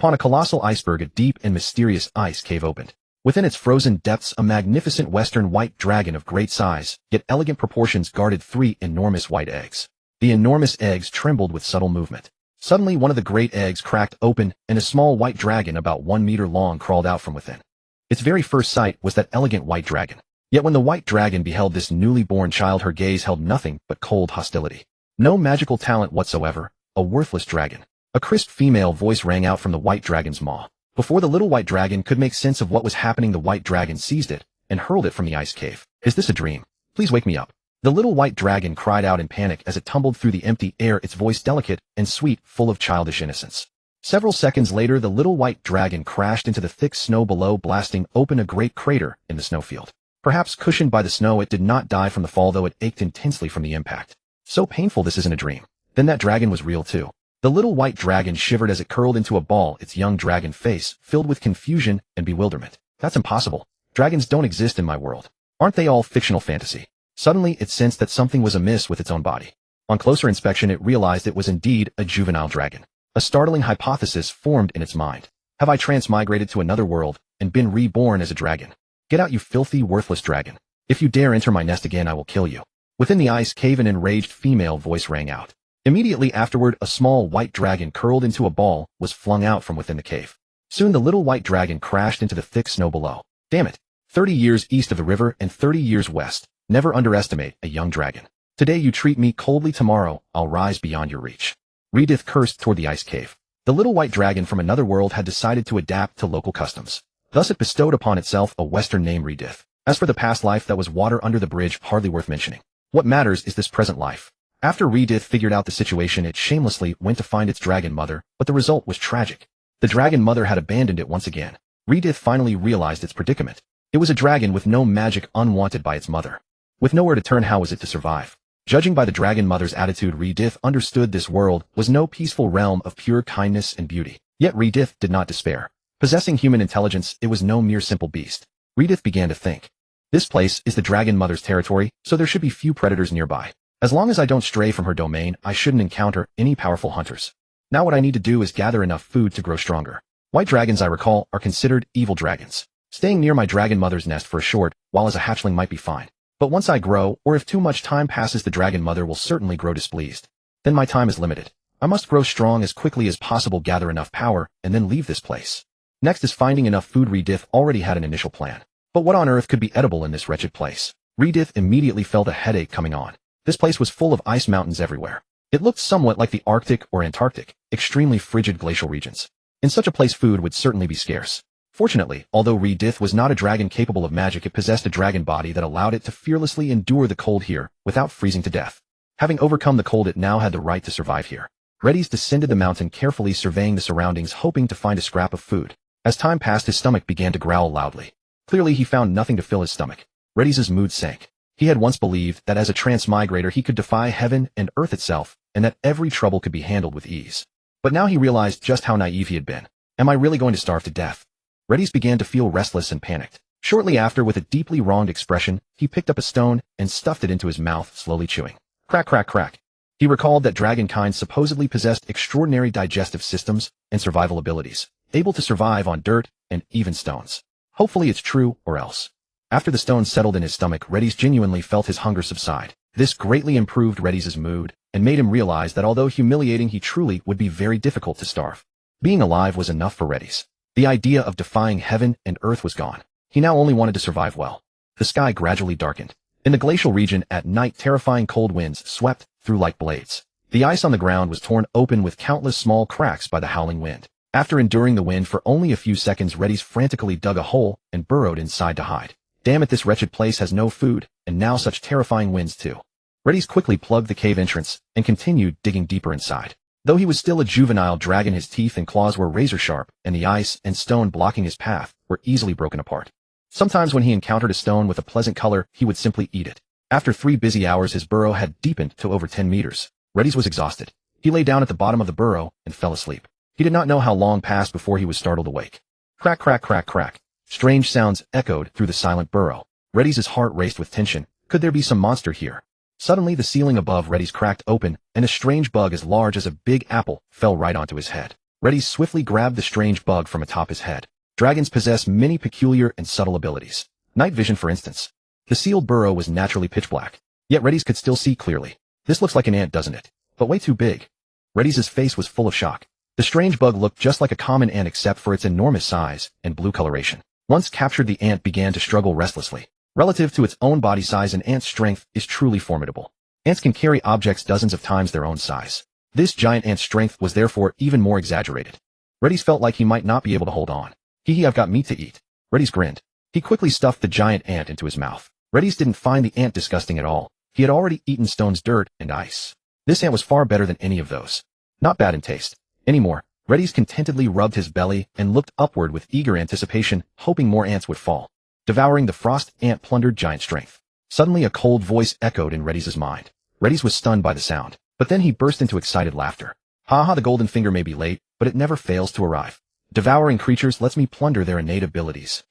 Upon a colossal iceberg, a deep and mysterious ice cave opened. Within its frozen depths, a magnificent western white dragon of great size, yet elegant proportions, guarded 3 enormous white eggs. The enormous eggs trembled with subtle movement. Suddenly, one of the great eggs cracked open, and a small white dragon about 1 meter long crawled out from within. Its very first sight was that elegant white dragon. Yet when the white dragon beheld this newly born child, her gaze held nothing but cold hostility. No magical talent whatsoever, a worthless dragon. A crisp female voice rang out from the white dragon's maw. Before the little white dragon could make sense of what was happening, the white dragon seized it and hurled it from the ice cave. "Is this a dream? Please wake me up." The little white dragon cried out in panic as it tumbled through the empty air, its voice delicate and sweet, full of childish innocence. Several seconds later, the little white dragon crashed into the thick snow below, blasting open a great crater in the snowfield. Perhaps cushioned by the snow, it did not die from the fall, though it ached intensely from the impact. So painful, this isn't a dream. Then that dragon was real too. The little white dragon shivered as it curled into a ball, its young dragon face filled with confusion and bewilderment. "That's impossible. Dragons don't exist in my world. Aren't they all fictional fantasy?" Suddenly, it sensed that something was amiss with its own body. On closer inspection, it realized it was indeed a juvenile dragon. A startling hypothesis formed in its mind. "Have I transmigrated to another world and been reborn as a dragon? Get out, you filthy, worthless dragon. If you dare enter my nest again, I will kill you." Within the ice cave, an enraged female voice rang out. Immediately afterward, a small white dragon curled into a ball was flung out from within the cave. Soon the little white dragon crashed into the thick snow below. Damn it. 30 years east of the river and 30 years west. Never underestimate a young dragon. Today you treat me coldly, tomorrow I'll rise beyond your reach. Redith cursed toward the ice cave. The little white dragon from another world had decided to adapt to local customs. Thus it bestowed upon itself a western name, Redith. As for the past life, that was water under the bridge, hardly worth mentioning. What matters is this present life. After Redith figured out the situation, it shamelessly went to find its dragon mother, but the result was tragic. The dragon mother had abandoned it once again. Redith finally realized its predicament. It was a dragon with no magic, unwanted by its mother. With nowhere to turn, how was it to survive? Judging by the dragon mother's attitude, Redith understood this world was no peaceful realm of pure kindness and beauty. Yet Redith did not despair. Possessing human intelligence, it was no mere simple beast. Redith began to think. This place is the dragon mother's territory, so there should be few predators nearby. As long as I don't stray from her domain, I shouldn't encounter any powerful hunters. Now what I need to do is gather enough food to grow stronger. White dragons, I recall, are considered evil dragons. Staying near my dragon mother's nest for a short while as a hatchling might be fine. But once I grow, or if too much time passes, the dragon mother will certainly grow displeased. Then my time is limited. I must grow strong as quickly as possible, gather enough power, and then leave this place. Next is finding enough food. Redith already had an initial plan. But what on earth could be edible in this wretched place? Redith immediately felt a headache coming on. This place was full of ice mountains everywhere. It looked somewhat like the Arctic or Antarctic, extremely frigid glacial regions. In such a place, food would certainly be scarce. Fortunately, although Redith was not a dragon capable of magic, it possessed a dragon body that allowed it to fearlessly endure the cold here without freezing to death. Having overcome the cold, it now had the right to survive here. Redis descended the mountain, carefully surveying the surroundings, hoping to find a scrap of food. As time passed, his stomach began to growl loudly. Clearly, he found nothing to fill his stomach. Redis' mood sank. He had once believed that as a transmigrator he could defy heaven and earth itself, and that every trouble could be handled with ease. But now he realized just how naive he had been. Am I really going to starve to death? Redis began to feel restless and panicked. Shortly after, with a deeply wronged expression, he picked up a stone and stuffed it into his mouth, slowly chewing. Crack, crack, crack. He recalled that dragonkind supposedly possessed extraordinary digestive systems and survival abilities, able to survive on dirt and even stones. Hopefully it's true, or else. After the stone settled in his stomach, Redis genuinely felt his hunger subside. This greatly improved Redis' mood and made him realize that although humiliating, he truly would be very difficult to starve. Being alive was enough for Redis. The idea of defying heaven and earth was gone. He now only wanted to survive well. The sky gradually darkened. In the glacial region at night, terrifying cold winds swept through like blades. The ice on the ground was torn open with countless small cracks by the howling wind. After enduring the wind for only a few seconds, Redis frantically dug a hole and burrowed inside to hide. Damn it, this wretched place has no food, and now such terrifying winds too. Redis quickly plugged the cave entrance and continued digging deeper inside. Though he was still a juvenile dragon, his teeth and claws were razor sharp, and the ice and stone blocking his path were easily broken apart. Sometimes when he encountered a stone with a pleasant color, he would simply eat it. After 3 busy hours, his burrow had deepened to over 10 meters. Redis was exhausted. He lay down at the bottom of the burrow and fell asleep. He did not know how long passed before he was startled awake. Crack, crack, crack, crack. Strange sounds echoed through the silent burrow. Redis' heart raced with tension. Could there be some monster here? Suddenly, the ceiling above Redis cracked open, and a strange bug as large as a big apple fell right onto his head. Reddy's swiftly grabbed the strange bug from atop his head. Dragons possess many peculiar and subtle abilities. Night vision, for instance. The sealed burrow was naturally pitch black, yet Reddy's could still see clearly. This looks like an ant, doesn't it? But way too big. Reddy's face was full of shock. The strange bug looked just like a common ant except for its enormous size and blue coloration. Once captured, the ant began to struggle restlessly. Relative to its own body size, an ant's strength is truly formidable. Ants can carry objects dozens of times their own size. This giant ant's strength was therefore even more exaggerated. Reddy's felt like he might not be able to hold on. Hee, I've got meat to eat. Reddy's grinned. He quickly stuffed the giant ant into his mouth. Reddy's didn't find the ant disgusting at all. He had already eaten stones, dirt, and ice. This ant was far better than any of those. Not bad in taste. Anymore. Reddy's contentedly rubbed his belly and looked upward with eager anticipation, hoping more ants would fall. Devouring the frost ant plundered giant strength. Suddenly a cold voice echoed in Reddy's mind. Reddy's was stunned by the sound, but then he burst into excited laughter. Ha ha, the golden finger may be late, but it never fails to arrive. Devouring creatures lets me plunder their innate abilities.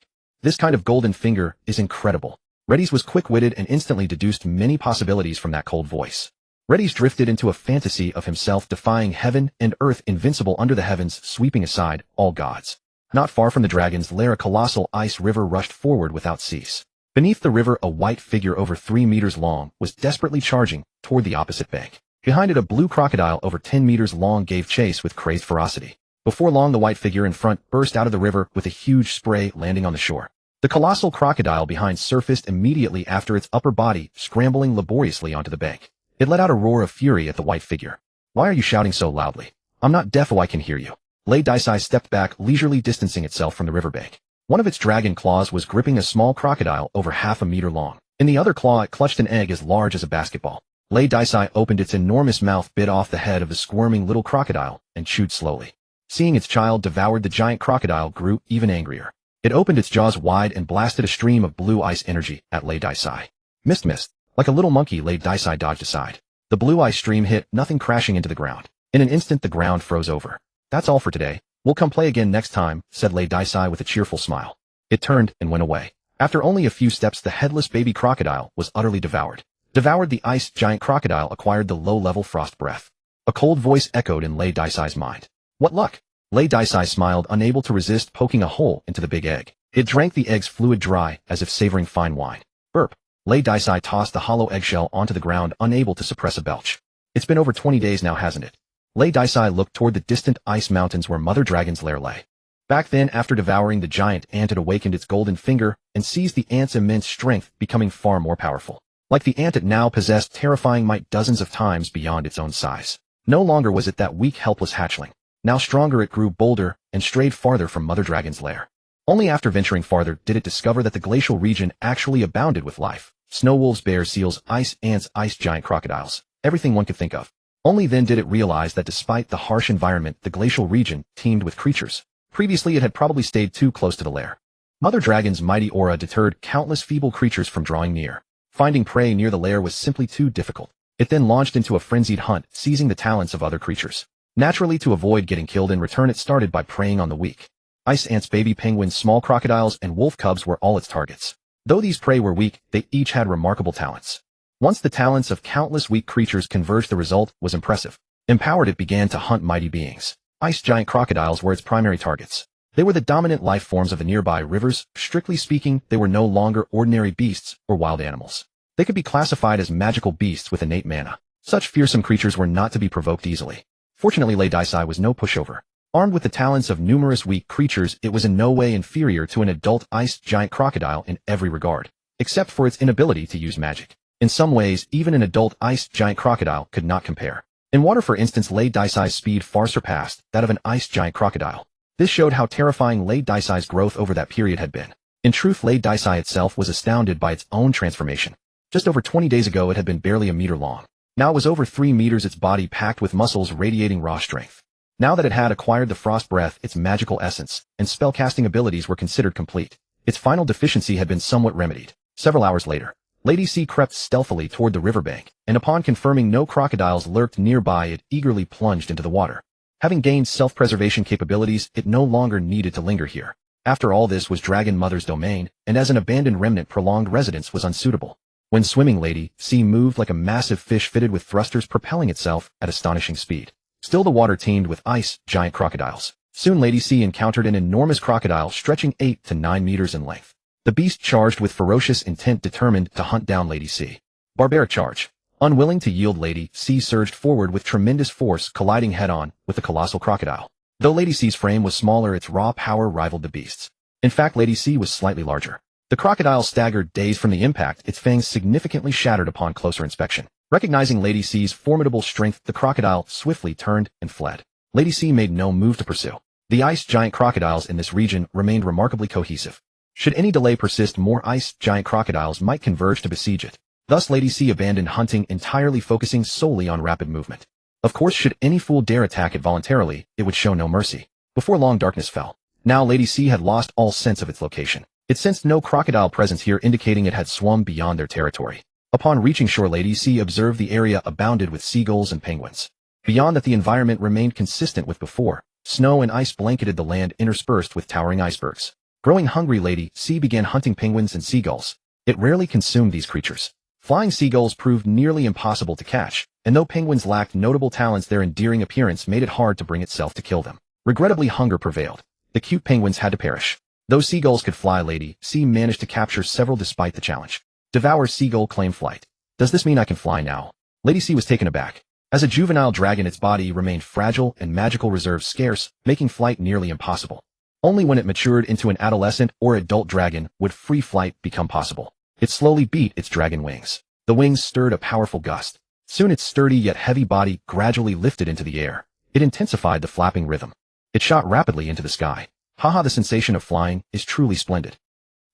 This kind of golden finger is incredible. Reddy's was quick-witted and instantly deduced many possibilities from that cold voice. Reddy's drifted into a fantasy of himself defying heaven and earth, invincible under the heavens, sweeping aside all gods. Not far from the dragon's lair, a colossal ice river rushed forward without cease. Beneath the river, a white figure over 3 meters long was desperately charging toward the opposite bank. Behind it, a blue crocodile over 10 meters long gave chase with crazed ferocity. Before long, the white figure in front burst out of the river with a huge spray, landing on the shore. The colossal crocodile behind surfaced immediately after, its upper body scrambling laboriously onto the bank. It let out a roar of fury at the white figure. Why are you shouting so loudly? I'm not deaf, oh, I can hear you. Lay Dicey stepped back, leisurely distancing itself from the riverbank. One of its dragon claws was gripping a small crocodile over 1/2 meter long. In the other claw, it clutched an egg as large as a basketball. Lay Dicey opened its enormous mouth, bit off the head of the squirming little crocodile, and chewed slowly. Seeing its child devoured, the giant crocodile grew even angrier. It opened its jaws wide and blasted a stream of blue ice energy at Lay Dicey. Missed. Like a little monkey, Lay Dicey dodged aside. The blue ice stream hit nothing, crashing into the ground. In an instant, the ground froze over. That's all for today. We'll come play again next time, said Lay Dicey with a cheerful smile. It turned and went away. After only a few steps, the headless baby crocodile was utterly devoured. Devoured, the ice giant crocodile acquired the low-level frost breath. A cold voice echoed in Lay Dicey's mind. What luck? Lay Dicey smiled, unable to resist poking a hole into the big egg. It drank the egg's fluid dry, as if savoring fine wine. Burp. Lay Dicey tossed the hollow eggshell onto the ground, unable to suppress a belch. It's been over 20 days now, hasn't it? Lay Dicey looked toward the distant ice mountains where Mother Dragon's lair lay. Back then, after devouring the giant ant, it awakened its golden finger and seized the ant's immense strength, becoming far more powerful. Like the ant, it now possessed terrifying might, dozens of times beyond its own size. No longer was it that weak, helpless hatchling. Now stronger, it grew bolder and strayed farther from Mother Dragon's lair. Only after venturing farther did it discover that the glacial region actually abounded with life. Snow wolves, bears, seals, ice ants, ice giant crocodiles. Everything one could think of. Only then did it realize that despite the harsh environment, the glacial region teemed with creatures. Previously, it had probably stayed too close to the lair. Mother Dragon's mighty aura deterred countless feeble creatures from drawing near. Finding prey near the lair was simply too difficult. It then launched into a frenzied hunt, seizing the talents of other creatures. Naturally, to avoid getting killed in return, it started by preying on the weak. Ice ants, baby penguins, small crocodiles, and wolf cubs were all its targets. Though these prey were weak, they each had remarkable talents. Once the talents of countless weak creatures converged, the result was impressive. Empowered, it began to hunt mighty beings. Ice giant crocodiles were its primary targets. They were the dominant life forms of the nearby rivers. Strictly speaking, they were no longer ordinary beasts or wild animals. They could be classified as magical beasts with innate mana. Such fearsome creatures were not to be provoked easily. Fortunately, Lay Dicey was no pushover. Armed with the talents of numerous weak creatures, it was in no way inferior to an adult ice giant crocodile in every regard, except for its inability to use magic. In some ways, even an adult ice giant crocodile could not compare. In water, for instance, Lay Dicey's speed far surpassed that of an ice giant crocodile. This showed how terrifying Lay Dicey's growth over that period had been. In truth, Lay Dicey itself was astounded by its own transformation. Just over 20 days ago, it had been barely a meter long. Now it was over 3 meters, its body packed with muscles radiating raw strength. Now that it had acquired the frost breath, its magical essence and spellcasting abilities were considered complete. Its final deficiency had been somewhat remedied. Several hours later, Lady C crept stealthily toward the riverbank, and upon confirming no crocodiles lurked nearby, it eagerly plunged into the water. Having gained self-preservation capabilities, it no longer needed to linger here. After all, this was Dragon Mother's domain, and as an abandoned remnant, prolonged residence was unsuitable. When swimming, Lady C moved like a massive fish fitted with thrusters, propelling itself at astonishing speed. Still the water teemed with ice, giant crocodiles. Soon Lady C encountered an enormous crocodile stretching 8 to 9 meters in length. The beast charged with ferocious intent, determined to hunt down Lady C. Barbaric charge. Unwilling to yield, Lady C surged forward with tremendous force, colliding head-on with the colossal crocodile. Though Lady C's frame was smaller, its raw power rivaled the beast's. In fact, Lady C was slightly larger. The crocodile staggered, dazed from the impact, its fangs significantly shattered upon closer inspection. Recognizing Lady C's formidable strength, the crocodile swiftly turned and fled. Lady C made no move to pursue. The ice giant crocodiles in this region remained remarkably cohesive. Should any delay persist, more ice giant crocodiles might converge to besiege it. Thus Lady C abandoned hunting entirely, focusing solely on rapid movement. Of course, should any fool dare attack it voluntarily, it would show no mercy. Before long, darkness fell. Now Lady C had lost all sense of its location. It sensed no crocodile presence here, indicating it had swum beyond their territory. Upon reaching shore, Lady C observed the area abounded with seagulls and penguins. Beyond that, the environment remained consistent with before. Snow and ice blanketed the land, interspersed with towering icebergs. Growing hungry, Lady C began hunting penguins and seagulls. It rarely consumed these creatures. Flying seagulls proved nearly impossible to catch, and though penguins lacked notable talents, their endearing appearance made it hard to bring itself to kill them. Regrettably, hunger prevailed. The cute penguins had to perish. Though seagulls could fly, Lady C managed to capture several despite the challenge. Devour seagull claimed flight. Does this mean I can fly now? Lady C was taken aback. As a juvenile dragon, its body remained fragile and magical reserves scarce, making flight nearly impossible. Only when it matured into an adolescent or adult dragon would free flight become possible. It slowly beat its dragon wings. The wings stirred a powerful gust. Soon its sturdy yet heavy body gradually lifted into the air. It intensified the flapping rhythm. It shot rapidly into the sky. Haha, the sensation of flying is truly splendid.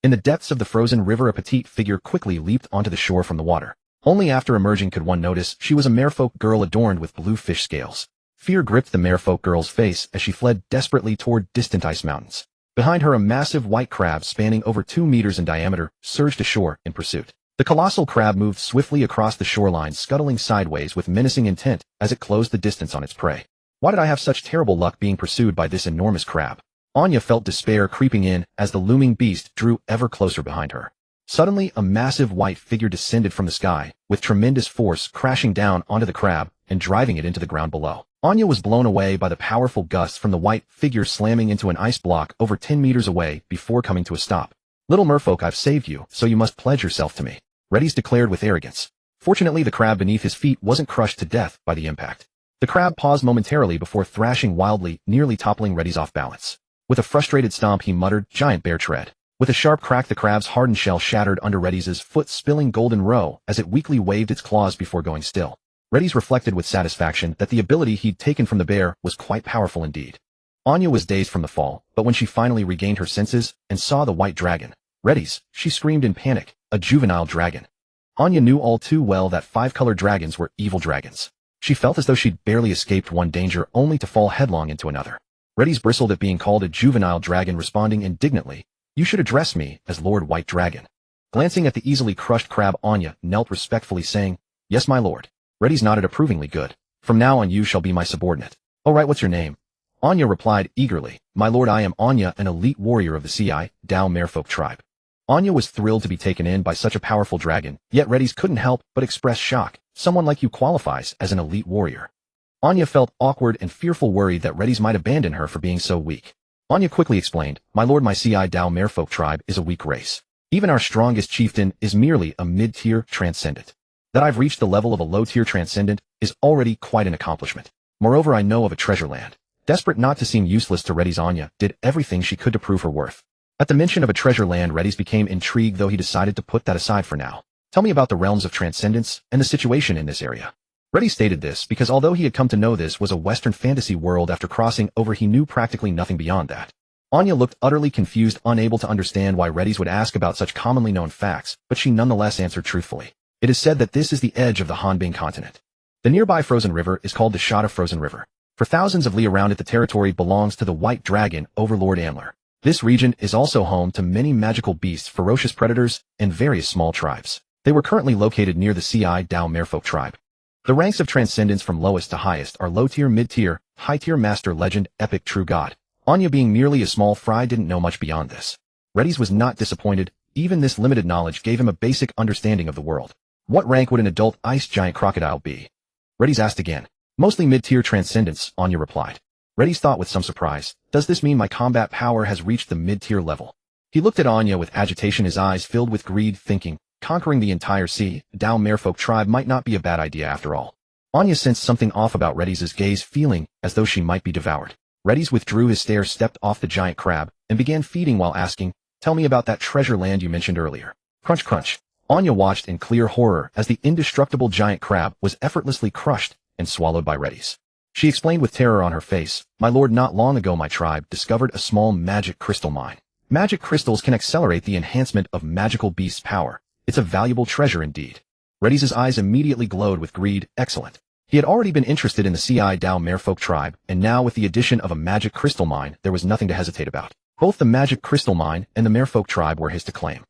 In the depths of the frozen river, a petite figure quickly leaped onto the shore from the water. Only after emerging could one notice she was a merfolk girl adorned with blue fish scales. Fear gripped the merfolk girl's face as she fled desperately toward distant ice mountains. Behind her, a massive white crab spanning over 2 meters in diameter surged ashore in pursuit. The colossal crab moved swiftly across the shoreline, scuttling sideways with menacing intent as it closed the distance on its prey. Why did I have such terrible luck being pursued by this enormous crab? Anya felt despair creeping in as the looming beast drew ever closer behind her. Suddenly, a massive white figure descended from the sky, with tremendous force crashing down onto the crab and driving it into the ground below. Anya was blown away by the powerful gusts from the white figure, slamming into an ice block over 10 meters away before coming to a stop. Little merfolk, I've saved you, so you must pledge yourself to me, Reddy's declared with arrogance. Fortunately, the crab beneath his feet wasn't crushed to death by the impact. The crab paused momentarily before thrashing wildly, nearly toppling Reddy's off balance. With a frustrated stomp, he muttered, "Giant bear tread." With a sharp crack, the crab's hardened shell shattered under Reddy's foot, spilling golden roe as it weakly waved its claws before going still. Reddy's reflected with satisfaction that the ability he'd taken from the bear was quite powerful indeed. Anya was dazed from the fall, but when she finally regained her senses and saw the white dragon, Reddy's, she screamed in panic, a juvenile dragon. Anya knew all too well that 5-colored dragons were evil dragons. She felt as though she'd barely escaped one danger only to fall headlong into another. Reddy's bristled at being called a juvenile dragon, responding indignantly, "You should address me as Lord White Dragon." Glancing at the easily crushed crab, Anya knelt respectfully, saying, "Yes, my lord." Reddy's nodded approvingly. "Good. From now on you shall be my subordinate." "Oh right, what's your name?" Anya replied eagerly, "My lord, I am Anya, an elite warrior of the Dao Merfolk tribe." Anya was thrilled to be taken in by such a powerful dragon, yet Reddy's couldn't help but express shock. Someone like you qualifies as an elite warrior. Anya felt awkward and fearful, worried that Reddy's might abandon her for being so weak. Anya quickly explained, "My lord, my Dao Merfolk tribe is a weak race. Even our strongest chieftain is merely a mid-tier transcendent. That I've reached the level of a low-tier transcendent is already quite an accomplishment. Moreover, I know of a treasure land." Desperate not to seem useless to Reddy's, Anya did everything she could to prove her worth. At the mention of a treasure land, Reddy's became intrigued, though he decided to put that aside for now. "Tell me about the realms of transcendence and the situation in this area." Reddy stated this because although he had come to know this was a Western fantasy world, after crossing over he knew practically nothing beyond that. Anya looked utterly confused, unable to understand why Reddy's would ask about such commonly known facts, but she nonetheless answered truthfully. "It is said that this is the edge of the Hanbing continent. The nearby frozen river is called the Shada Frozen River. For thousands of li around it, the territory belongs to the White Dragon, Overlord Antler. This region is also home to many magical beasts, ferocious predators, and various small tribes. They were currently located near the Dao Merfolk tribe. The ranks of transcendence from lowest to highest are low-tier, mid-tier, high-tier, master, legend, epic, true god." Anya, being merely a small fry, didn't know much beyond this. Reddy's was not disappointed. Even this limited knowledge gave him a basic understanding of the world. "What rank would an adult ice giant crocodile be?" Reddy's asked again. Mostly mid-tier transcendence, Anya replied. Reddy's thought with some surprise, does this mean my combat power has reached the mid-tier level? He looked at Anya with agitation, his eyes filled with greed, thinking, conquering the entire sea, Dao Merfolk tribe might not be a bad idea after all. Anya sensed something off about Reddy's gaze, feeling as though she might be devoured. Reddy's withdrew his stare, stepped off the giant crab, and began feeding while asking, tell me about that treasure land you mentioned earlier. Crunch crunch. Anya watched in clear horror as the indestructible giant crab was effortlessly crushed and swallowed by Reddy's. She explained with terror on her face, my lord, not long ago my tribe discovered a small magic crystal mine. Magic crystals can accelerate the enhancement of magical beasts' power. It's a valuable treasure indeed. Reddy's eyes immediately glowed with greed. Excellent. He had already been interested in the Ci Dao Merfolk tribe, and now with the addition of a magic crystal mine, there was nothing to hesitate about. Both the magic crystal mine and the Merfolk tribe were his to claim.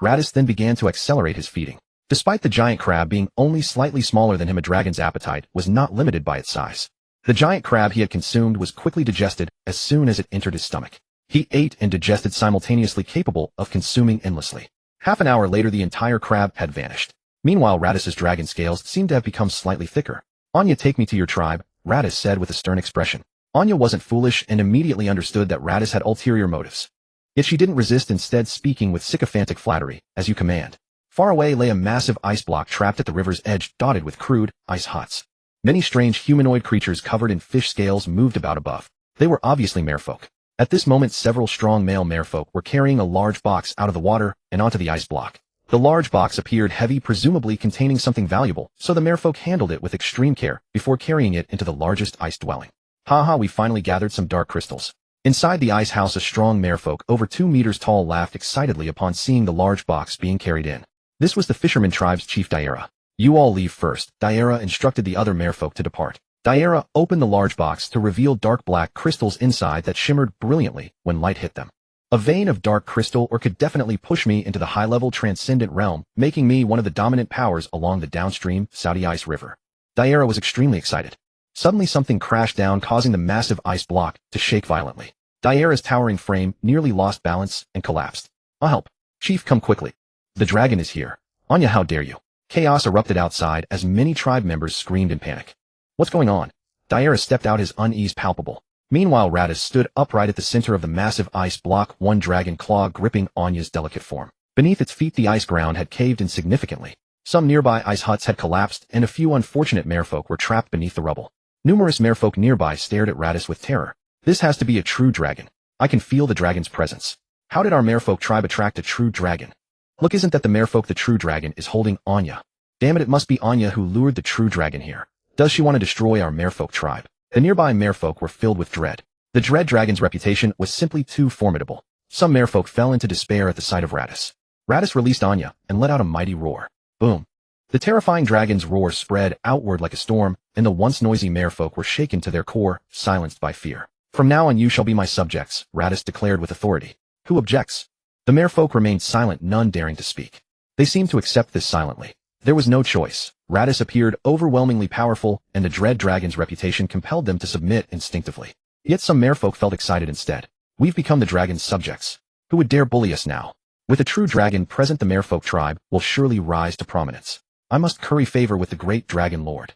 Radis then began to accelerate his feeding. Despite the giant crab being only slightly smaller than him, a dragon's appetite was not limited by its size. The giant crab he had consumed was quickly digested as soon as it entered his stomach. He ate and digested simultaneously, capable of consuming endlessly. Half an hour later, the entire crab had vanished. Meanwhile, Radis's dragon scales seemed to have become slightly thicker. Anya, take me to your tribe, Radis said with a stern expression. Anya wasn't foolish and immediately understood that Radis had ulterior motives. Yet she didn't resist, instead speaking with sycophantic flattery, as you command. Far away lay a massive ice block trapped at the river's edge, dotted with crude ice huts. Many strange humanoid creatures covered in fish scales moved about above. They were obviously merfolk. At this moment, several strong male merfolk were carrying a large box out of the water and onto the ice block. The large box appeared heavy, presumably containing something valuable, so the merfolk handled it with extreme care before carrying it into the largest ice dwelling. Haha, we finally gathered some dark crystals. Inside the ice house, a strong merfolk over 2 meters tall laughed excitedly upon seeing the large box being carried in. This was the fisherman tribe's chief Daira. You all leave first, Daira instructed the other merfolk to depart. Daira opened the large box to reveal dark black crystals inside that shimmered brilliantly when light hit them. A vein of dark crystal ore could definitely push me into the high-level transcendent realm, making me one of the dominant powers along the downstream Saudi Ice River. Daira was extremely excited. Suddenly something crashed down, causing the massive ice block to shake violently. Daira's towering frame nearly lost balance and collapsed. I'll help. Chief, come quickly. The dragon is here. Anya, how dare you? Chaos erupted outside as many tribe members screamed in panic. What's going on? Daira stepped out, his unease palpable. Meanwhile, Radis stood upright at the center of the massive ice block, one dragon claw gripping Anya's delicate form. Beneath its feet, the ice ground had caved in significantly. Some nearby ice huts had collapsed, and a few unfortunate merfolk were trapped beneath the rubble. Numerous merfolk nearby stared at Radis with terror. This has to be a true dragon. I can feel the dragon's presence. How did our merfolk tribe attract a true dragon? Look, isn't that the merfolk the true dragon is holding? Anya. Damn it must be Anya who lured the true dragon here. Does she want to destroy our merfolk tribe? The nearby merfolk were filled with dread. The dread dragon's reputation was simply too formidable. Some merfolk fell into despair at the sight of Radis. Radis released Anya and let out a mighty roar. Boom. The terrifying dragon's roar spread outward like a storm, and the once noisy merfolk were shaken to their core, silenced by fear. From now on you shall be my subjects, Radis declared with authority. Who objects? The merfolk remained silent, none daring to speak. They seemed to accept this silently. There was no choice. Radis appeared overwhelmingly powerful, and the dread dragon's reputation compelled them to submit instinctively. Yet some merfolk felt excited instead. We've become the dragon's subjects. Who would dare bully us now? With a true dragon present, the merfolk tribe will surely rise to prominence. I must curry favor with the great dragon lord.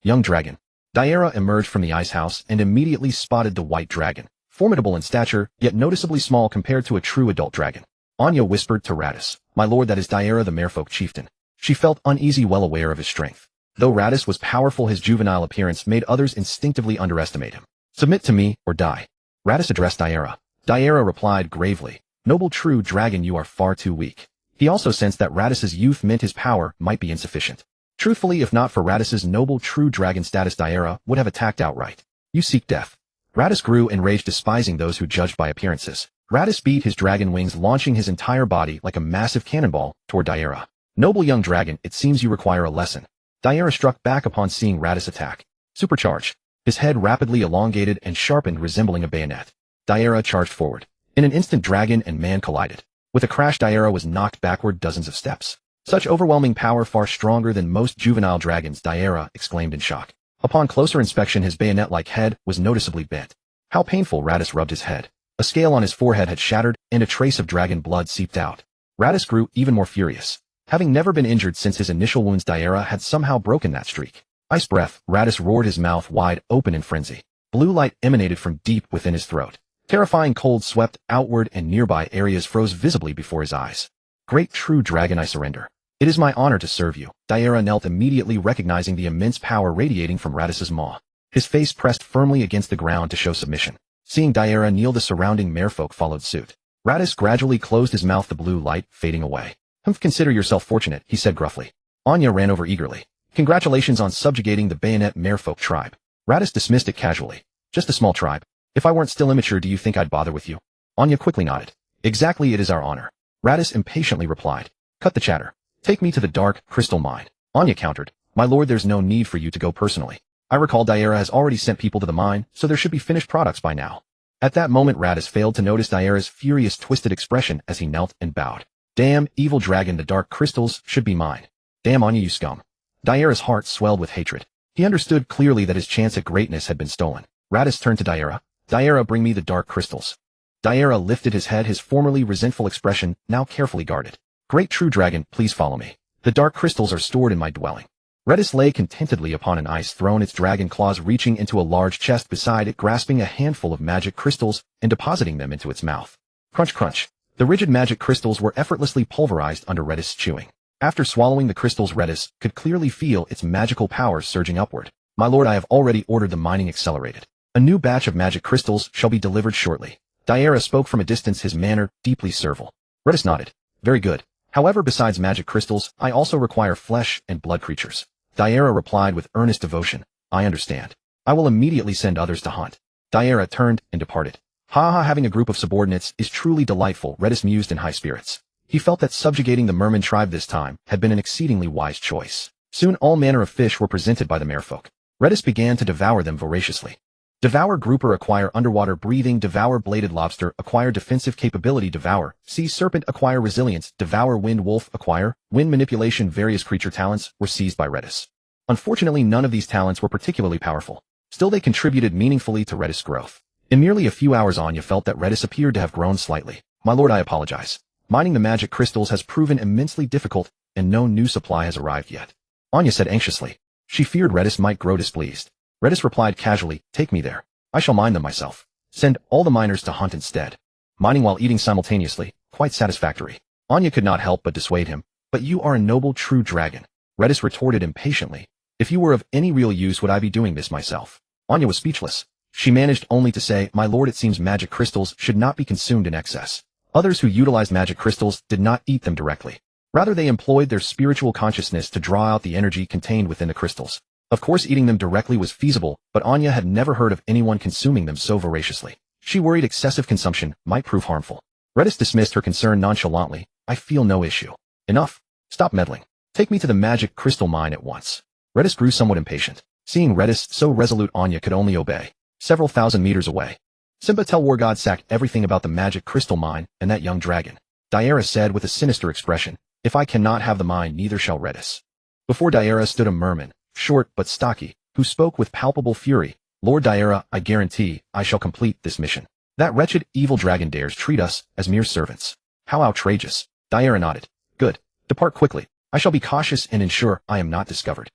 Young dragon. Daira emerged from the ice house and immediately spotted the white dragon, formidable in stature, yet noticeably small compared to a true adult dragon. Anya whispered to Radis, my lord, that is Daira the merfolk chieftain. She felt uneasy, well aware of his strength. Though Radis was powerful, his juvenile appearance made others instinctively underestimate him. Submit to me, or die. Radis addressed Daira. Daira replied gravely, noble true dragon, you are far too weak. He also sensed that Radis's youth meant his power might be insufficient. Truthfully, if not for Radis's noble true dragon status, Daira would have attacked outright. You seek death. Radis grew enraged, despising those who judged by appearances. Radis beat his dragon wings, launching his entire body like a massive cannonball toward Daira. Noble young dragon, it seems you require a lesson. Daira struck back upon seeing Radis attack. Supercharge. His head rapidly elongated and sharpened, resembling a bayonet. Daira charged forward. In an instant, dragon and man collided. With a crash, Daira was knocked backward dozens of steps. Such overwhelming power, far stronger than most juvenile dragons, Daira exclaimed in shock. Upon closer inspection, his bayonet-like head was noticeably bent. How painful! Radis rubbed his head. A scale on his forehead had shattered, and a trace of dragon blood seeped out. Radis grew even more furious. Having never been injured since his initial wounds, Daira had somehow broken that streak. Ice breath, Radis roared, his mouth wide open in frenzy. Blue light emanated from deep within his throat. Terrifying cold swept outward and nearby areas froze visibly before his eyes. Great true dragon, I surrender. It is my honor to serve you. Daira knelt, immediately recognizing the immense power radiating from Radis's maw. His face pressed firmly against the ground to show submission. Seeing Daira kneel, the surrounding merfolk followed suit. Radis gradually closed his mouth, the blue light fading away. Consider yourself fortunate, he said gruffly. Anya ran over eagerly. Congratulations on subjugating the bayonet merfolk tribe. Radis dismissed it casually. Just a small tribe. If I weren't still immature, do you think I'd bother with you? Anya quickly nodded. Exactly, it is our honor. Radis impatiently replied. Cut the chatter. Take me to the dark crystal mine. Anya countered. My lord, there's no need for you to go personally. I recall Daira has already sent people to the mine, so there should be finished products by now. At that moment, Radis failed to notice Daira's furious, twisted expression as he knelt and bowed. Damn, evil dragon, the dark crystals should be mine. Damn Anya, you scum. Daira's heart swelled with hatred. He understood clearly that his chance at greatness had been stolen. Radis turned to Daira. Daira, bring me the dark crystals. Daira lifted his head, his formerly resentful expression now carefully guarded. Great true dragon, please follow me. The dark crystals are stored in my dwelling. Radis lay contentedly upon an ice throne, its dragon claws reaching into a large chest beside it, grasping a handful of magic crystals and depositing them into its mouth. Crunch, crunch. The rigid magic crystals were effortlessly pulverized under Radis' chewing. After swallowing the crystals, Radis could clearly feel its magical powers surging upward. My lord, I have already ordered the mining accelerated. A new batch of magic crystals shall be delivered shortly. Daira spoke from a distance, his manner deeply servile. Radis nodded. Very good. However, besides magic crystals, I also require flesh and blood creatures. Daira replied with earnest devotion. I understand. I will immediately send others to hunt. Daira turned and departed. Having a group of subordinates is truly delightful, Radis mused in high spirits. He felt that subjugating the merman tribe this time had been an exceedingly wise choice. Soon all manner of fish were presented by the merfolk. Radis began to devour them voraciously. Devour grouper, acquire underwater breathing. Devour bladed lobster, acquire defensive capability. Devour sea serpent, acquire resilience. Devour wind wolf, acquire wind manipulation. Various creature talents were seized by Radis. Unfortunately, none of these talents were particularly powerful. Still, they contributed meaningfully to Radis' growth. In merely a few hours, Anya felt that Radis appeared to have grown slightly. My lord, I apologize. Mining the magic crystals has proven immensely difficult, and no new supply has arrived yet. Anya said anxiously. She feared Radis might grow displeased. Radis replied casually, take me there. I shall mine them myself. Send all the miners to hunt instead. Mining while eating simultaneously, quite satisfactory. Anya could not help but dissuade him. But you are a noble true dragon. Radis retorted impatiently. If you were of any real use, would I be doing this myself? Anya was speechless. She managed only to say, my lord, it seems magic crystals should not be consumed in excess. Others who utilized magic crystals did not eat them directly. Rather, they employed their spiritual consciousness to draw out the energy contained within the crystals. Of course, eating them directly was feasible, but Anya had never heard of anyone consuming them so voraciously. She worried excessive consumption might prove harmful. Radis dismissed her concern nonchalantly. I feel no issue. Enough. Stop meddling. Take me to the magic crystal mine at once. Radis grew somewhat impatient. Seeing Radis so resolute, Anya could only obey. Several thousand meters away. Simba, tell War God Sack everything about the magic crystal mine and that young dragon. Daira said with a sinister expression. If I cannot have the mine, neither shall Radis. Before Daira stood a merman, short but stocky, who spoke with palpable fury. Lord Daira, I guarantee I shall complete this mission. That wretched evil dragon dares treat us as mere servants. How outrageous. Daira nodded. Good. Depart quickly. I shall be cautious and ensure I am not discovered.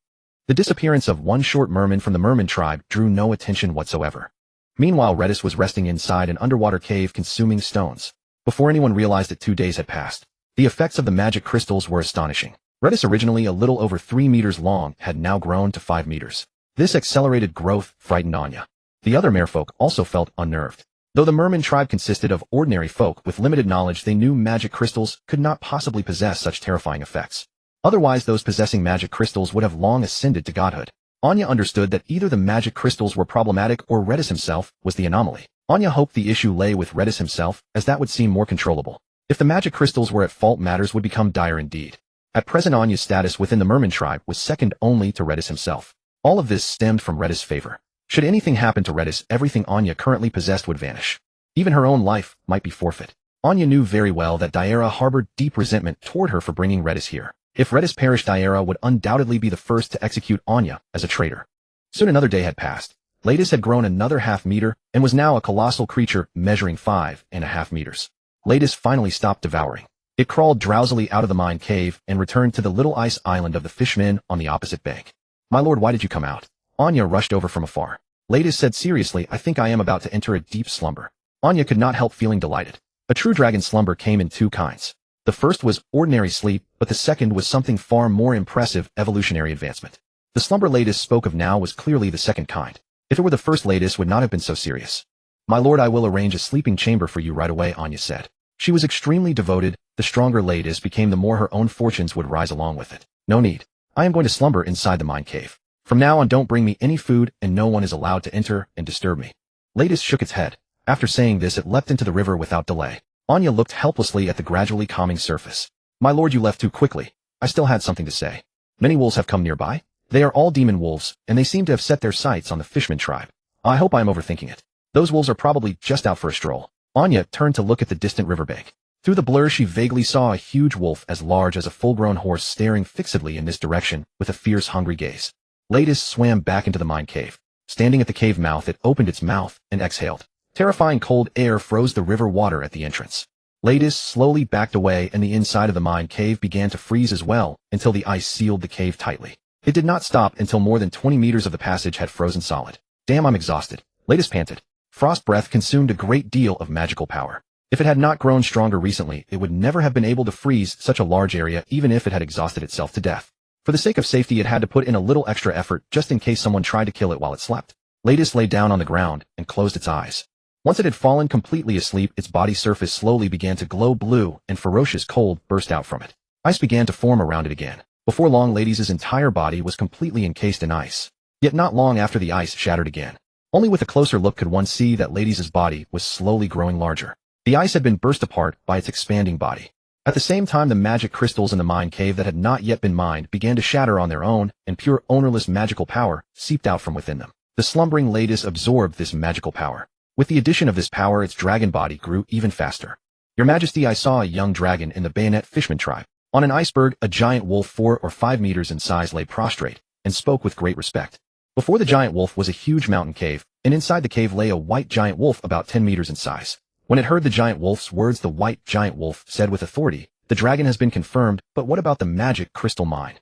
The disappearance of one short merman from the merman tribe drew no attention whatsoever. Meanwhile, Radis was resting inside an underwater cave consuming stones. Before anyone realized it, 2 days had passed. The effects of the magic crystals were astonishing. Radis, originally a little over 3 meters long, had now grown to 5 meters. This accelerated growth frightened Anya. The other merfolk also felt unnerved. Though the merman tribe consisted of ordinary folk with limited knowledge, they knew magic crystals could not possibly possess such terrifying effects. Otherwise, those possessing magic crystals would have long ascended to godhood. Anya understood that either the magic crystals were problematic or Radis himself was the anomaly. Anya hoped the issue lay with Radis himself, as that would seem more controllable. If the magic crystals were at fault, matters would become dire indeed. At present, Anya's status within the merman tribe was second only to Radis himself. All of this stemmed from Radis' favor. Should anything happen to Radis, everything Anya currently possessed would vanish. Even her own life might be forfeit. Anya knew very well that Daira harbored deep resentment toward her for bringing Radis here. If Radis perished, Daira would undoubtedly be the first to execute Anya as a traitor. Soon another day had passed. Ladis had grown another half-meter and was now a colossal creature measuring 5.5 meters. Ladis finally stopped devouring. It crawled drowsily out of the mine cave and returned to the little ice island of the fishmen on the opposite bank. My lord, why did you come out? Anya rushed over from afar. Ladies said seriously, I think I am about to enter a deep slumber. Anya could not help feeling delighted. A true dragon slumber came in two kinds. The first was ordinary sleep, but the second was something far more impressive, evolutionary advancement. The slumber Ladies spoke of now was clearly the second kind. If it were the first, Ladies would not have been so serious. My lord, I will arrange a sleeping chamber for you right away, Anya said. She was extremely devoted. The stronger Ladies became, the more her own fortunes would rise along with it. No need. I am going to slumber inside the mine cave. From now on, don't bring me any food, and no one is allowed to enter and disturb me. Ladies shook its head. After saying this, it leapt into the river without delay. Anya looked helplessly at the gradually calming surface. My lord, you left too quickly. I still had something to say. Many wolves have come nearby. They are all demon wolves, and they seem to have set their sights on the Fishman tribe. I hope I am overthinking it. Those wolves are probably just out for a stroll. Anya turned to look at the distant riverbank. Through the blur, she vaguely saw a huge wolf as large as a full-grown horse staring fixedly in this direction with a fierce, hungry gaze. Ladies swam back into the mine cave. Standing at the cave mouth, it opened its mouth and exhaled. Terrifying cold air froze the river water at the entrance. Ladies slowly backed away, and the inside of the mine cave began to freeze as well, until the ice sealed the cave tightly. It did not stop until more than 20 meters of the passage had frozen solid. Damn, I'm exhausted. Ladies panted. Frost breath consumed a great deal of magical power. If it had not grown stronger recently, it would never have been able to freeze such a large area, even if it had exhausted itself to death. For the sake of safety, it had to put in a little extra effort just in case someone tried to kill it while it slept. Ladies lay down on the ground and closed its eyes. Once it had fallen completely asleep, its body surface slowly began to glow blue, and ferocious cold burst out from it. Ice began to form around it again. Before long, Ladies' entire body was completely encased in ice. Yet not long after, the ice shattered again. Only with a closer look could one see that Ladies' body was slowly growing larger. The ice had been burst apart by its expanding body. At the same time, the magic crystals in the mine cave that had not yet been mined began to shatter on their own, and pure, ownerless magical power seeped out from within them. The slumbering Ladies absorbed this magical power. With the addition of this power, its dragon body grew even faster. Your Majesty, I saw a young dragon in the bayonet Fishman tribe. On an iceberg, a giant wolf 4 or 5 meters in size lay prostrate, and spoke with great respect. Before the giant wolf was a huge mountain cave, and inside the cave lay a white giant wolf about 10 meters in size. When it heard the giant wolf's words, the white giant wolf said with authority, "The dragon has been confirmed, but what about the magic crystal mine?"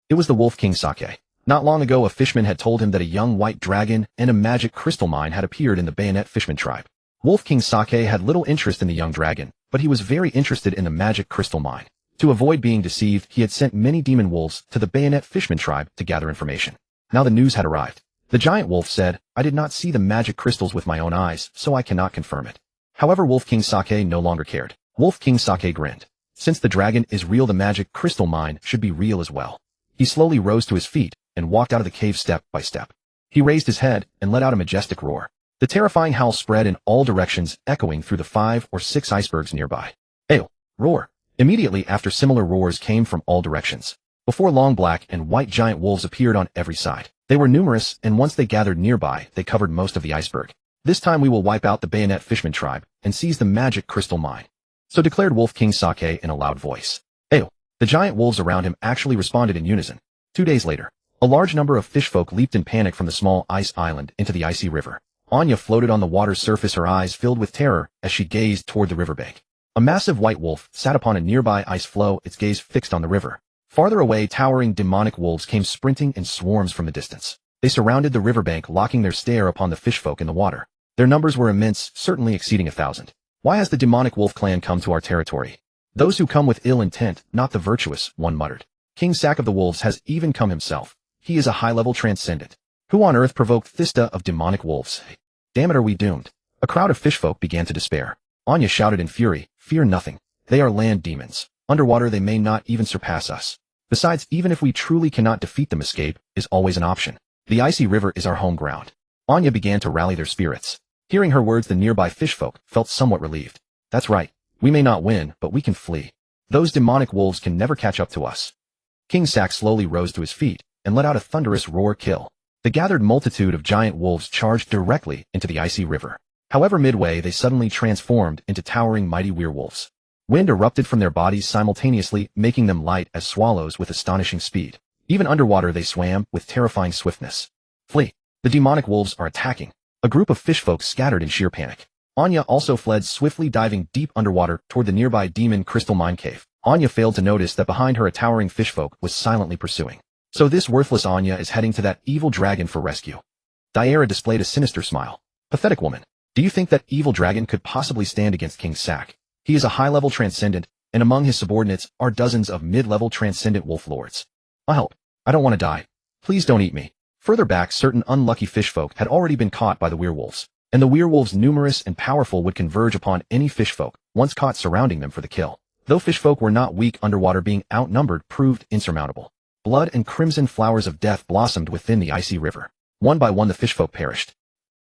It was the Wolf King Sake. Not long ago, a fishman had told him that a young white dragon and a magic crystal mine had appeared in the bayonet Fishman tribe. Wolf King Sake had little interest in the young dragon, but he was very interested in the magic crystal mine. To avoid being deceived, he had sent many demon wolves to the bayonet Fishman tribe to gather information. Now the news had arrived. The giant wolf said, "I did not see the magic crystals with my own eyes, so I cannot confirm it." However, Wolf King Sake no longer cared. Wolf King Sake grinned. Since the dragon is real, the magic crystal mine should be real as well. He slowly rose to his feet and walked out of the cave step by step. He raised his head and let out a majestic roar. The terrifying howl spread in all directions, echoing through the 5 or 6 icebergs nearby. Ayo! Roar! Immediately after, similar roars came from all directions. Before long, black and white giant wolves appeared on every side. They were numerous, and once they gathered nearby, they covered most of the iceberg. This time we will wipe out the bayonet Fishman tribe and seize the magic crystal mine. So declared Wolf King Sake in a loud voice. Ayo! The giant wolves around him actually responded in unison. 2 days later, a large number of fishfolk leaped in panic from the small ice island into the icy river. Anya floated on the water's surface, her eyes filled with terror as she gazed toward the riverbank. A massive white wolf sat upon a nearby ice floe, its gaze fixed on the river. Farther away, towering demonic wolves came sprinting in swarms from the distance. They surrounded the riverbank, locking their stare upon the fishfolk in the water. Their numbers were immense, certainly exceeding 1,000. Why has the demonic wolf clan come to our territory? Those who come with ill intent, not the virtuous, one muttered. King Sack of the Wolves has even come himself. He is a high-level transcendent. Who on earth provoked Thista of demonic wolves? Damn it, are we doomed? A crowd of fishfolk began to despair. Anya shouted in fury, "Fear nothing. They are land demons. Underwater they may not even surpass us. Besides, even if we truly cannot defeat them, escape is always an option. The icy river is our home ground." Anya began to rally their spirits. Hearing her words, the nearby fishfolk felt somewhat relieved. That's right. We may not win, but we can flee. Those demonic wolves can never catch up to us. King Sack slowly rose to his feet and let out a thunderous roar. Kill. The gathered multitude of giant wolves charged directly into the icy river. However, midway they suddenly transformed into towering mighty werewolves. Wind erupted from their bodies simultaneously, making them light as swallows with astonishing speed. Even underwater they swam with terrifying swiftness. Flee! The demonic wolves are attacking. A group of fishfolk scattered in sheer panic. Anya also fled swiftly, diving deep underwater toward the nearby demon crystal mine cave. Anya failed to notice that behind her a towering fishfolk was silently pursuing. So this worthless Anya is heading to that evil dragon for rescue. Daira displayed a sinister smile. Pathetic woman. Do you think that evil dragon could possibly stand against King Sack? He is a high-level transcendent, and among his subordinates are dozens of mid-level transcendent wolf lords. I'll help. I don't want to die. Please don't eat me. Further back, certain unlucky fishfolk had already been caught by the werewolves, and the werewolves, numerous and powerful, would converge upon any fishfolk once caught, surrounding them for the kill. Though fishfolk were not weak, underwater being outnumbered proved insurmountable. Blood and crimson flowers of death blossomed within the icy river. One by one the fishfolk perished.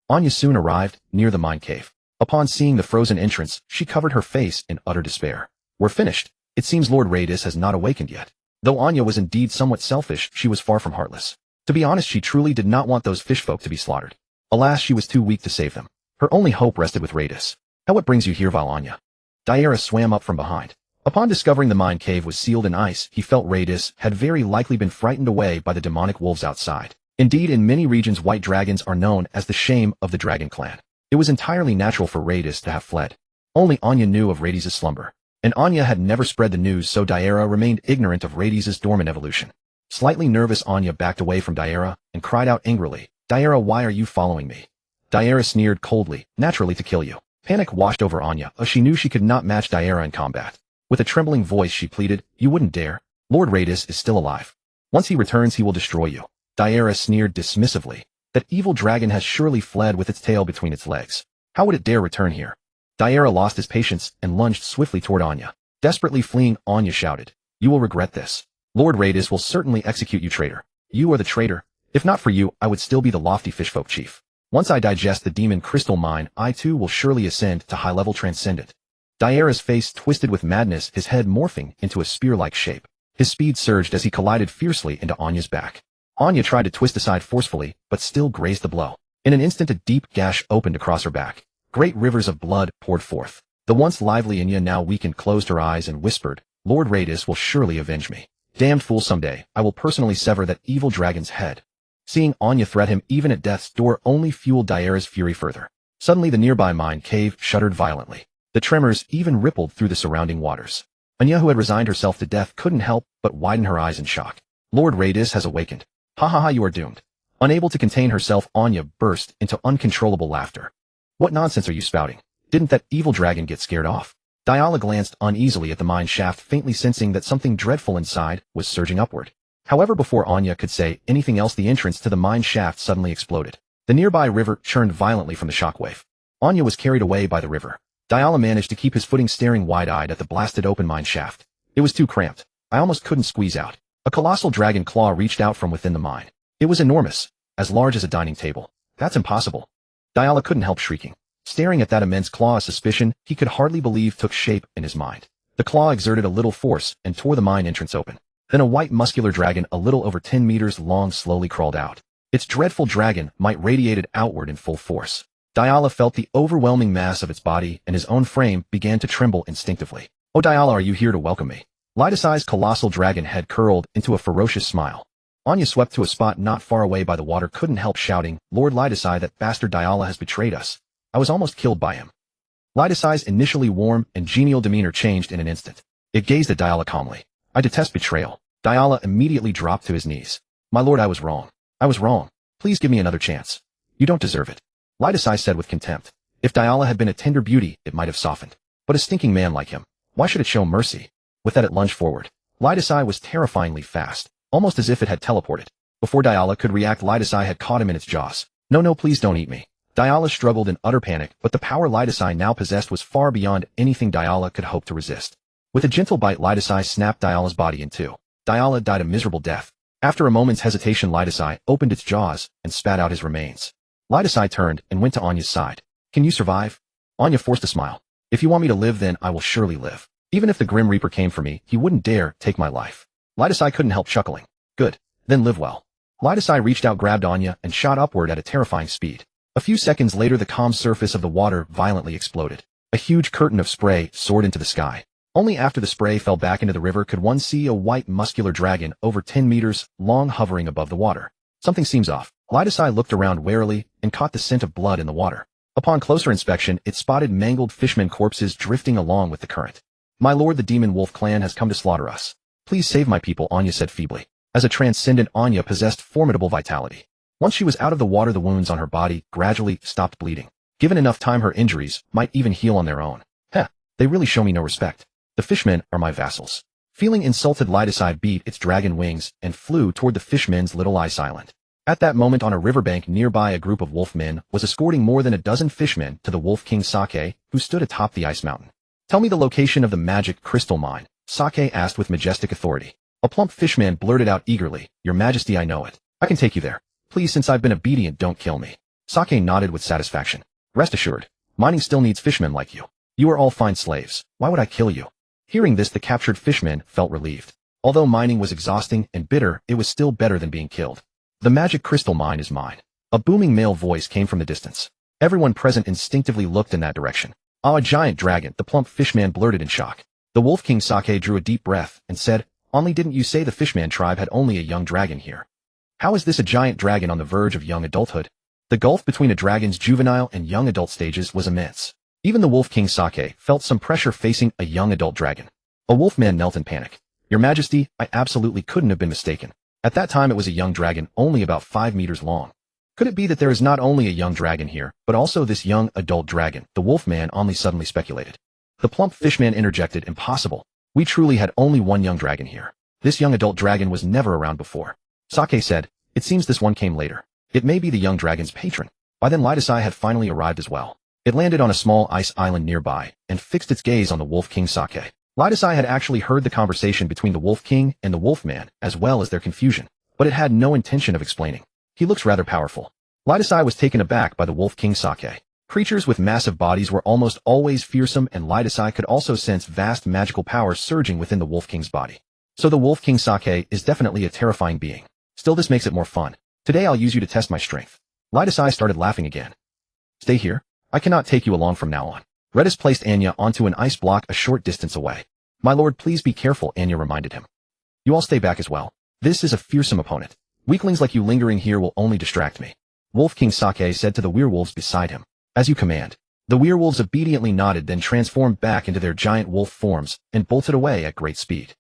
Anya soon arrived near the mine cave. Upon seeing the frozen entrance, she covered her face in utter despair. We're finished. It seems Lord Radis has not awakened yet. Though Anya was indeed somewhat selfish, she was far from heartless. To be honest, she truly did not want those fishfolk to be slaughtered. Alas, she was too weak to save them. Her only hope rested with Radis. How, what brings you here, vile Anya? Daira swam up from behind. Upon discovering the mine cave was sealed in ice, he felt Radis had very likely been frightened away by the demonic wolves outside. Indeed, in many regions, white dragons are known as the shame of the dragon clan. It was entirely natural for Radis to have fled. Only Anya knew of Radis' slumber, and Anya had never spread the news, so Daira remained ignorant of Radis' dormant evolution. Slightly nervous, Anya backed away from Daira and cried out angrily, Daira, why are you following me? Daira sneered coldly, naturally to kill you. Panic washed over Anya, as she knew she could not match Daira in combat. With a trembling voice she pleaded, you wouldn't dare. Lord Radis is still alive. Once he returns he will destroy you. Daira sneered dismissively. That evil dragon has surely fled with its tail between its legs. How would it dare return here? Daira lost his patience and lunged swiftly toward Anya. Desperately fleeing, Anya shouted, you will regret this. Lord Radis will certainly execute you, traitor. You are the traitor. If not for you, I would still be the lofty fishfolk chief. Once I digest the demon crystal mine, I too will surely ascend to high-level transcendent. Daira's face twisted with madness, his head morphing into a spear-like shape. His speed surged as he collided fiercely into Anya's back. Anya tried to twist aside forcefully, but still grazed the blow. In an instant a deep gash opened across her back. Great rivers of blood poured forth. The once lively Anya, now weakened, closed her eyes and whispered, Lord Radis will surely avenge me. Damned fool, someday I will personally sever that evil dragon's head. Seeing Anya threat him even at death's door only fueled Daira's fury further. Suddenly the nearby mine cave shuddered violently. The tremors even rippled through the surrounding waters. Anya, who had resigned herself to death, couldn't help but widen her eyes in shock. Lord Radis has awakened. Ha ha ha, you are doomed. Unable to contain herself, Anya burst into uncontrollable laughter. What nonsense are you spouting? Didn't that evil dragon get scared off? Diala glanced uneasily at the mine shaft, faintly sensing that something dreadful inside was surging upward. However, before Anya could say anything else, the entrance to the mine shaft suddenly exploded. The nearby river churned violently from the shockwave. Anya was carried away by the river. Diala managed to keep his footing, staring wide-eyed at the blasted open mine shaft. It was too cramped. I almost couldn't squeeze out. A colossal dragon claw reached out from within the mine. It was enormous, as large as a dining table. That's impossible. Diala couldn't help shrieking. Staring at that immense claw, a suspicion he could hardly believe took shape in his mind. The claw exerted a little force and tore the mine entrance open. Then a white muscular dragon, a little over 10 meters long, slowly crawled out. Its dreadful dragon might radiated outward in full force. Diala felt the overwhelming mass of its body, and his own frame began to tremble instinctively. Oh, Diala, are you here to welcome me? Lidasai's colossal dragon head curled into a ferocious smile. Anya swept to a spot not far away by the water, couldn't help shouting, Lord Lidasai, that bastard Diala has betrayed us. I was almost killed by him. Lidasai's initially warm and genial demeanor changed in an instant. It gazed at Diala calmly. I detest betrayal. Diala immediately dropped to his knees. My lord, I was wrong. I was wrong. Please give me another chance. You don't deserve it. Lidasai said with contempt. If Diala had been a tender beauty, it might have softened. But a stinking man like him, why should it show mercy? With that it lunged forward. Lidasai was terrifyingly fast, almost as if it had teleported. Before Diala could react, Lidasai had caught him in its jaws. No, please don't eat me. Diala struggled in utter panic, but the power Lidasai now possessed was far beyond anything Diala could hope to resist. With a gentle bite, Lidasai snapped Diala's body in two. Diala died a miserable death. After a moment's hesitation, Lidasai opened its jaws and spat out his remains. Lidasai turned and went to Anya's side. Can you survive? Anya forced a smile. If you want me to live, then I will surely live. Even if the Grim Reaper came for me, he wouldn't dare take my life. Lidasai couldn't help chuckling. Good. Then live well. Lidasai reached out, grabbed Anya, and shot upward at a terrifying speed. A few seconds later, the calm surface of the water violently exploded. A huge curtain of spray soared into the sky. Only after the spray fell back into the river could one see a white muscular dragon over 10 meters long hovering above the water. Something seems off. Lidasai looked around warily and caught the scent of blood in the water. Upon closer inspection, it spotted mangled fishmen corpses drifting along with the current. My lord, the demon wolf clan has come to slaughter us. Please save my people, Anya said feebly. as a transcendent Anya possessed formidable vitality. Once she was out of the water, the wounds on her body gradually stopped bleeding. Given enough time, her injuries might even heal on their own. Heh, they really show me no respect. The fishmen are my vassals. Feeling insulted, Lightasai beat its dragon wings and flew toward the fishmen's little ice island. At that moment, on a riverbank nearby, a group of wolfmen was escorting more than a dozen fishmen to the Wolf King Sake, who stood atop the ice mountain. Tell me the location of the magic crystal mine, Sake asked with majestic authority. A plump fishman blurted out eagerly, Your Majesty, I know it. I can take you there. Please, since I've been obedient, don't kill me. Sake nodded with satisfaction. Rest assured, mining still needs fishmen like you. You are all fine slaves. Why would I kill you? Hearing this, the captured fishmen felt relieved. Although mining was exhausting and bitter, it was still better than being killed. The magic crystal mine is mine. A booming male voice came from the distance. Everyone present instinctively looked in that direction. Ah, a giant dragon, the plump fishman blurted in shock. The Wolf King Sake drew a deep breath and said, Only didn't you say the fishman tribe had only a young dragon here? How is this a giant dragon on the verge of young adulthood? The gulf between a dragon's juvenile and young adult stages was immense. Even the Wolf King Sake felt some pressure facing a young adult dragon. A wolfman knelt in panic. Your Majesty, I absolutely couldn't have been mistaken. At that time it was a young dragon only about 5 meters long. Could it be that there is not only a young dragon here, but also this young adult dragon? The wolfman only suddenly speculated. The plump fishman interjected, Impossible. We truly had only one young dragon here. This young adult dragon was never around before. Sake said, It seems this one came later. It may be the young dragon's patron. By then Lightasai had finally arrived as well. It landed on a small ice island nearby and fixed its gaze on the Wolf King Sake. Lightasai had actually heard the conversation between the Wolf King and the Wolfman, as well as their confusion, but it had no intention of explaining. He looks rather powerful. Lightasai was taken aback by the Wolf King Sake. Creatures with massive bodies were almost always fearsome, and Lightasai could also sense vast magical power surging within the Wolf King's body. So the Wolf King Sake is definitely a terrifying being. Still, this makes it more fun. Today I'll use you to test my strength. Lightasai started laughing again. Stay here. I cannot take you along from now on. Redis placed Anya onto an ice block a short distance away. My lord, please be careful, Anya reminded him. You all stay back as well. This is a fearsome opponent. Weaklings like you lingering here will only distract me. Wolf King Sake said to the werewolves beside him. As you command. The werewolves obediently nodded, then transformed back into their giant wolf forms and bolted away at great speed.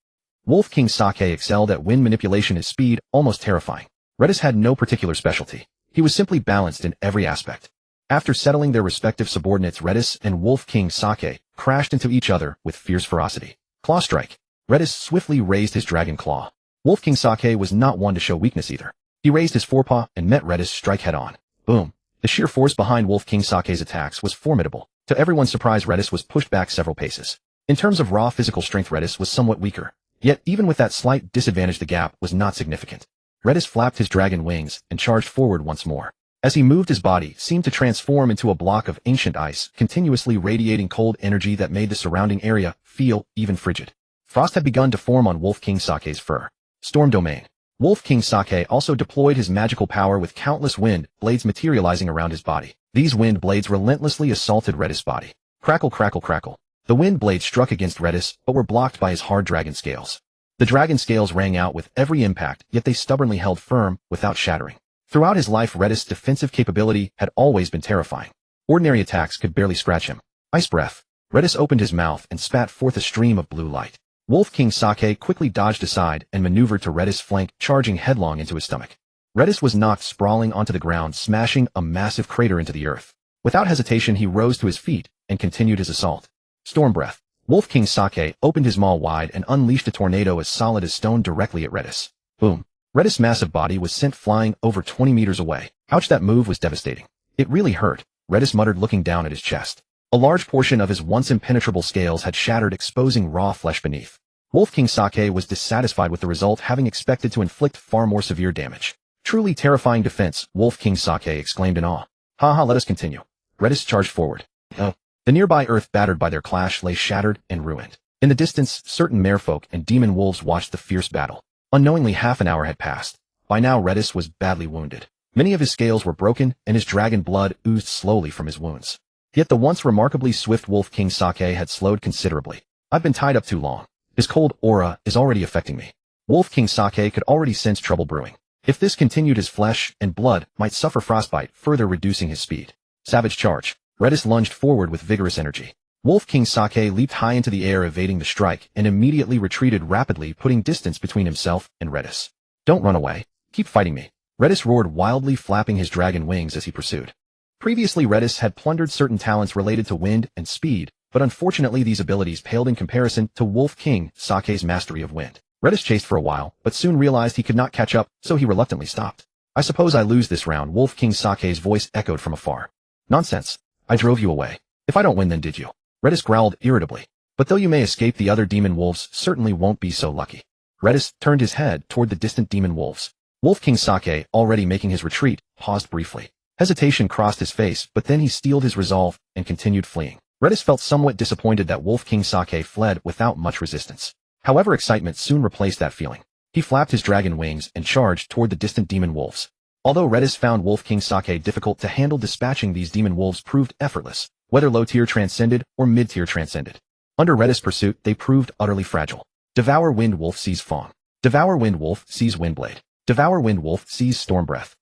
Wolf King Sake excelled at wind manipulation, his speed almost terrifying. Redis had no particular specialty. He was simply balanced in every aspect. After settling their respective subordinates, Redis and Wolf King Sake crashed into each other with fierce ferocity. Claw strike. Redis swiftly raised his dragon claw. Wolf King Sake was not one to show weakness either. He raised his forepaw and met Redis' strike head-on. Boom. The sheer force behind Wolf King Sake's attacks was formidable. To everyone's surprise, Redis was pushed back several paces. In terms of raw physical strength, Redis was somewhat weaker. Yet, even with that slight disadvantage, the gap was not significant. Redis flapped his dragon wings and charged forward once more. As he moved, his body seemed to transform into a block of ancient ice, continuously radiating cold energy that made the surrounding area feel even frigid. Frost had begun to form on Wolf King Sake's fur. Storm Domain. Wolf King Sake also deployed his magical power with countless wind blades materializing around his body. These wind blades relentlessly assaulted Redis' body. Crackle, crackle, crackle. The wind blades struck against Redis, but were blocked by his hard dragon scales. The dragon scales rang out with every impact, yet they stubbornly held firm without shattering. Throughout his life, Redis' defensive capability had always been terrifying. Ordinary attacks could barely scratch him. Ice breath. Redis opened his mouth and spat forth a stream of blue light. Wolf King Sake quickly dodged aside and maneuvered to Redis' flank, charging headlong into his stomach. Redis was knocked sprawling onto the ground, smashing a massive crater into the earth. Without hesitation, he rose to his feet and continued his assault. Storm breath. Wolf King Sake opened his maw wide and unleashed a tornado as solid as stone directly at Redis. Boom. Redis' massive body was sent flying over 20 meters away. Ouch, that move was devastating. It really hurt, Redis muttered, looking down at his chest. A large portion of his once impenetrable scales had shattered, exposing raw flesh beneath. Wolf King Sake was dissatisfied with the result, having expected to inflict far more severe damage. Truly terrifying defense, Wolf King Sake exclaimed in awe. Haha, let us continue. Redis charged forward. Oh. The nearby earth, battered by their clash, lay shattered and ruined. In the distance, certain merfolk and demon wolves watched the fierce battle. Unknowingly, half an hour had passed. By now, Redis was badly wounded. Many of his scales were broken, and his dragon blood oozed slowly from his wounds. Yet the once remarkably swift Wolf King Sake had slowed considerably. I've been tied up too long. His cold aura is already affecting me. Wolf King Sake could already sense trouble brewing. If this continued, his flesh and blood might suffer frostbite, further reducing his speed. Savage charge. Redis lunged forward with vigorous energy. Wolf King Sake leaped high into the air, evading the strike, and immediately retreated rapidly, putting distance between himself and Redis. Don't run away. Keep fighting me. Redis roared wildly, flapping his dragon wings as he pursued. Previously, Redis had plundered certain talents related to wind and speed, but unfortunately these abilities paled in comparison to Wolf King Sake's mastery of wind. Redis chased for a while, but soon realized he could not catch up, so he reluctantly stopped. I suppose I lose this round, Wolf King Sake's voice echoed from afar. Nonsense. I drove you away. If I don't win, then did you? Redis growled irritably. But though you may escape, the other demon wolves certainly won't be so lucky. Redis turned his head toward the distant demon wolves. Wolf King Sake, already making his retreat, paused briefly. Hesitation crossed his face, but then he steeled his resolve and continued fleeing. Redis felt somewhat disappointed that Wolf King Sake fled without much resistance. However, excitement soon replaced that feeling. He flapped his dragon wings and charged toward the distant demon wolves. Although Redis found Wolf King Sake difficult to handle, dispatching these demon wolves proved effortless, whether low-tier transcended or mid-tier transcended. Under Redis' pursuit, they proved utterly fragile. Devour Wind Wolf sees Fong. Devour Wind Wolf sees Windblade. Devour Wind Wolf sees Storm Breath.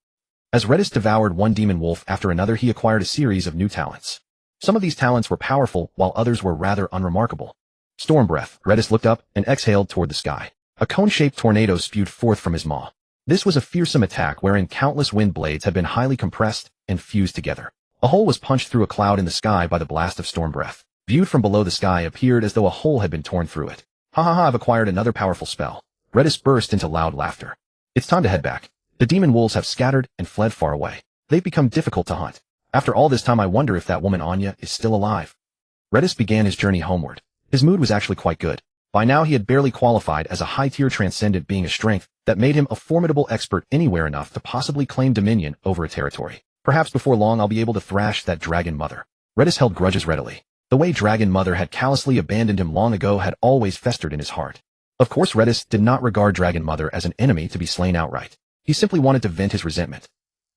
As Redis devoured one demon wolf after another, he acquired a series of new talents. Some of these talents were powerful, while others were rather unremarkable. Storm Breath. Redis looked up and exhaled toward the sky. A cone-shaped tornado spewed forth from his maw. This was a fearsome attack wherein countless wind blades had been highly compressed and fused together. A hole was punched through a cloud in the sky by the blast of Storm Breath. Viewed from below, the sky appeared as though a hole had been torn through it. Ha ha ha, I've acquired another powerful spell. Redis burst into loud laughter. It's time to head back. The demon wolves have scattered and fled far away. They've become difficult to hunt. After all this time, I wonder if that woman Anya is still alive. Redis began his journey homeward. His mood was actually quite good. By now he had barely qualified as a high-tier transcendent, being a strength that made him a formidable expert anywhere enough to possibly claim dominion over a territory. Perhaps before long I'll be able to thrash that dragon mother. Redis held grudges readily. The way Dragon Mother had callously abandoned him long ago had always festered in his heart. Of course, Redis did not regard Dragon Mother as an enemy to be slain outright. He simply wanted to vent his resentment.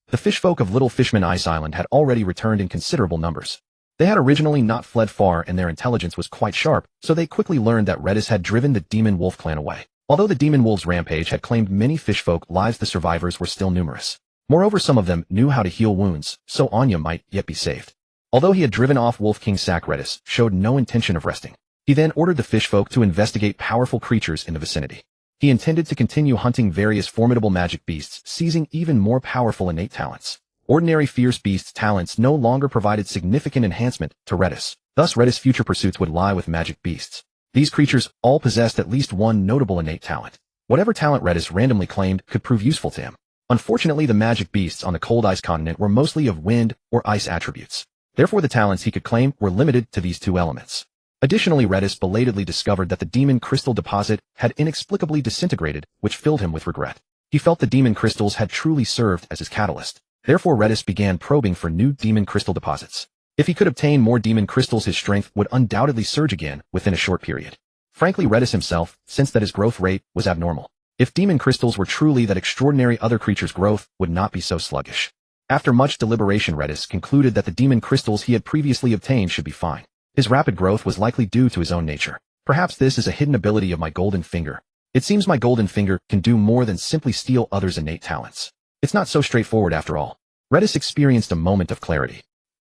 The fishfolk of Little Fishman Ice Island had already returned in considerable numbers. They had originally not fled far, and their intelligence was quite sharp, so they quickly learned that Redis had driven the Demon Wolf clan away. Although the Demon Wolves' rampage had claimed many fishfolk lives, the survivors were still numerous. Moreover, some of them knew how to heal wounds, so Anya might yet be saved. Although he had driven off Wolf King Sak, Redis showed no intention of resting. He then ordered the fishfolk to investigate powerful creatures in the vicinity. He intended to continue hunting various formidable magic beasts, seizing even more powerful innate talents. Ordinary fierce beasts' talents no longer provided significant enhancement to Redis. Thus, Redis' future pursuits would lie with magic beasts. These creatures all possessed at least one notable innate talent. Whatever talent Redis randomly claimed could prove useful to him. Unfortunately, the magic beasts on the cold ice continent were mostly of wind or ice attributes. Therefore, the talents he could claim were limited to these two elements. Additionally, Redis belatedly discovered that the demon crystal deposit had inexplicably disintegrated, which filled him with regret. He felt the demon crystals had truly served as his catalyst. Therefore, Redis began probing for new demon crystal deposits. If he could obtain more demon crystals, his strength would undoubtedly surge again within a short period. Frankly, Redis himself sensed that his growth rate was abnormal. If demon crystals were truly that extraordinary, other creatures' growth would not be so sluggish. After much deliberation, Redis concluded that the demon crystals he had previously obtained should be fine. His rapid growth was likely due to his own nature. Perhaps this is a hidden ability of my golden finger. It seems my golden finger can do more than simply steal others' innate talents. It's not so straightforward after all. Redis experienced a moment of clarity.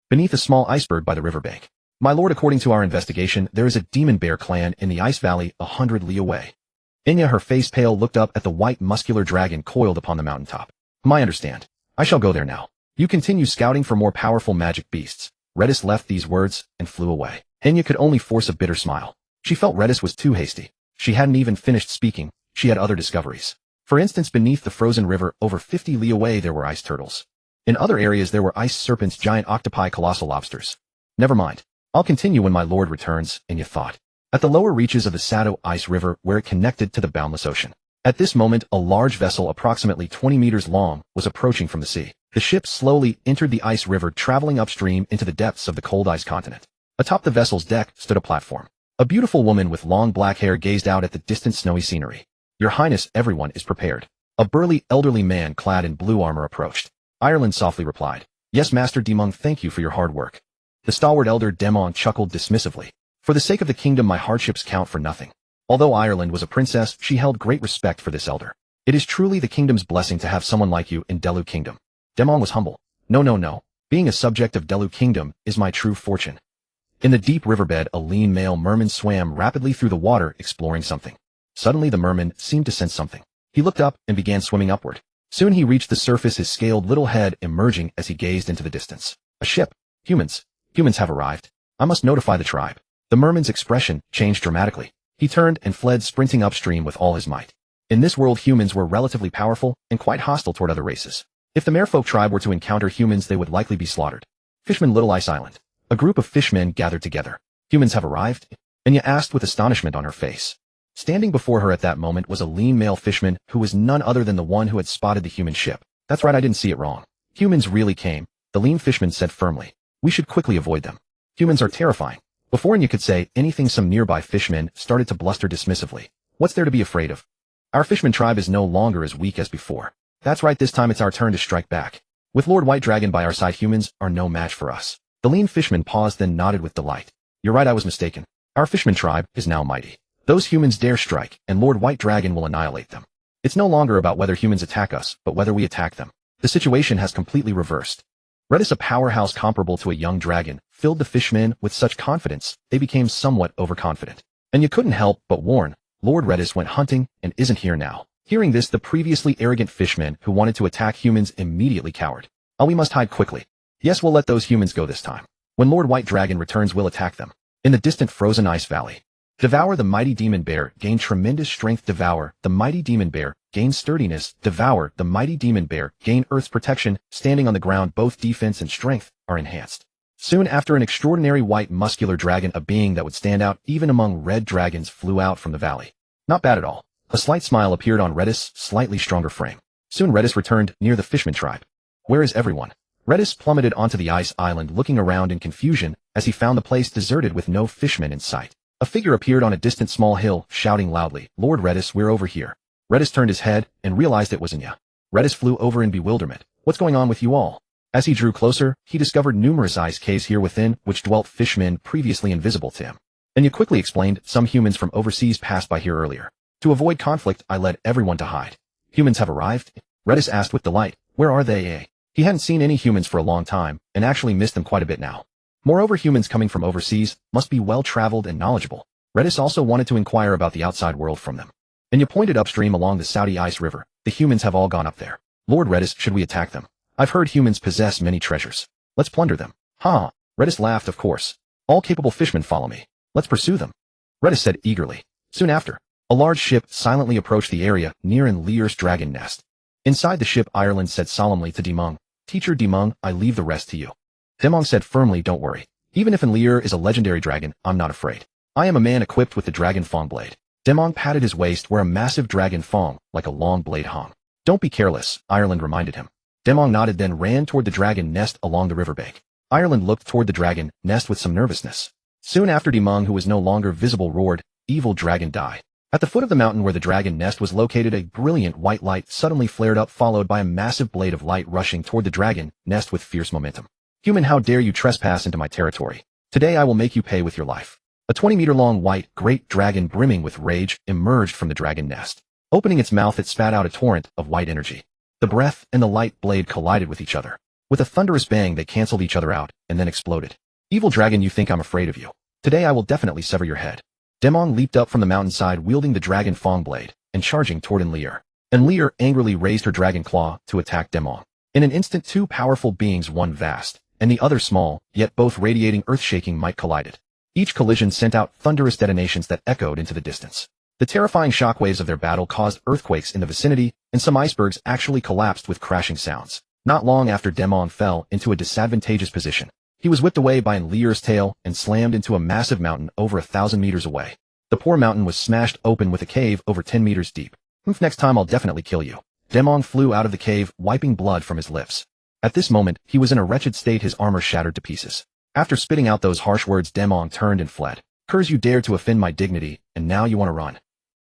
Beneath a small iceberg by the riverbank. My lord, according to our investigation, there is a demon bear clan in the ice valley 100 li away. Inya, her face pale, looked up at the white muscular dragon coiled upon the mountaintop. I understand. I shall go there now. You continue scouting for more powerful magic beasts. Redis left these words and flew away. Inya could only force a bitter smile. She felt Redis was too hasty. She hadn't even finished speaking. She had other discoveries. For instance, beneath the frozen river over 50 li away there were ice turtles. In other areas there were ice serpents, giant octopi, colossal lobsters. Never mind. I'll continue when my lord returns, Inya thought. At the lower reaches of the Sado Ice River, where it connected to the boundless ocean. At this moment, a large vessel approximately 20 meters long was approaching from the sea. The ship slowly entered the ice river, traveling upstream into the depths of the cold ice continent. Atop the vessel's deck stood a platform. A beautiful woman with long black hair gazed out at the distant snowy scenery. Your Highness, everyone is prepared. A burly elderly man clad in blue armor approached. Ireland softly replied, Yes, Master Demong, thank you for your hard work. The stalwart elder Demong chuckled dismissively. For the sake of the kingdom, my hardships count for nothing. Although Ireland was a princess, she held great respect for this elder. It is truly the kingdom's blessing to have someone like you in Delu Kingdom. Demong was humble. No. Being a subject of Delu Kingdom is my true fortune. In the deep riverbed, a lean male merman swam rapidly through the water, exploring something. Suddenly the merman seemed to sense something. He looked up and began swimming upward. Soon he reached the surface, his scaled little head emerging as he gazed into the distance. A ship. Humans. Humans have arrived. I must notify the tribe. The merman's expression changed dramatically. He turned and fled, sprinting upstream with all his might. In this world, humans were relatively powerful and quite hostile toward other races. If the merfolk tribe were to encounter humans, they would likely be slaughtered. Fishman, Little Ice Island. A group of fishmen gathered together. Humans have arrived? Enya asked with astonishment on her face. Standing before her at that moment was a lean male fishman who was none other than the one who had spotted the human ship. That's right, I didn't see it wrong. Humans really came, the lean fishman said firmly. We should quickly avoid them. Humans are terrifying. Before Enya could say anything, some nearby fishmen started to bluster dismissively. What's there to be afraid of? Our fishman tribe is no longer as weak as before. That's right, this time it's our turn to strike back. With Lord White Dragon by our side, humans are no match for us. The lean fishman paused, then nodded with delight. You're right, I was mistaken. Our fishman tribe is now mighty. Those humans dare strike, and Lord White Dragon will annihilate them. It's no longer about whether humans attack us, but whether we attack them. The situation has completely reversed. Redis, a powerhouse comparable to a young dragon, filled the fishmen with such confidence, they became somewhat overconfident. And you couldn't help but warn, Lord Redis went hunting and isn't here now. Hearing this, the previously arrogant fishmen who wanted to attack humans immediately cowered. Oh, we must hide quickly. Yes, we'll let those humans go this time. When Lord White Dragon returns, we'll attack them. In the distant frozen ice valley. Devour, the mighty demon bear, gained tremendous strength. Devour, the mighty demon bear, gained sturdiness. Devour, the mighty demon bear, gained Earth's protection. Standing on the ground, both defense and strength are enhanced. Soon after, an extraordinary white muscular dragon, a being that would stand out even among red dragons, flew out from the valley. Not bad at all. A slight smile appeared on Redis' slightly stronger frame. Soon Redis returned near the fishman tribe. Where is everyone? Redis plummeted onto the ice island, looking around in confusion as he found the place deserted with no fishmen in sight. A figure appeared on a distant small hill, shouting loudly, Lord Redis, we're over here. Redis turned his head and realized it was Enya. Redis flew over in bewilderment. What's going on with you all? As he drew closer, he discovered numerous ice caves here within which dwelt fishmen previously invisible to him. Enya quickly explained, some humans from overseas passed by here earlier. To avoid conflict, I led everyone to hide. Humans have arrived? Redis asked with delight. Where are they? He hadn't seen any humans for a long time, and actually missed them quite a bit now. Moreover, humans coming from overseas must be well-traveled and knowledgeable. Redis also wanted to inquire about the outside world from them. Enya pointed upstream along the Saudi Ice River. The humans have all gone up there. Lord Redis, should we attack them? I've heard humans possess many treasures. Let's plunder them. Ha! Redis laughed, of course. All capable fishmen follow me. Let's pursue them. Redis said eagerly. Soon after, a large ship silently approached the area near Lear's dragon nest. Inside the ship, Ireland said solemnly to Demung, Teacher Demung, I leave the rest to you. Demung said firmly, don't worry. Even if Lear is a legendary dragon, I'm not afraid. I am a man equipped with the dragon fong blade. Demung patted his waist where a massive dragon fong, like a long blade, hung. Don't be careless, Ireland reminded him. Demung nodded, then ran toward the dragon nest along the riverbank. Ireland looked toward the dragon nest with some nervousness. Soon after, Demung, who was no longer visible, roared, Evil dragon, die. At the foot of the mountain where the dragon nest was located, a brilliant white light suddenly flared up, followed by a massive blade of light rushing toward the dragon nest with fierce momentum. Human, how dare you trespass into my territory? Today I will make you pay with your life. A 20-meter-long white, great dragon brimming with rage emerged from the dragon nest. Opening its mouth, it spat out a torrent of white energy. The breath and the light blade collided with each other. With a thunderous bang, they canceled each other out and then exploded. Evil dragon, you think I'm afraid of you? Today I will definitely sever your head. Demung leaped up from the mountainside wielding the dragon fong blade and charging toward Lear. Lear angrily raised her dragon claw to attack Demung. In an instant, two powerful beings, one vast and the other small, yet both radiating earth-shaking might, collided. Each collision sent out thunderous detonations that echoed into the distance. The terrifying shockwaves of their battle caused earthquakes in the vicinity, and some icebergs actually collapsed with crashing sounds. Not long after, Demung fell into a disadvantageous position. He was whipped away by Lear's tail and slammed into a massive mountain over 1,000 meters away. The poor mountain was smashed open with a cave over 10 meters deep. Next time I'll definitely kill you. Demung flew out of the cave, wiping blood from his lips. At this moment, he was in a wretched state, his armor shattered to pieces. After spitting out those harsh words, Demung turned and fled. Curs, you dared to offend my dignity, and now you want to run.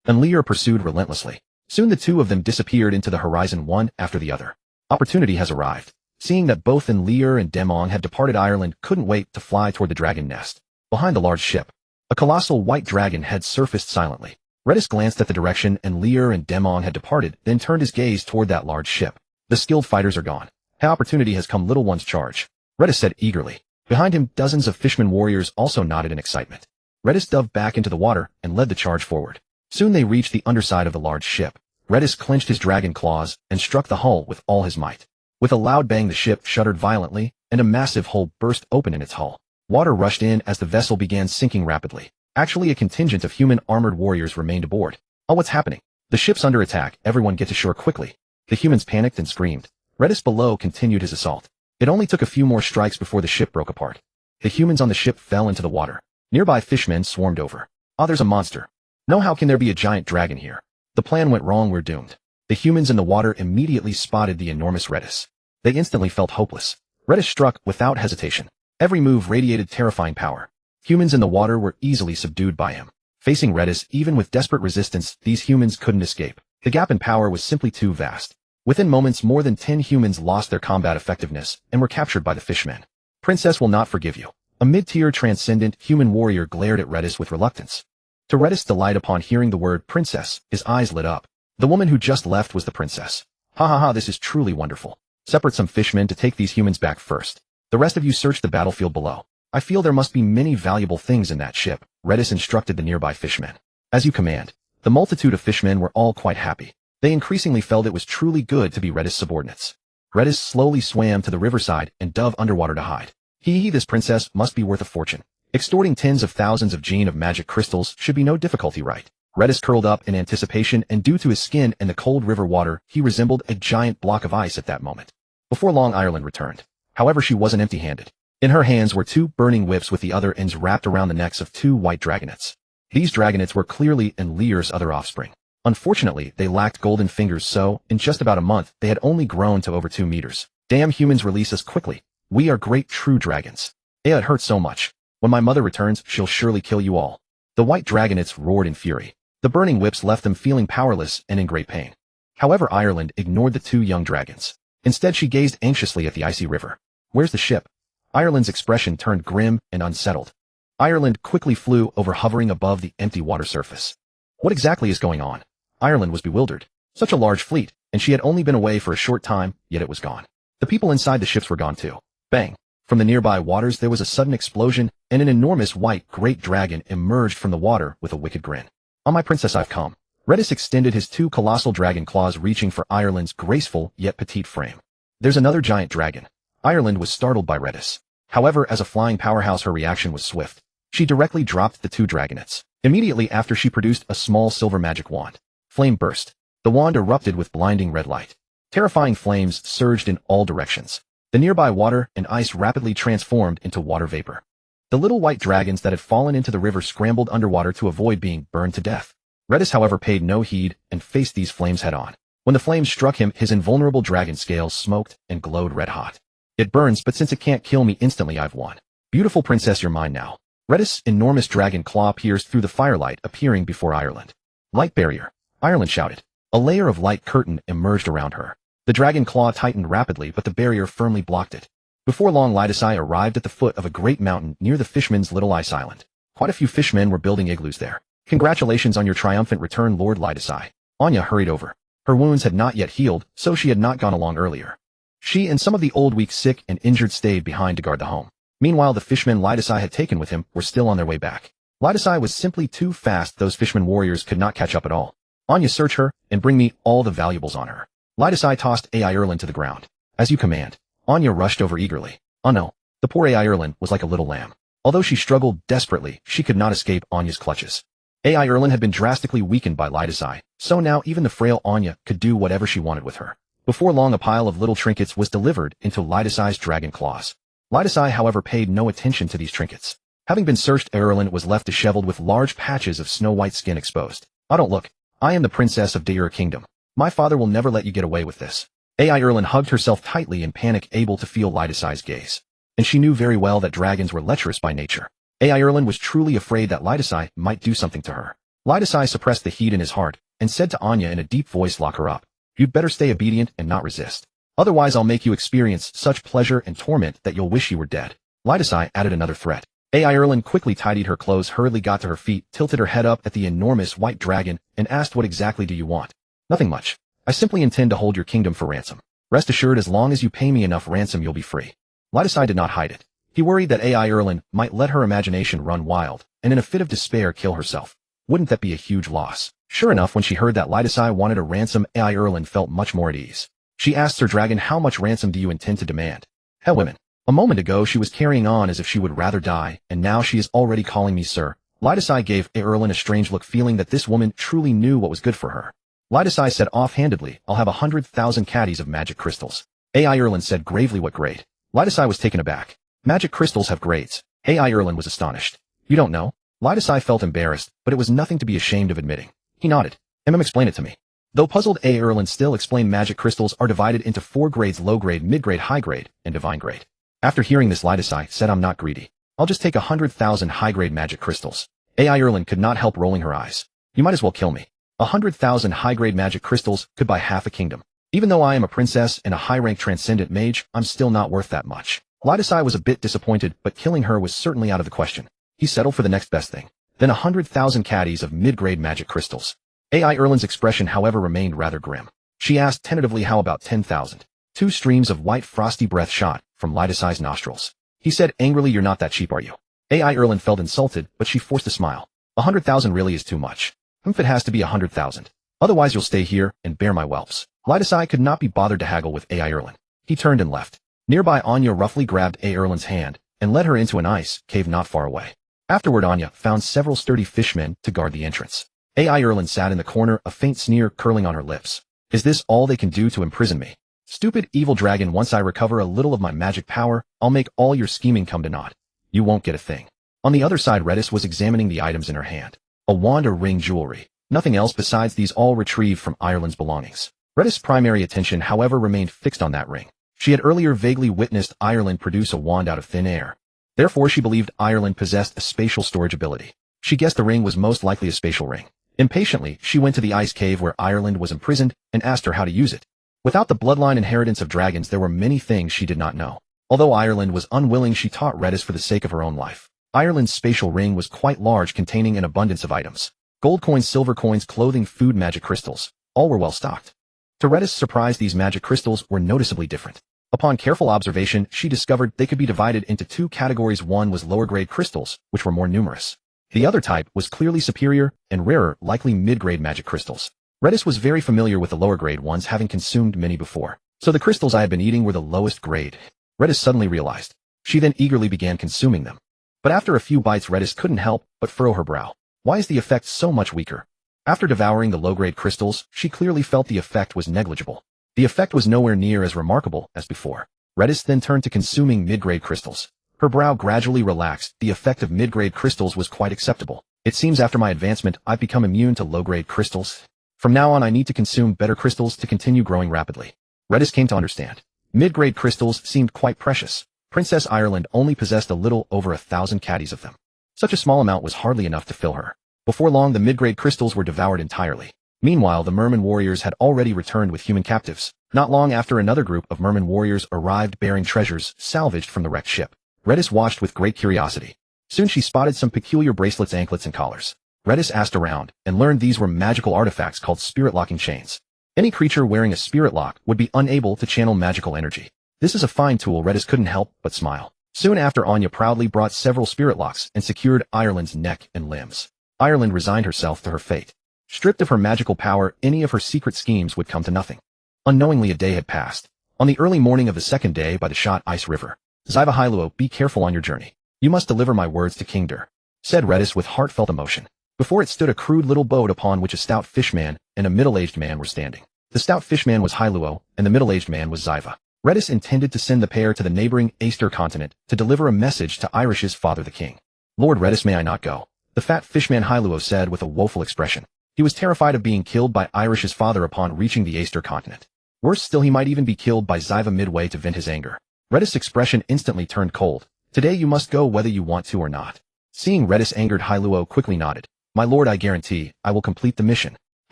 Lear pursued relentlessly. Soon the two of them disappeared into the horizon, one after the other. Opportunity has arrived. Seeing that both Lear and Demung had departed, Ireland couldn't wait to fly toward the dragon nest. Behind the large ship, a colossal white dragon had surfaced silently. Redis glanced at the direction Lear and Demung had departed, then turned his gaze toward that large ship. The skilled fighters are gone. How opportunity has come, little one's charge. Redis said eagerly. Behind him, dozens of fishermen warriors also nodded in excitement. Redis dove back into the water and led the charge forward. Soon they reached the underside of the large ship. Redis clenched his dragon claws and struck the hull with all his might. With a loud bang, the ship shuddered violently, and a massive hole burst open in its hull. Water rushed in as the vessel began sinking rapidly. Actually, a contingent of human armored warriors remained aboard. Oh, what's happening? The ship's under attack. Everyone get to shore quickly. The humans panicked and screamed. Redis below continued his assault. It only took a few more strikes before the ship broke apart. The humans on the ship fell into the water. Nearby fishmen swarmed over. Oh, there's a monster. No, how can there be a giant dragon here? The plan went wrong, we're doomed. The humans in the water immediately spotted the enormous Redis. They instantly felt hopeless. Redis struck without hesitation. Every move radiated terrifying power. Humans in the water were easily subdued by him. Facing Redis, even with desperate resistance, these humans couldn't escape. The gap in power was simply too vast. Within moments, more than 10 humans lost their combat effectiveness and were captured by the fishmen. Princess will not forgive you. A mid-tier transcendent human warrior glared at Redis with reluctance. To Redis' delight upon hearing the word princess, his eyes lit up. The woman who just left was the princess. Ha ha ha, this is truly wonderful. Separate some fishmen to take these humans back first. The rest of you search the battlefield below. I feel there must be many valuable things in that ship, Redis instructed the nearby fishmen. As you command. The multitude of fishmen were all quite happy. They increasingly felt it was truly good to be Redis' subordinates. Redis slowly swam to the riverside and dove underwater to hide. This princess must be worth a fortune. Extorting tens of thousands of gene of magic crystals should be no difficulty, right? Redis curled up in anticipation, and due to his skin and the cold river water, he resembled a giant block of ice at that moment. Before long, Ireland returned. However, she wasn't empty-handed. In her hands were 2 burning whips with the other ends wrapped around the necks of 2 white dragonets. These dragonets were clearly Lear's other offspring. Unfortunately, they lacked golden fingers, so, in just about a month, they had only grown to over 2 meters. Damn, humans, release us quickly. We are great true dragons. It hurts so much. When my mother returns, she'll surely kill you all. The white dragonets roared in fury. The burning whips left them feeling powerless and in great pain. However, Ireland ignored the 2 young dragons. Instead, she gazed anxiously at the icy river. Where's the ship? Ireland's expression turned grim and unsettled. Ireland quickly flew over, hovering above the empty water surface. What exactly is going on? Ireland was bewildered. Such a large fleet, and she had only been away for a short time, yet it was gone. The people inside the ships were gone too. Bang! From the nearby waters there was a sudden explosion, and an enormous white great dragon emerged from the water with a wicked grin. On my princess, I've come. Redis extended his 2 colossal dragon claws, reaching for Ireland's graceful yet petite frame. There's another giant dragon. Ireland was startled by Redis. However, as a flying powerhouse, her reaction was swift. She directly dropped the 2 dragonets. Immediately after, she produced a small silver magic wand. Flame burst. The wand erupted with blinding red light. Terrifying flames surged in all directions. The nearby water and ice rapidly transformed into water vapor. The little white dragons that had fallen into the river scrambled underwater to avoid being burned to death. Redis, however, paid no heed and faced these flames head-on. When the flames struck him, his invulnerable dragon scales smoked and glowed red-hot. It burns, but since it can't kill me instantly, I've won. Beautiful princess, you're mine now. Redis' enormous dragon claw pierced through the firelight, appearing before Ireland. Light barrier, Ireland shouted. A layer of light curtain emerged around her. The dragon claw tightened rapidly, but the barrier firmly blocked it. Before long, Lidasai arrived at the foot of a great mountain near the Fishmen's Little Ice Island. Quite a few fishmen were building igloos there. Congratulations on your triumphant return, Lord Lidasai. Anya hurried over. Her wounds had not yet healed, so she had not gone along earlier. She and some of the old, weak, sick, and injured stayed behind to guard the home. Meanwhile, the fishmen Lidasai had taken with him were still on their way back. Lidasai was simply too fast. Those fishmen warriors could not catch up at all. Anya, search her, and bring me all the valuables on her. Lidasai tossed Ireland to the ground. As you command. Anya rushed over eagerly. Oh no. The poor Ireland was like a little lamb. Although she struggled desperately, she could not escape Anya's clutches. Ireland had been drastically weakened by Lidasai, so now even the frail Anya could do whatever she wanted with her. Before long, a pile of little trinkets was delivered into Lidasai's dragon claws. Lidasai, however, paid no attention to these trinkets. Having been searched, Ireland was left disheveled with large patches of snow-white skin exposed. Oh, don't look. I am the princess of Devour Kingdom. My father will never let you get away with this. Ireland hugged herself tightly in panic, able to feel Lidasai's gaze. And she knew very well that dragons were lecherous by nature. Ireland was truly afraid that Lidasai might do something to her. Lidasai suppressed the heat in his heart and said to Anya in a deep voice, lock her up. You'd better stay obedient and not resist. Otherwise I'll make you experience such pleasure and torment that you'll wish you were dead. Lidasai added another threat. Ireland quickly tidied her clothes, hurriedly got to her feet, tilted her head up at the enormous white dragon, and asked, what exactly do you want? Nothing much. I simply intend to hold your kingdom for ransom. Rest assured, as long as you pay me enough ransom, you'll be free. Lidasai did not hide it. He worried that Ireland might let her imagination run wild, and in a fit of despair kill herself. Wouldn't that be a huge loss? Sure enough, when she heard that Lidasai wanted a ransom, AI Erlin felt much more at ease. She asked Sir Dragon, how much ransom do you intend to demand? Hell, women. A moment ago she was carrying on as if she would rather die, and now she is already calling me sir. Lidasai gave AI Erlin a strange look, feeling that this woman truly knew what was good for her. Lidasai said offhandedly, I'll have 100,000 caddies of magic crystals. AI Erlin said gravely, what grade? Lidasai was taken aback. Magic crystals have grades. AI Erlin was astonished. You don't know? Lidasai felt embarrassed, but it was nothing to be ashamed of admitting. He nodded. Explain it to me. Though puzzled, AI Erlin still explained magic crystals are divided into 4 grades: low grade, mid grade, high grade, and divine grade. After hearing this, Lidasai said, I'm not greedy. I'll just take 100,000 high grade magic crystals. AI Erlin could not help rolling her eyes. You might as well kill me. 100,000 high grade magic crystals could buy half a kingdom. Even though I am a princess and a high-rank transcendent mage, I'm still not worth that much. Lidasai was a bit disappointed, but killing her was certainly out of the question. He settled for the next best thing. Then 100,000 caddies of mid-grade magic crystals. AI Erlin's expression, however, remained rather grim. She asked tentatively, how about 10,000? 2 streams of white frosty breath shot from Lidasai's nostrils. He said angrily, you're not that cheap, are you? AI Erlin felt insulted, but she forced a smile. 100,000 really is too much. If it has to be 100,000. Otherwise you'll stay here and bear my whelps. Lidasai could not be bothered to haggle with AI Erlin. He turned and left. Nearby, Anya roughly grabbed AI Erlin's hand and led her into an ice cave not far away. Afterward, Anya found several sturdy fishmen to guard the entrance. AI Erlin sat in the corner, a faint sneer curling on her lips. Is this all they can do to imprison me? Stupid evil dragon, once I recover a little of my magic power, I'll make all your scheming come to naught. You won't get a thing. On the other side, Redis was examining the items in her hand. A wand, a ring, jewelry. Nothing else besides these, all retrieved from Ireland's belongings. Redis' primary attention, however, remained fixed on that ring. She had earlier vaguely witnessed Ireland produce a wand out of thin air. Therefore, she believed Ireland possessed a spatial storage ability. She guessed the ring was most likely a spatial ring. Impatiently, she went to the ice cave where Ireland was imprisoned and asked her how to use it. Without the bloodline inheritance of dragons, there were many things she did not know. Although Ireland was unwilling, she taught Redis for the sake of her own life. Ireland's spatial ring was quite large, containing an abundance of items. Gold coins, silver coins, clothing, food, magic crystals. All were well stocked. To Redis' surprise, these magic crystals were noticeably different. Upon careful observation, she discovered they could be divided into 2 categories. One was lower-grade crystals, which were more numerous. The other type was clearly superior and rarer, likely mid-grade magic crystals. Redis was very familiar with the lower-grade ones, having consumed many before. So the crystals I had been eating were the lowest grade. Redis suddenly realized. She then eagerly began consuming them. But after a few bites, Redis couldn't help but furrow her brow. Why is the effect so much weaker? After devouring the low-grade crystals, she clearly felt the effect was negligible. The effect was nowhere near as remarkable as before. Redis then turned to consuming mid-grade crystals. Her brow gradually relaxed. The effect of mid-grade crystals was quite acceptable. It seems after my advancement, I've become immune to low-grade crystals. From now on, I need to consume better crystals to continue growing rapidly. Redis came to understand. Mid-grade crystals seemed quite precious. Princess Ireland only possessed a little over 1,000 caddies of them. Such a small amount was hardly enough to fill her. Before long, the mid-grade crystals were devoured entirely. Meanwhile, the merman warriors had already returned with human captives. Not long after, another group of merman warriors arrived bearing treasures salvaged from the wrecked ship. Redis watched with great curiosity. Soon she spotted some peculiar bracelets, anklets, and collars. Redis asked around and learned these were magical artifacts called spirit-locking chains. Any creature wearing a spirit lock would be unable to channel magical energy. This is a fine tool. Redis couldn't help but smile. Soon after, Anya proudly brought several spirit locks and secured Ireland's neck and limbs. Ireland resigned herself to her fate. Stripped of her magical power, any of her secret schemes would come to nothing. Unknowingly, a day had passed. On the early morning of the second day by the shot ice river, Zyva Hyluo, be careful on your journey. You must deliver my words to King Dur, said Redis with heartfelt emotion. Before it stood a crude little boat upon which a stout fishman and a middle-aged man were standing. The stout fishman was Hyluo, and the middle-aged man was Zyva. Redis intended to send the pair to the neighboring Aster continent to deliver a message to Irish's father, the king. Lord Redis, may I not go? The fat fishman Hyluo said with a woeful expression. He was terrified of being killed by Irish's father upon reaching the Aster continent. Worse still, he might even be killed by Zyva midway to vent his anger. Redis' expression instantly turned cold. Today you must go whether you want to or not. Seeing Redis angered, Hyluo quickly nodded. My lord, I guarantee I will complete the mission.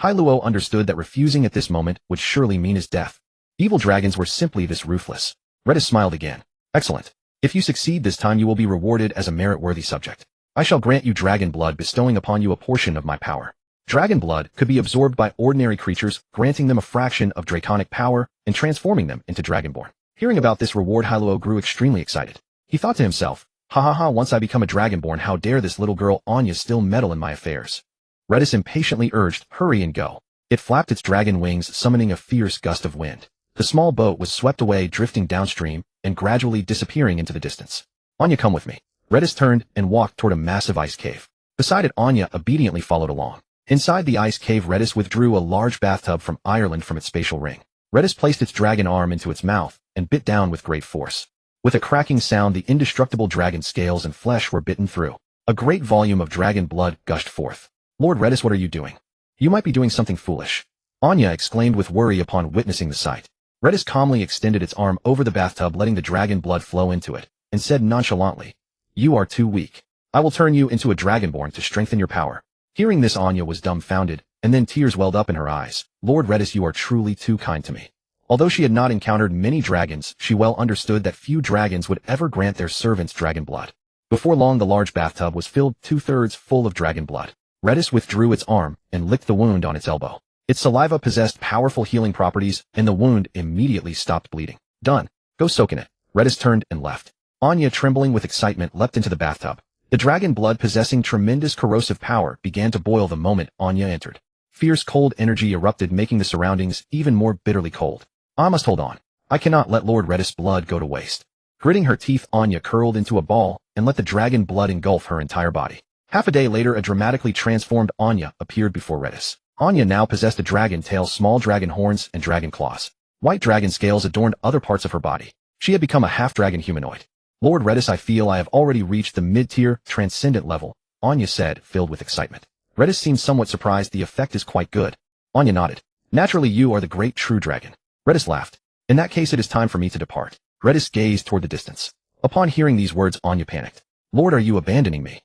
Hyluo understood that refusing at this moment would surely mean his death. Evil dragons were simply this ruthless. Redis smiled again. Excellent. If you succeed this time, you will be rewarded as a merit-worthy subject. I shall grant you dragon blood, bestowing upon you a portion of my power. Dragon blood could be absorbed by ordinary creatures, granting them a fraction of draconic power and transforming them into dragonborn. Hearing about this reward, Hyluo grew extremely excited. He thought to himself, ha ha ha, once I become a dragonborn, how dare this little girl Anya still meddle in my affairs. Redis impatiently urged, hurry and go. It flapped its dragon wings, summoning a fierce gust of wind. The small boat was swept away, drifting downstream and gradually disappearing into the distance. Anya, come with me. Redis turned and walked toward a massive ice cave. Beside it, Anya obediently followed along. Inside the ice cave, Redis withdrew a large bathtub from Ireland from its spatial ring. Redis placed its dragon arm into its mouth and bit down with great force. With a cracking sound, the indestructible dragon scales and flesh were bitten through. A great volume of dragon blood gushed forth. Lord Redis, what are you doing? You might be doing something foolish. Anya exclaimed with worry upon witnessing the sight. Redis calmly extended its arm over the bathtub, letting the dragon blood flow into it, and said nonchalantly, you are too weak. I will turn you into a dragonborn to strengthen your power. Hearing this, Anya was dumbfounded, and then tears welled up in her eyes. Lord Redis, you are truly too kind to me. Although she had not encountered many dragons, she well understood that few dragons would ever grant their servants dragon blood. Before long, the large bathtub was filled 2/3 full of dragon blood. Redis withdrew its arm and licked the wound on its elbow. Its saliva possessed powerful healing properties, and the wound immediately stopped bleeding. Done. Go soak in it. Redis turned and left. Anya, trembling with excitement, leapt into the bathtub. The dragon blood, possessing tremendous corrosive power, began to boil the moment Anya entered. Fierce cold energy erupted, making the surroundings even more bitterly cold. I must hold on. I cannot let Lord Redis' blood go to waste. Gritting her teeth, Anya curled into a ball and let the dragon blood engulf her entire body. Half a day later, a dramatically transformed Anya appeared before Redis. Anya now possessed a dragon tail, small dragon horns, and dragon claws. White dragon scales adorned other parts of her body. She had become a half-dragon humanoid. Lord Redis, I feel I have already reached the mid-tier, transcendent level, Anya said, filled with excitement. Redis seemed somewhat surprised. The effect is quite good. Anya nodded. Naturally, you are the great true dragon. Redis laughed. In that case, it is time for me to depart. Redis gazed toward the distance. Upon hearing these words, Anya panicked. Lord, are you abandoning me?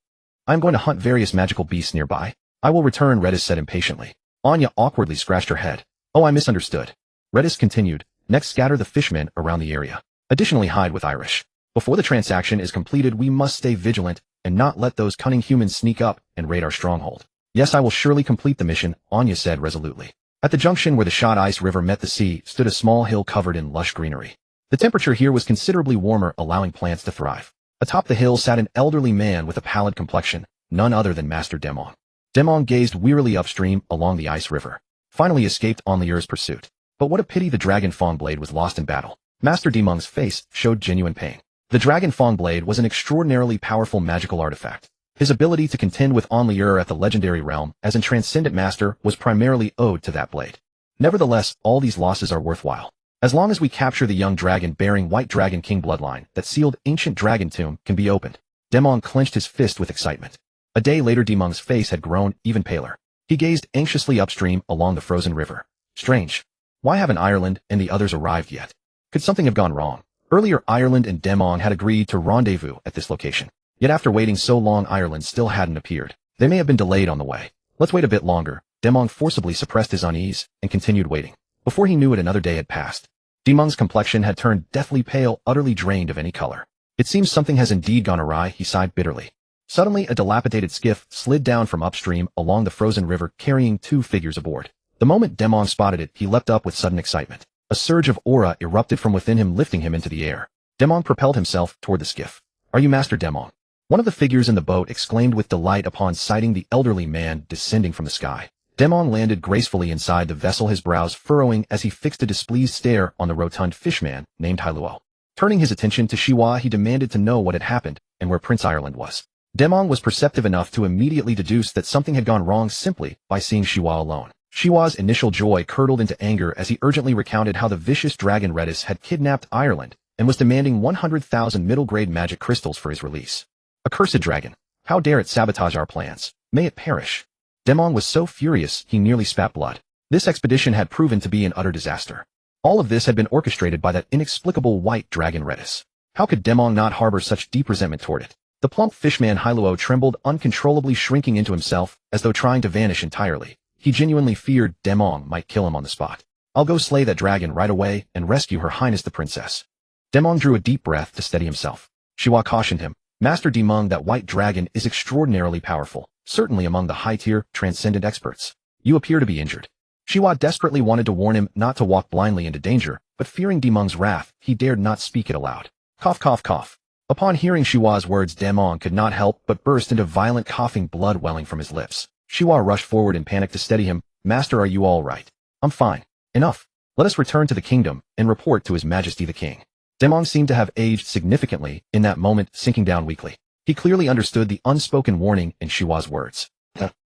I am going to hunt various magical beasts nearby. I will return, Redis said impatiently. Anya awkwardly scratched her head. Oh, I misunderstood. Redis continued. Next, scatter the fishmen around the area. Additionally, hide with Irish. Before the transaction is completed, we must stay vigilant and not let those cunning humans sneak up and raid our stronghold. Yes, I will surely complete the mission, Anya said resolutely. At the junction where the shot ice river met the sea stood a small hill covered in lush greenery. The temperature here was considerably warmer, allowing plants to thrive. Atop the hill sat an elderly man with a pallid complexion, none other than Master Demon. Demon gazed wearily upstream along the ice river. Finally escaped Enlier's pursuit. But what a pity the dragon Fong blade was lost in battle. Master Demon's face showed genuine pain. The dragon Fong blade was an extraordinarily powerful magical artifact. His ability to contend with Enlier at the legendary realm as a transcendent master was primarily owed to that blade. Nevertheless, all these losses are worthwhile. As long as we capture the young dragon bearing White Dragon King bloodline, that sealed ancient dragon tomb can be opened. Demon clenched his fist with excitement. A day later, Demon's face had grown even paler. He gazed anxiously upstream along the frozen river. Strange. Why haven't Ireland and the others arrived yet? Could something have gone wrong? Earlier, Ireland and Demon had agreed to rendezvous at this location. Yet after waiting so long, Ireland still hadn't appeared. They may have been delayed on the way. Let's wait a bit longer. Demon forcibly suppressed his unease and continued waiting. Before he knew it, another day had passed. Demon's complexion had turned deathly pale, utterly drained of any color. It seems something has indeed gone awry, he sighed bitterly. Suddenly, a dilapidated skiff slid down from upstream along the frozen river, carrying 2 figures aboard. The moment Demon spotted it, he leapt up with sudden excitement. A surge of aura erupted from within him, lifting him into the air. Demon propelled himself toward the skiff. Are you Master Demon? One of the figures in the boat exclaimed with delight upon sighting the elderly man descending from the sky. Demon landed gracefully inside the vessel, his brows furrowing as he fixed a displeased stare on the rotund fishman named Hailuo. Turning his attention to Shiwa, he demanded to know what had happened and where Prince Ireland was. Demon was perceptive enough to immediately deduce that something had gone wrong simply by seeing Shiwa alone. Shiwa's initial joy curdled into anger as he urgently recounted how the vicious dragon Redis had kidnapped Ireland and was demanding 100,000 middle-grade magic crystals for his release. Accursed dragon! How dare it sabotage our plans? May it perish! Demon was so furious he nearly spat blood. This expedition had proven to be an utter disaster. All of this had been orchestrated by that inexplicable white dragon Redis. How could Demon not harbor such deep resentment toward it? The plump fishman Hailuo trembled, uncontrollably shrinking into himself as though trying to vanish entirely. He genuinely feared Demon might kill him on the spot. I'll go slay that dragon right away and rescue Her Highness the Princess. Demon drew a deep breath to steady himself. Shiwa cautioned him. Master Demon, that white dragon is extraordinarily powerful, certainly among the high-tier, transcendent experts. You appear to be injured. Shiwa desperately wanted to warn him not to walk blindly into danger, but fearing Demon's wrath, he dared not speak it aloud. Cough, cough, cough. Upon hearing Shiwa's words, Demon could not help but burst into violent coughing, blood welling from his lips. Shiwa rushed forward in panic to steady him. Master, are you all right? I'm fine. Enough. Let us return to the kingdom and report to His Majesty the King. Demong seemed to have aged significantly in that moment, sinking down weakly. He clearly understood the unspoken warning in Shiwa's words.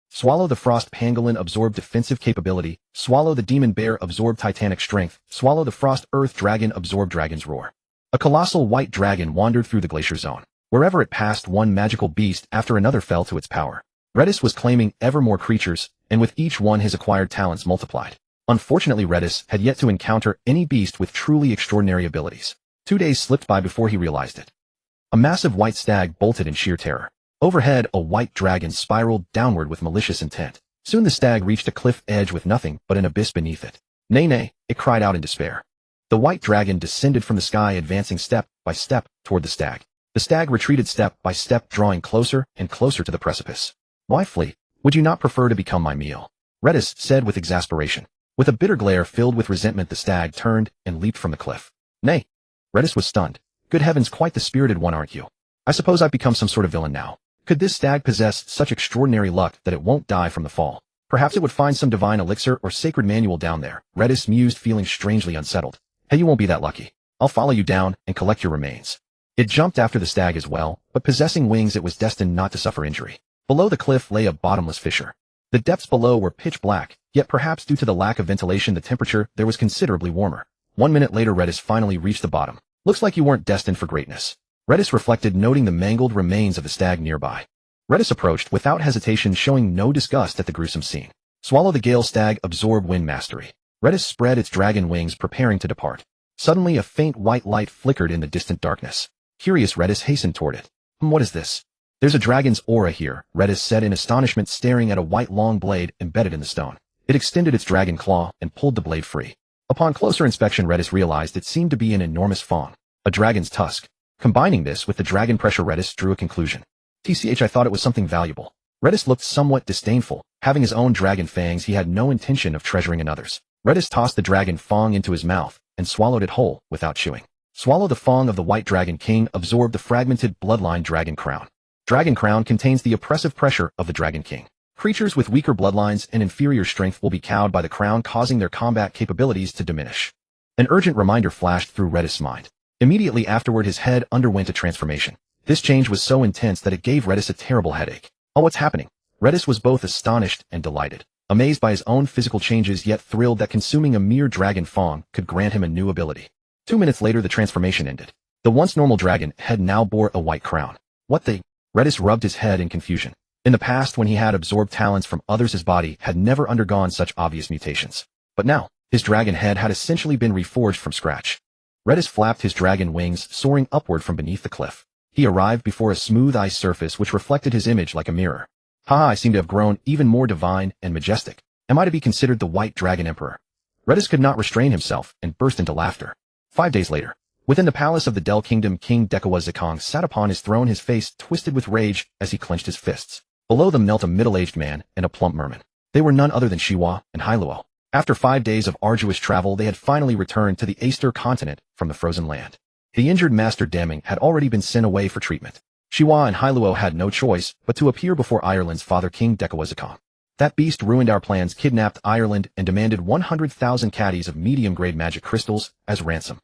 Swallow the frost pangolin, absorb defensive capability. Swallow the demon bear, absorb titanic strength. Swallow the frost earth dragon, absorb dragon's roar. A colossal white dragon wandered through the glacier zone. Wherever it passed, one magical beast after another fell to its power. Redis was claiming ever more creatures, and with each one his acquired talents multiplied. Unfortunately, Redis had yet to encounter any beast with truly extraordinary abilities. 2 days slipped by before he realized it. A massive white stag bolted in sheer terror. Overhead, a white dragon spiraled downward with malicious intent. Soon the stag reached a cliff edge with nothing but an abyss beneath it. Nay, nay, it cried out in despair. The white dragon descended from the sky, advancing step by step toward the stag. The stag retreated step by step, drawing closer and closer to the precipice. Why flee? Would you not prefer to become my meal? Redis said with exasperation. With a bitter glare filled with resentment, the stag turned and leaped from the cliff. Nay. Redis was stunned. Good heavens, quite the spirited one, aren't you? I suppose I've become some sort of villain now. Could this stag possess such extraordinary luck that it won't die from the fall? Perhaps it would find some divine elixir or sacred manual down there, Redis mused, feeling strangely unsettled. Hey, you won't be that lucky. I'll follow you down and collect your remains. It jumped after the stag as well, but possessing wings it was destined not to suffer injury. Below the cliff lay a bottomless fissure. The depths below were pitch black, yet perhaps due to the lack of ventilation the temperature there was considerably warmer. 1 minute later Redis finally reached the bottom. Looks like you weren't destined for greatness. Redis reflected, noting the mangled remains of the stag nearby. Redis approached without hesitation, showing no disgust at the gruesome scene. Swallow the gale, stag, absorb wind mastery. Redis spread its dragon wings, preparing to depart. Suddenly a faint white light flickered in the distant darkness. Curious, Redis hastened toward it. What is this? There's a dragon's aura here, Redis said in astonishment, staring at a white long blade embedded in the stone. It extended its dragon claw and pulled the blade free. Upon closer inspection, Redis realized it seemed to be an enormous fang, a dragon's tusk. Combining this with the dragon pressure, Redis drew a conclusion. TCH, I thought it was something valuable. Redis looked somewhat disdainful. Having his own dragon fangs, he had no intention of treasuring another's. Redis tossed the dragon fang into his mouth and swallowed it whole without chewing. Swallow the fang of the White Dragon King, absorb the fragmented bloodline dragon crown. Dragon crown contains the oppressive pressure of the Dragon King. Creatures with weaker bloodlines and inferior strength will be cowed by the crown, causing their combat capabilities to diminish. An urgent reminder flashed through Redis' mind. Immediately afterward, his head underwent a transformation. This change was so intense that it gave Redis a terrible headache. Oh, what's happening? Redis was both astonished and delighted, amazed by his own physical changes, yet thrilled that consuming a mere dragon fang could grant him a new ability. 2 minutes later, the transformation ended. The once normal dragon head now bore a white crown. What the? Redis rubbed his head in confusion. In the past, when he had absorbed talents from others, his body had never undergone such obvious mutations. But now, his dragon head had essentially been reforged from scratch. Redis flapped his dragon wings, soaring upward from beneath the cliff. He arrived before a smooth ice surface which reflected his image like a mirror. I seem to have grown even more divine and majestic. Am I to be considered the White Dragon Emperor? Redis could not restrain himself and burst into laughter. 5 days later, within the palace of the Del Kingdom, King Dekawazakong sat upon his throne, his face twisted with rage as he clenched his fists. Below them knelt a middle-aged man and a plump merman. They were none other than Shiwa and Hailuo. After 5 days of arduous travel, they had finally returned to the Aster continent from the frozen land. The injured Master Deming had already been sent away for treatment. Shiwa and Hailuo had no choice but to appear before Ireland's father, King Dekawazakong. That beast ruined our plans, kidnapped Ireland, and demanded 100,000 caddies of medium-grade magic crystals as ransom.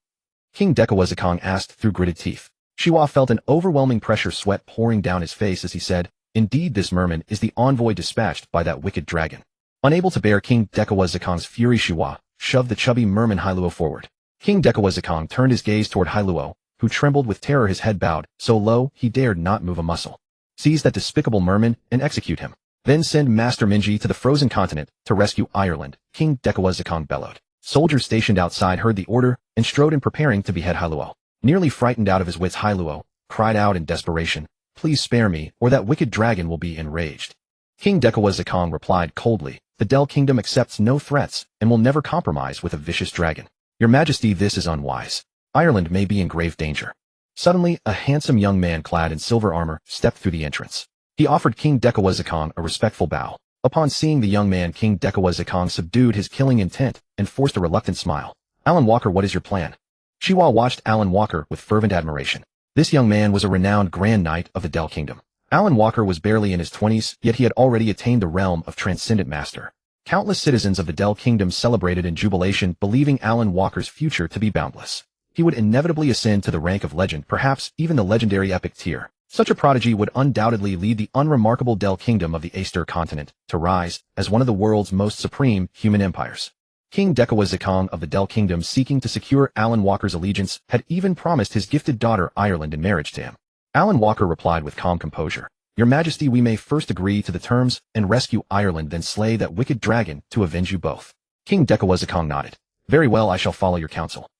King Dekawazakong asked through gritted teeth. Shiwa felt an overwhelming pressure, sweat pouring down his face as he said, "Indeed, this merman is the envoy dispatched by that wicked dragon." Unable to bear King Dekawazakong's fury, Shiwa shoved the chubby merman Hailuo forward. King Dekawazakong turned his gaze toward Hailuo, who trembled with terror, his head bowed so low he dared not move a muscle. "Seize that despicable merman and execute him. Then send Master Minji to the frozen continent to rescue Ireland," King Dekawazakong bellowed. Soldiers stationed outside heard the order and strode in, preparing to behead Hailuo. Nearly frightened out of his wits, Hailuo cried out in desperation, "Please spare me, or that wicked dragon will be enraged." King Dekawazakong replied coldly, "The Del Kingdom accepts no threats and will never compromise with a vicious dragon. Your Majesty, this is unwise. Ireland may be in grave danger." Suddenly, a handsome young man clad in silver armor stepped through the entrance. He offered King Dekawazakong a respectful bow. Upon seeing the young man, King Dekawazakong subdued his killing intent and forced a reluctant smile. "Alan Walker, what is your plan?" Shiwa watched Alan Walker with fervent admiration. This young man was a renowned Grand Knight of the Del Kingdom. Alan Walker was barely in his 20s, yet he had already attained the realm of transcendent master. Countless citizens of the Del Kingdom celebrated in jubilation, believing Alan Walker's future to be boundless. He would inevitably ascend to the rank of legend, perhaps even the legendary epic tier. Such a prodigy would undoubtedly lead the unremarkable Del Kingdom of the Aster continent to rise as one of the world's most supreme human empires. King Dekawazikong of the Del Kingdom, seeking to secure Alan Walker's allegiance, had even promised his gifted daughter Ireland in marriage to him. Alan Walker replied with calm composure, "Your Majesty, we may first agree to the terms and rescue Ireland, then slay that wicked dragon to avenge you both." King Dekawazikong nodded. "Very well, I shall follow your counsel."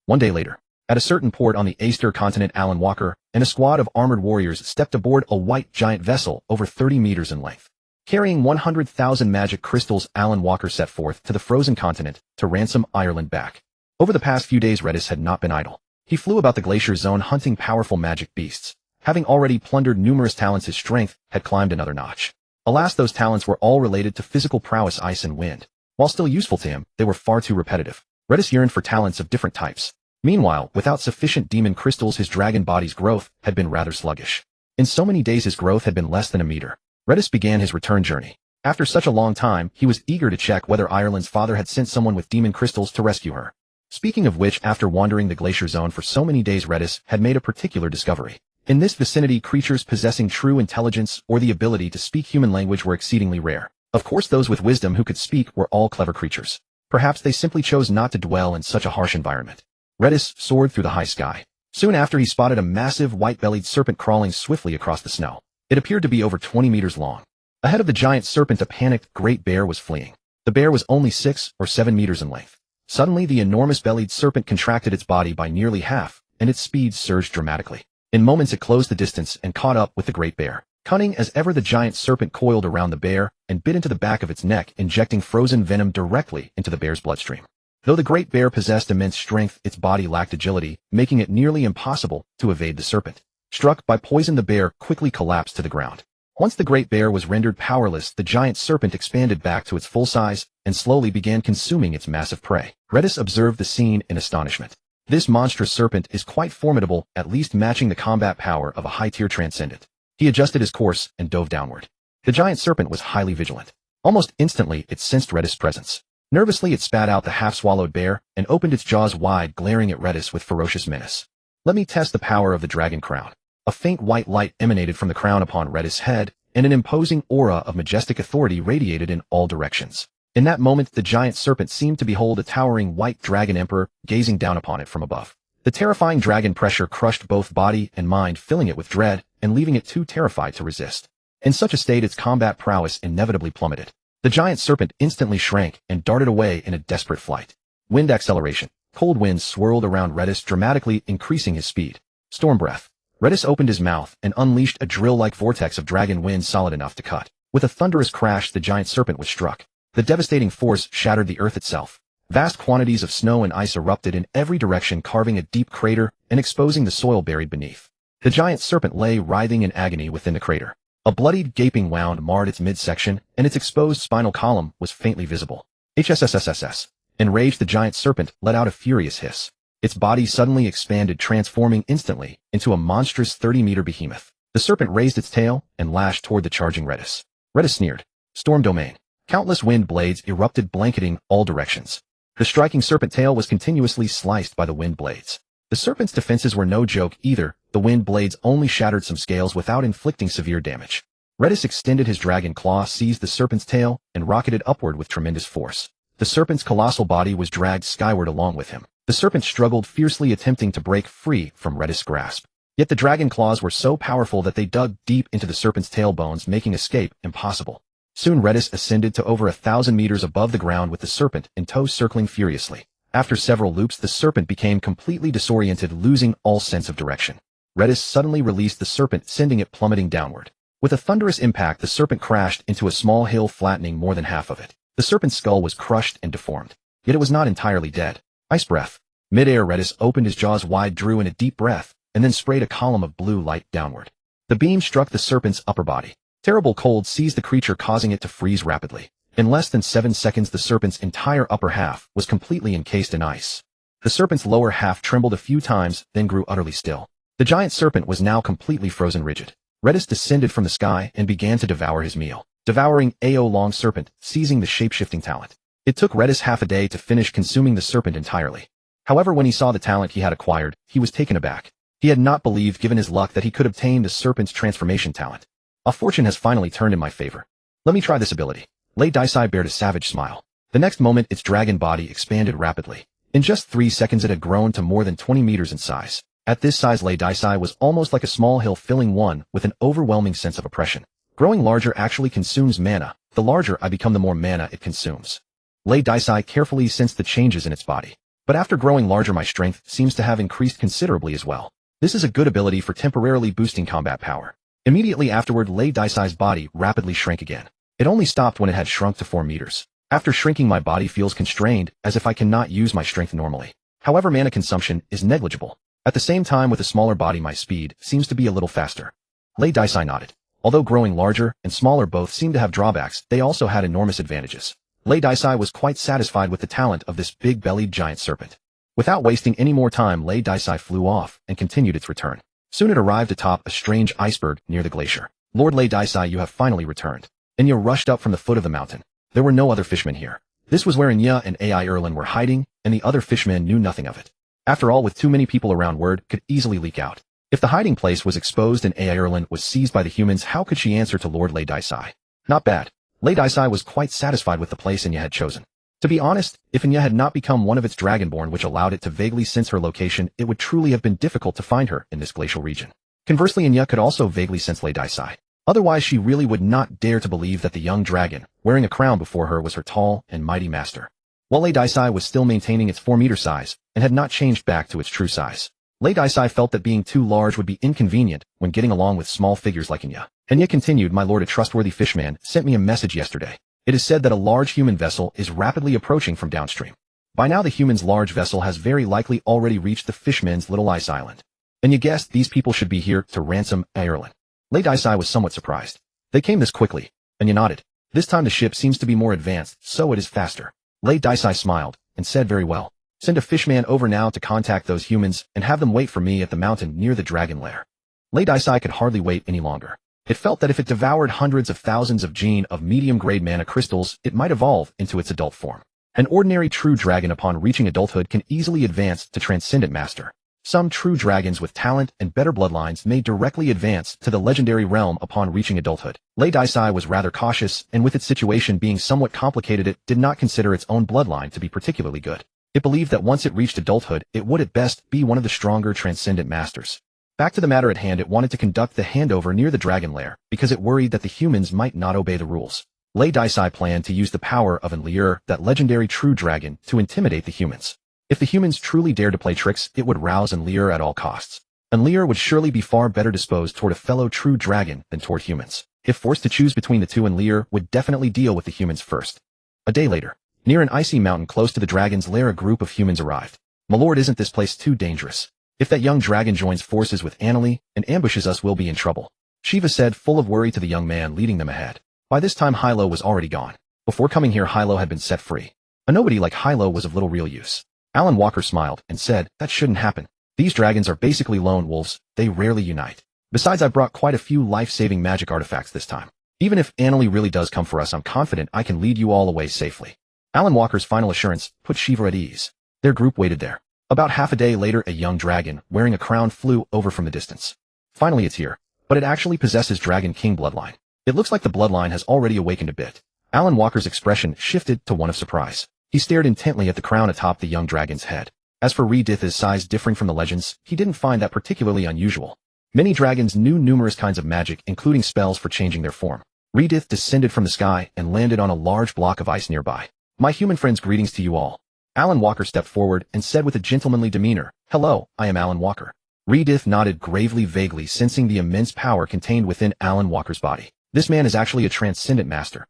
One day later, at a certain port on the Aster continent, Alan Walker and a squad of armored warriors stepped aboard a white giant vessel over 30 meters in length. Carrying 100,000 magic crystals, Alan Walker set forth to the frozen continent to ransom Ireland back. Over the past few days, Redis had not been idle. He flew about the glacier zone hunting powerful magic beasts. Having already plundered numerous talents, his strength had climbed another notch. Alas, those talents were all related to physical prowess, ice and wind. While still useful to him, they were far too repetitive. Redis yearned for talents of different types. Meanwhile, without sufficient demon crystals, his dragon body's growth had been rather sluggish. In so many days, his growth had been less than a meter. Redis began his return journey. After such a long time, he was eager to check whether Ireland's father had sent someone with demon crystals to rescue her. Speaking of which, after wandering the glacier zone for so many days, Redis had made a particular discovery. In this vicinity, creatures possessing true intelligence or the ability to speak human language were exceedingly rare. Of course, those with wisdom who could speak were all clever creatures. Perhaps they simply chose not to dwell in such a harsh environment. Redis soared through the high sky. Soon after, he spotted a massive white-bellied serpent crawling swiftly across the snow. It appeared to be over 20 meters long. Ahead of the giant serpent, a panicked great bear was fleeing. The bear was only 6 or 7 meters in length. Suddenly, the enormous bellied serpent contracted its body by nearly half, and its speed surged dramatically. In moments, it closed the distance and caught up with the great bear. Cunning as ever, the giant serpent coiled around the bear and bit into the back of its neck, injecting frozen venom directly into the bear's bloodstream. Though the great bear possessed immense strength, its body lacked agility, making it nearly impossible to evade the serpent. Struck by poison, the bear quickly collapsed to the ground. Once the great bear was rendered powerless, the giant serpent expanded back to its full size and slowly began consuming its massive prey. Redis observed the scene in astonishment. This monstrous serpent is quite formidable, at least matching the combat power of a high-tier transcendent. He adjusted his course and dove downward. The giant serpent was highly vigilant. Almost instantly, it sensed Redis' presence. Nervously, it spat out the half-swallowed bear and opened its jaws wide, glaring at Redis with ferocious menace. "Let me test the power of the dragon crown." A faint white light emanated from the crown upon Redis' head, and an imposing aura of majestic authority radiated in all directions. In that moment, the giant serpent seemed to behold a towering white dragon emperor gazing down upon it from above. The terrifying dragon pressure crushed both body and mind, filling it with dread and leaving it too terrified to resist. In such a state, its combat prowess inevitably plummeted. The giant serpent instantly shrank and darted away in a desperate flight. Wind acceleration. Cold winds swirled around Redis, dramatically increasing his speed. Storm breath. Redis opened his mouth and unleashed a drill-like vortex of dragon wind solid enough to cut. With a thunderous crash, the giant serpent was struck. The devastating force shattered the earth itself. Vast quantities of snow and ice erupted in every direction, carving a deep crater and exposing the soil buried beneath. The giant serpent lay writhing in agony within the crater. A bloodied, gaping wound marred its midsection, and its exposed spinal column was faintly visible. HSSSSS. Enraged, the giant serpent let out a furious hiss. Its body suddenly expanded, transforming instantly into a monstrous 30-meter behemoth. The serpent raised its tail and lashed toward the charging Redis. Redis sneered. Storm domain. Countless wind blades erupted, blanketing all directions. The striking serpent tail was continuously sliced by the wind blades. The serpent's defenses were no joke either. The wind blades only shattered some scales without inflicting severe damage. Redis extended his dragon claw, seized the serpent's tail, and rocketed upward with tremendous force. The serpent's colossal body was dragged skyward along with him. The serpent struggled fiercely, attempting to break free from Redis' grasp. Yet the dragon claws were so powerful that they dug deep into the serpent's tailbones, making escape impossible. Soon Redis ascended to over 1,000 meters above the ground with the serpent in tow, circling furiously. After several loops, the serpent became completely disoriented, losing all sense of direction. Redis suddenly released the serpent, sending it plummeting downward. With a thunderous impact, the serpent crashed into a small hill, flattening more than half of it. The serpent's skull was crushed and deformed. Yet it was not entirely dead. Ice breath. Mid-air, Redis opened his jaws wide, drew in a deep breath, and then sprayed a column of blue light downward. The beam struck the serpent's upper body. Terrible cold seized the creature, causing it to freeze rapidly. In less than 7 seconds, the serpent's entire upper half was completely encased in ice. The serpent's lower half trembled a few times, then grew utterly still. The giant serpent was now completely frozen rigid. Redis descended from the sky and began to devour his meal. Devouring AO long serpent, seizing the shape-shifting talent. It took Redis half a day to finish consuming the serpent entirely. However, when he saw the talent he had acquired, he was taken aback. He had not believed, given his luck, that he could obtain the serpent's transformation talent. A fortune has finally turned in my favor. Let me try this ability. Lei Daisai bared a savage smile. The next moment, its dragon body expanded rapidly. In just 3 seconds, it had grown to more than 20 meters in size. At this size, Lei Daisai was almost like a small hill, filling one with an overwhelming sense of oppression. Growing larger actually consumes mana. The larger I become, the more mana it consumes. Lei Daisai carefully sensed the changes in its body. But after growing larger, my strength seems to have increased considerably as well. This is a good ability for temporarily boosting combat power. Immediately afterward, Lei Daisai's body rapidly shrank again. It only stopped when it had shrunk to 4 meters. After shrinking, my body feels constrained, as if I cannot use my strength normally. However, mana consumption is negligible. At the same time, with a smaller body, my speed seems to be a little faster. Lei Daisai nodded. Although growing larger and smaller both seemed to have drawbacks, they also had enormous advantages. Lei Daisai was quite satisfied with the talent of this big-bellied giant serpent. Without wasting any more time, Lei Daisai flew off and continued its return. Soon it arrived atop a strange iceberg near the glacier. Lord Lei Daisai, you have finally returned. Inya rushed up from the foot of the mountain. There were no other fishmen here. This was where Inya and Ai Erlin were hiding, and the other fishmen knew nothing of it. After all, with too many people around, word could easily leak out. If the hiding place was exposed and Ai Erlin was seized by the humans, how could she answer to Lord Lei Daisai? Not bad. Lei Daisai was quite satisfied with the place Inya had chosen. To be honest, if Inya had not become one of its dragonborn, which allowed it to vaguely sense her location, it would truly have been difficult to find her in this glacial region. Conversely, Inya could also vaguely sense Lei Daisai. Otherwise, she really would not dare to believe that the young dragon, wearing a crown before her, was her tall and mighty master. While Lei Daisai was still maintaining its 4-meter size, and had not changed back to its true size. Lei Daisai felt that being too large would be inconvenient when getting along with small figures like Inya. Inya continued, my lord, a trustworthy fishman sent me a message yesterday. It is said that a large human vessel is rapidly approaching from downstream. By now, the human's large vessel has very likely already reached the fishman's little ice island. And you guessed, these people should be here to ransom Ireland. Lei Daisai was somewhat surprised. They came this quickly. And you nodded. This time the ship seems to be more advanced, so it is faster. Lei Daisai smiled and said, very well. Send a fishman over now to contact those humans and have them wait for me at the mountain near the dragon lair. Lei Daisai could hardly wait any longer. It felt that if it devoured hundreds of thousands of gene of medium-grade mana crystals, it might evolve into its adult form. An ordinary true dragon upon reaching adulthood can easily advance to transcendent master. Some true dragons with talent and better bloodlines may directly advance to the legendary realm upon reaching adulthood. Lei Daisai was rather cautious, and with its situation being somewhat complicated, it did not consider its own bloodline to be particularly good. It believed that once it reached adulthood, it would at best be one of the stronger transcendent masters. Back to the matter at hand, it wanted to conduct the handover near the dragon lair, because it worried that the humans might not obey the rules. Lei Daisai planned to use the power of Enlier, that legendary true dragon, to intimidate the humans. If the humans truly dared to play tricks, it would rouse Enlier at all costs. Enlier would surely be far better disposed toward a fellow true dragon than toward humans. If forced to choose between the two, Enlier would definitely deal with the humans first. A day later, near an icy mountain close to the dragon's lair, a group of humans arrived. My lord, isn't this place too dangerous? If that young dragon joins forces with Annalie and ambushes us, we'll be in trouble. Shiva said, full of worry to the young man leading them ahead. By this time, Hilo was already gone. Before coming here, Hilo had been set free. A nobody like Hilo was of little real use. Alan Walker smiled and said, that shouldn't happen. These dragons are basically lone wolves, they rarely unite. Besides, I brought quite a few life-saving magic artifacts this time. Even if Annalie really does come for us, I'm confident I can lead you all away safely. Alan Walker's final assurance put Shiva at ease. Their group waited there. About half a day later, a young dragon, wearing a crown, flew over from the distance. Finally, it's here. But it actually possesses Dragon King bloodline. It looks like the bloodline has already awakened a bit. Alan Walker's expression shifted to one of surprise. He stared intently at the crown atop the young dragon's head. As for Redith's size differing from the legends, he didn't find that particularly unusual. Many dragons knew numerous kinds of magic, including spells for changing their form. Redith descended from the sky and landed on a large block of ice nearby. My human friends, greetings to you all. Alan Walker stepped forward and said with a gentlemanly demeanor, hello, I am Alan Walker. Redith nodded gravely, vaguely sensing the immense power contained within Alan Walker's body. This man is actually a transcendent master.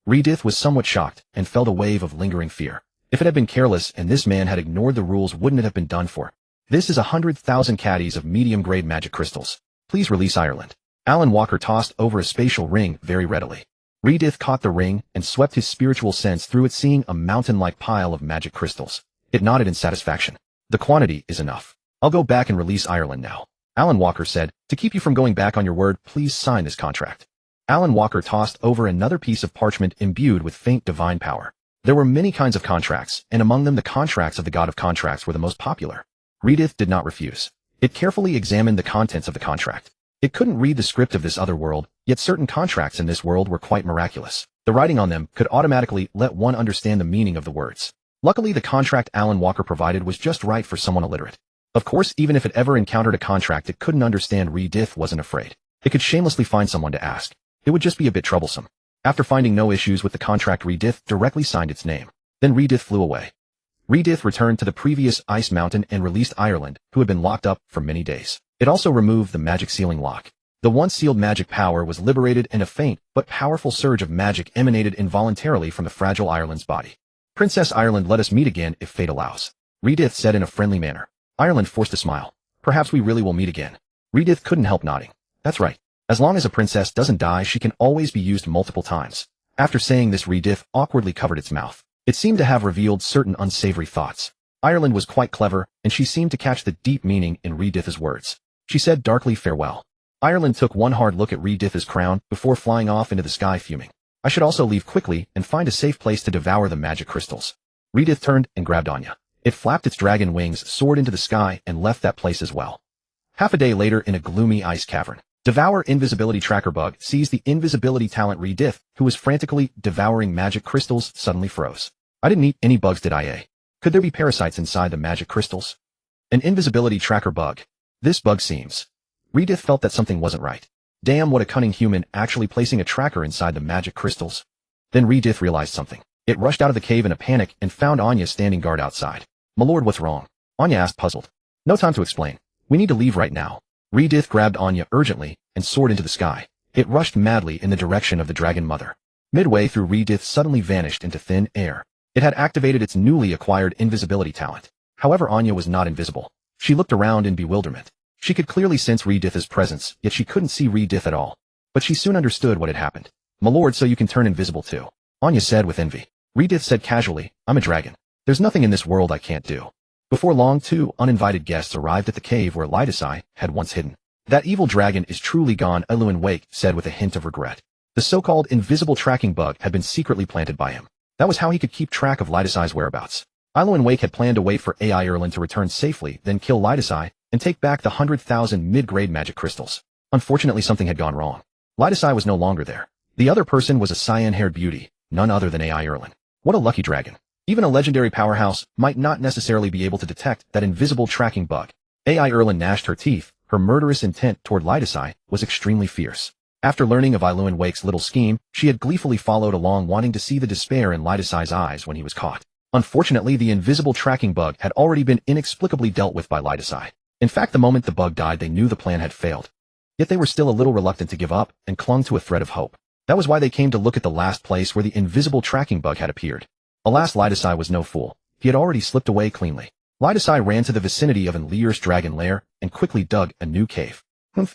Redith was somewhat shocked and felt a wave of lingering fear. If it had been careless and this man had ignored the rules, wouldn't it have been done for? This is 100,000 caddies of medium-grade magic crystals. Please release Ireland. Alan Walker tossed over a spatial ring very readily. Redith caught the ring and swept his spiritual sense through it, seeing a mountain-like pile of magic crystals. It nodded in satisfaction. The quantity is enough. I'll go back and release Ireland now. Alan Walker said, "To keep you from going back on your word, please sign this contract." Alan Walker tossed over another piece of parchment imbued with faint divine power. There were many kinds of contracts, and among them the contracts of the god of contracts were the most popular. Redith did not refuse. It carefully examined the contents of the contract. It couldn't read the script of this other world, yet certain contracts in this world were quite miraculous. The writing on them could automatically let one understand the meaning of the words. Luckily, the contract Alan Walker provided was just right for someone illiterate. Of course, even if it ever encountered a contract it couldn't understand, Redith wasn't afraid. It could shamelessly find someone to ask. It would just be a bit troublesome. After finding no issues with the contract, Redith directly signed its name. Then Redith flew away. Redith returned to the previous ice mountain and released Ireland, who had been locked up for many days. It also removed the magic sealing lock. The once sealed magic power was liberated and a faint but powerful surge of magic emanated involuntarily from the fragile Ireland's body. "Princess Ireland, let us meet again if fate allows," Redith said in a friendly manner. Ireland forced a smile. "Perhaps we really will meet again." Redith couldn't help nodding. "That's right. As long as a princess doesn't die, she can always be used multiple times." After saying this, Redith awkwardly covered its mouth. It seemed to have revealed certain unsavory thoughts. Ireland was quite clever, and she seemed to catch the deep meaning in Redith's words. She said darkly farewell. Ireland took one hard look at Redith's crown before flying off into the sky, fuming. "I should also leave quickly and find a safe place to devour the magic crystals." Redith turned and grabbed Anya. It flapped its dragon wings, soared into the sky, and left that place as well. Half a day later, in a gloomy ice cavern, Devour Invisibility Tracker Bug sees the invisibility talent Redith, who was frantically devouring magic crystals, suddenly froze. "I didn't eat any bugs, did I? Could there be parasites inside the magic crystals?" An invisibility tracker bug. This bug seems. Redith felt that something wasn't right. Damn, what a cunning human, actually placing a tracker inside the magic crystals. Then Redith realized something. It rushed out of the cave in a panic and found Anya standing guard outside. "My lord, what's wrong?" Anya asked, puzzled. "No time to explain. We need to leave right now." Redith grabbed Anya urgently and soared into the sky. It rushed madly in the direction of the dragon mother. Midway through, Redith suddenly vanished into thin air. It had activated its newly acquired invisibility talent. However, Anya was not invisible. She looked around in bewilderment. She could clearly sense Redith's presence, yet she couldn't see Redith at all. But she soon understood what had happened. "My lord, so you can turn invisible too," Anya said with envy. Redith said casually, "I'm a dragon. There's nothing in this world I can't do." Before long, 2 uninvited guests arrived at the cave where Lidasai had once hidden. "That evil dragon is truly gone," Aluin Wake said with a hint of regret. The so-called invisible tracking bug had been secretly planted by him. That was how he could keep track of Lidasai's whereabouts. Aluin Wake had planned to wait for AI Erlin to return safely, then kill Lidasai and take back the 100,000 mid-grade magic crystals. Unfortunately, something had gone wrong. Lidasai was no longer there. The other person was a cyan-haired beauty, none other than AI Erlin. What a lucky dragon. Even a legendary powerhouse might not necessarily be able to detect that invisible tracking bug. AI Erlin gnashed her teeth. Her murderous intent toward Lidasai was extremely fierce. After learning of Aluin Wake's little scheme, she had gleefully followed along, wanting to see the despair in Lidasai's eyes when he was caught. Unfortunately, the invisible tracking bug had already been inexplicably dealt with by Lidasai. In fact, the moment the bug died, they knew the plan had failed. Yet they were still a little reluctant to give up and clung to a thread of hope. That was why they came to look at the last place where the invisible tracking bug had appeared. Alas, Lidasai was no fool. He had already slipped away cleanly. Lidasai ran to the vicinity of Enlir's dragon lair and quickly dug a new cave.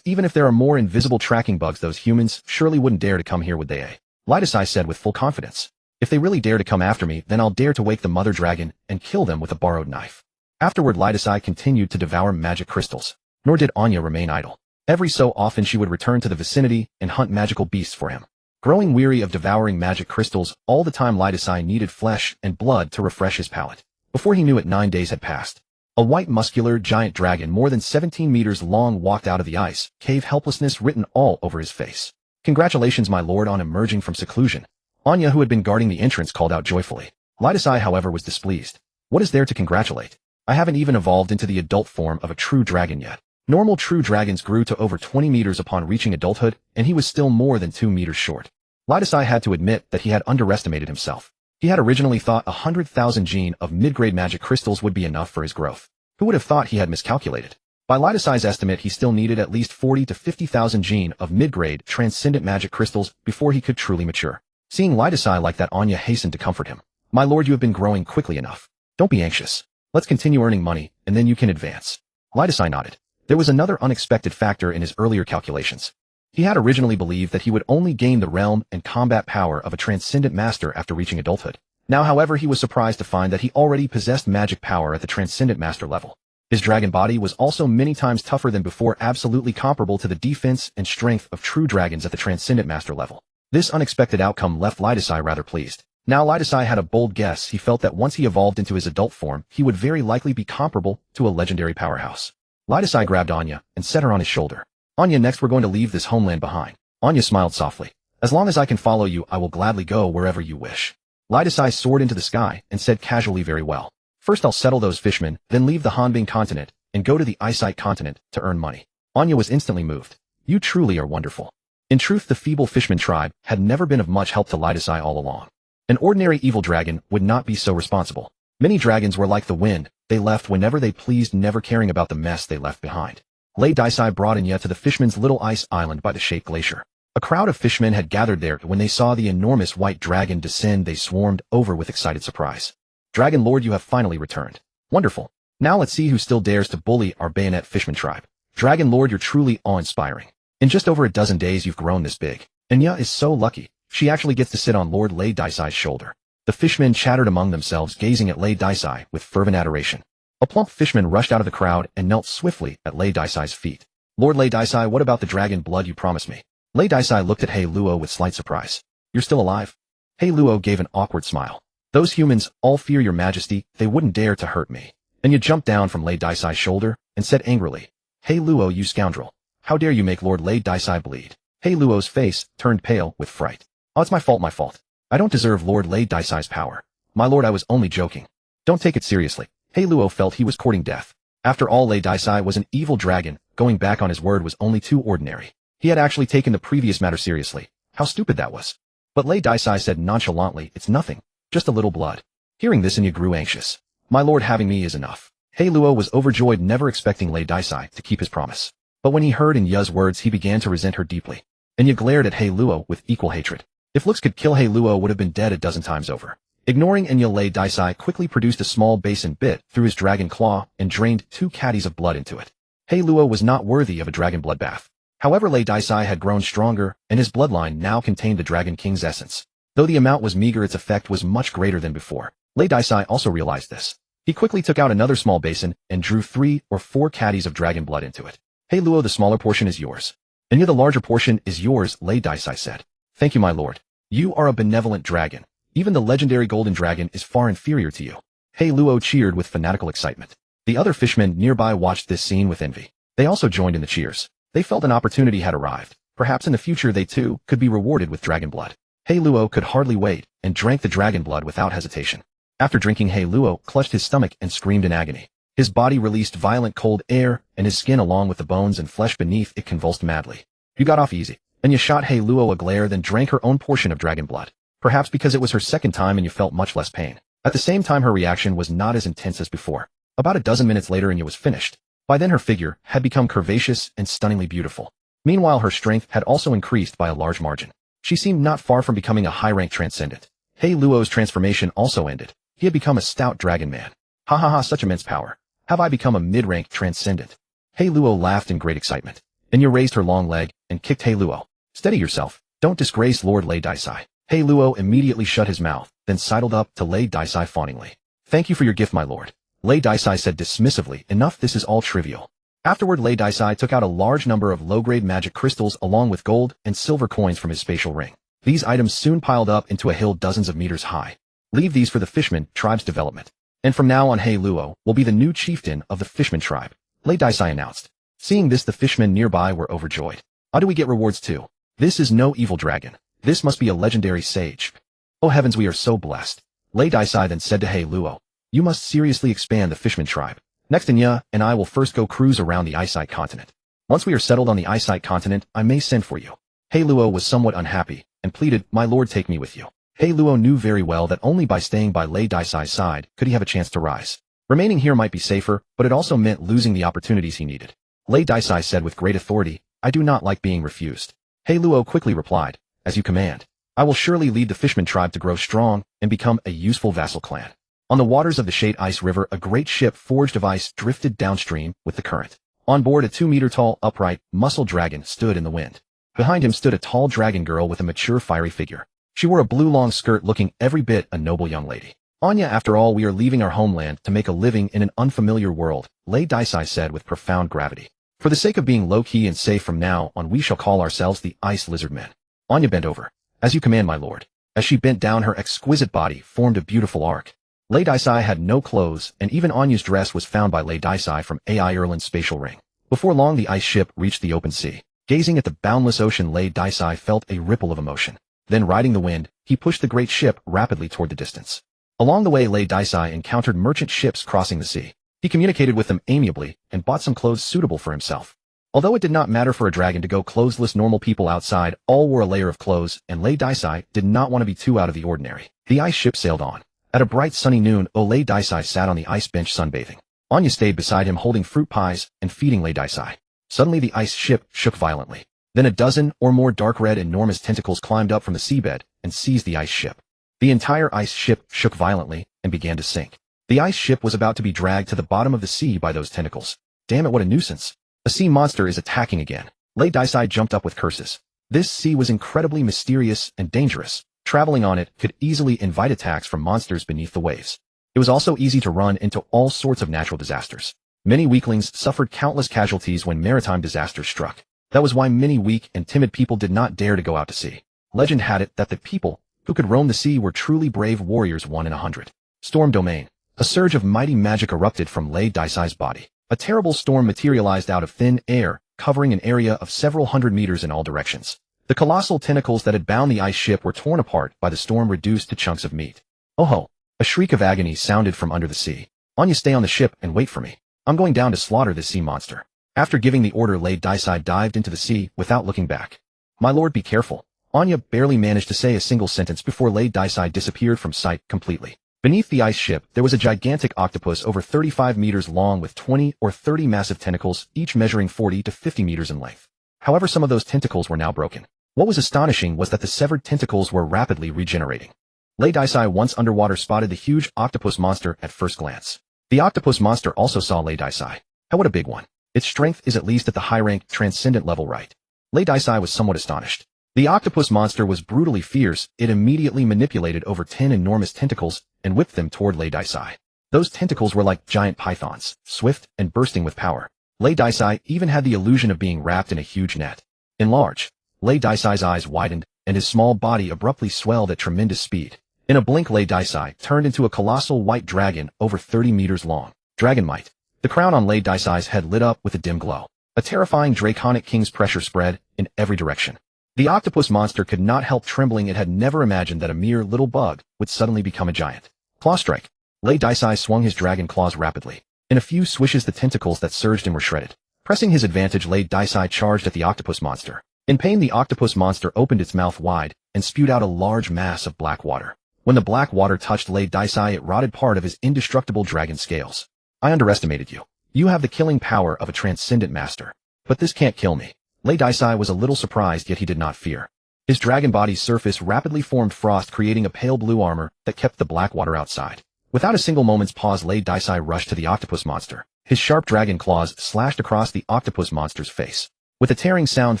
"Even if there are more invisible tracking bugs, those humans surely wouldn't dare to come here, would they? Lidasai said with full confidence. "If they really dare to come after me, then I'll dare to wake the mother dragon and kill them with a borrowed knife." Afterward, Lidasai continued to devour magic crystals. Nor did Anya remain idle. Every so often she would return to the vicinity and hunt magical beasts for him. Growing weary of devouring magic crystals all the time, Lidasai needed flesh and blood to refresh his palate. Before he knew it, 9 days had passed. A white muscular giant dragon more than 17 meters long walked out of the ice cave, helplessness written all over his face. "Congratulations, my lord, on emerging from seclusion," Anya, who had been guarding the entrance, called out joyfully. Lidasai, however, was displeased. "What is there to congratulate? I haven't even evolved into the adult form of a true dragon yet." Normal true dragons grew to over 20 meters upon reaching adulthood, and he was still more than 2 meters short. Lidasai had to admit that he had underestimated himself. He had originally thought 100,000 gene of mid-grade magic crystals would be enough for his growth. Who would have thought he had miscalculated? By Lidasai's estimate, he still needed at least 40 to 50,000 gene of mid-grade transcendent magic crystals before he could truly mature. Seeing Lidasai like that, Anya hastened to comfort him. "My lord, you have been growing quickly enough. Don't be anxious. Let's continue earning money, and then you can advance." Lidasai nodded. There was another unexpected factor in his earlier calculations. He had originally believed that he would only gain the realm and combat power of a transcendent master after reaching adulthood. Now, however, he was surprised to find that he already possessed magic power at the transcendent master level. His dragon body was also many times tougher than before, absolutely comparable to the defense and strength of true dragons at the Transcendent Master level. This unexpected outcome left Lidasai rather pleased. Now Lidasai had a bold guess. He felt that once he evolved into his adult form, he would very likely be comparable to a legendary powerhouse. Lidasai grabbed Anya and set her on his shoulder. Anya, next we're going to leave this homeland behind. Anya smiled softly. As long as I can follow you, I will gladly go wherever you wish. Lidasai soared into the sky and said casually, very well. First I'll settle those fishmen, then leave the Hanbing continent and go to the Eyesight continent to earn money. Anya was instantly moved. You truly are wonderful. In truth, the feeble fishman tribe had never been of much help to Lidasai all along. An ordinary evil dragon would not be so responsible. Many dragons were like the wind, they left whenever they pleased, never caring about the mess they left behind. Lidasai brought Anya to the fishman's little ice island by the Shake Glacier. A crowd of fishmen had gathered there. When they saw the enormous white dragon descend, they swarmed over with excited surprise. Dragon Lord, you have finally returned. Wonderful. Now let's see who still dares to bully our bayonet fishman tribe. Dragon Lord, you're truly awe-inspiring. In just over a dozen days you've grown this big. Anya is so lucky. She actually gets to sit on Lord Lidasai's shoulder. The fishmen chattered among themselves, gazing at Lidasai with fervent adoration. A plump fishman rushed out of the crowd and knelt swiftly at Lidasai's feet. Lord Lidasai, what about the dragon blood you promised me? Lidasai looked at Hei Luo with slight surprise. You're still alive? Hei Luo gave an awkward smile. Those humans all fear your majesty, they wouldn't dare to hurt me. Anya jumped down from Lidasai's shoulder and said angrily, Hei Luo, you scoundrel. How dare you make Lord Lidasai bleed? Hei Luo's face turned pale with fright. Oh, it's my fault. I don't deserve Lord Lidasai's power. My lord, I was only joking. Don't take it seriously. Hei Luo felt he was courting death. After all, Lidasai was an evil dragon. Going back on his word was only too ordinary. He had actually taken the previous matter seriously. How stupid that was. But Lidasai said nonchalantly, it's nothing. Just a little blood. Hearing this, Anya grew anxious. My lord, having me is enough. Hei Luo was overjoyed, never expecting Lidasai to keep his promise. But when he heard Anya's words, he began to resent her deeply. Anya glared at Hei Luo with equal hatred. If looks could kill, Hei Luo would have been dead a dozen times over. Ignoring Anya, Lidasai quickly produced a small basin, bit through his dragon claw, and drained 2 caddies of blood into it. Hei Luo was not worthy of a dragon bloodbath. However, Lidasai had grown stronger, and his bloodline now contained the Dragon King's essence. Though the amount was meager, its effect was much greater than before. Lidasai also realized this. He quickly took out another small basin and drew 3 or 4 caddies of dragon blood into it. Hei Luo, the smaller portion is yours. Anya, the larger portion is yours, Lidasai said. Thank you, my lord. You are a benevolent dragon. Even the legendary golden dragon is far inferior to you. Hei Luo cheered with fanatical excitement. The other fishmen nearby watched this scene with envy. They also joined in the cheers. They felt an opportunity had arrived. Perhaps in the future they too could be rewarded with dragon blood. Hei Luo could hardly wait and drank the dragon blood without hesitation. After drinking, Hei Luo clutched his stomach and screamed in agony. His body released violent cold air, and his skin along with the bones and flesh beneath it convulsed madly. You got off easy. Anya shot Hei Luo a glare, then drank her own portion of dragon blood. Perhaps because it was her second time, Anya felt much less pain. At the same time, her reaction was not as intense as before. About a dozen minutes later, Anya was finished. By then her figure had become curvaceous and stunningly beautiful. Meanwhile, her strength had also increased by a large margin. She seemed not far from becoming a high-rank transcendent. Hei Luo's transformation also ended. He had become a stout dragon man. Ha ha ha, such immense power. Have I become a mid-rank transcendent? Hei Luo laughed in great excitement. Anya raised her long leg and kicked Hei Luo. Steady yourself. Don't disgrace Lord Lidasai. Hei Luo immediately shut his mouth, then sidled up to Lidasai fawningly. Thank you for your gift, my lord. Lidasai said dismissively, enough, this is all trivial. Afterward, Lidasai took out a large number of low-grade magic crystals along with gold and silver coins from his spatial ring. These items soon piled up into a hill dozens of meters high. Leave these for the Fishman tribe's development. And from now on, Hei Luo will be the new chieftain of the Fishman tribe, Lidasai announced. Seeing this, the fishmen nearby were overjoyed. How do we get rewards too? This is no evil dragon. This must be a legendary sage. Oh heavens, we are so blessed. Lidasai then said to Hei Luo, you must seriously expand the Fishman tribe. Next, Anya and I will first go cruise around the Eyesight continent. Once we are settled on the Eyesight continent, I may send for you. Hei Luo was somewhat unhappy and pleaded, my lord, take me with you. Hei Luo knew very well that only by staying by Lidasai's side could he have a chance to rise. Remaining here might be safer, but it also meant losing the opportunities he needed. Lidasai said with great authority, I do not like being refused. Hei Luo quickly replied, as you command. I will surely lead the Fishman tribe to grow strong and become a useful vassal clan. On the waters of the Shade Ice River, a great ship forged of ice drifted downstream with the current. On board, a 2-meter-tall, upright, muscle dragon stood in the wind. Behind him stood a tall dragon girl with a mature, fiery figure. She wore a blue long skirt, looking every bit a noble young lady. Anya, after all, we are leaving our homeland to make a living in an unfamiliar world, Lei Daisai said with profound gravity. For the sake of being low-key and safe from now on, we shall call ourselves the Ice Lizard Men. Anya bent over. As you command, my lord. As she bent down, her exquisite body formed a beautiful arc. Lei Daisai had no clothes, and even Anya's dress was found by Lei Daisai from AI Erland's spatial ring. Before long, the ice ship reached the open sea. Gazing at the boundless ocean, Lei Daisai felt a ripple of emotion. Then, riding the wind, he pushed the great ship rapidly toward the distance. Along the way, Lei Daisai encountered merchant ships crossing the sea. He communicated with them amiably and bought some clothes suitable for himself. Although it did not matter for a dragon to go clothesless, normal people outside all wore a layer of clothes, and Lei Daisai did not want to be too out of the ordinary. The ice ship sailed on. At a bright sunny noon, Lei Daisai sat on the ice bench sunbathing. Anya stayed beside him holding fruit pies and feeding Lei Daisai. Suddenly the ice ship shook violently. Then a dozen or more dark red enormous tentacles climbed up from the seabed and seized the ice ship. The entire ice ship shook violently and began to sink. The ice ship was about to be dragged to the bottom of the sea by those tentacles. Damn it, what a nuisance. A sea monster is attacking again. Lei Daisai jumped up with curses. This sea was incredibly mysterious and dangerous. Traveling on it could easily invite attacks from monsters beneath the waves. It was also easy to run into all sorts of natural disasters. Many weaklings suffered countless casualties when maritime disasters struck. That was why many weak and timid people did not dare to go out to sea. Legend had it that the people who could roam the sea were truly brave warriors, 1 in 100. Storm domain. A surge of mighty magic erupted from Lei Daisai's body. A terrible storm materialized out of thin air, covering an area of several hundred meters in all directions. The colossal tentacles that had bound the ice ship were torn apart by the storm, reduced to chunks of meat. Oh ho! A shriek of agony sounded from under the sea. Anya, stay on the ship and wait for me. I'm going down to slaughter this sea monster. After giving the order, Lei Daisai dived into the sea without looking back. My lord, be careful. Anya barely managed to say a single sentence before Lei Daisai disappeared from sight completely. Beneath the ice ship, there was a gigantic octopus over 35 meters long with 20 or 30 massive tentacles, each measuring 40 to 50 meters in length. However, some of those tentacles were now broken. What was astonishing was that the severed tentacles were rapidly regenerating. Lei Daisai, once underwater, spotted the huge octopus monster at first glance. The octopus monster also saw Lei Daisai. How, what a big one. Its strength is at least at the high-rank transcendent level, right? Lei Daisai was somewhat astonished. The octopus monster was brutally fierce. It immediately manipulated over 10 enormous tentacles and whipped them toward Lei Daisai. Those tentacles were like giant pythons, swift and bursting with power. Lei Daisai even had the illusion of being wrapped in a huge net. Enlarged, Lei Daisai's eyes widened, and his small body abruptly swelled at tremendous speed. In a blink, Lei Daisai turned into a colossal white dragon over 30 meters long. Dragon might. The crown on Lei Daisai's head lit up with a dim glow. A terrifying draconic king's pressure spread in every direction. The octopus monster could not help trembling. It had never imagined that a mere little bug would suddenly become a giant. Claw strike. Lei Daisai swung his dragon claws rapidly. In a few swishes, the tentacles that surged him were shredded. Pressing his advantage, Lei Daisai charged at the octopus monster. In pain, the octopus monster opened its mouth wide and spewed out a large mass of black water. When the black water touched Lei Daisai, it rotted part of his indestructible dragon scales. I underestimated you. You have the killing power of a transcendent master. But this can't kill me. Lei Daisai was a little surprised, yet he did not fear. His dragon body's surface rapidly formed frost, creating a pale blue armor that kept the black water outside. Without a single moment's pause, Lei Daisai rushed to the octopus monster. His sharp dragon claws slashed across the octopus monster's face. With a tearing sound,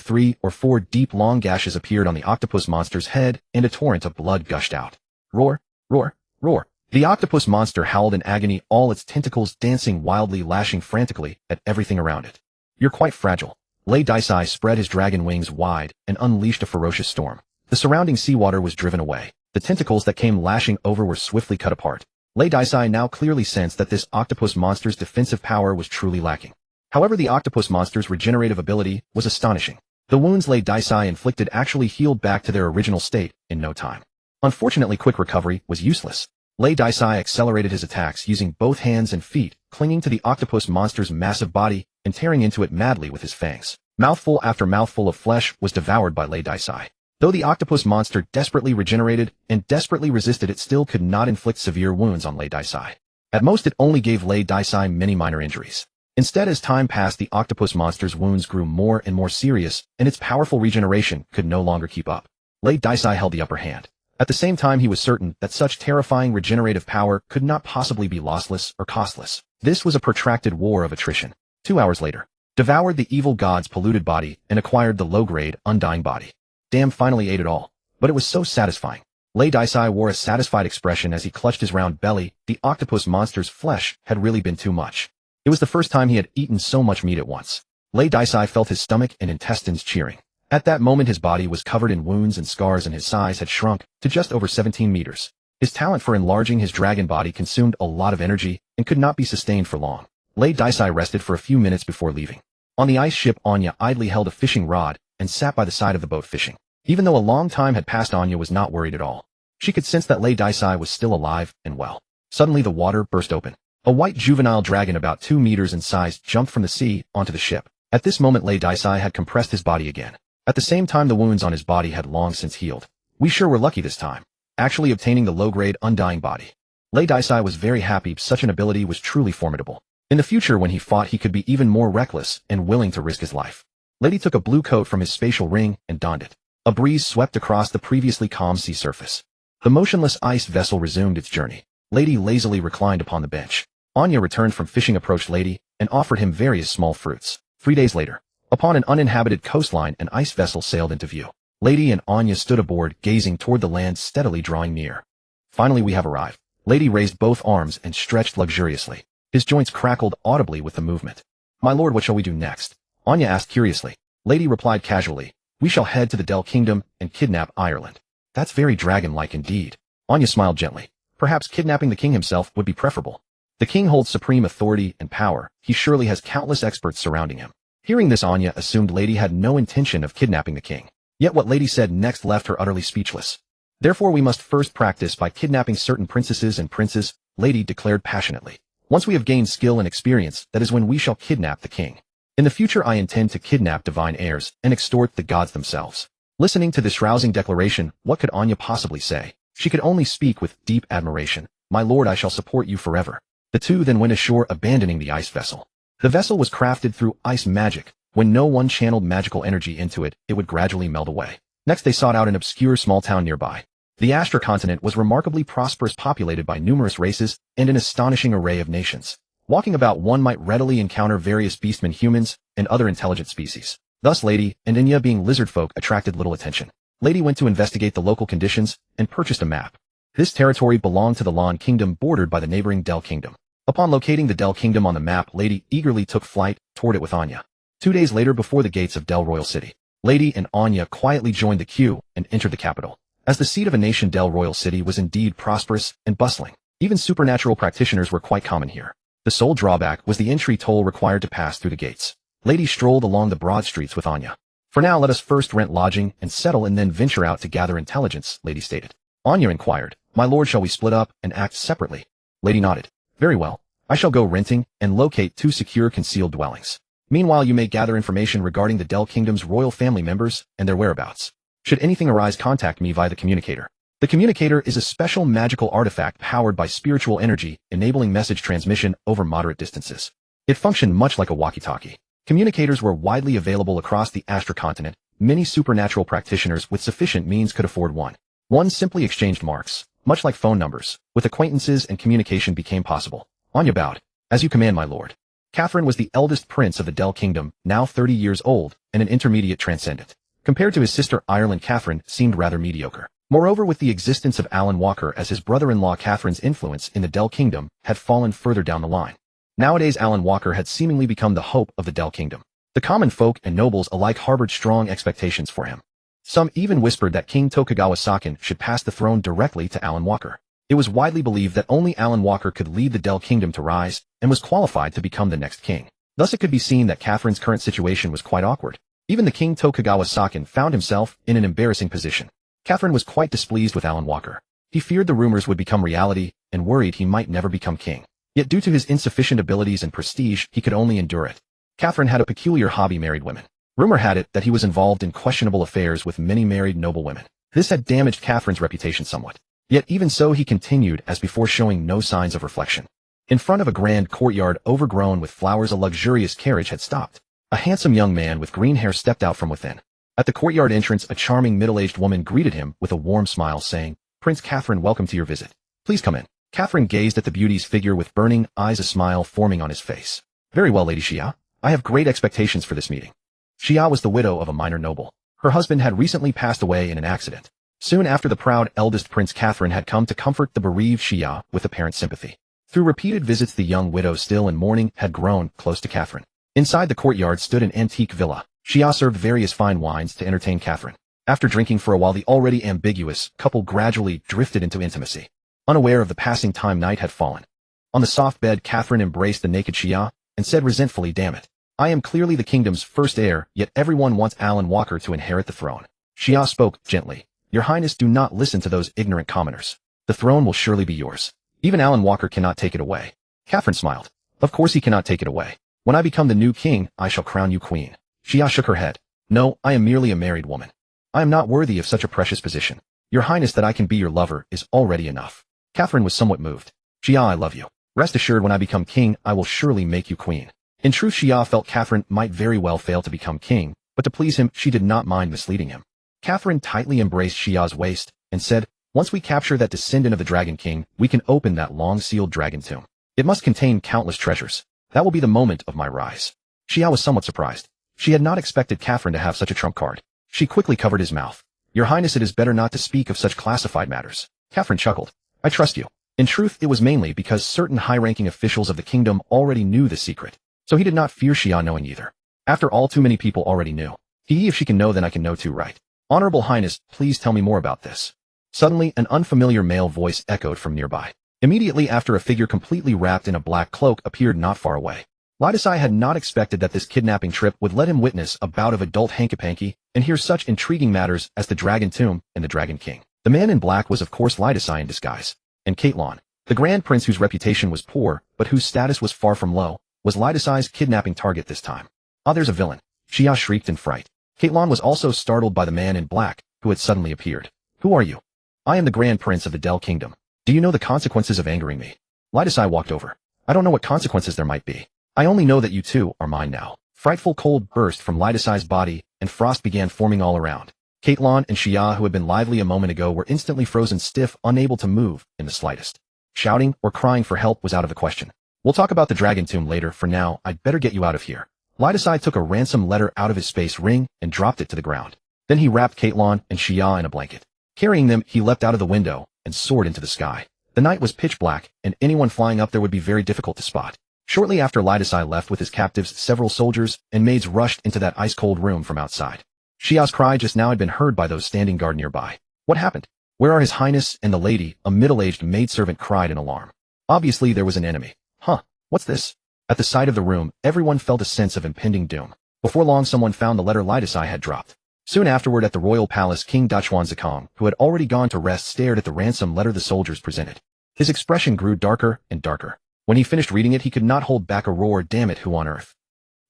3 or 4 deep, long gashes appeared on the octopus monster's head, and a torrent of blood gushed out. Roar, roar, roar. The octopus monster howled in agony, all its tentacles dancing wildly, lashing frantically at everything around it. You're quite fragile. Lei Daisai spread his dragon wings wide and unleashed a ferocious storm. The surrounding seawater was driven away. The tentacles that came lashing over were swiftly cut apart. Lei Daisai now clearly sensed that this octopus monster's defensive power was truly lacking. However, the octopus monster's regenerative ability was astonishing. The wounds Lei Daisai inflicted actually healed back to their original state in no time. Unfortunately, quick recovery was useless. Lei Daisai accelerated his attacks, using both hands and feet, clinging to the octopus monster's massive body and tearing into it madly with his fangs. Mouthful after mouthful of flesh was devoured by Lei Daisai. Though the octopus monster desperately regenerated and desperately resisted, it still could not inflict severe wounds on Lei Daisai. At most, it only gave Lei Daisai many minor injuries. Instead, as time passed, the octopus monster's wounds grew more and more serious, and its powerful regeneration could no longer keep up. Lei Daisai held the upper hand. At the same time, he was certain that such terrifying regenerative power could not possibly be lossless or costless. This was a protracted war of attrition. 2 hours later, devoured the evil god's polluted body and acquired the low-grade, undying body. Damn, finally ate it all. But it was so satisfying. Lei Daisai wore a satisfied expression as he clutched his round belly. The octopus monster's flesh had really been too much. It was the first time he had eaten so much meat at once. Lei Daisai felt his stomach and intestines cheering. At that moment his body was covered in wounds and scars and his size had shrunk to just over 17 meters. His talent for enlarging his dragon body consumed a lot of energy and could not be sustained for long. Lei Daisai rested for a few minutes before leaving. On the ice ship, Anya idly held a fishing rod and sat by the side of the boat fishing. Even though a long time had passed, Anya was not worried at all. She could sense that Lei Daisai was still alive and well. Suddenly the water burst open. A white juvenile dragon about 2 meters in size jumped from the sea onto the ship. At this moment Lei Daisai had compressed his body again. At the same time the wounds on his body had long since healed. We sure were lucky this time, actually obtaining the low-grade undying body. Lei Daisai was very happy. Such an ability was truly formidable. In the future when he fought he could be even more reckless and willing to risk his life. Lady took a blue coat from his spatial ring and donned it. A breeze swept across the previously calm sea surface. The motionless ice vessel resumed its journey. Lady lazily reclined upon the bench. Anya returned from fishing, approached Lady, and offered him various small fruits. 3 days later, upon an uninhabited coastline, an ice vessel sailed into view. Lady and Anya stood aboard, gazing toward the land steadily drawing near. Finally we have arrived. Lady raised both arms and stretched luxuriously. His joints crackled audibly with the movement. My lord, what shall we do next? Anya asked curiously. Lady replied casually, we shall head to the Del Kingdom and kidnap Ireland. That's very dragon-like indeed. Anya smiled gently. Perhaps kidnapping the king himself would be preferable. The king holds supreme authority and power. He surely has countless experts surrounding him. Hearing this, Anya assumed Lady had no intention of kidnapping the king. Yet what Lady said next left her utterly speechless. Therefore we must first practice by kidnapping certain princesses and princes, Lady declared passionately. Once we have gained skill and experience, that is when we shall kidnap the king. In the future I intend to kidnap divine heirs and extort the gods themselves. Listening to this rousing declaration, what could Anya possibly say? She could only speak with deep admiration. My lord, I shall support you forever. The two then went ashore, abandoning the ice vessel. The vessel was crafted through ice magic. When no one channeled magical energy into it, it would gradually melt away. Next they sought out an obscure small town nearby. The Astra continent was remarkably prosperous, populated by numerous races and an astonishing array of nations. Walking about one might readily encounter various beastmen, humans, and other intelligent species. Thus Lady and Inya, being lizard folk, attracted little attention. Lady went to investigate the local conditions and purchased a map. This territory belonged to the Lan Kingdom, bordered by the neighboring Del Kingdom. Upon locating the Del Kingdom on the map, Lady eagerly took flight toward it with Anya. 2 days later, before the gates of Del Royal City, Lady and Anya quietly joined the queue and entered the capital. As the seat of a nation, Del Royal City was indeed prosperous and bustling. Even supernatural practitioners were quite common here. The sole drawback was the entry toll required to pass through the gates. Lady strolled along the broad streets with Anya. For now, let us first rent lodging and settle and then venture out to gather intelligence, Lady stated. Anya inquired, my lord, shall we split up and act separately? Lady nodded. Very well. I shall go renting and locate 2 secure concealed dwellings. Meanwhile, you may gather information regarding the Del Kingdom's royal family members and their whereabouts. Should anything arise, contact me via the communicator. The communicator is a special magical artifact powered by spiritual energy, enabling message transmission over moderate distances. It functioned much like a walkie-talkie. Communicators were widely available across the Astra continent. Many supernatural practitioners with sufficient means could afford one. One simply exchanged marks, much like phone numbers. With acquaintances and communication became possible. Anya bowed. As you command, my lord. Catherine was the eldest prince of the Del Kingdom, now 30 years old, and an intermediate transcendent. Compared to his sister Ireland, Catherine seemed rather mediocre. Moreover, with the existence of Alan Walker as his brother-in-law, Catherine's influence in the Del Kingdom had fallen further down the line. Nowadays, Alan Walker had seemingly become the hope of the Del Kingdom. The common folk and nobles alike harbored strong expectations for him. Some even whispered that King Tokugawa Saken should pass the throne directly to Alan Walker. It was widely believed that only Alan Walker could lead the Del Kingdom to rise and was qualified to become the next king. Thus it could be seen that Catherine's current situation was quite awkward. Even the King Tokugawa Saken found himself in an embarrassing position. Catherine was quite displeased with Alan Walker. He feared the rumors would become reality and worried he might never become king. Yet due to his insufficient abilities and prestige, he could only endure it. Catherine had a peculiar hobby: married women. Rumor had it that he was involved in questionable affairs with many married noble women. This had damaged Catherine's reputation somewhat. Yet even so, he continued as before, showing no signs of reflection. In front of a grand courtyard overgrown with flowers, a luxurious carriage had stopped. A handsome young man with green hair stepped out from within. At the courtyard entrance, a charming middle-aged woman greeted him with a warm smile, saying, Prince Catherine, welcome to your visit. Please come in. Catherine gazed at the beauty's figure with burning eyes, a smile forming on his face. Very well, Lady Xia. I have great expectations for this meeting. Xia was the widow of a minor noble. Her husband had recently passed away in an accident. Soon after, the proud eldest Prince Catherine had come to comfort the bereaved Xia with apparent sympathy. Through repeated visits the young widow, still in mourning, had grown close to Catherine. Inside the courtyard stood an antique villa. Xia served various fine wines to entertain Catherine. After drinking for a while, the already ambiguous couple gradually drifted into intimacy. Unaware of the passing time, night had fallen. On the soft bed, Catherine embraced the naked Xia and said resentfully, "Damn it. I am clearly the kingdom's first heir, yet everyone wants Alan Walker to inherit the throne." Xia spoke gently. "Your Highness, do not listen to those ignorant commoners. The throne will surely be yours. Even Alan Walker cannot take it away." Catherine smiled. "Of course he cannot take it away. When I become the new king, I shall crown you queen." Xia shook her head. "No, I am merely a married woman. I am not worthy of such a precious position. Your Highness, that I can be your lover is already enough." Catherine was somewhat moved. "Xia, I love you. Rest assured, when I become king, I will surely make you queen." In truth, Xia felt Catherine might very well fail to become king, but to please him, she did not mind misleading him. Catherine tightly embraced Xia's waist and said, "Once we capture that descendant of the Dragon King, we can open that long-sealed dragon tomb. It must contain countless treasures. That will be the moment of my rise." Xia was somewhat surprised. She had not expected Catherine to have such a trump card. She quickly covered his mouth. "Your Highness, it is better not to speak of such classified matters." Catherine chuckled. "I trust you." In truth, it was mainly because certain high-ranking officials of the kingdom already knew the secret, so he did not fear Xia knowing either. After all, too many people already knew. If she can know, then I can know too, right? "Honorable Highness, please tell me more about this." Suddenly, an unfamiliar male voice echoed from nearby. Immediately after, a figure completely wrapped in a black cloak appeared not far away. Lidasai had not expected that this kidnapping trip would let him witness a bout of adult hanky-panky and hear such intriguing matters as the Dragon Tomb and the Dragon King. The man in black was of course Lidasai in disguise, and Caitlon, the Grand Prince, whose reputation was poor but whose status was far from low, was Lidasai's kidnapping target this time. "Ah, there's a villain!" Xia shrieked in fright. Caitlon was also startled by the man in black, who had suddenly appeared. "Who are you?" "I am the Grand Prince of the Del Kingdom. Do you know the consequences of angering me?" Lidasai walked over. "I don't know what consequences there might be. I only know that you two are mine now." Frightful cold burst from Lidasai's body, and frost began forming all around. Caitlon and Xia, who had been lively a moment ago, were instantly frozen stiff, unable to move in the slightest. Shouting or crying for help was out of the question. "We'll talk about the Dragon Tomb later. For now, I'd better get you out of here." Lidasai took a ransom letter out of his space ring and dropped it to the ground. Then he wrapped Caitlon and Xia in a blanket. Carrying them, he leapt out of the window and soared into the sky. The night was pitch black, and anyone flying up there would be very difficult to spot. Shortly after Lidasai left with his captives, several soldiers and maids rushed into that ice-cold room from outside. Xia's cry just now had been heard by those standing guard nearby. "What happened? Where are His Highness and the lady?" a middle-aged maidservant cried in alarm. Obviously there was an enemy. "Huh, what's this?" At the sight of the room, everyone felt a sense of impending doom. Before long, someone found the letter Lidasai had dropped. Soon afterward, at the royal palace, King Dachuan, who had already gone to rest, stared at the ransom letter the soldiers presented. His expression grew darker and darker. When he finished reading it, he could not hold back a roar. "Damn it, who on earth?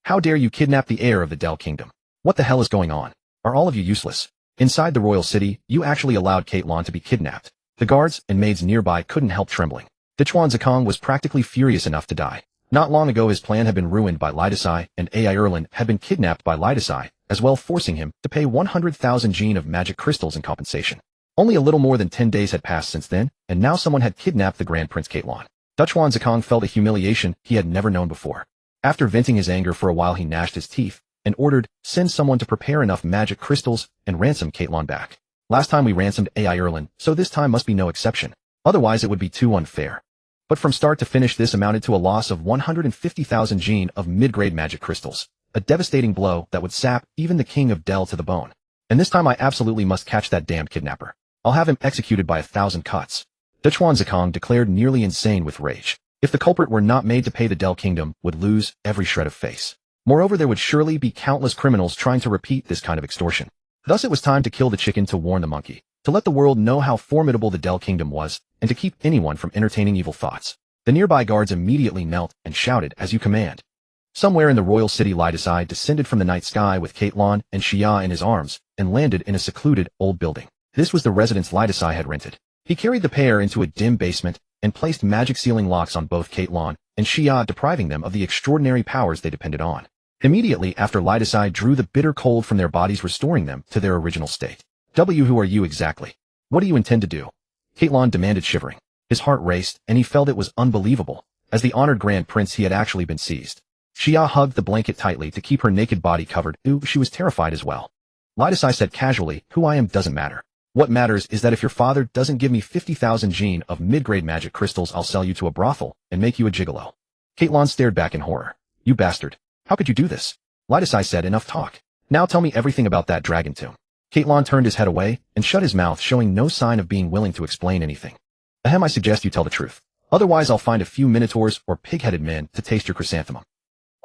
How dare you kidnap the heir of the Del Kingdom? What the hell is going on? Are all of you useless? Inside the royal city, you actually allowed Caitlon to be kidnapped." The guards and maids nearby couldn't help trembling. Dachuan was practically furious enough to die. Not long ago, his plan had been ruined by Lidasai, and Ai Erlin had been kidnapped by Lidasai, as well, forcing him to pay 100,000 gene of magic crystals in compensation. Only a little more than 10 days had passed since then, and now someone had kidnapped the Grand Prince Caitlon. Dachuan felt a humiliation he had never known before. After venting his anger for a while, he gnashed his teeth and ordered, "Send someone to prepare enough magic crystals and ransom Caitlon back. Last time we ransomed Ai Erlin, so this time must be no exception. Otherwise it would be too unfair." But from start to finish, this amounted to a loss of 150,000 gene of mid-grade magic crystals, a devastating blow that would sap even the King of Del to the bone. "And this time I absolutely must catch that damned kidnapper. I'll have him executed by 1,000 cuts." Dachuan declared, nearly insane with rage. If the culprit were not made to pay, the Del Kingdom would lose every shred of face. Moreover, there would surely be countless criminals trying to repeat this kind of extortion. Thus it was time to kill the chicken to warn the monkey, to let the world know how formidable the Del Kingdom was, and to keep anyone from entertaining evil thoughts. The nearby guards immediately knelt and shouted, "As you command." Somewhere in the royal city, Lidasai descended from the night sky with Caitlon and Xia in his arms and landed in a secluded old building. This was the residence Lidasai had rented. He carried the pair into a dim basement and placed magic sealing locks on both Caitlon and Xia, depriving them of the extraordinary powers they depended on. Immediately after, Lidasai drew the bitter cold from their bodies, restoring them to their original state. "Who are you exactly? What do you intend to do?" Caitlon demanded, shivering. His heart raced, and he felt it was unbelievable. As the honored Grand Prince, he had actually been seized. Xia hugged the blanket tightly to keep her naked body covered. She was terrified as well. Lidasai said casually, "Who I am doesn't matter. What matters is that if your father doesn't give me 50,000 gene of mid-grade magic crystals, I'll sell you to a brothel and make you a gigolo. Caitlon stared back in horror. You bastard. How could you do this? Lightasai said, enough talk. Now tell me everything about that dragon tomb. Caitlon turned his head away and shut his mouth, showing no sign of being willing to explain anything. Ahem, I suggest you tell the truth. Otherwise I'll find a few minotaurs or pig-headed men to taste your chrysanthemum.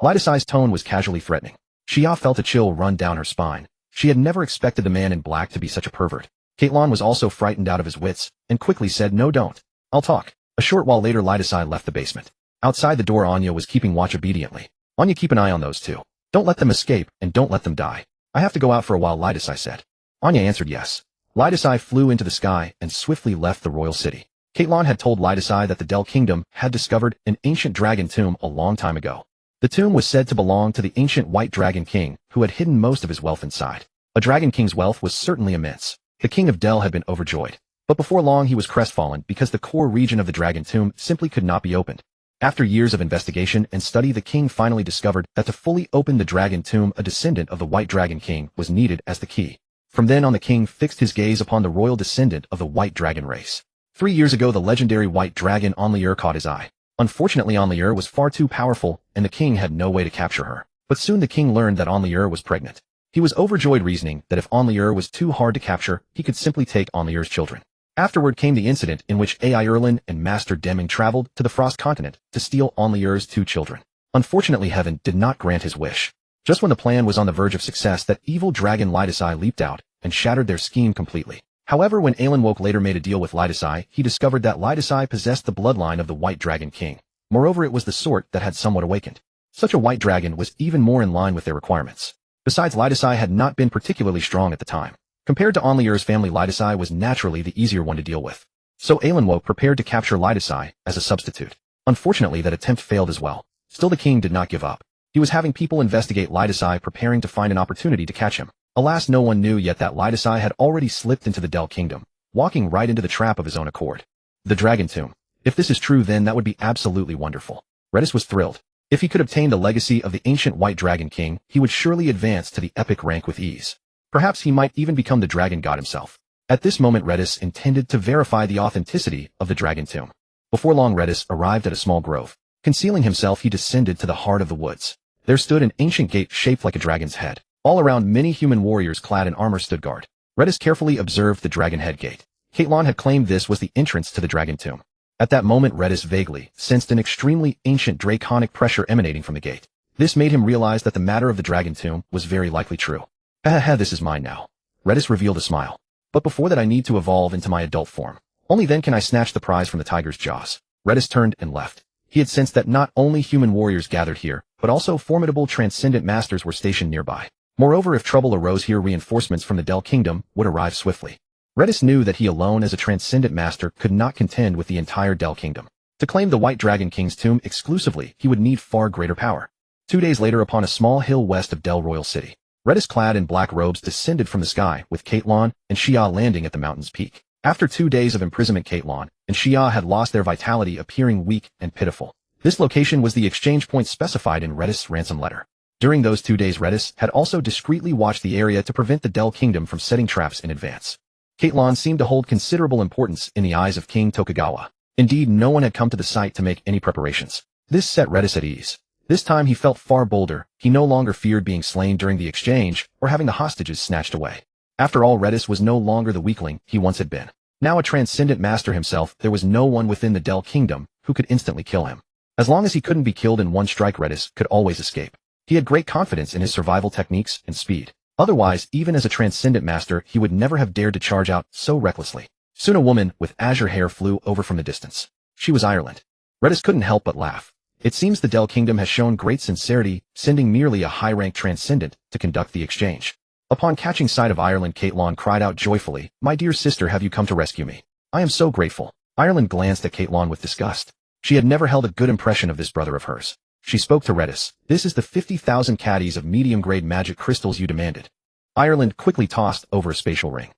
Lightasai's tone was casually threatening. Xia felt a chill run down her spine. She had never expected the man in black to be such a pervert. Caitlon was also frightened out of his wits, and quickly said, no, don't. I'll talk. A short while later, Lightasai left the basement. Outside the door, Anya was keeping watch obediently. Anya, keep an eye on those two. Don't let them escape, and don't let them die. I have to go out for a while, Lightasai said. Anya answered yes. Lightasai flew into the sky and swiftly left the royal city. Caitlon had told Lightasai that the Del Kingdom had discovered an ancient dragon tomb a long time ago. The tomb was said to belong to the ancient White Dragon King, who had hidden most of his wealth inside. A Dragon King's wealth was certainly immense. The King of Del had been overjoyed. But before long he was crestfallen because the core region of the Dragon Tomb simply could not be opened. After years of investigation and study, the king finally discovered that to fully open the Dragon Tomb, a descendant of the White Dragon King was needed as the key. From then on, the king fixed his gaze upon the royal descendant of the White Dragon race. 3 years ago, the legendary White Dragon Enlier caught his eye. Unfortunately, Enlier was far too powerful, and the king had no way to capture her. But soon the king learned that Enlier was pregnant. He was overjoyed, reasoning that if Enlier was too hard to capture, he could simply take Enlier's children. Afterward came the incident in which Ai Erlin and Master Deming traveled to the Frost Continent to steal Enlier's 2 children. Unfortunately, heaven did not grant his wish. Just when the plan was on the verge of success, that evil dragon Lightasai leaped out and shattered their scheme completely. However, when Alan later made a deal with Lightasai, he discovered that Lightasai possessed the bloodline of the White Dragon King. Moreover, it was the sort that had somewhat awakened. Such a white dragon was even more in line with their requirements. Besides, Lightasai had not been particularly strong at the time. Compared to Enlier's family, Lightasai was naturally the easier one to deal with. So Alan prepared to capture Lightasai as a substitute. Unfortunately, that attempt failed as well. Still, the king did not give up. He was having people investigate Lightasai, preparing to find an opportunity to catch him. Alas, no one knew yet that Lightasai had already slipped into the Del Kingdom, walking right into the trap of his own accord. The Dragon Tomb. If this is true, then that would be absolutely wonderful. Redis was thrilled. If he could obtain the legacy of the ancient White Dragon King, he would surely advance to the epic rank with ease. Perhaps he might even become the dragon god himself. At this moment, Redis intended to verify the authenticity of the Dragon Tomb. Before long, Redis arrived at a small grove. Concealing himself, he descended to the heart of the woods. There stood an ancient gate shaped like a dragon's head. All around, many human warriors clad in armor stood guard. Redis carefully observed the dragon head gate. Caitlon had claimed this was the entrance to the Dragon Tomb. At that moment, Redis vaguely sensed an extremely ancient draconic pressure emanating from the gate. This made him realize that the matter of the Dragon Tomb was very likely true. This is mine now. Redis revealed a smile. But before that, I need to evolve into my adult form. Only then can I snatch the prize from the tiger's jaws. Redis turned and left. He had sensed that not only human warriors gathered here, but also formidable transcendent masters were stationed nearby. Moreover, if trouble arose here, reinforcements from the Del Kingdom would arrive swiftly. Redis knew that he alone as a transcendent master could not contend with the entire Del Kingdom. To claim the White Dragon King's tomb exclusively, he would need far greater power. 2 days later, upon a small hill west of Del Royal City, Redis, clad in black robes, descended from the sky, with Caitlon and Xia landing at the mountain's peak. After 2 days of imprisonment, Caitlon and Xia had lost their vitality, appearing weak and pitiful. This location was the exchange point specified in Redis' ransom letter. During those 2 days, Redis had also discreetly watched the area to prevent the Del Kingdom from setting traps in advance. Caitlon seemed to hold considerable importance in the eyes of King Tokugawa. Indeed, no one had come to the site to make any preparations. This set Redis at ease. This time he felt far bolder. He no longer feared being slain during the exchange or having the hostages snatched away. After all, Redis was no longer the weakling he once had been. Now a transcendent master himself, there was no one within the Del Kingdom who could instantly kill him. As long as he couldn't be killed in one strike, Redis could always escape. He had great confidence in his survival techniques and speed. Otherwise, even as a transcendent master, he would never have dared to charge out so recklessly. Soon a woman with azure hair flew over from the distance. She was Ireland. Redis couldn't help but laugh. It seems the Del Kingdom has shown great sincerity, sending merely a high-ranked transcendent to conduct the exchange. Upon catching sight of Ireland, Caitlon cried out joyfully, "My dear sister, have you come to rescue me? I am so grateful." Ireland glanced at Caitlon with disgust. She had never held a good impression of this brother of hers. She spoke to Redis. "This is the 50,000 caddies of medium-grade magic crystals you demanded." Ireland quickly tossed over a spatial ring.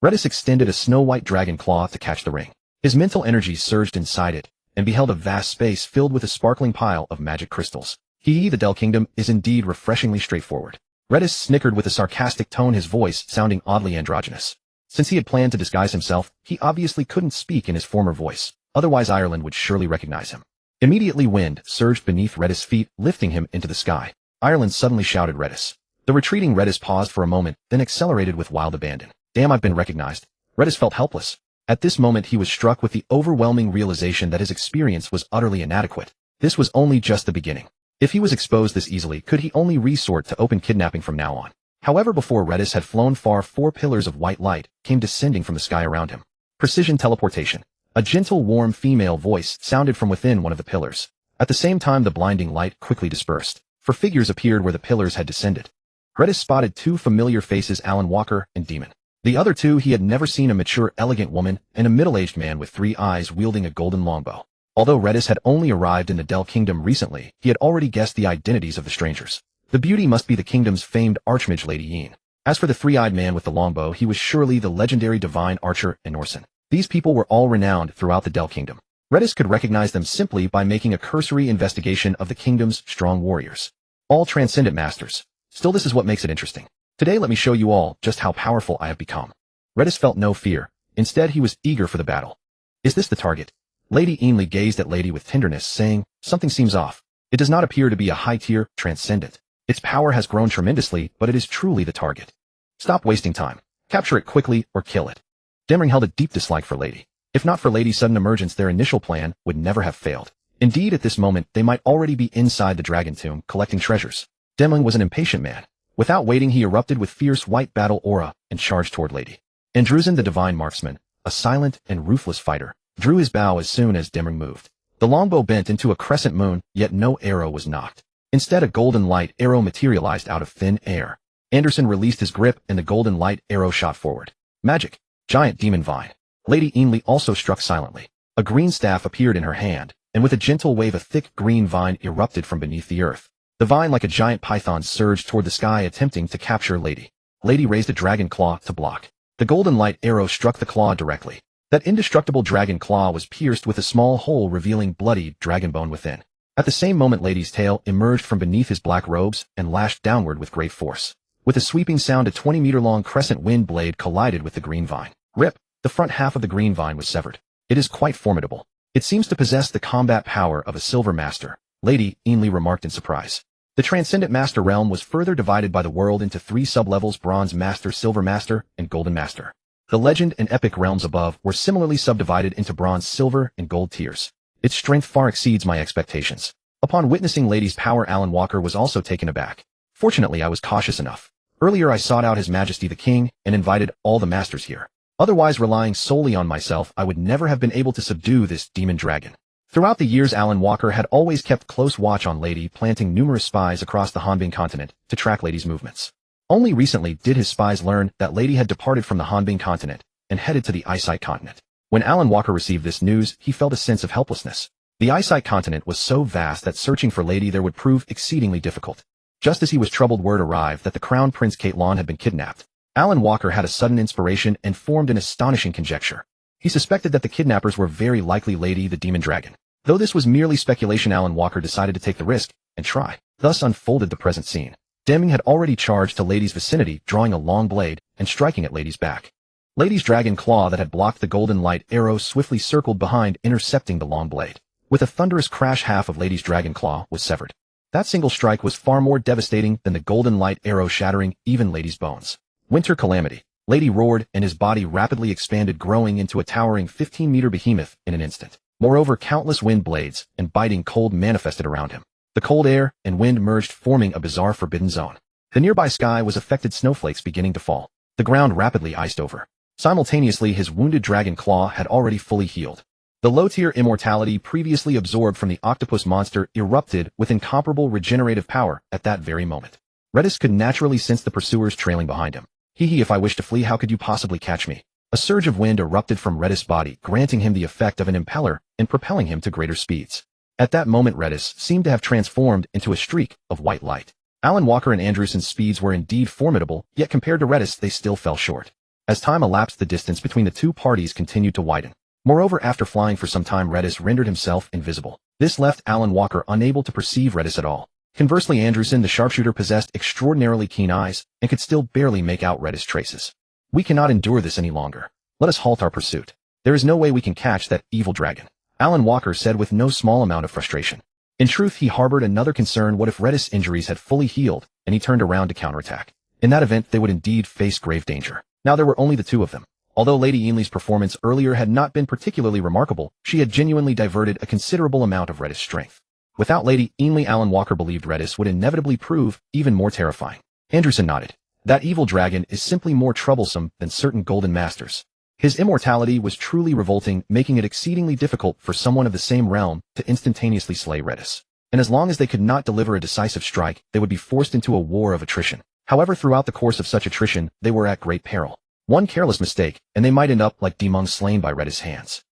Redis extended a snow-white dragon claw to catch the ring. His mental energies surged inside it, and beheld a vast space filled with a sparkling pile of magic crystals. The Del Kingdom is indeed refreshingly straightforward. Redis snickered with a sarcastic tone, his voice sounding oddly androgynous. Since he had planned to disguise himself, he obviously couldn't speak in his former voice, otherwise Ireland would surely recognize him. Immediately wind surged beneath Redis' feet, lifting him into the sky. Ireland suddenly shouted Redis. The retreating Redis paused for a moment, then accelerated with wild abandon. Damn, I've been recognized. Redis felt helpless. At this moment he was struck with the overwhelming realization that his experience was utterly inadequate. This was only just the beginning. If he was exposed this easily, could he only resort to open kidnapping from now on? However, before Redis had flown far, 4 pillars of white light came descending from the sky around him. Precision teleportation. A gentle, warm female voice sounded from within one of the pillars. At the same time, the blinding light quickly dispersed, for figures appeared where the pillars had descended. Redis spotted 2 familiar faces, Alan Walker and Demon. The other 2 he had never seen, a mature, elegant woman and a middle-aged man with 3 eyes wielding a golden longbow. Although Redis had only arrived in the Del Kingdom recently, he had already guessed the identities of the strangers. The beauty must be the kingdom's famed archmage Lady Yin. As for the 3-eyed man with the longbow, he was surely the legendary divine archer Enorson. These people were all renowned throughout the Del Kingdom. Redis could recognize them simply by making a cursory investigation of the kingdom's strong warriors. All transcendent masters. Still, this is what makes it interesting. Today let me show you all just how powerful I have become. Redis felt no fear. Instead, he was eager for the battle. Is this the target? Lady Ainley gazed at Lady with tenderness, saying, something seems off. It does not appear to be a high-tier transcendent. Its power has grown tremendously, but it is truly the target. Stop wasting time. Capture it quickly or kill it. Devouring held a deep dislike for Lady. If not for Lady's sudden emergence, their initial plan would never have failed. Indeed, at this moment, they might already be inside the dragon tomb collecting treasures. Devouring was an impatient man. Without waiting, he erupted with fierce white battle aura and charged toward Lady. Andrusen, the divine marksman, a silent and ruthless fighter, drew his bow as soon as Devouring moved. The longbow bent into a crescent moon, yet no arrow was nocked. Instead, a golden light arrow materialized out of thin air. Anderson released his grip and the golden light arrow shot forward. Magic. Giant demon vine. Lady Ainley also struck silently. A green staff appeared in her hand, and with a gentle wave a thick green vine erupted from beneath the earth. The vine, like a giant python, surged toward the sky, attempting to capture Lady. Lady raised a dragon claw to block. The golden light arrow struck the claw directly. That indestructible dragon claw was pierced with a small hole, revealing bloodied dragon bone within. At the same moment, Lady's tail emerged from beneath his black robes and lashed downward with great force. With a sweeping sound, a 20-meter-long crescent wind blade collided with the green vine. Rip! The front half of the green vine was severed. It is quite formidable. It seems to possess the combat power of a silver master, Lady Ainley remarked in surprise. The Transcendent Master realm was further divided by the world into 3 sublevels: Bronze Master, Silver Master, and Golden Master. The Legend and Epic realms above were similarly subdivided into Bronze, Silver, and Gold tiers. Its strength far exceeds my expectations. Upon witnessing Lady's power, Alan Walker was also taken aback. Fortunately, I was cautious enough. Earlier I sought out His Majesty the King and invited all the masters here. Otherwise, relying solely on myself, I would never have been able to subdue this demon dragon. Throughout the years, Alan Walker had always kept close watch on Lady, planting numerous spies across the Hanbin continent to track Lady's movements. Only recently did his spies learn that Lady had departed from the Hanbin continent and headed to the Eyesight continent. When Alan Walker received this news, he felt a sense of helplessness. The Eyesight continent was so vast that searching for Lady there would prove exceedingly difficult. Just as he was troubled, word arrived that the Crown Prince Caitlon had been kidnapped. Alan Walker had a sudden inspiration and formed an astonishing conjecture. He suspected that the kidnappers were very likely Lady the Demon Dragon. Though this was merely speculation, Alan Walker decided to take the risk and try. Thus unfolded the present scene. Deming had already charged to Lady's vicinity, drawing a long blade and striking at Lady's back. Lady's dragon claw that had blocked the golden light arrow swiftly circled behind, intercepting the long blade. With a thunderous crash, half of Lady's dragon claw was severed. That single strike was far more devastating than the golden light arrow, shattering even Lady's bones. Winter calamity. Lady roared, and his body rapidly expanded, growing into a towering 15-meter behemoth in an instant. Moreover, countless wind blades and biting cold manifested around him. The cold air and wind merged, forming a bizarre forbidden zone. The nearby sky was affected, snowflakes beginning to fall. The ground rapidly iced over. Simultaneously, his wounded dragon claw had already fully healed. The low-tier immortality previously absorbed from the octopus monster erupted with incomparable regenerative power at that very moment. Redis could naturally sense the pursuers trailing behind him. Hee, if I wish to flee, how could you possibly catch me? A surge of wind erupted from Redis' body, granting him the effect of an impeller and propelling him to greater speeds. At that moment, Redis seemed to have transformed into a streak of white light. Alan Walker and Andrewson's speeds were indeed formidable, yet compared to Redis, they still fell short. As time elapsed, the distance between the two parties continued to widen. Moreover, after flying for some time, Redis rendered himself invisible. This left Alan Walker unable to perceive Redis at all. Conversely, Andrewson, the sharpshooter, possessed extraordinarily keen eyes and could still barely make out Redis' traces. We cannot endure this any longer. Let us halt our pursuit. There is no way we can catch that evil dragon, Alan Walker said with no small amount of frustration. In truth, he harbored another concern: what if Redis' injuries had fully healed, and he turned around to counterattack? In that event, they would indeed face grave danger. Now there were only the two of them. Although Lady Ainley's performance earlier had not been particularly remarkable, she had genuinely diverted a considerable amount of Redis' strength. Without Lady Ainley, Alan Walker believed Redis would inevitably prove even more terrifying. Anderson nodded. That evil dragon is simply more troublesome than certain golden masters. His immortality was truly revolting, making it exceedingly difficult for someone of the same realm to instantaneously slay Redis. And as long as they could not deliver a decisive strike, they would be forced into a war of attrition. However, throughout the course of such attrition, they were at great peril. One careless mistake, and they might end up like demons slain by Redis' hands.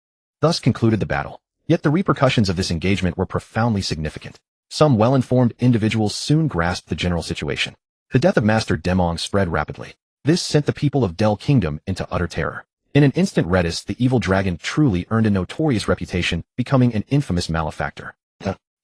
Thus concluded the battle. Yet the repercussions of this engagement were profoundly significant. Some well-informed individuals soon grasped the general situation. The death of Master Demong spread rapidly. This sent the people of Del Kingdom into utter terror. In an instant, Redis, the evil dragon, truly earned a notorious reputation, becoming an infamous malefactor.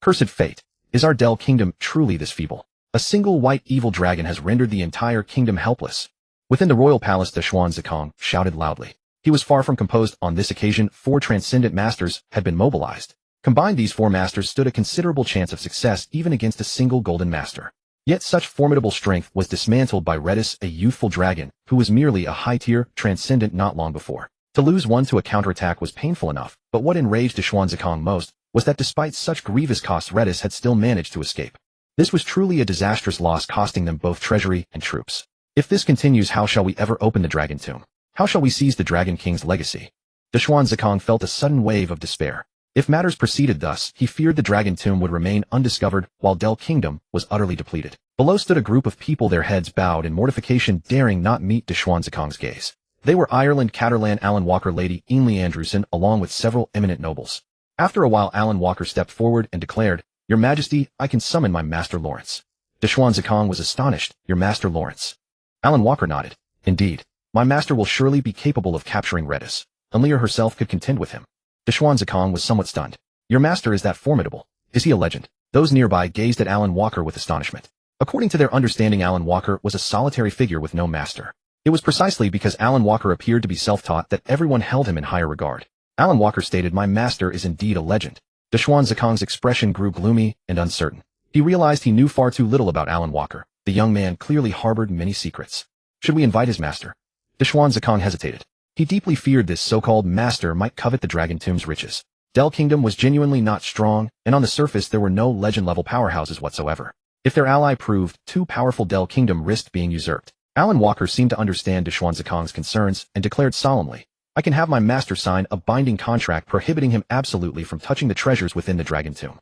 Cursed fate! Is our Del Kingdom truly this feeble? A single white evil dragon has rendered the entire kingdom helpless. Within the royal palace, the Xuanzikang shouted loudly. He was far from composed on this occasion. 4 transcendent masters had been mobilized. Combined, these 4 masters stood a considerable chance of success even against a single golden master. Yet such formidable strength was dismantled by Redis, a youthful dragon, who was merely a high-tier transcendent not long before. To lose one to a counterattack was painful enough, but what enraged the Xuanzikang most was that despite such grievous costs, Redis had still managed to escape. This was truly a disastrous loss, costing them both treasury and troops. If this continues, how shall we ever open the Dragon Tomb? How shall we seize the Dragon King's legacy? The Xuanzikang felt a sudden wave of despair. If matters proceeded thus, he feared the Dragon Tomb would remain undiscovered while Del Kingdom was utterly depleted. Below stood a group of people, their heads bowed in mortification, daring not meet de Xuanzikang's gaze. They were Ireland Catterland, Alan Walker, Lady Ainley Andrewson, along with several eminent nobles. After a while, Alan Walker stepped forward and declared, "Your Majesty, I can summon my Master Lawrence." De Xuanzikang was astonished. "Your Master Lawrence?" Alan Walker nodded. "Indeed. My master will surely be capable of capturing Redis. Unleer herself could contend with him." De Xuanzikang was somewhat stunned. "Your master is that formidable? Is he a legend?" Those nearby gazed at Alan Walker with astonishment. According to their understanding, Alan Walker was a solitary figure with no master. It was precisely because Alan Walker appeared to be self-taught that everyone held him in higher regard. Alan Walker stated, "My master is indeed a legend." De Xuanzikang's expression grew gloomy and uncertain. He realized he knew far too little about Alan Walker. The young man clearly harbored many secrets. Should we invite his master? De Xuanzikang hesitated. He deeply feared this so-called master might covet the Dragon Tomb's riches. Del Kingdom was genuinely not strong, and on the surface there were no legend-level powerhouses whatsoever. If their ally proved too powerful, Del Kingdom risked being usurped. Alan Walker seemed to understand de Xuanzikang's concerns and declared solemnly, "I can have my master sign a binding contract prohibiting him absolutely from touching the treasures within the Dragon Tomb."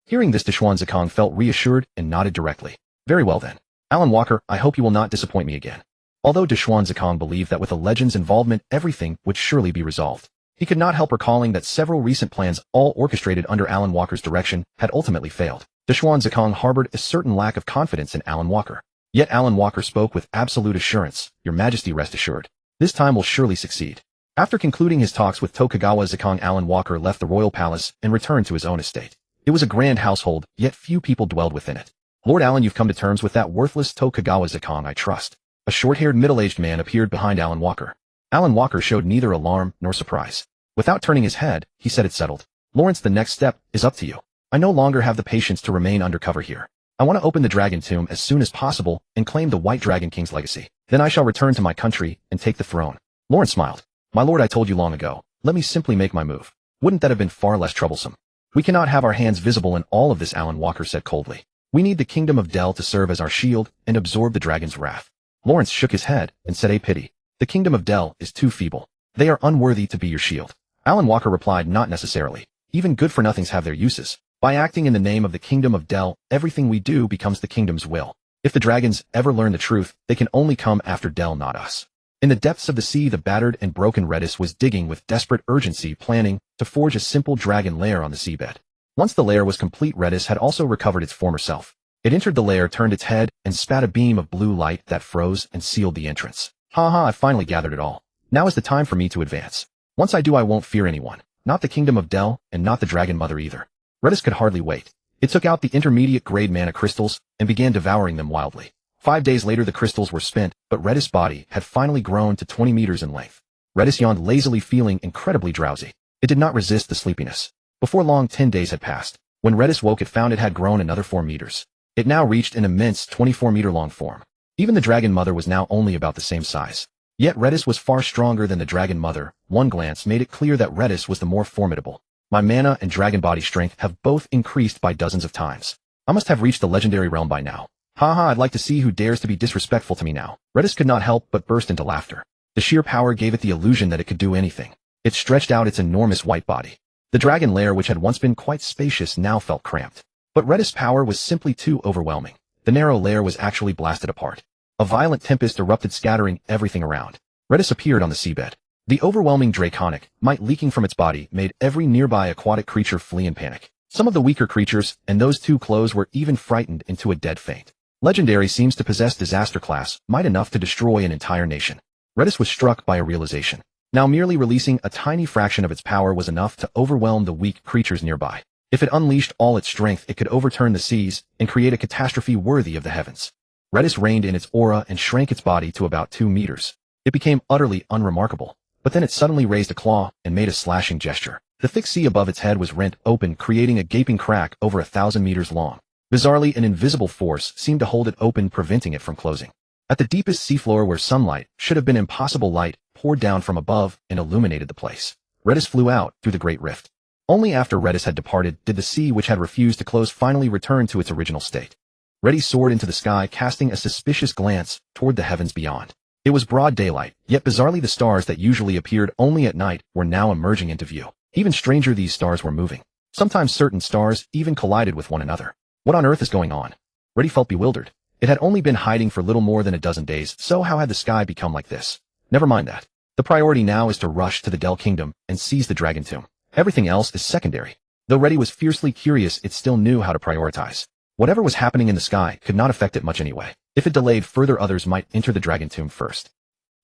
Hearing this, de Xuanzikang felt reassured and nodded directly. "Very well then. Alan Walker, I hope you will not disappoint me again." Although de Xuanzikang believed that with a legend's involvement everything would surely be resolved, he could not help recalling that several recent plans, all orchestrated under Alan Walker's direction, had ultimately failed. De Xuanzikang harbored a certain lack of confidence in Alan Walker. Yet Alan Walker spoke with absolute assurance, "Your Majesty, rest assured. This time will surely succeed." After concluding his talks with Tokugawa Zikang, Alan Walker left the royal palace and returned to his own estate. It was a grand household, yet few people dwelled within it. "Lord Alan, you've come to terms with that worthless Tokugawa Zikang, I trust." A short-haired middle-aged man appeared behind Alan Walker. Alan Walker showed neither alarm nor surprise. Without turning his head, he said, "It's settled. Lawrence, the next step is up to you. I no longer have the patience to remain undercover here. I want to open the Dragon Tomb as soon as possible and claim the White Dragon King's legacy. Then I shall return to my country and take the throne." Lawrence smiled. "My lord, I told you long ago. Let me simply make my move. Wouldn't that have been far less troublesome?" "We cannot have our hands visible in all of this," Alan Walker said coldly. "We need the Kingdom of Del to serve as our shield and absorb the dragon's wrath." Lawrence shook his head and said, "A pity. The Kingdom of Del is too feeble. They are unworthy to be your shield." Alan Walker replied, "Not necessarily. Even good-for-nothings have their uses. By acting in the name of the Kingdom of Del, everything we do becomes the kingdom's will. If the dragons ever learn the truth, they can only come after Del, not us." In the depths of the sea, the battered and broken Redis was digging with desperate urgency, planning to forge a simple dragon lair on the seabed. Once the lair was complete, Redis had also recovered its former self. It entered the lair, turned its head, and spat a beam of blue light that froze and sealed the entrance. "Ha, I've finally gathered it all. Now is the time for me to advance. Once I do, I won't fear anyone. Not the Kingdom of Del, and not the Dragon Mother either." Redis could hardly wait. It took out the intermediate-grade mana crystals and began devouring them wildly. 5 days later the crystals were spent, but Redis' body had finally grown to 20 meters in length. Redis yawned lazily, feeling incredibly drowsy. It did not resist the sleepiness. Before long, 10 days had passed. When Redis woke, it found it had grown another 4 meters. It now reached an immense 24-meter-long form. Even the dragon mother was now only about the same size. Yet Redis was far stronger than the dragon mother. One glance made it clear that Redis was the more formidable. My mana and dragon body strength have both increased by dozens of times. I must have reached the legendary realm by now. Haha, I'd like to see who dares to be disrespectful to me now. Redis could not help but burst into laughter. The sheer power gave it the illusion that it could do anything. It stretched out its enormous white body. The dragon lair, which had once been quite spacious, now felt cramped. But Redis' power was simply too overwhelming. The narrow lair was actually blasted apart. A violent tempest erupted, scattering everything around. Redis appeared on the seabed. The overwhelming draconic might leaking from its body made every nearby aquatic creature flee in panic. Some of the weaker creatures, and those too close, were even frightened into a dead faint. Legendary seems to possess disaster class, might enough to destroy an entire nation. Redis was struck by a realization. Now merely releasing a tiny fraction of its power was enough to overwhelm the weak creatures nearby. If it unleashed all its strength, it could overturn the seas and create a catastrophe worthy of the heavens. Redis reined in its aura and shrank its body to about 2 meters. It became utterly unremarkable. But then it suddenly raised a claw and made a slashing gesture. The thick sea above its head was rent open, creating a gaping crack over 1,000 meters long. Bizarrely, an invisible force seemed to hold it open, preventing it from closing. At the deepest seafloor, where sunlight should have been impossible, light poured down from above and illuminated the place. Redis flew out through the great rift. Only after Redis had departed did the sea, which had refused to close, finally return to its original state. Redis soared into the sky, casting a suspicious glance toward the heavens beyond. It was broad daylight, yet bizarrely the stars that usually appeared only at night were now emerging into view. Even stranger, these stars were moving. Sometimes certain stars even collided with one another. What on earth is going on? Redis felt bewildered. It had only been hiding for little more than a dozen days, so how had the sky become like this? Never mind that. The priority now is to rush to the Del Kingdom and seize the Dragon Tomb. Everything else is secondary. Though Redis was fiercely curious, it still knew how to prioritize. Whatever was happening in the sky could not affect it much anyway. If it delayed further, others might enter the Dragon Tomb first.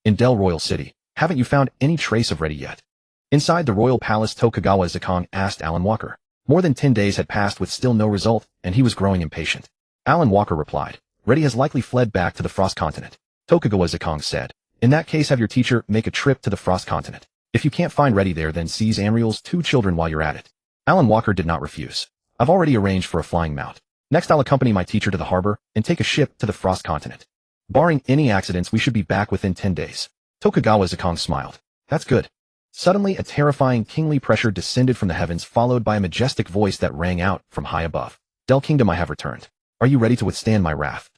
In Del Royal City, haven't you found any trace of Redis yet? Inside the royal palace, Tokugawa Zakong asked Alan Walker. More than 10 days had passed with still no result, and he was growing impatient. Alan Walker replied, Redis has likely fled back to the Frost Continent. Tokugawa Zakong said, in that case, have your teacher make a trip to the Frost Continent. If you can't find Redis there, then seize Amriel's 2 children while you're at it. Alan Walker did not refuse. I've already arranged for a flying mount. Next, I'll accompany my teacher to the harbor and take a ship to the Frost Continent. Barring any accidents, we should be back within 10 days. Tokugawa Zakong smiled. That's good. Suddenly, a terrifying kingly pressure descended from the heavens, followed by a majestic voice that rang out from high above. Del Kingdom, I have returned. Are you ready to withstand my wrath?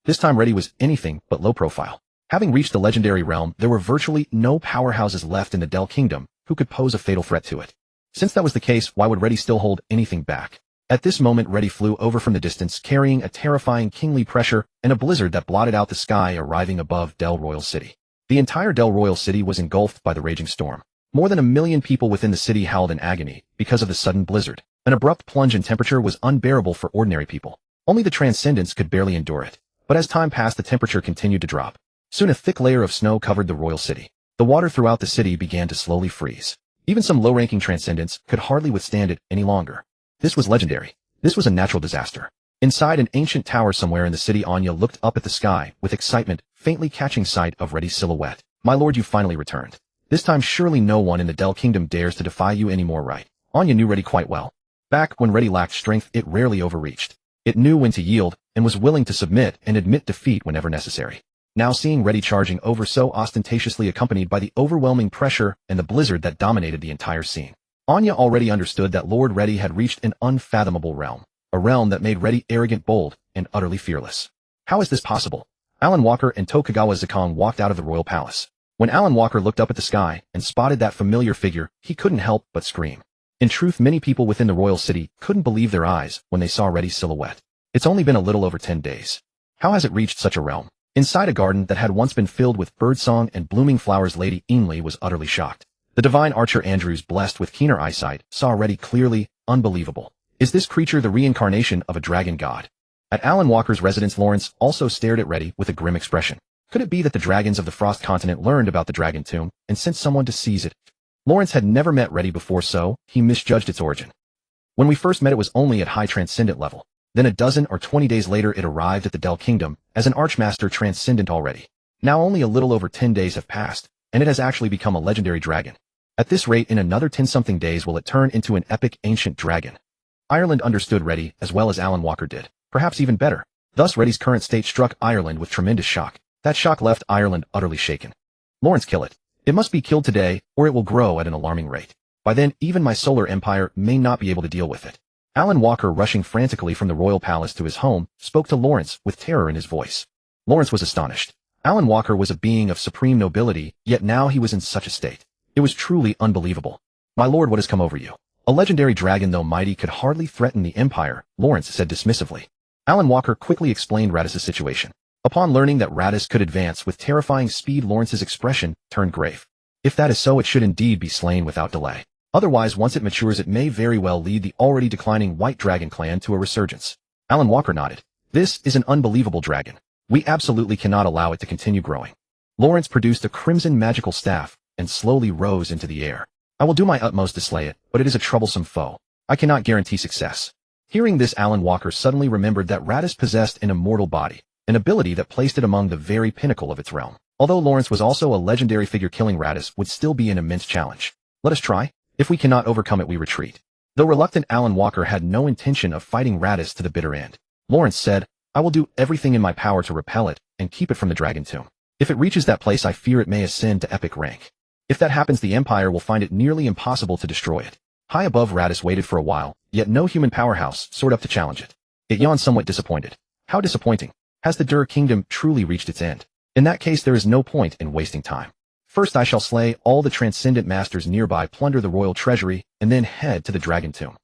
This time Redis was anything but low profile. Having reached the legendary realm, there were virtually no powerhouses left in the Del Kingdom who could pose a fatal threat to it. Since that was the case, why would Redis still hold anything back? At this moment, Redis flew over from the distance, carrying a terrifying kingly pressure and a blizzard that blotted out the sky, arriving above Del Royal City. The entire Del Royal City was engulfed by the raging storm. More than 1 million people within the city howled in agony because of the sudden blizzard. An abrupt plunge in temperature was unbearable for ordinary people. Only the transcendents could barely endure it. But as time passed, the temperature continued to drop. Soon a thick layer of snow covered the royal city. The water throughout the city began to slowly freeze. Even some low-ranking transcendents could hardly withstand it any longer. This was legendary. This was a natural disaster. Inside an ancient tower somewhere in the city, Anya looked up at the sky with excitement, faintly catching sight of Redis' silhouette. My lord, you finally returned. This time surely no one in the Del Kingdom dares to defy you anymore, right? Anya knew Redis quite well. Back when Redis lacked strength, it rarely overreached. It knew when to yield and was willing to submit and admit defeat whenever necessary. Now seeing Redis charging over so ostentatiously, accompanied by the overwhelming pressure and the blizzard that dominated the entire scene, Anya already understood that Lord Redis had reached an unfathomable realm, a realm that made Redis arrogant, bold, and utterly fearless. How is this possible? Alan Walker and Tokugawa Zakong walked out of the royal palace. When Alan Walker looked up at the sky and spotted that familiar figure, he couldn't help but scream. In truth, many people within the royal city couldn't believe their eyes when they saw Redis' silhouette. It's only been a little over 10 days. How has it reached such a realm? Inside a garden that had once been filled with birdsong and blooming flowers, Lady Ainley was utterly shocked. The divine archer Andrews, blessed with keener eyesight, saw Redis clearly. Unbelievable. Is this creature the reincarnation of a dragon god? At Alan Walker's residence, Lawrence also stared at Redis with a grim expression. Could it be that the dragons of the Frost Continent learned about the Dragon Tomb and sent someone to seize it? Lawrence had never met Redis before, so he misjudged its origin. When we first met, it was only at high transcendent level. Then a dozen or 20 days later it arrived at the Del Kingdom as an archmaster transcendent already. Now only a little over 10 days have passed, and it has actually become a legendary dragon. At this rate, in another 10-something days will it turn into an epic ancient dragon. Ireland understood Reddy as well as Alan Walker did, perhaps even better. Thus Reddy's current state struck Ireland with tremendous shock. That shock left Ireland utterly shaken. Lawrence, kill it. It must be killed today, or it will grow at an alarming rate. By then, even my solar empire may not be able to deal with it. Alan Walker, rushing frantically from the royal palace to his home, spoke to Lawrence with terror in his voice. Lawrence was astonished. Alan Walker was a being of supreme nobility, yet now he was in such a state. It was truly unbelievable. My lord, what has come over you? A legendary dragon, though mighty, could hardly threaten the empire, Lawrence said dismissively. Alan Walker quickly explained Radis's situation. Upon learning that Radis could advance with terrifying speed, Lawrence's expression turned grave. If that is so, it should indeed be slain without delay. Otherwise, once it matures, it may very well lead the already declining White Dragon clan to a resurgence. Alan Walker nodded. This is an unbelievable dragon. We absolutely cannot allow it to continue growing. Lawrence produced a crimson magical staff and slowly rose into the air. I will do my utmost to slay it, but it is a troublesome foe. I cannot guarantee success. Hearing this, Alan Walker suddenly remembered that Radis possessed an immortal body, an ability that placed it among the very pinnacle of its realm. Although Lawrence was also a legendary figure, killing Radis would still be an immense challenge. Let us try. If we cannot overcome it, we retreat. Though reluctant, Alan Walker had no intention of fighting Radis to the bitter end. Lawrence said, I will do everything in my power to repel it and keep it from the dragon tomb. If it reaches that place, I fear it may ascend to epic rank. If that happens, the Empire will find it nearly impossible to destroy it. High above, Radis waited for a while, yet no human powerhouse soared up to challenge it. It yawned, somewhat disappointed. How disappointing. Has the Dur Kingdom truly reached its end? In that case, there is no point in wasting time. First, I shall slay all the transcendent masters nearby, plunder the royal treasury, and then head to the dragon tomb.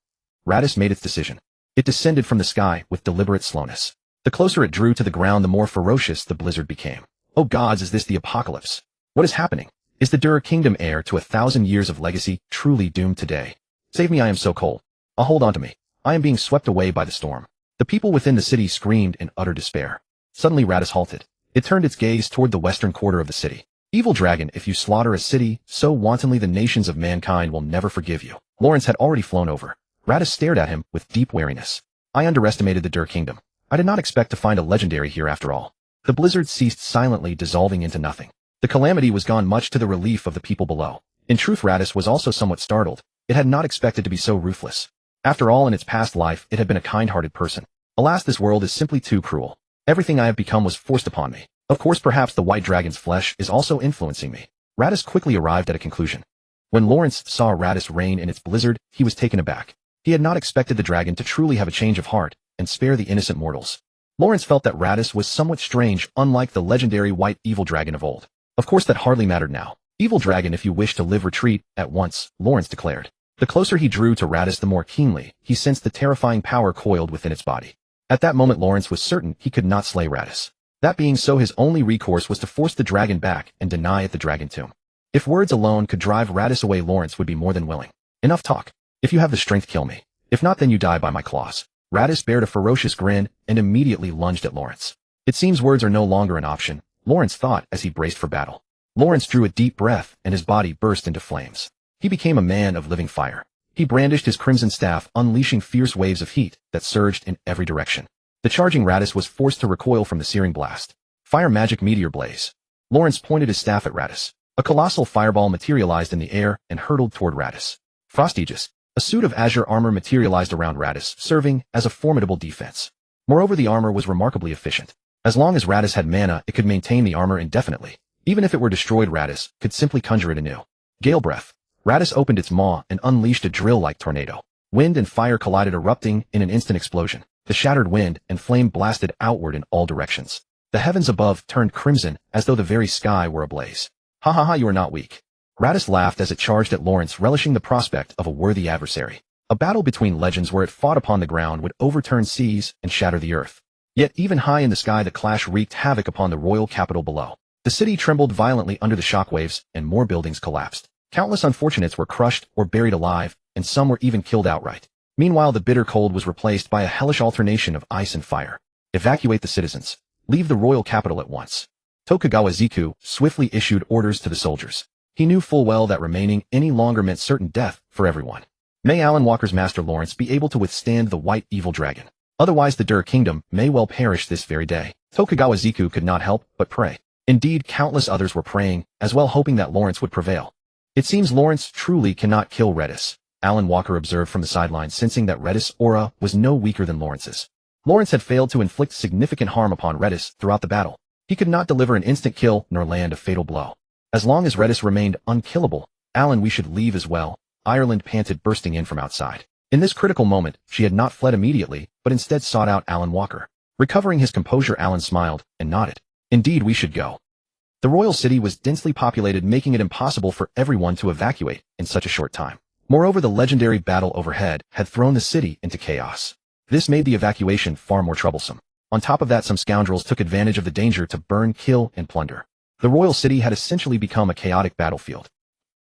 Radis made its decision. It descended from the sky with deliberate slowness. The closer it drew to the ground, the more ferocious the blizzard became. Oh gods, is this the apocalypse? What is happening? Is the Dur Kingdom, heir to 1,000 years of legacy, truly doomed today? Save me, I am so cold. I'll hold on to me. I am being swept away by the storm. The people within the city screamed in utter despair. Suddenly Radis halted. It turned its gaze toward the western quarter of the city. Evil dragon, if you slaughter a city so wantonly, the nations of mankind will never forgive you. Lawrence had already flown over. Radis stared at him with deep wariness. I underestimated the Dur Kingdom. I did not expect to find a legendary here after all. The blizzard ceased silently, dissolving into nothing. The calamity was gone, much to the relief of the people below. In truth, Radis was also somewhat startled. It had not expected to be so ruthless. After all, in its past life, it had been a kind-hearted person. Alas, this world is simply too cruel. Everything I have become was forced upon me. Of course, perhaps the white dragon's flesh is also influencing me. Radis quickly arrived at a conclusion. When Lawrence saw Radis reign in its blizzard, he was taken aback. He had not expected the dragon to truly have a change of heart and spare the innocent mortals. Lawrence felt that Radis was somewhat strange, unlike the legendary white evil dragon of old. Of course, that hardly mattered now. Evil dragon, if you wish to live, retreat at once, Lawrence declared. The closer he drew to Radis, the more keenly he sensed the terrifying power coiled within its body. At that moment, Lawrence was certain he could not slay Radis. That being so, his only recourse was to force the dragon back and deny it the dragon tomb. If words alone could drive Radis away, Lawrence would be more than willing. Enough talk. If you have the strength, kill me. If not, then you die by my claws. Radis bared a ferocious grin and immediately lunged at Lawrence. It seems words are no longer an option, Lawrence thought as he braced for battle. Lawrence drew a deep breath and his body burst into flames. He became a man of living fire. He brandished his crimson staff, unleashing fierce waves of heat that surged in every direction. The charging Radis was forced to recoil from the searing blast. Fire magic meteor blaze. Lawrence pointed his staff at Radis. A colossal fireball materialized in the air and hurtled toward Radis. Frost Aegis. A suit of azure armor materialized around Radis, serving as a formidable defense. Moreover, the armor was remarkably efficient. As long as Radis had mana, it could maintain the armor indefinitely. Even if it were destroyed, Radis could simply conjure it anew. Gale breath. Radis opened its maw and unleashed a drill-like tornado. Wind and fire collided, erupting in an instant explosion. The shattered wind and flame blasted outward in all directions. The heavens above turned crimson as though the very sky were ablaze. Ha ha ha, you are not weak. Radis laughed as it charged at Lawrence, relishing the prospect of a worthy adversary. A battle between legends where it fought upon the ground would overturn seas and shatter the earth. Yet even high in the sky, the clash wreaked havoc upon the royal capital below. The city trembled violently under the shockwaves and more buildings collapsed. Countless unfortunates were crushed or buried alive, and some were even killed outright. Meanwhile, the bitter cold was replaced by a hellish alternation of ice and fire. Evacuate the citizens. Leave the royal capital at once. Tokugawa Ziku swiftly issued orders to the soldiers. He knew full well that remaining any longer meant certain death for everyone. May Alan Walker's master Lawrence be able to withstand the white evil dragon. Otherwise the Der Kingdom may well perish this very day. Tokugawa Ziku could not help but pray. Indeed, countless others were praying, as well hoping that Lawrence would prevail. It seems Lawrence truly cannot kill Redis, Alan Walker observed from the sidelines, sensing that Redis' aura was no weaker than Lawrence's. Lawrence had failed to inflict significant harm upon Redis throughout the battle. He could not deliver an instant kill nor land a fatal blow. As long as Redis remained unkillable, Alan, we should leave as well, Ireland panted, bursting in from outside. In this critical moment, she had not fled immediately, but instead sought out Alan Walker. Recovering his composure, Alan smiled and nodded. Indeed, we should go. The royal city was densely populated, making it impossible for everyone to evacuate in such a short time. Moreover, the legendary battle overhead had thrown the city into chaos. This made the evacuation far more troublesome. On top of that, some scoundrels took advantage of the danger to burn, kill, and plunder. The royal city had essentially become a chaotic battlefield.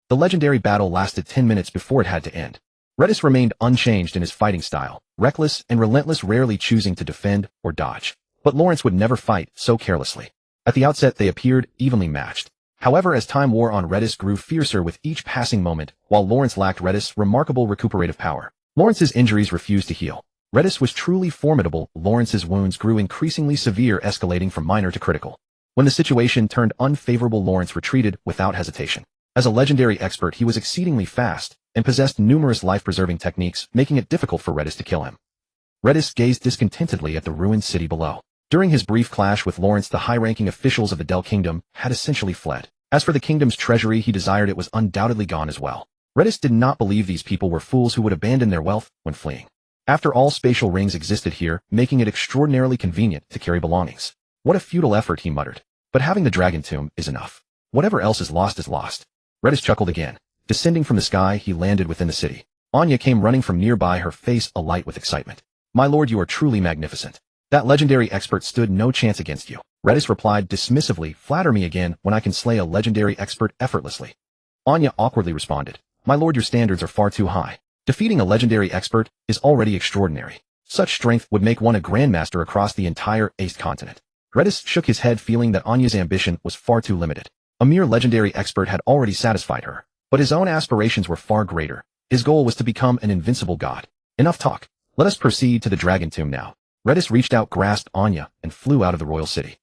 The legendary battle lasted 10 minutes before it had to end. Redis remained unchanged in his fighting style, reckless and relentless, rarely choosing to defend or dodge. But Lawrence would never fight so carelessly. At the outset, they appeared evenly matched. However, as time wore on, Redis grew fiercer with each passing moment, while Lawrence lacked Redis' remarkable recuperative power. Lawrence's injuries refused to heal. Redis was truly formidable. Lawrence's wounds grew increasingly severe, escalating from minor to critical. When the situation turned unfavorable, Lawrence retreated without hesitation. As a legendary expert, he was exceedingly fast and possessed numerous life-preserving techniques, making it difficult for Redis to kill him. Redis gazed discontentedly at the ruined city below. During his brief clash with Lawrence, the high-ranking officials of the Del Kingdom had essentially fled. As for the kingdom's treasury, he desired it was undoubtedly gone as well. Redis did not believe these people were fools who would abandon their wealth when fleeing. After all, spatial rings existed here, making it extraordinarily convenient to carry belongings. What a futile effort, he muttered. But having the dragon tomb is enough. Whatever else is lost is lost. Redis chuckled again. Descending from the sky, he landed within the city. Anya came running from nearby, her face alight with excitement. My lord, you are truly magnificent. That legendary expert stood no chance against you. Redis replied dismissively, flatter me again when I can slay a legendary expert effortlessly. Anya awkwardly responded, my lord, your standards are far too high. Defeating a legendary expert is already extraordinary. Such strength would make one a grandmaster across the entire East continent. Redis shook his head, feeling that Anya's ambition was far too limited. A mere legendary expert had already satisfied her, but his own aspirations were far greater. His goal was to become an invincible god. Enough talk. Let us proceed to the dragon tomb now. Redis reached out, grasped Anya, and flew out of the royal city.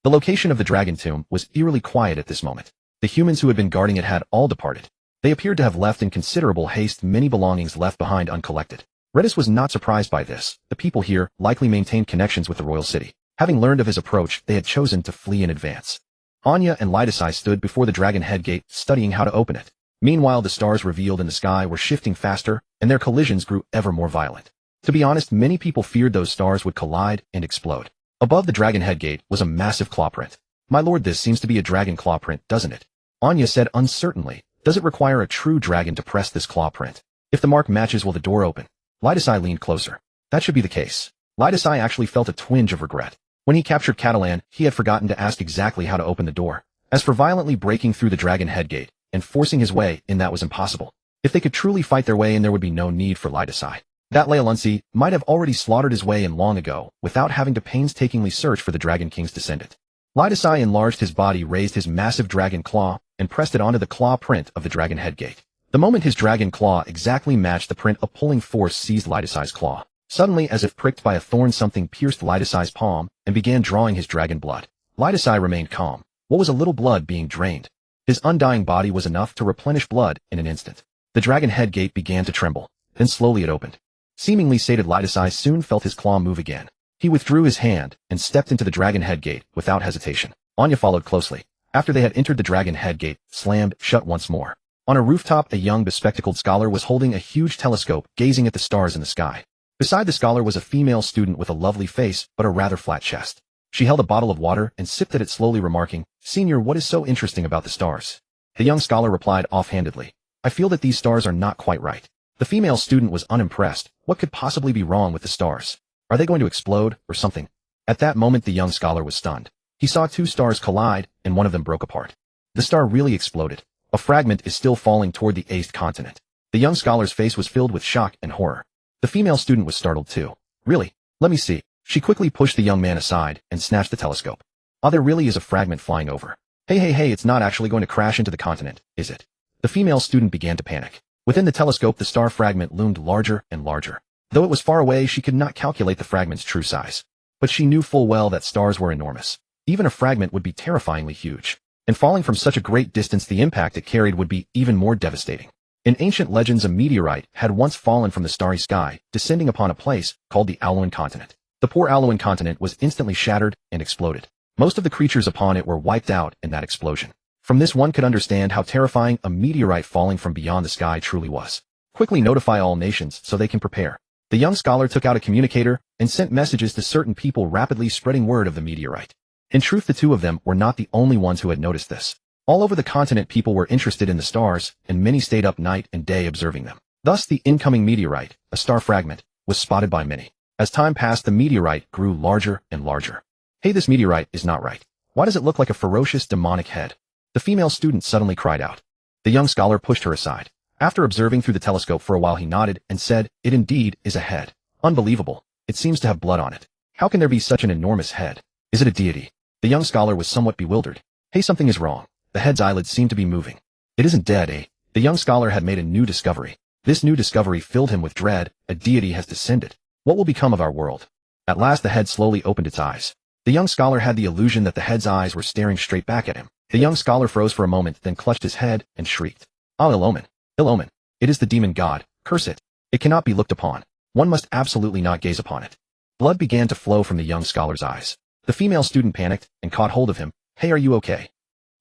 The location of the dragon tomb was eerily quiet at this moment. The humans who had been guarding it had all departed. They appeared to have left in considerable haste, many belongings left behind uncollected. Redis was not surprised by this. The people here likely maintained connections with the royal city. Having learned of his approach, they had chosen to flee in advance. Anya and Lidasai stood before the dragon head gate, studying how to open it. Meanwhile, the stars revealed in the sky were shifting faster, and their collisions grew ever more violent. To be honest, many people feared those stars would collide and explode. Above the dragon head gate was a massive claw print. My lord, this seems to be a dragon claw print, doesn't it? Anya said uncertainly. Does it require a true dragon to press this claw print? If the mark matches, will the door open? Lidasai leaned closer. That should be the case. Lidasai actually felt a twinge of regret. When he captured Catalan, he had forgotten to ask exactly how to open the door. As for violently breaking through the dragon head gate and forcing his way in, that was impossible. If they could truly fight their way in, there would be no need for Lidasai. That Leolunsi might have already slaughtered his way in long ago, without having to painstakingly search for the Dragon King's descendant. Lidasai enlarged his body, raised his massive dragon claw, and pressed it onto the claw print of the dragon head gate. The moment his dragon claw exactly matched the print, a pulling force seized Lidasai's claw. Suddenly, as if pricked by a thorn, something pierced Lidasai's palm and began drawing his dragon blood. Lidasai remained calm. What was a little blood being drained? His undying body was enough to replenish blood in an instant. The dragon head gate began to tremble. Then slowly it opened. Seemingly sated, Lidasai soon felt his claw move again. He withdrew his hand and stepped into the dragon head gate without hesitation. Anya followed closely. After they had entered, the dragon head gate slammed shut once more. On a rooftop, a young bespectacled scholar was holding a huge telescope, gazing at the stars in the sky. Beside the scholar was a female student with a lovely face but a rather flat chest. She held a bottle of water and sipped at it slowly, remarking, "Senior, what is so interesting about the stars?" The young scholar replied offhandedly, "I feel that these stars are not quite right." The female student was unimpressed. What could possibly be wrong with the stars? Are they going to explode or something? At that moment, the young scholar was stunned. He saw two stars collide, and one of them broke apart. The star really exploded. A fragment is still falling toward the East continent. The young scholar's face was filled with shock and horror. The female student was startled too. Really? Let me see. She quickly pushed the young man aside and snatched the telescope. Ah, there really is a fragment flying over. Hey, it's not actually going to crash into the continent, is it? The female student began to panic. Within the telescope, the star fragment loomed larger and larger. Though it was far away, she could not calculate the fragment's true size. But she knew full well that stars were enormous. Even a fragment would be terrifyingly huge. And falling from such a great distance, the impact it carried would be even more devastating. In ancient legends, a meteorite had once fallen from the starry sky, descending upon a place called the Aluan continent. The poor Aluan continent was instantly shattered and exploded. Most of the creatures upon it were wiped out in that explosion. From this, one could understand how terrifying a meteorite falling from beyond the sky truly was. Quickly notify all nations so they can prepare. The young scholar took out a communicator and sent messages to certain people, rapidly spreading word of the meteorite. In truth, the two of them were not the only ones who had noticed this. All over the continent, people were interested in the stars, and many stayed up night and day observing them. Thus, the incoming meteorite, a star fragment, was spotted by many. As time passed, the meteorite grew larger and larger. Hey, this meteorite is not right. Why does it look like a ferocious demonic head? The female student suddenly cried out. The young scholar pushed her aside. After observing through the telescope for a while, he nodded and said, "It indeed is a head. Unbelievable. It seems to have blood on it. How can there be such an enormous head? Is it a deity?" The young scholar was somewhat bewildered. Hey, something is wrong. The head's eyelids seem to be moving. It isn't dead, eh? The young scholar had made a new discovery. This new discovery filled him with dread. A deity has descended. What will become of our world? At last, the head slowly opened its eyes. The young scholar had the illusion that the head's eyes were staring straight back at him. The young scholar froze for a moment, then clutched his head and shrieked. "Ah, ill omen. Ill omen. It is the demon god. Curse it. It cannot be looked upon. One must absolutely not gaze upon it." Blood began to flow from the young scholar's eyes. The female student panicked and caught hold of him. "Hey, are you okay?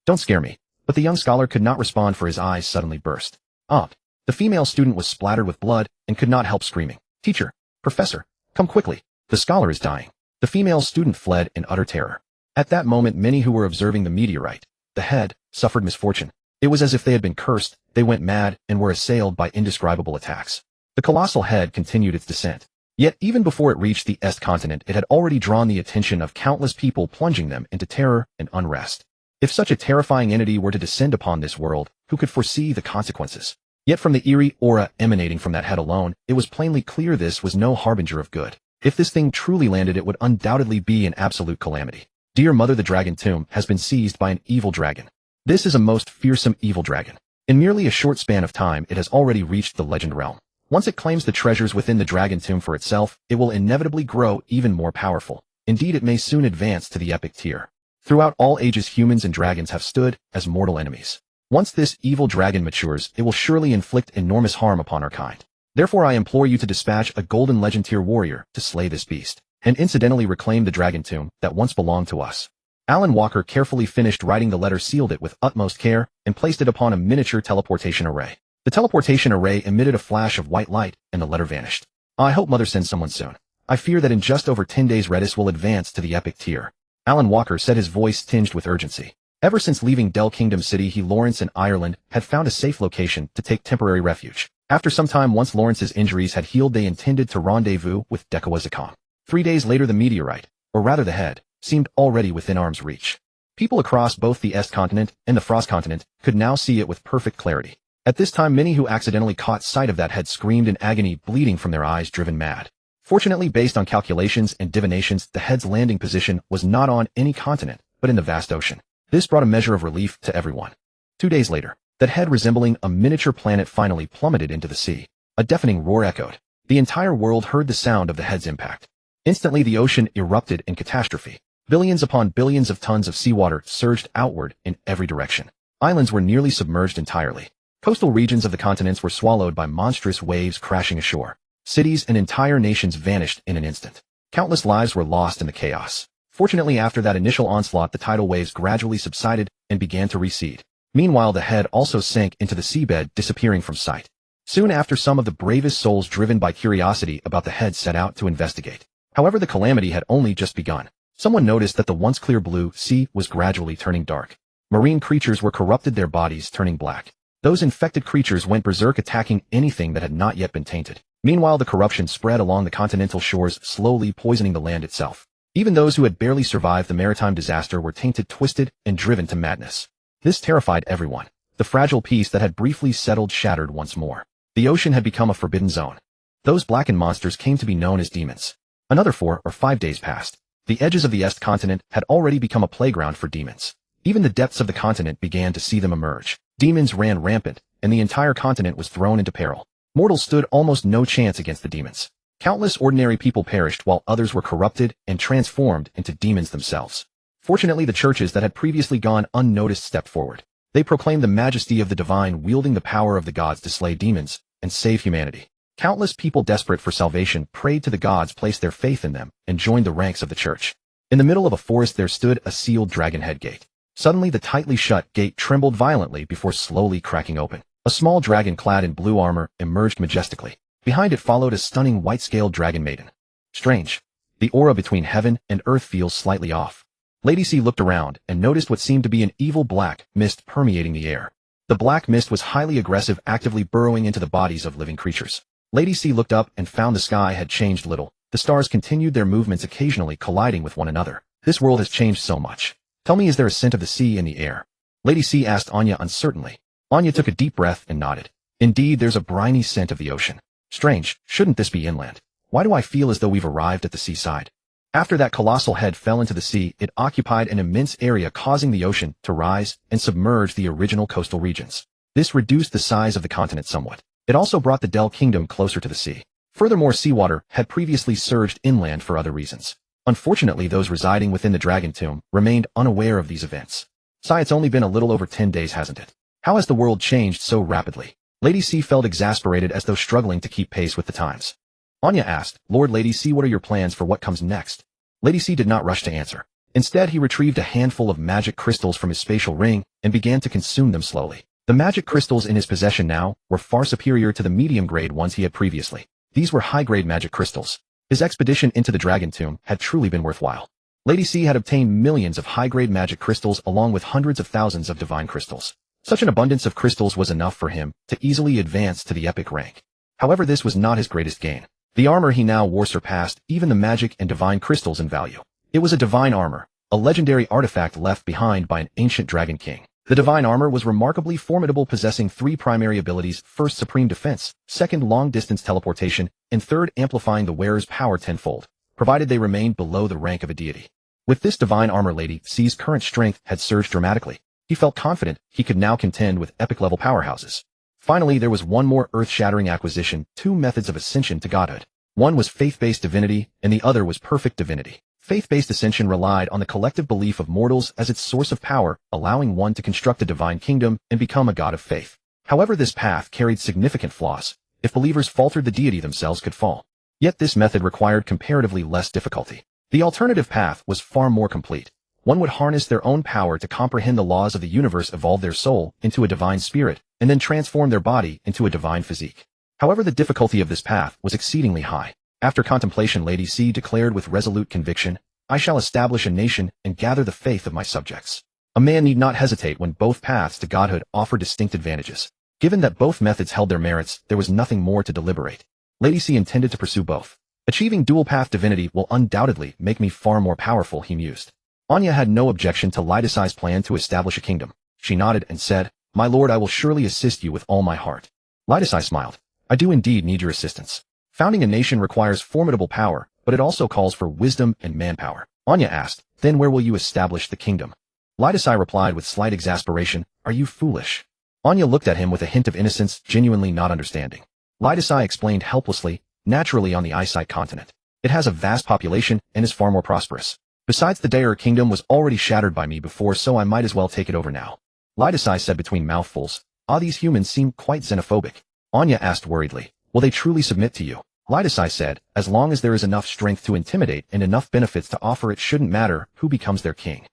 Don't scare me." But the young scholar could not respond, for his eyes suddenly burst. "Ah!" The female student was splattered with blood and could not help screaming. "Teacher! Professor! Come quickly! The scholar is dying." The female student fled in utter terror. At that moment, many who were observing the meteorite, the head, suffered misfortune. It was as if they had been cursed. They went mad and were assailed by indescribable attacks. The colossal head continued its descent. Yet even before it reached the Est continent, it had already drawn the attention of countless people, plunging them into terror and unrest. If such a terrifying entity were to descend upon this world, who could foresee the consequences? Yet from the eerie aura emanating from that head alone, it was plainly clear this was no harbinger of good. If this thing truly landed, it would undoubtedly be an absolute calamity. Dear Mother, the dragon tomb has been seized by an evil dragon. This is a most fearsome evil dragon. In merely a short span of time, it has already reached the legend realm. Once it claims the treasures within the dragon tomb for itself, it will inevitably grow even more powerful. Indeed, it may soon advance to the epic tier. Throughout all ages, humans and dragons have stood as mortal enemies. Once this evil dragon matures, it will surely inflict enormous harm upon our kind. Therefore, I implore you to dispatch a golden legend tier warrior to slay this beast, and incidentally reclaim the dragon tomb that once belonged to us. Alan Walker carefully finished writing the letter, sealed it with utmost care, and placed it upon a miniature teleportation array. The teleportation array emitted a flash of white light, and the letter vanished. I hope Mother sends someone soon. I fear that in just over 10 days Redis will advance to the epic tier. Alan Walker said, his voice tinged with urgency. Ever since leaving Del Kingdom City, Lawrence in Ireland had found a safe location to take temporary refuge. After some time, once Lawrence's injuries had healed, they intended to rendezvous with Dekawazakam. 3 days later, the meteorite, or rather the head, seemed already within arm's reach. People across both the Est continent and the Frost continent could now see it with perfect clarity. At this time, many who accidentally caught sight of that head screamed in agony, bleeding from their eyes, driven mad. Fortunately, based on calculations and divinations, the head's landing position was not on any continent, but in the vast ocean. This brought a measure of relief to everyone. 2 days later, that head, resembling a miniature planet, finally plummeted into the sea. A deafening roar echoed. The entire world heard the sound of the head's impact. Instantly, the ocean erupted in catastrophe. Billions upon billions of tons of seawater surged outward in every direction. Islands were nearly submerged entirely. Coastal regions of the continents were swallowed by monstrous waves crashing ashore. Cities and entire nations vanished in an instant. Countless lives were lost in the chaos. Fortunately, after that initial onslaught, the tidal waves gradually subsided and began to recede. Meanwhile, the head also sank into the seabed, disappearing from sight. Soon after, some of the bravest souls, driven by curiosity about the head, set out to investigate. However, the calamity had only just begun. Someone noticed that the once clear blue sea was gradually turning dark. Marine creatures were corrupted, their bodies turning black. Those infected creatures went berserk, attacking anything that had not yet been tainted. Meanwhile, the corruption spread along the continental shores, slowly poisoning the land itself. Even those who had barely survived the maritime disaster were tainted, twisted, and driven to madness. This terrified everyone. The fragile peace that had briefly settled shattered once more. The ocean had become a forbidden zone. Those blackened monsters came to be known as demons. Another 4 or 5 days passed. The edges of the Est continent had already become a playground for demons. Even the depths of the continent began to see them emerge. Demons ran rampant, and the entire continent was thrown into peril. Mortals stood almost no chance against the demons. Countless ordinary people perished while others were corrupted and transformed into demons themselves. Fortunately, the churches that had previously gone unnoticed stepped forward. They proclaimed the majesty of the divine, wielding the power of the gods to slay demons and save humanity. Countless people desperate for salvation prayed to the gods, placed their faith in them, and joined the ranks of the church. In the middle of a forest there stood a sealed dragon head gate. Suddenly the tightly shut gate trembled violently before slowly cracking open. A small dragon clad in blue armor emerged majestically. Behind it followed a stunning white-scaled dragon maiden. Strange. The aura between heaven and earth feels slightly off. Lady C looked around and noticed what seemed to be an evil black mist permeating the air. The black mist was highly aggressive, actively burrowing into the bodies of living creatures. Lady C looked up and found the sky had changed little. The stars continued their movements, occasionally colliding with one another. This world has changed so much. Tell me, is there a scent of the sea in the air? Lady C asked Anya uncertainly. Anya took a deep breath and nodded. Indeed, there's a briny scent of the ocean. Strange, shouldn't this be inland? Why do I feel as though we've arrived at the seaside? After that colossal head fell into the sea, it occupied an immense area, causing the ocean to rise and submerge the original coastal regions. This reduced the size of the continent somewhat. It also brought the Del Kingdom closer to the sea. Furthermore, seawater had previously surged inland for other reasons. Unfortunately, those residing within the Dragon Tomb remained unaware of these events. It's only been a little over 10 days, hasn't it? How has the world changed so rapidly? Lady C felt exasperated, as though struggling to keep pace with the times. Anya asked, Lord Lady C, what are your plans for what comes next? Lady C did not rush to answer. Instead, he retrieved a handful of magic crystals from his spatial ring and began to consume them slowly. The magic crystals in his possession now were far superior to the medium-grade ones he had previously. These were high-grade magic crystals. His expedition into the Dragon Tomb had truly been worthwhile. Lady C had obtained millions of high-grade magic crystals along with hundreds of thousands of divine crystals. Such an abundance of crystals was enough for him to easily advance to the epic rank. However, this was not his greatest gain. The armor he now wore surpassed even the magic and divine crystals in value. It was a divine armor, a legendary artifact left behind by an ancient dragon king. The divine armor was remarkably formidable, possessing 3 primary abilities: first, supreme defense; second, long-distance teleportation; and third, amplifying the wearer's power tenfold, provided they remained below the rank of a deity. With this divine armor, Lady C's current strength had surged dramatically. He felt confident he could now contend with epic-level powerhouses. Finally, there was one more earth-shattering acquisition: 2 methods of ascension to godhood. One was faith-based divinity, and the other was perfect divinity. Faith-based ascension relied on the collective belief of mortals as its source of power, allowing one to construct a divine kingdom and become a god of faith. However, this path carried significant flaws. If believers faltered, the deity themselves could fall. Yet this method required comparatively less difficulty. The alternative path was far more complete. One would harness their own power to comprehend the laws of the universe, evolve their soul into a divine spirit, and then transform their body into a divine physique. However, the difficulty of this path was exceedingly high. After contemplation, Lady C declared with resolute conviction, I shall establish a nation and gather the faith of my subjects. A man need not hesitate when both paths to godhood offer distinct advantages. Given that both methods held their merits, there was nothing more to deliberate. Lady C intended to pursue both. Achieving dual-path divinity will undoubtedly make me far more powerful, he mused. Anya had no objection to Lady C's plan to establish a kingdom. She nodded and said, My lord, I will surely assist you with all my heart. Lady C smiled. I do indeed need your assistance. Founding a nation requires formidable power, but it also calls for wisdom and manpower. Anya asked, Then where will you establish the kingdom? Lady C replied with slight exasperation, Are you foolish? Anya looked at him with a hint of innocence, genuinely not understanding. Lady C explained helplessly, Naturally, on the Eyesight continent. It has a vast population and is far more prosperous. Besides, the Devour kingdom was already shattered by me before, so I might as well take it over now. Lady C said between mouthfuls, These humans seem quite xenophobic. Anya asked worriedly, Will they truly submit to you? Lady C said, As long as there is enough strength to intimidate and enough benefits to offer, it shouldn't matter who becomes their king.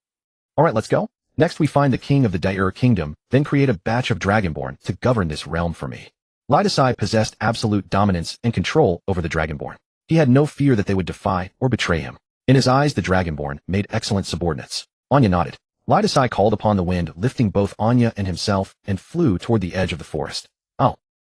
Alright, let's go. Next we find the king of the Devour kingdom, then create a batch of Dragonborn to govern this realm for me. Lady C possessed absolute dominance and control over the Dragonborn. He had no fear that they would defy or betray him. In his eyes, the Dragonborn made excellent subordinates. Anya nodded. Lady C called upon the wind, lifting both Anya and himself, and flew toward the edge of the forest.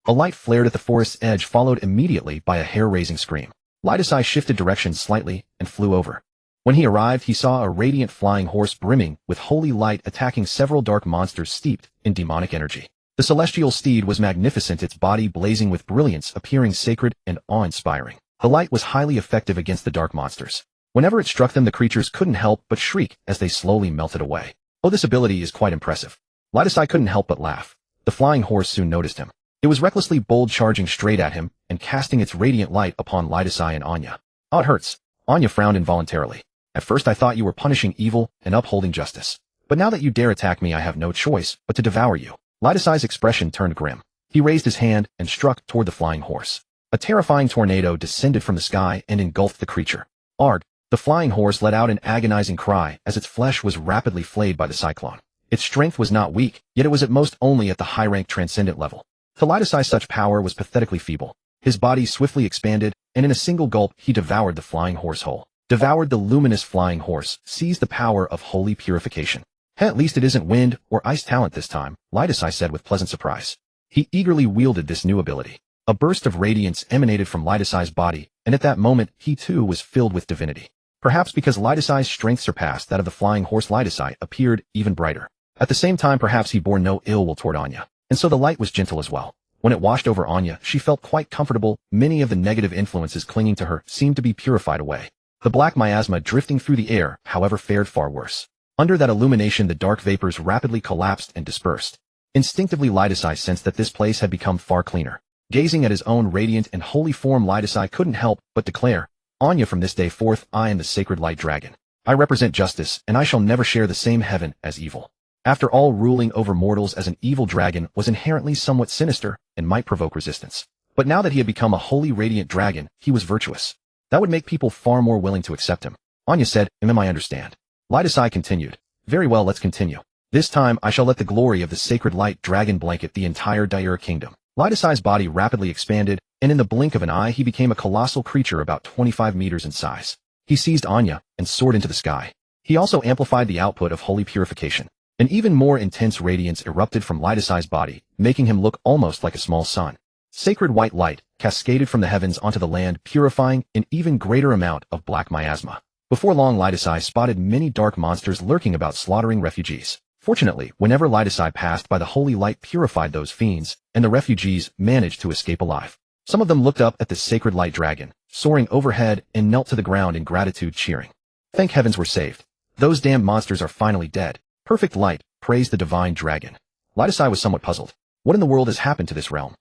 A light flared at the forest's edge, followed immediately by a hair-raising scream. Lady C shifted direction slightly and flew over. When he arrived, he saw a radiant flying horse brimming with holy light attacking several dark monsters steeped in demonic energy. The celestial steed was magnificent, its body blazing with brilliance, appearing sacred and awe-inspiring. The light was highly effective against the dark monsters. Whenever it struck them, the creatures couldn't help but shriek as they slowly melted away. This ability is quite impressive. Lady C couldn't help but laugh. The flying horse soon noticed him. It was recklessly bold, charging straight at him, and casting its radiant light upon Lightasai and Anya. "Oh, it hurts." Anya frowned involuntarily. "At first I thought you were punishing evil and upholding justice. But now that you dare attack me, I have no choice but to devour you." Lightasai's expression turned grim. He raised his hand and struck toward the flying horse. A terrifying tornado descended from the sky and engulfed the creature. "Arg!" The flying horse let out an agonizing cry as its flesh was rapidly flayed by the cyclone. Its strength was not weak, yet it was at most only at the high-rank transcendent level. To Lightasai, such power was pathetically feeble. His body swiftly expanded, and in a single gulp he devoured the flying horse whole. Devoured the luminous flying horse, seized the power of holy purification. "At least it isn't wind or ice talent this time," Lightasai said with pleasant surprise. He eagerly wielded this new ability. A burst of radiance emanated from Lightasai's body, and at that moment he too was filled with divinity. Perhaps because Lightasai's strength surpassed that of the flying horse, Lightasai appeared even brighter. At the same time, perhaps he bore no ill will toward Anya, and so the light was gentle as well. When it washed over Anya, she felt quite comfortable. Many of the negative influences clinging to her seemed to be purified away. The black miasma drifting through the air, however, fared far worse. Under that illumination, the dark vapors rapidly collapsed and dispersed. Instinctively, Lightasai sensed that this place had become far cleaner. Gazing at his own radiant and holy form, Lightasai couldn't help but declare, "Anya, from this day forth, I am the sacred light dragon. I represent justice, and I shall never share the same heaven as evil." After all, ruling over mortals as an evil dragon was inherently somewhat sinister and might provoke resistance. But now that he had become a holy radiant dragon, he was virtuous. That would make people far more willing to accept him. Anya said, "I understand." Lightasai continued, "Very well, let's continue. This time I shall let the glory of the sacred light dragon blanket the entire Devour kingdom." Lightasai's body rapidly expanded, and in the blink of an eye he became a colossal creature about 25 meters in size. He seized Anya and soared into the sky. He also amplified the output of holy purification. An even more intense radiance erupted from Lightasai's body, making him look almost like a small sun. Sacred white light cascaded from the heavens onto the land, purifying an even greater amount of black miasma. Before long, Lightasai spotted many dark monsters lurking about, slaughtering refugees. Fortunately, whenever Lightasai passed by, the holy light purified those fiends, and the refugees managed to escape alive. Some of them looked up at the sacred light dragon, soaring overhead, and knelt to the ground in gratitude, cheering. "Thank heavens we're saved. Those damned monsters are finally dead. Perfect light, praise the divine dragon." Lightasai was somewhat puzzled. What in the world has happened to this realm?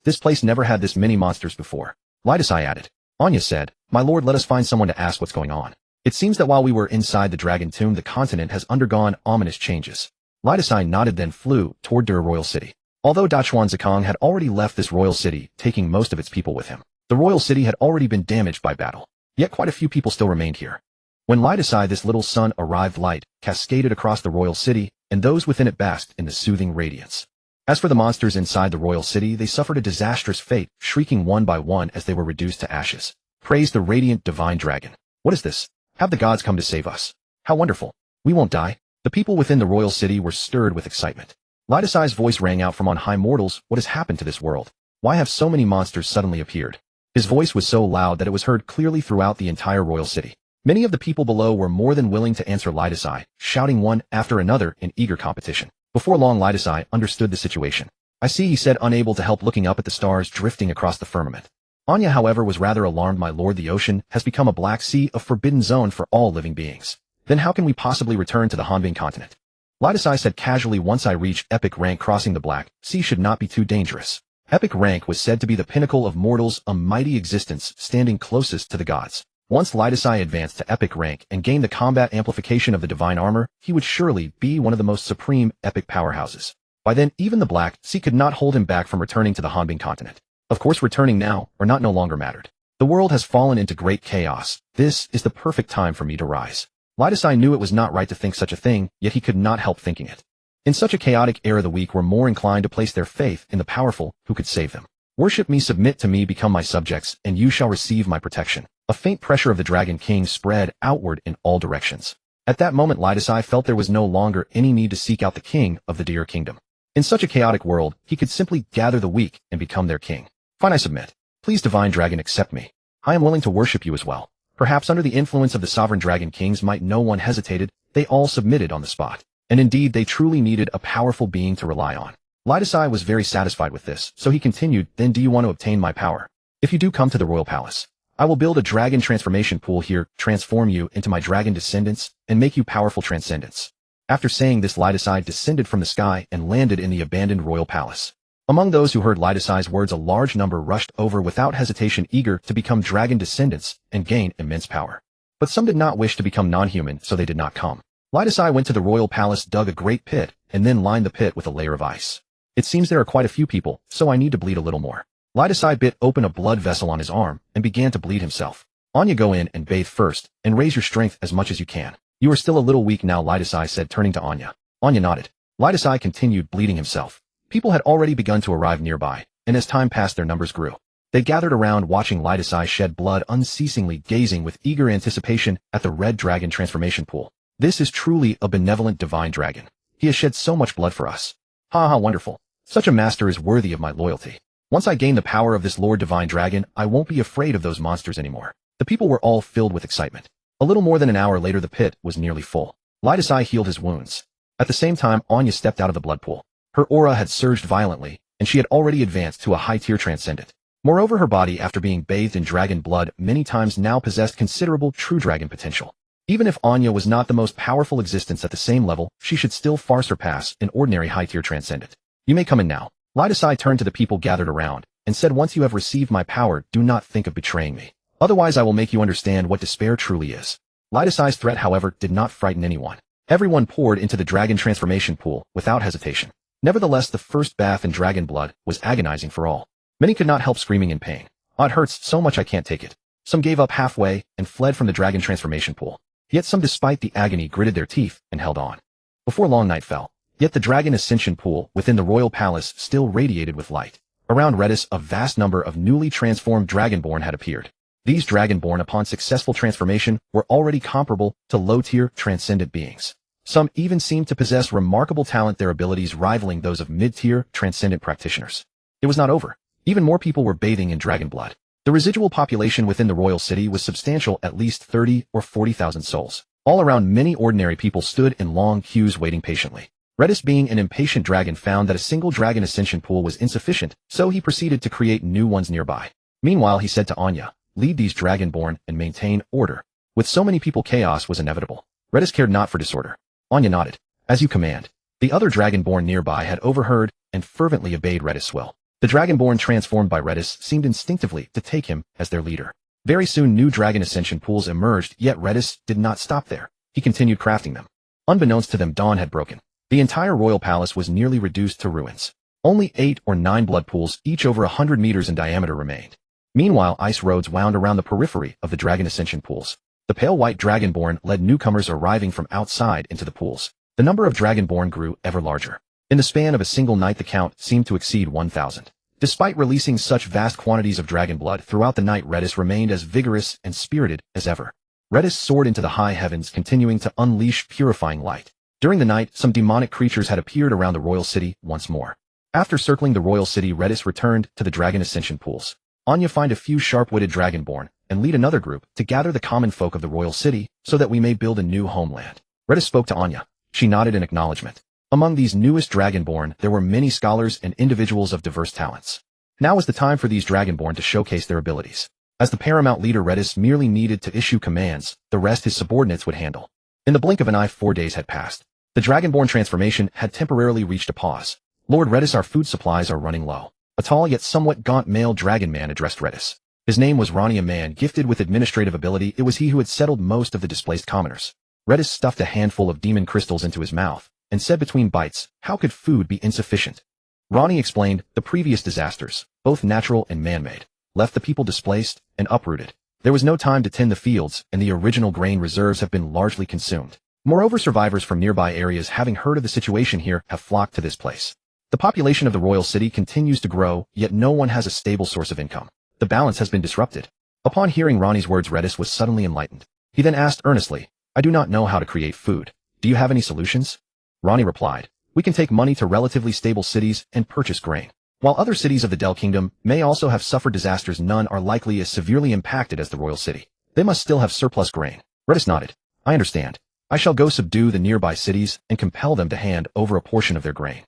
This place never had this many monsters before. Lightasai added. Anya said, "My lord, let us find someone to ask what's going on. It seems that while we were inside the dragon tomb, the continent has undergone ominous changes." Lightasai nodded, then flew toward their royal city. Although Dachuan Zakong had already left this royal city, taking most of its people with him, the royal city had already been damaged by battle. Yet quite a few people still remained here. When Lightasai, this little sun, arrived, light cascaded across the royal city, and those within it basked in the soothing radiance. As for the monsters inside the royal city, they suffered a disastrous fate, shrieking one by one as they were reduced to ashes. Praise the radiant divine dragon. What is this? Have the gods come to save us? How wonderful. We won't die. The people within the royal city were stirred with excitement. Lightasai's voice rang out from on high. "Mortals, what has happened to this world? Why have so many monsters suddenly appeared?" His voice was so loud that it was heard clearly throughout the entire royal city. Many of the people below were more than willing to answer Lightasai, shouting one after another in eager competition. Before long, Lightasai understood the situation. "I see," he said, unable to help looking up at the stars drifting across the firmament. Anya, however, was rather alarmed. "My lord, the ocean has become a black sea, a forbidden zone for all living beings. Then how can we possibly return to the Hanbin continent?" Lightasai said casually, "Once I reach epic rank, crossing the black sea should not be too dangerous." Epic rank was said to be the pinnacle of mortals, a mighty existence standing closest to the gods. Once Lightasai advanced to epic rank and gained the combat amplification of the divine armor, he would surely be one of the most supreme epic powerhouses. By then, even the black sea could not hold him back from returning to the Hanbin continent. Of course, returning now or not no longer mattered. The world has fallen into great chaos. This is the perfect time for me to rise. Lightasai knew it was not right to think such a thing, yet he could not help thinking it. In such a chaotic era, the weak were more inclined to place their faith in the powerful who could save them. "Worship me, submit to me, become my subjects, and you shall receive my protection." A faint pressure of the Dragon King spread outward in all directions. At that moment, Lightasai felt there was no longer any need to seek out the king of the Devour Kingdom. In such a chaotic world, he could simply gather the weak and become their king. "Fine, I submit. Please, divine dragon, accept me. I am willing to worship you as well." Perhaps under the influence of the sovereign dragon kings, might no one hesitated, they all submitted on the spot. And indeed, they truly needed a powerful being to rely on. Lightasai was very satisfied with this, so he continued, "Then do you want to obtain my power? If you do come to the royal palace, I will build a dragon transformation pool here, transform you into my dragon descendants, and make you powerful transcendents." After saying this, Lightasai descended from the sky and landed in the abandoned royal palace. Among those who heard Lidasai's words, a large number rushed over without hesitation, eager to become dragon descendants and gain immense power. But some did not wish to become non-human, so they did not come. Lidasai went to the royal palace, dug a great pit, and then lined the pit with a layer of ice. It seems there are quite a few people, so I need to bleed a little more. Lidasai bit open a blood vessel on his arm and began to bleed himself. Anya, go in and bathe first, and raise your strength as much as you can. You are still a little weak now, Lidasai said, turning to Anya. Anya nodded. Lidasai continued bleeding himself. People had already begun to arrive nearby, and as time passed their numbers grew. They gathered around watching Lidasai shed blood unceasingly, gazing with eager anticipation at the red dragon transformation pool. This is truly a benevolent divine dragon. He has shed so much blood for us. Ha ha, wonderful. Such a master is worthy of my loyalty. Once I gain the power of this Lord Divine Dragon, I won't be afraid of those monsters anymore. The people were all filled with excitement. A little more than an hour later, the pit was nearly full. Lidasai healed his wounds. At the same time, Anya stepped out of the blood pool. Her aura had surged violently, and she had already advanced to a high-tier transcendent. Moreover, her body, after being bathed in dragon blood many times, now possessed considerable true dragon potential. Even if Anya was not the most powerful existence at the same level, she should still far surpass an ordinary high-tier transcendent. You may come in now. Lidasai turned to the people gathered around and said, once you have received my power, do not think of betraying me. Otherwise I will make you understand what despair truly is. Lidasai's threat, however, did not frighten anyone. Everyone poured into the dragon transformation pool without hesitation. Nevertheless, the first bath in dragon blood was agonizing for all. Many could not help screaming in pain. Oh, it hurts so much I can't take it. Some gave up halfway and fled from the dragon transformation pool. Yet some, despite the agony, gritted their teeth and held on. Before long, night fell. Yet the dragon ascension pool within the royal palace still radiated with light. Around Redis, a vast number of newly transformed dragonborn had appeared. These dragonborn, upon successful transformation, were already comparable to low-tier transcendent beings. Some even seemed to possess remarkable talent, their abilities rivaling those of mid-tier transcendent practitioners. It was not over. Even more people were bathing in dragon blood. The residual population within the royal city was substantial, at least 30 or 40,000 souls. All around, many ordinary people stood in long queues waiting patiently. Redis, being an impatient dragon, found that a single dragon ascension pool was insufficient, so he proceeded to create new ones nearby. Meanwhile, he said to Anya, lead these dragonborn and maintain order. With so many people, chaos was inevitable. Redis cared not for disorder. Anya nodded. As you command. The other dragonborn nearby had overheard and fervently obeyed Redis' will. The dragonborn transformed by Redis seemed instinctively to take him as their leader. Very soon new dragon ascension pools emerged, yet Redis did not stop there. He continued crafting them. Unbeknownst to them, dawn had broken. The entire royal palace was nearly reduced to ruins. Only 8 or 9 blood pools, each over 100 meters in diameter, remained. Meanwhile, ice roads wound around the periphery of the dragon ascension pools. The pale white dragonborn led newcomers arriving from outside into the pools. The number of dragonborn grew ever larger. In the span of a single night, the count seemed to exceed 1,000. Despite releasing such vast quantities of dragon blood throughout the night, Redis remained as vigorous and spirited as ever. Redis soared into the high heavens, continuing to unleash purifying light. During the night, some demonic creatures had appeared around the royal city once more. After circling the royal city, Redis returned to the dragon ascension pools. Anya, find a few sharp-witted dragonborn and lead another group to gather the common folk of the royal city so that we may build a new homeland. Redis spoke to Anya. She nodded in acknowledgement. Among these newest dragonborn, there were many scholars and individuals of diverse talents. Now was the time for these dragonborn to showcase their abilities. As the paramount leader, Redis merely needed to issue commands, the rest his subordinates would handle. In the blink of an eye, 4 days had passed. The dragonborn transformation had temporarily reached a pause. Lord Redis, our food supplies are running low. A tall yet somewhat gaunt male dragon man addressed Redis. His name was Ronnie, a man gifted with administrative ability. It was he who had settled most of the displaced commoners. Redis stuffed a handful of demon crystals into his mouth and said between bites, how could food be insufficient? Ronnie explained, the previous disasters, both natural and man-made, left the people displaced and uprooted. There was no time to tend the fields, and the original grain reserves have been largely consumed. Moreover, survivors from nearby areas, having heard of the situation here, have flocked to this place. The population of the royal city continues to grow, yet no one has a stable source of income. The balance has been disrupted. Upon hearing Ronnie's words, Redis was suddenly enlightened. He then asked earnestly, I do not know how to create food. Do you have any solutions? Ronnie replied, we can take money to relatively stable cities and purchase grain. While other cities of the Del Kingdom may also have suffered disasters, none are likely as severely impacted as the royal city. They must still have surplus grain. Redis nodded. I understand. I shall go subdue the nearby cities and compel them to hand over a portion of their grain.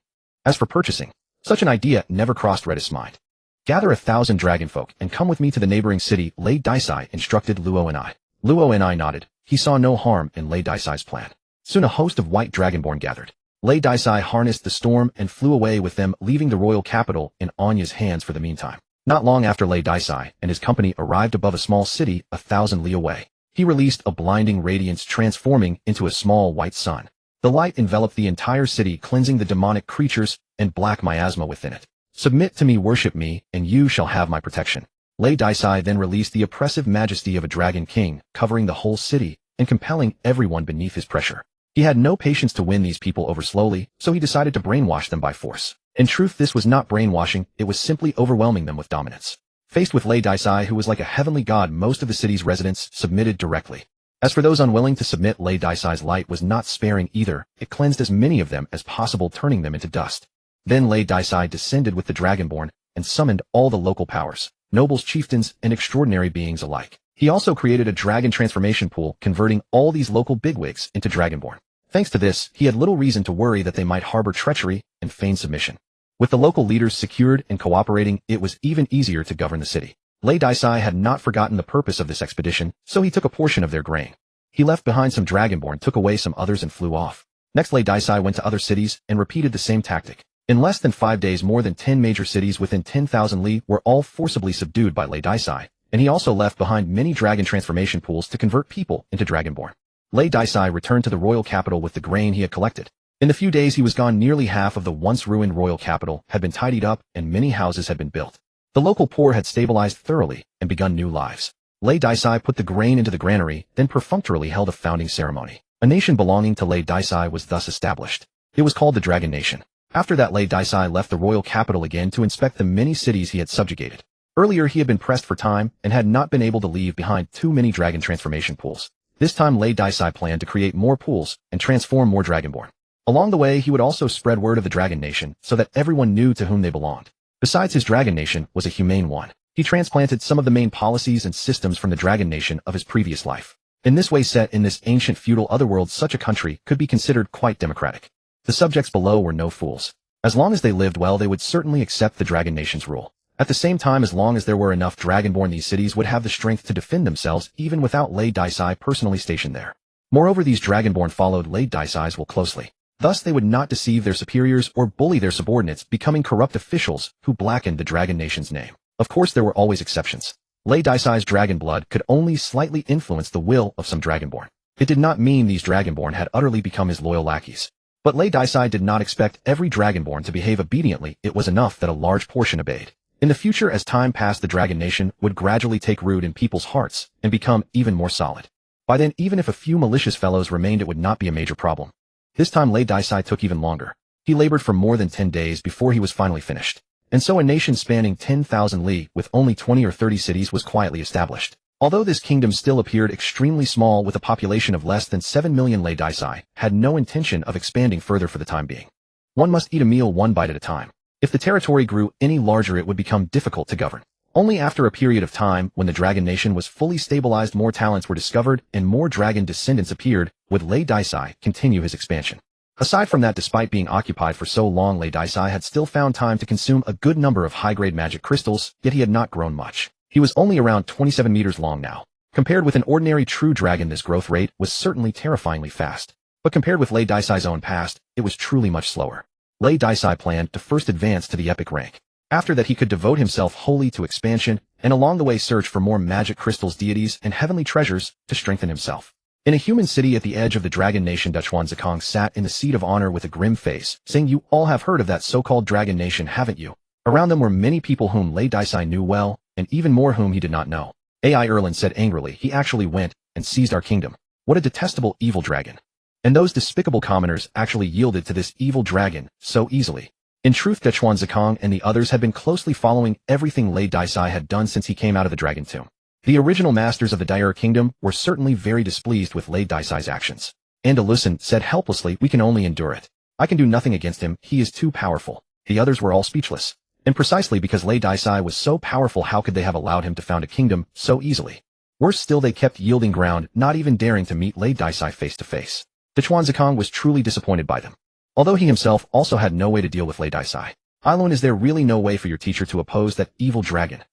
As for purchasing, such an idea never crossed Redis' mind. Gather 1,000 dragonfolk and come with me to the neighboring city, Lei Daisai instructed Luo and I. Luo and I nodded. He saw no harm in Lei Daisai's plan. Soon a host of white dragonborn gathered. Lei Daisai harnessed the storm and flew away with them, leaving the royal capital in Anya's hands for the meantime. Not long after Lei Daisai and his company arrived above a small city 1,000 li away, he released a blinding radiance transforming into a small white sun. The light enveloped the entire city, cleansing the demonic creatures and black miasma within it. Submit to me, worship me, and you shall have my protection. Lei Daisai then released the oppressive majesty of a dragon king, covering the whole city and compelling everyone beneath his pressure. He had no patience to win these people over slowly, so he decided to brainwash them by force. In truth, this was not brainwashing, it was simply overwhelming them with dominance. Faced with Lei Daisai, who was like a heavenly god, most of the city's residents submitted directly. As for those unwilling to submit, Lei Daisai's light was not sparing either. It cleansed as many of them as possible, turning them into dust. Then Lei Daisai descended with the Dragonborn and summoned all the local powers, nobles, chieftains, and extraordinary beings alike. He also created a dragon transformation pool, converting all these local bigwigs into Dragonborn. Thanks to this, he had little reason to worry that they might harbor treachery and feign submission. With the local leaders secured and cooperating, it was even easier to govern the city. Lei Daisai had not forgotten the purpose of this expedition, so he took a portion of their grain. He left behind some Dragonborn, took away some others, and flew off. Next, Lei Daisai went to other cities and repeated the same tactic. In less than 5 days, more than 10 major cities within 10,000 li were all forcibly subdued by Lei Daisai, and he also left behind many dragon transformation pools to convert people into Dragonborn. Lei Daisai returned to the royal capital with the grain he had collected. In the few days he was gone, nearly half of the once ruined royal capital had been tidied up and many houses had been built. The local poor had stabilized thoroughly and begun new lives. Lei Daisai put the grain into the granary, then perfunctorily held a founding ceremony. A nation belonging to Lei Daisai was thus established. It was called the Dragon Nation. After that, Lei Daisai left the royal capital again to inspect the many cities he had subjugated. Earlier he had been pressed for time and had not been able to leave behind too many dragon transformation pools. This time Lei Daisai planned to create more pools and transform more Dragonborn. Along the way he would also spread word of the Dragon Nation so that everyone knew to whom they belonged. Besides, his Dragon Nation was a humane one. He transplanted some of the main policies and systems from the Dragon Nation of his previous life. In this way, set in this ancient feudal otherworld, such a country could be considered quite democratic. The subjects below were no fools. As long as they lived well, they would certainly accept the Dragon Nation's rule. At the same time, as long as there were enough Dragonborn, these cities would have the strength to defend themselves even without Lei Daisai personally stationed there. Moreover, these Dragonborn followed Lei Daisai's will closely. Thus they would not deceive their superiors or bully their subordinates, becoming corrupt officials who blackened the Dragon Nation's name. Of course, there were always exceptions. Lei Daisai's dragon blood could only slightly influence the will of some Dragonborn. It did not mean these Dragonborn had utterly become his loyal lackeys. But Lei Daisai did not expect every Dragonborn to behave obediently. It was enough that a large portion obeyed. In the future, as time passed, the Dragon Nation would gradually take root in people's hearts and become even more solid. By then, even if a few malicious fellows remained, it would not be a major problem. This time Lei Daisai took even longer. He labored for more than 10 days before he was finally finished. And so a nation spanning 10,000 li with only 20 or 30 cities was quietly established. Although this kingdom still appeared extremely small with a population of less than 7 million, Lei Daisai had no intention of expanding further for the time being. One must eat a meal one bite at a time. If the territory grew any larger, it would become difficult to govern. Only after a period of time, when the Dragon Nation was fully stabilized, more talents were discovered and more dragon descendants appeared, would Lei Daisai continue his expansion. Aside from that, despite being occupied for so long, Lei Daisai had still found time to consume a good number of high-grade magic crystals, yet he had not grown much. He was only around 27 meters long now. Compared with an ordinary true dragon, this growth rate was certainly terrifyingly fast. But compared with Lei Daisai's own past, it was truly much slower. Lei Daisai planned to first advance to the epic rank. After that, he could devote himself wholly to expansion, and along the way search for more magic crystals, deities, and heavenly treasures to strengthen himself. In a human city at the edge of the Dragon Nation, Dechuan sat in the seat of honor with a grim face, saying, "You all have heard of that so-called Dragon Nation, haven't you?" Around them were many people whom Lei Daisai knew well, and even more whom he did not know. Ai Erlin said angrily, "He actually went and seized our kingdom. What a detestable evil dragon. And those despicable commoners actually yielded to this evil dragon so easily." In truth, Dechuan Zikong and the others had been closely following everything Lei Daisai had done since he came out of the dragon tomb. The original masters of the Dire Kingdom were certainly very displeased with Lei Daisai's actions. Andalusin said helplessly, "We can only endure it. I can do nothing against him, he is too powerful." The others were all speechless. And precisely because Lei Daisai was so powerful, how could they have allowed him to found a kingdom so easily? Worse still, they kept yielding ground, not even daring to meet Lei Daisai face to face. Dechuan Zikong was truly disappointed by them. Although he himself also had no way to deal with Lei Daisai. "Ailun, is there really no way for your teacher to oppose that evil dragon?"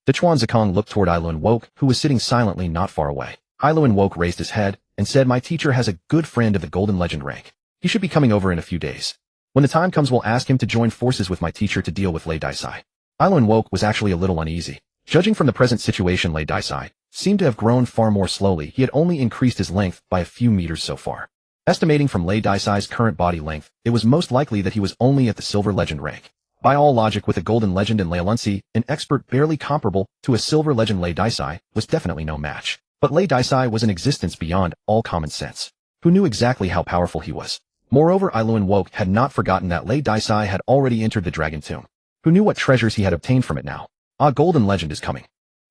Dechuan Zikong looked toward Ailun Woke, who was sitting silently not far away. Ailun Woke raised his head and said, "My teacher has a good friend of the Golden Legend rank. He should be coming over in a few days. When the time comes, we'll ask him to join forces with my teacher to deal with Lei Daisai. Ailun Woke was actually a little uneasy. Judging from the present situation, Lei Daisai seemed to have grown far more slowly. He had only increased his length by a few meters so far. Estimating from Lei Daisai's current body length, it was most likely that he was only at the Silver Legend rank. By all logic, with a Golden Legend in Lei Alunsi, an expert barely comparable to a Silver Legend, Lei Daisai was definitely no match. But Lei Daisai was an existence beyond all common sense. Who knew exactly how powerful he was? Moreover, Ailun Woke had not forgotten that Lei Daisai had already entered the Dragon Tomb. Who knew what treasures he had obtained from it now? A Golden Legend is coming.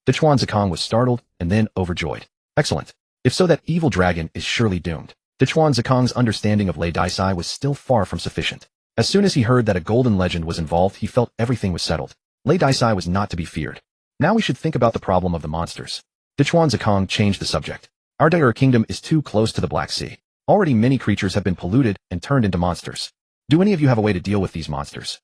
Dechuan Zikong was startled and then overjoyed. Excellent. If so, that evil dragon is surely doomed. Dechuan Zikong's understanding of Lei Daisai was still far from sufficient. As soon as he heard that a Golden Legend was involved, he felt everything was settled. Lei Daisai was not to be feared. Now we should think about the problem of the monsters. Dechuan Zikong changed the subject. Our Daur kingdom is too close to the Black Sea. Already many creatures have been polluted and turned into monsters. Do any of you have a way to deal with these monsters?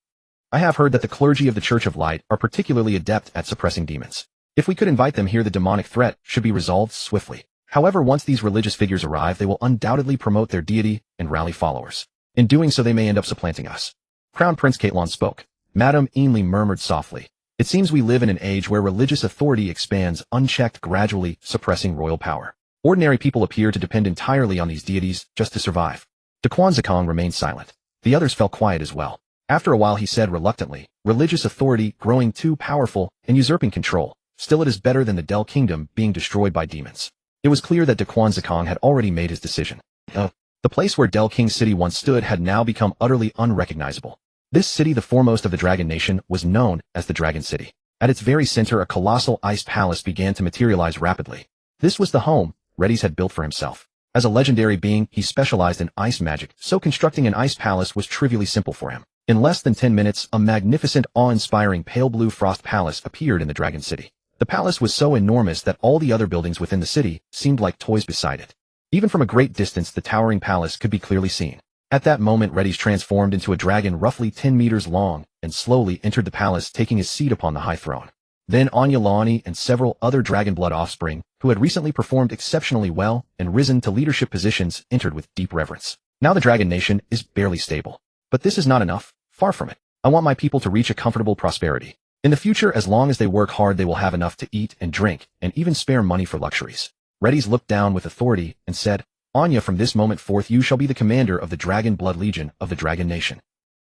I have heard that the clergy of the Church of Light are particularly adept at suppressing demons. If we could invite them here, the demonic threat should be resolved swiftly. However, once these religious figures arrive, they will undoubtedly promote their deity and rally followers. In doing so, they may end up supplanting us. Crown Prince Caitlon spoke. Madame Ainley murmured softly. It seems we live in an age where religious authority expands unchecked, gradually suppressing royal power. Ordinary people appear to depend entirely on these deities just to survive. Dechuan Zikong remained silent. The others fell quiet as well. After a while he said reluctantly, religious authority growing too powerful and usurping control. Still, it is better than the Del Kingdom being destroyed by demons. It was clear that Dechuan Zikong had already made his decision. The place where Del King City once stood had now become utterly unrecognizable. This city, the foremost of the Dragon Nation, was known as the Dragon City. At its very center, a colossal ice palace began to materialize rapidly. This was the home Redis had built for himself. As a legendary being, he specialized in ice magic, so constructing an ice palace was trivially simple for him. In less than 10 minutes, a magnificent, awe-inspiring pale blue frost palace appeared in the Dragon City. The palace was so enormous that all the other buildings within the city seemed like toys beside it. Even from a great distance, the towering palace could be clearly seen. At that moment, Redis transformed into a dragon roughly 10 meters long and slowly entered the palace, taking his seat upon the high throne. Then Anya Laani and several other dragon blood offspring, who had recently performed exceptionally well and risen to leadership positions, entered with deep reverence. Now the Dragon Nation is barely stable. But this is not enough. Far from it. I want my people to reach a comfortable prosperity. In the future, as long as they work hard, they will have enough to eat and drink, and even spare money for luxuries. Redis looked down with authority and said, Anya, from this moment forth you shall be the commander of the Dragon Blood Legion of the Dragon Nation.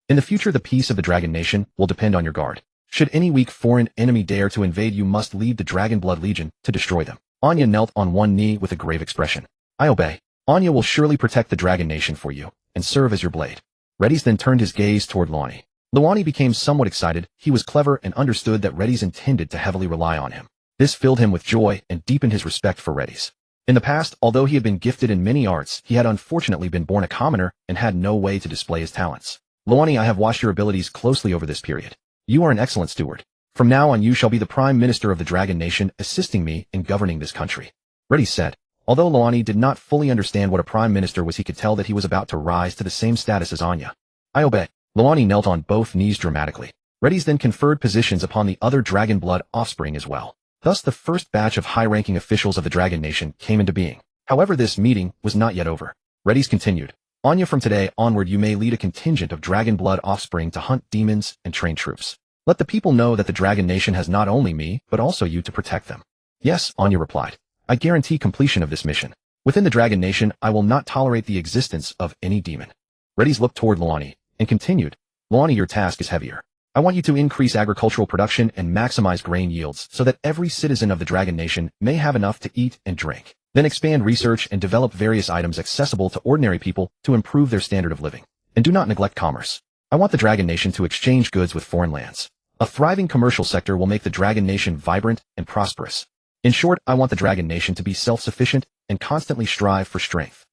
In the future, the peace of the Dragon Nation will depend on your guard. Should any weak foreign enemy dare to invade, you must lead the Dragon Blood Legion to destroy them. Anya knelt on one knee with a grave expression. I obey. Anya will surely protect the Dragon Nation for you, and serve as your blade. Redis then turned his gaze toward Laani. Laani became somewhat excited. He was clever and understood that Redis intended to heavily rely on him. This filled him with joy and deepened his respect for Redis. In the past, although he had been gifted in many arts, he had unfortunately been born a commoner and had no way to display his talents. Laani, I have watched your abilities closely over this period. You are an excellent steward. From now on you shall be the Prime Minister of the Dragon Nation, assisting me in governing this country. Redis said. Although Laani did not fully understand what a Prime Minister was, he could tell that he was about to rise to the same status as Anya. I obey. Laani knelt on both knees dramatically. Redis then conferred positions upon the other Dragon Blood offspring as well. Thus the first batch of high-ranking officials of the Dragon Nation came into being. However, this meeting was not yet over. Redis continued. Anya, from today onward you may lead a contingent of Dragon Blood offspring to hunt demons and train troops. Let the people know that the Dragon Nation has not only me, but also you to protect them. Yes, Anya replied. I guarantee completion of this mission. Within the Dragon Nation, I will not tolerate the existence of any demon. Redis looked toward Laani and continued. Laani, your task is heavier. I want you to increase agricultural production and maximize grain yields so that every citizen of the Dragon Nation may have enough to eat and drink. Then expand research and develop various items accessible to ordinary people to improve their standard of living. And do not neglect commerce. I want the Dragon Nation to exchange goods with foreign lands. A thriving commercial sector will make the Dragon Nation vibrant and prosperous. In short, I want the Dragon Nation to be self-sufficient and constantly strive for strength.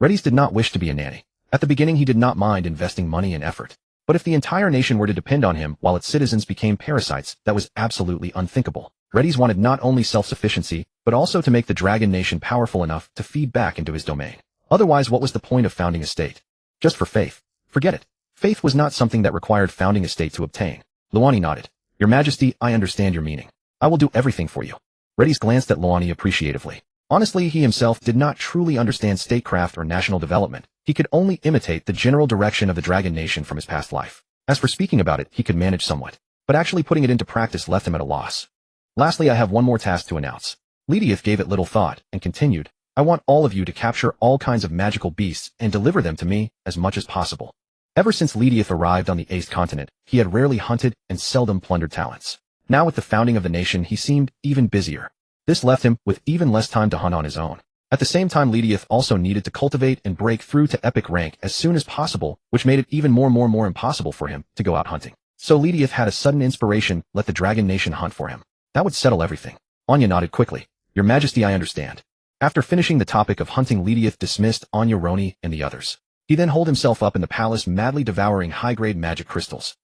Redis did not wish to be a nanny. At the beginning he did not mind investing money and effort. But if the entire nation were to depend on him while its citizens became parasites, that was absolutely unthinkable. Redis wanted not only self-sufficiency, but also to make the Dragon Nation powerful enough to feed back into his domain. Otherwise, what was the point of founding a state? Just for faith. Forget it. Faith was not something that required founding a state to obtain. Laani nodded. Your Majesty, I understand your meaning. I will do everything for you. Redis glanced at Laani appreciatively. Honestly, he himself did not truly understand statecraft or national development, He could only imitate the general direction of the Dragon Nation from his past life. As for speaking about it, he could manage somewhat, but actually putting it into practice left him at a loss. Lastly, I have one more task to announce. Ledeoth gave it little thought and continued, I want all of you to capture all kinds of magical beasts and deliver them to me as much as possible. Ever since Ledeoth arrived on the 8th continent, he had rarely hunted and seldom plundered talents. Now with the founding of the nation, he seemed even busier. This left him with even less time to hunt on his own. At the same time, Ledeoth also needed to cultivate and break through to epic rank as soon as possible, which made it even more impossible for him to go out hunting. So Ledeoth had a sudden inspiration, let the Dragon Nation hunt for him. That would settle everything. Anya nodded quickly. Your Majesty, I understand. After finishing the topic of hunting, Ledeoth dismissed Anya, Roni, and the others. He then holed himself up in the palace, madly devouring high-grade magic crystals.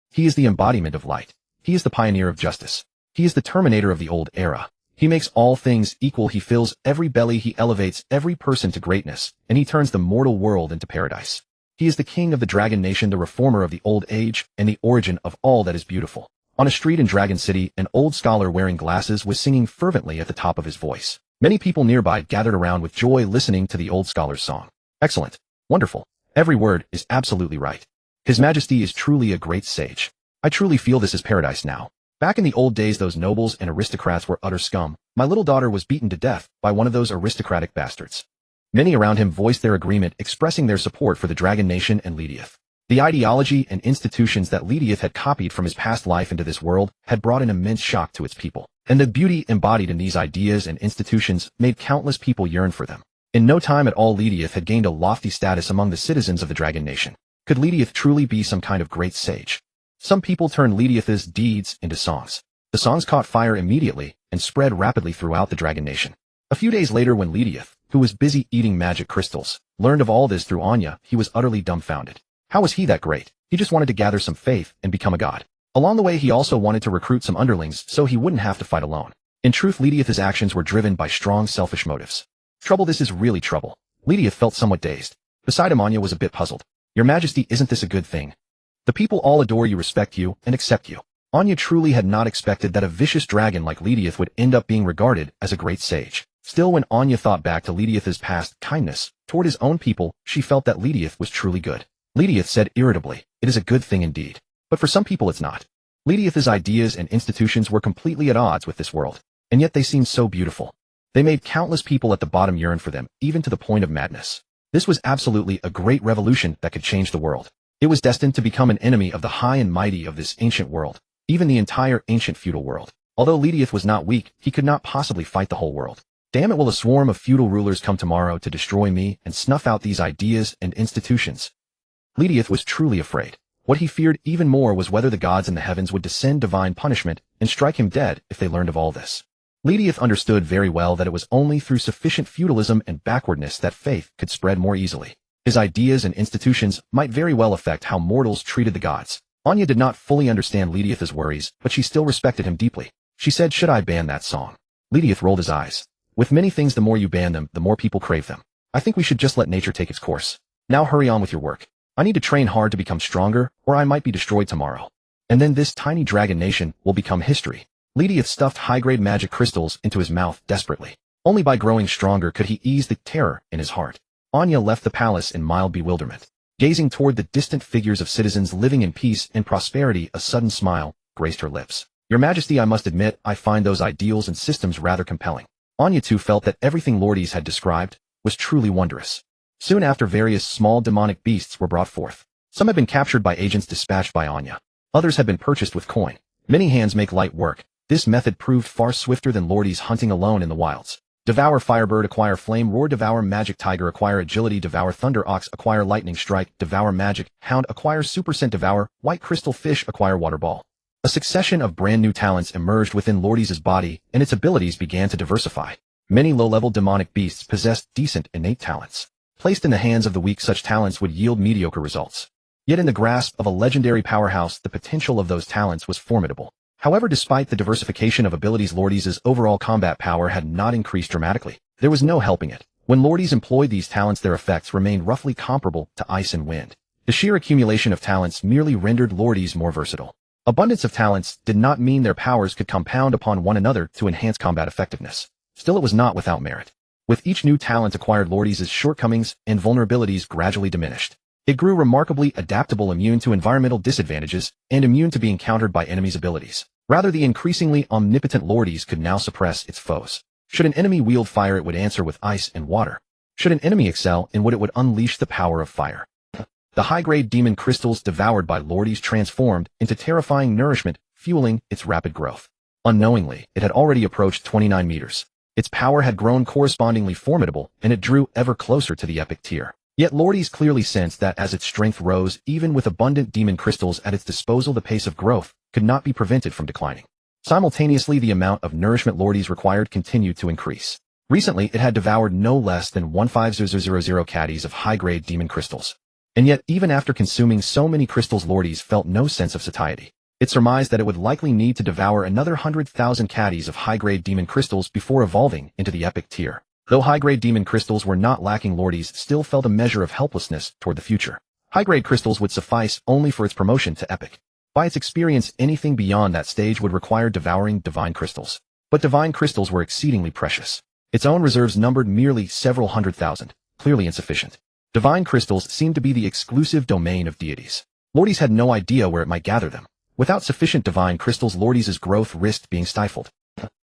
He is the embodiment of light. He is the pioneer of justice. He is the terminator of the old era. He makes all things equal. He fills every belly. He elevates every person to greatness, and he turns the mortal world into paradise. He is the king of the Dragon Nation, the reformer of the old age, and the origin of all that is beautiful. On a street in Dragon City, an old scholar wearing glasses was singing fervently at the top of his voice. Many people nearby gathered around with joy, listening to the old scholar's song. Excellent. Wonderful. Every word is absolutely right. His Majesty is truly a great sage. I truly feel this is paradise now. Back in the old days, those nobles and aristocrats were utter scum. My little daughter was beaten to death by one of those aristocratic bastards. Many around him voiced their agreement, expressing their support for the Dragon Nation and Ledeoth. The ideology and institutions that Ledeoth had copied from his past life into this world had brought an immense shock to its people, and the beauty embodied in these ideas and institutions made countless people yearn for them. In no time at all, Ledeoth had gained a lofty status among the citizens of the Dragon Nation. Could Ledeoth truly be some kind of great sage? Some people turned Ledeoth's deeds into songs. The songs caught fire immediately and spread rapidly throughout the Dragon Nation. A few days later, when Ledeoth, who was busy eating magic crystals, learned of all this through Anya, he was utterly dumbfounded. How was he that great? He just wanted to gather some faith and become a god. Along the way, he also wanted to recruit some underlings so he wouldn't have to fight alone. In truth, Ledeoth's actions were driven by strong selfish motives. Trouble, this is really trouble. Ledeoth felt somewhat dazed. Beside him, Anya was a bit puzzled. Your Majesty, isn't this a good thing? The people all adore you, respect you, and accept you. Anya truly had not expected that a vicious dragon like Ledeoth would end up being regarded as a great sage. Still, when Anya thought back to Ledeoth's past kindness toward his own people, she felt that Ledeoth was truly good. Ledeoth said irritably, it is a good thing indeed. But for some people it's not. Ledeoth's ideas and institutions were completely at odds with this world, and yet they seemed so beautiful. They made countless people at the bottom yearn for them, even to the point of madness. This was absolutely a great revolution that could change the world. It was destined to become an enemy of the high and mighty of this ancient world, even the entire ancient feudal world. Although Ledeoth was not weak, he could not possibly fight the whole world. Damn it, will a swarm of feudal rulers come tomorrow to destroy me and snuff out these ideas and institutions? Ledeoth was truly afraid. What he feared even more was whether the gods in the heavens would descend divine punishment and strike him dead if they learned of all this. Ledeoth understood very well that it was only through sufficient feudalism and backwardness that faith could spread more easily. His ideas and institutions might very well affect how mortals treated the gods. Anya did not fully understand Ledeoth's worries, but she still respected him deeply. She said, should I ban that song? Ledeoth rolled his eyes. With many things, the more you ban them, the more people crave them. I think we should just let nature take its course. Now hurry on with your work. I need to train hard to become stronger, or I might be destroyed tomorrow. And then this tiny dragon nation will become history. Ledeoth stuffed high-grade magic crystals into his mouth desperately. Only by growing stronger could he ease the terror in his heart. Anya left the palace in mild bewilderment. Gazing toward the distant figures of citizens living in peace and prosperity, a sudden smile graced her lips. Your Majesty, I must admit, I find those ideals and systems rather compelling. Anya too felt that everything Lordes had described was truly wondrous. Soon after, various small demonic beasts were brought forth. Some had been captured by agents dispatched by Anya. Others had been purchased with coin. Many hands make light work. This method proved far swifter than Lordes hunting alone in the wilds. Devour Firebird, acquire Flame Roar. Devour Magic Tiger, acquire Agility. Devour Thunder Ox, acquire Lightning Strike. Devour Magic Hound, acquire Super Scent. Devour White Crystal Fish, acquire Water Ball. A succession of brand new talents emerged within Lordes' body, and its abilities began to diversify. Many low-level demonic beasts possessed decent innate talents. Placed in the hands of the weak, such talents would yield mediocre results. Yet in the grasp of a legendary powerhouse, the potential of those talents was formidable. However, despite the diversification of abilities, Lordes' overall combat power had not increased dramatically. There was no helping it. When Lordes employed these talents, their effects remained roughly comparable to ice and wind. The sheer accumulation of talents merely rendered Lordes more versatile. Abundance of talents did not mean their powers could compound upon one another to enhance combat effectiveness. Still, it was not without merit. With each new talent acquired, Lordy's shortcomings and vulnerabilities gradually diminished. It grew remarkably adaptable, immune to environmental disadvantages, and immune to being countered by enemies' abilities. Rather, the increasingly omnipotent Lordy's could now suppress its foes. Should an enemy wield fire, it would answer with ice and water. Should an enemy excel in wood, it would unleash the power of fire. The high-grade demon crystals devoured by Lordy's transformed into terrifying nourishment, fueling its rapid growth. Unknowingly, it had already approached 29 meters. Its power had grown correspondingly formidable, and it drew ever closer to the epic tier. Yet Lordy's clearly sensed that as its strength rose, even with abundant demon crystals at its disposal, the pace of growth could not be prevented from declining. Simultaneously, the amount of nourishment Lordy's required continued to increase. Recently, it had devoured no less than 15,000 caddies of high-grade demon crystals. And yet, even after consuming so many crystals, Lordy's felt no sense of satiety. It surmised that it would likely need to devour another 100,000 caddies of high-grade demon crystals before evolving into the epic tier. Though high-grade demon crystals were not lacking, Lordy's still felt a measure of helplessness toward the future. High-grade crystals would suffice only for its promotion to epic. By its experience, anything beyond that stage would require devouring divine crystals. But divine crystals were exceedingly precious. Its own reserves numbered merely several 100,000, clearly insufficient. Divine crystals seemed to be the exclusive domain of deities. Lordy's had no idea where it might gather them. Without sufficient divine crystals, Lordy's growth risked being stifled.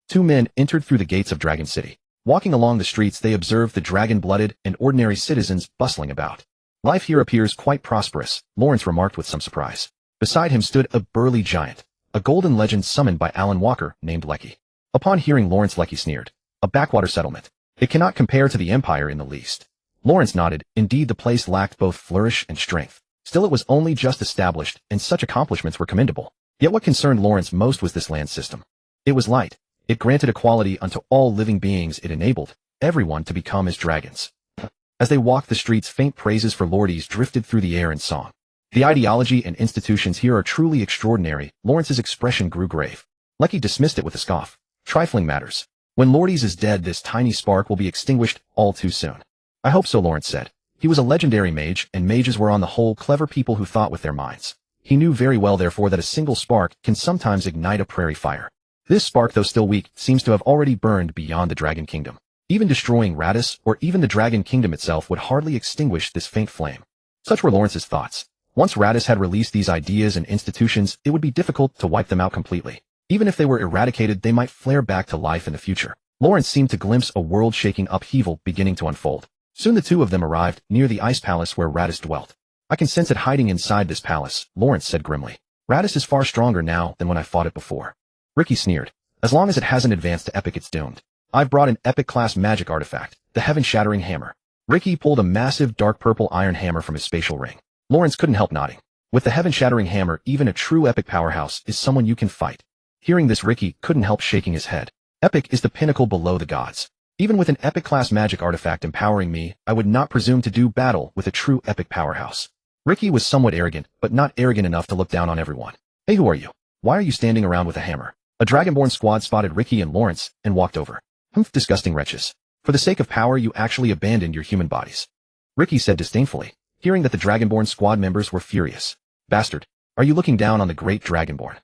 Two men entered through the gates of Dragon City. Walking along the streets, they observed the dragon-blooded and ordinary citizens bustling about. Life here appears quite prosperous, Lawrence remarked with some surprise. Beside him stood a burly giant, a golden legend summoned by Alan Walker named Lecky. Upon hearing Lawrence, Lecky sneered. A backwater settlement. It cannot compare to the Empire in the least. Lawrence nodded. Indeed, the place lacked both flourish and strength. Still, it was only just established, and such accomplishments were commendable. Yet what concerned Lawrence most was this land system. It was light. It granted equality unto all living beings. It enabled everyone to become as dragons. As they walked the streets, faint praises for Lordy's drifted through the air in song. The ideology and institutions here are truly extraordinary. Lawrence's expression grew grave. Lecky dismissed it with a scoff. Trifling matters. When Lordy's is dead, this tiny spark will be extinguished all too soon. I hope so, Lawrence said. He was a legendary mage, and mages were on the whole clever people who thought with their minds. He knew very well, therefore, that a single spark can sometimes ignite a prairie fire. This spark, though still weak, seems to have already burned beyond the Dragon Kingdom. Even destroying Radis, or even the Dragon Kingdom itself, would hardly extinguish this faint flame. Such were Lawrence's thoughts. Once Radis had released these ideas and institutions, it would be difficult to wipe them out completely. Even if they were eradicated, they might flare back to life in the future. Lawrence seemed to glimpse a world-shaking upheaval beginning to unfold. Soon the two of them arrived near the ice palace where Radis dwelt. I can sense it hiding inside this palace, Lawrence said grimly. Radis is far stronger now than when I fought it before. Ricky sneered. As long as it hasn't advanced to epic, it's doomed. I've brought an epic-class magic artifact, the heaven-shattering hammer. Ricky pulled a massive dark purple iron hammer from his spatial ring. Lawrence couldn't help nodding. With the heaven-shattering hammer, even a true epic powerhouse is someone you can fight. Hearing this, Ricky couldn't help shaking his head. Epic is the pinnacle below the gods. Even with an epic-class magic artifact empowering me, I would not presume to do battle with a true epic powerhouse. Ricky was somewhat arrogant, but not arrogant enough to look down on everyone. Hey, who are you? Why are you standing around with a hammer? A Dragonborn squad spotted Ricky and Lawrence and walked over. Humph, disgusting wretches. For the sake of power, you actually abandoned your human bodies. Ricky said disdainfully. Hearing that the Dragonborn squad members were furious. Bastard, are you looking down on the great Dragonborn?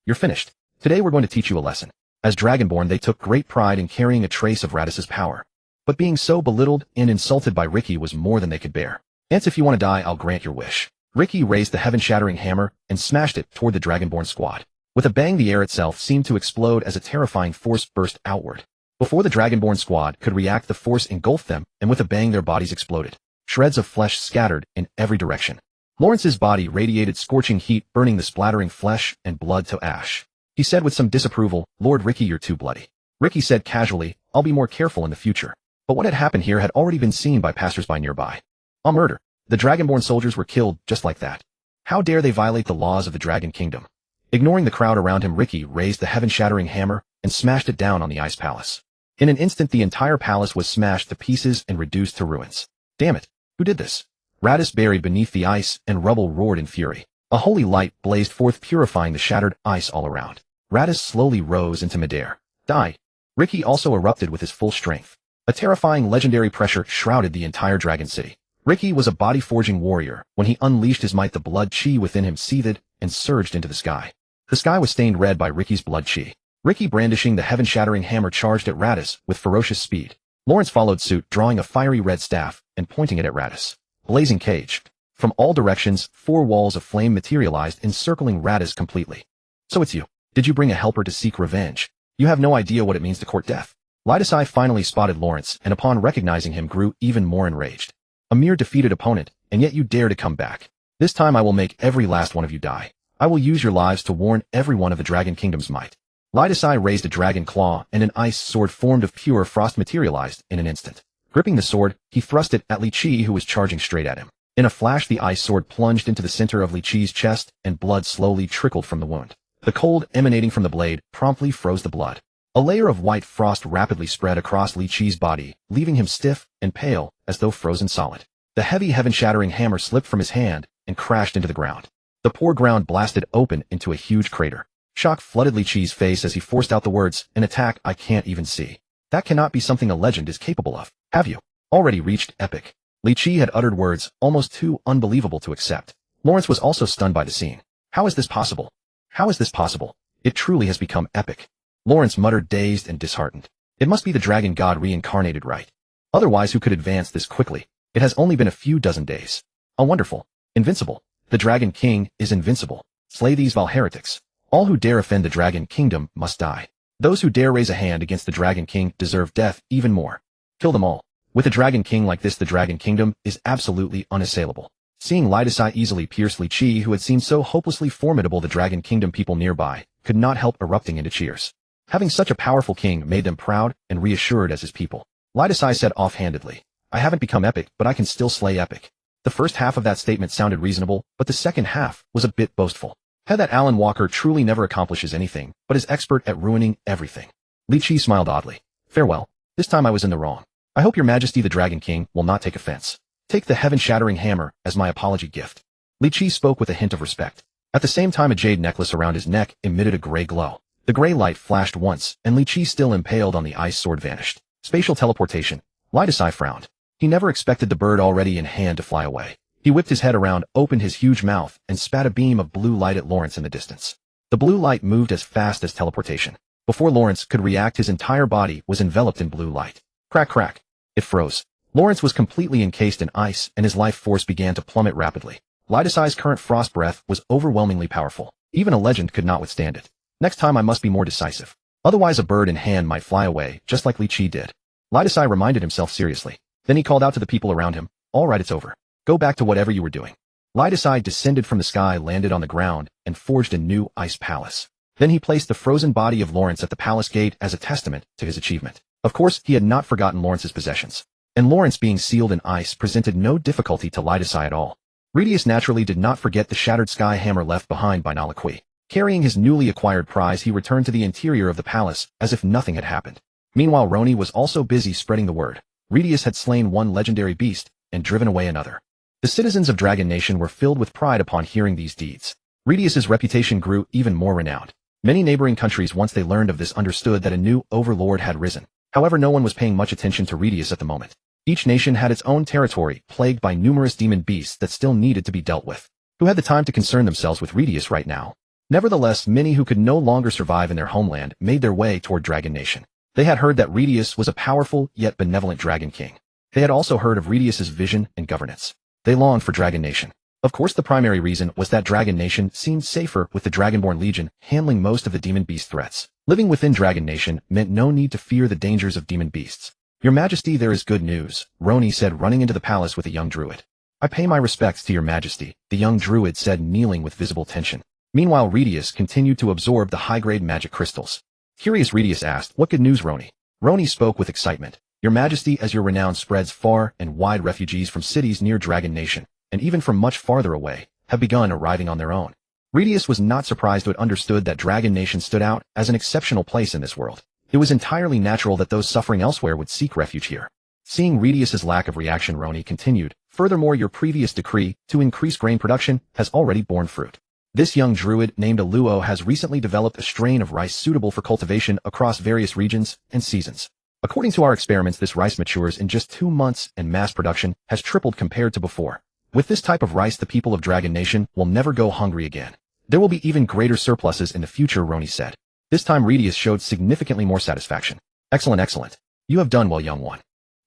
You're finished. Today we're going to teach you a lesson. As Dragonborn, they took great pride in carrying a trace of Radis's power. But being so belittled and insulted by Ricky was more than they could bear. Ants, if you want to die, I'll grant your wish. Ricky raised the heaven-shattering hammer and smashed it toward the Dragonborn squad. With a bang, the air itself seemed to explode as a terrifying force burst outward. Before the Dragonborn squad could react, the force engulfed them, and with a bang their bodies exploded. Shreds of flesh scattered in every direction. Lawrence's body radiated scorching heat, burning the splattering flesh and blood to ash. He said with some disapproval, Lord Ricky, you're too bloody. Ricky said casually, I'll be more careful in the future. But what had happened here had already been seen by passersby nearby. A murder. The Dragonborn soldiers were killed just like that. How dare they violate the laws of the Dragon Kingdom? Ignoring the crowd around him, Ricky raised the heaven-shattering hammer and smashed it down on the ice palace. In an instant, the entire palace was smashed to pieces and reduced to ruins. Damn it! Who did this? Radis, buried beneath the ice and rubble, roared in fury. A holy light blazed forth, purifying the shattered ice all around. Radis slowly rose into midair. Die! Ricky also erupted with his full strength. A terrifying legendary pressure shrouded the entire Dragon City. Ricky was a body-forging warrior. When he unleashed his might, the blood chi within him seethed and surged into the sky. The sky was stained red by Ricky's blood chi. Ricky, brandishing the heaven-shattering hammer, charged at Radis with ferocious speed. Lawrence followed suit, drawing a fiery red staff and pointing it at Radis. Blazing cage. From all directions, 4 walls of flame materialized, encircling Radis completely. So it's you. Did you bring a helper to seek revenge? You have no idea what it means to court death. Lidasai finally spotted Lawrence, and upon recognizing him grew even more enraged. A mere defeated opponent, and yet you dare to come back. This time I will make every last one of you die. I will use your lives to warn everyone of the Dragon Kingdom's might. Lidasai raised a dragon claw, and an ice sword formed of pure frost materialized in an instant. Gripping the sword, he thrust it at Li Qi, who was charging straight at him. In a flash, the ice sword plunged into the center of Li Qi's chest, and blood slowly trickled from the wound. The cold emanating from the blade promptly froze the blood. A layer of white frost rapidly spread across Li Qi's body, leaving him stiff and pale, as though frozen solid. The heavy heaven-shattering hammer slipped from his hand and crashed into the ground. The poor ground blasted open into a huge crater. Shock flooded Li Qi's face as he forced out the words, "An attack I can't even see. That cannot be something a legend is capable of. Have you already reached epic?" Li Qi had uttered words almost too unbelievable to accept. Lawrence was also stunned by the scene. How is this possible? How is this possible? It truly has become epic. Lawrence muttered, dazed and disheartened. It must be the dragon god reincarnated, right? Otherwise, who could advance this quickly? It has only been a few dozen days. Oh, wonderful. Invincible. The Dragon King is invincible. Slay these vile heretics. All who dare offend the Dragon Kingdom must die. Those who dare raise a hand against the Dragon King deserve death even more. Kill them all. With a Dragon King like this, the Dragon Kingdom is absolutely unassailable. Seeing Lidasai easily pierce Li Qi, who had seemed so hopelessly formidable, the Dragon Kingdom people nearby could not help erupting into cheers. Having such a powerful king made them proud and reassured as his people. Lidasai said offhandedly, "I haven't become epic, but I can still slay epic." The first half of that statement sounded reasonable, but the second half was a bit boastful. That Alan Walker truly never accomplishes anything, but is expert at ruining everything. Li Qi smiled oddly. "Farewell. This time I was in the wrong. I hope your majesty the Dragon King will not take offense. Take the heaven-shattering hammer as my apology gift." Li Qi spoke with a hint of respect. At the same time, a jade necklace around his neck emitted a gray glow. The gray light flashed once, and Li Qi, still impaled on the ice sword, vanished. Spatial teleportation. Lidasai frowned. He never expected the bird already in hand to fly away. He whipped his head around, opened his huge mouth, and spat a beam of blue light at Lawrence in the distance. The blue light moved as fast as teleportation. Before Lawrence could react, his entire body was enveloped in blue light. Crack, crack. It froze. Lawrence was completely encased in ice, and his life force began to plummet rapidly. Lidasai's current frost breath was overwhelmingly powerful. Even a legend could not withstand it. Next time I must be more decisive. Otherwise a bird in hand might fly away, just like Li Qi did. Lidasai reminded himself seriously. Then he called out to the people around him, "All right, it's over. Go back to whatever you were doing." Lidasai descended from the sky, landed on the ground, and forged a new ice palace. Then he placed the frozen body of Lawrence at the palace gate as a testament to his achievement. Of course, he had not forgotten Lawrence's possessions. And Lawrence being sealed in ice presented no difficulty to Lidasai at all. Redius naturally did not forget the shattered sky hammer left behind by Nalaqui. Carrying his newly acquired prize, he returned to the interior of the palace as if nothing had happened. Meanwhile, Roni was also busy spreading the word. Redius had slain one legendary beast and driven away another. The citizens of Dragon Nation were filled with pride upon hearing these deeds. Redius's reputation grew even more renowned. Many neighboring countries, once they learned of this, understood that a new overlord had risen. However, no one was paying much attention to Redius at the moment. Each nation had its own territory, plagued by numerous demon beasts that still needed to be dealt with. Who had the time to concern themselves with Redius right now? Nevertheless, many who could no longer survive in their homeland made their way toward Dragon Nation. They had heard that Redius was a powerful yet benevolent Dragon King. They had also heard of Redius's vision and governance. They longed for Dragon Nation. Of course, the primary reason was that Dragon Nation seemed safer with the Dragonborn Legion handling most of the demon beast threats. Living within Dragon Nation meant no need to fear the dangers of demon beasts. "Your Majesty, there is good news," Roni said, running into the palace with a young druid. "I pay my respects to your Majesty," the young druid said, kneeling with visible tension. Meanwhile, Redius continued to absorb the high-grade magic crystals. Curious, Redius asked, "What good news, Roni?" Roni spoke with excitement. "Your Majesty, as your renown spreads far and wide, refugees from cities near Dragon Nation, and even from much farther away, have begun arriving on their own." Redius was not surprised to have understood that Dragon Nation stood out as an exceptional place in this world. It was entirely natural that those suffering elsewhere would seek refuge here. Seeing Redius's lack of reaction, Roni continued, "Furthermore, your previous decree to increase grain production has already borne fruit. This young druid named Aluo has recently developed a strain of rice suitable for cultivation across various regions and seasons. According to our experiments, this rice matures in just 2 months and mass production has tripled compared to before. With this type of rice, the people of Dragon Nation will never go hungry again. There will be even greater surpluses in the future," Roni said. This time Redius showed significantly more satisfaction. "Excellent, excellent. You have done well, young one.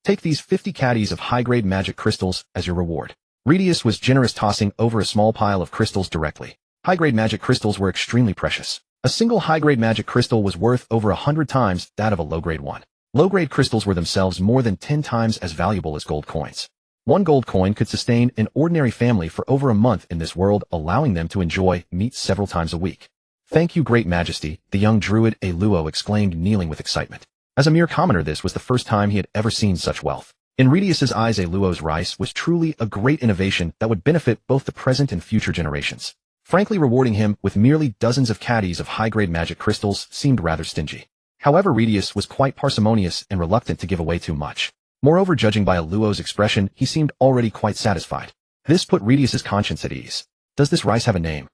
Take these 50 caddies of high-grade magic crystals as your reward. Redius was generous, tossing over a small pile of crystals directly. High-grade magic crystals were extremely precious. A single high-grade magic crystal was worth over 100 times that of a low-grade one. Low-grade crystals were themselves more than 10 times as valuable as gold coins. One gold coin could sustain an ordinary family for over a month in this world, allowing them to enjoy meat several times a week. "Thank you, Great Majesty," the young druid Aluo exclaimed, kneeling with excitement. As a mere commoner, this was the first time he had ever seen such wealth. In Redius's eyes, Aluo's rice was truly a great innovation that would benefit both the present and future generations. Frankly, rewarding him with merely dozens of caddies of high-grade magic crystals seemed rather stingy. However, Redius was quite parsimonious and reluctant to give away too much. Moreover, judging by Aluo's expression, he seemed already quite satisfied. This put Redius's conscience at ease. "Does this rice have a name?"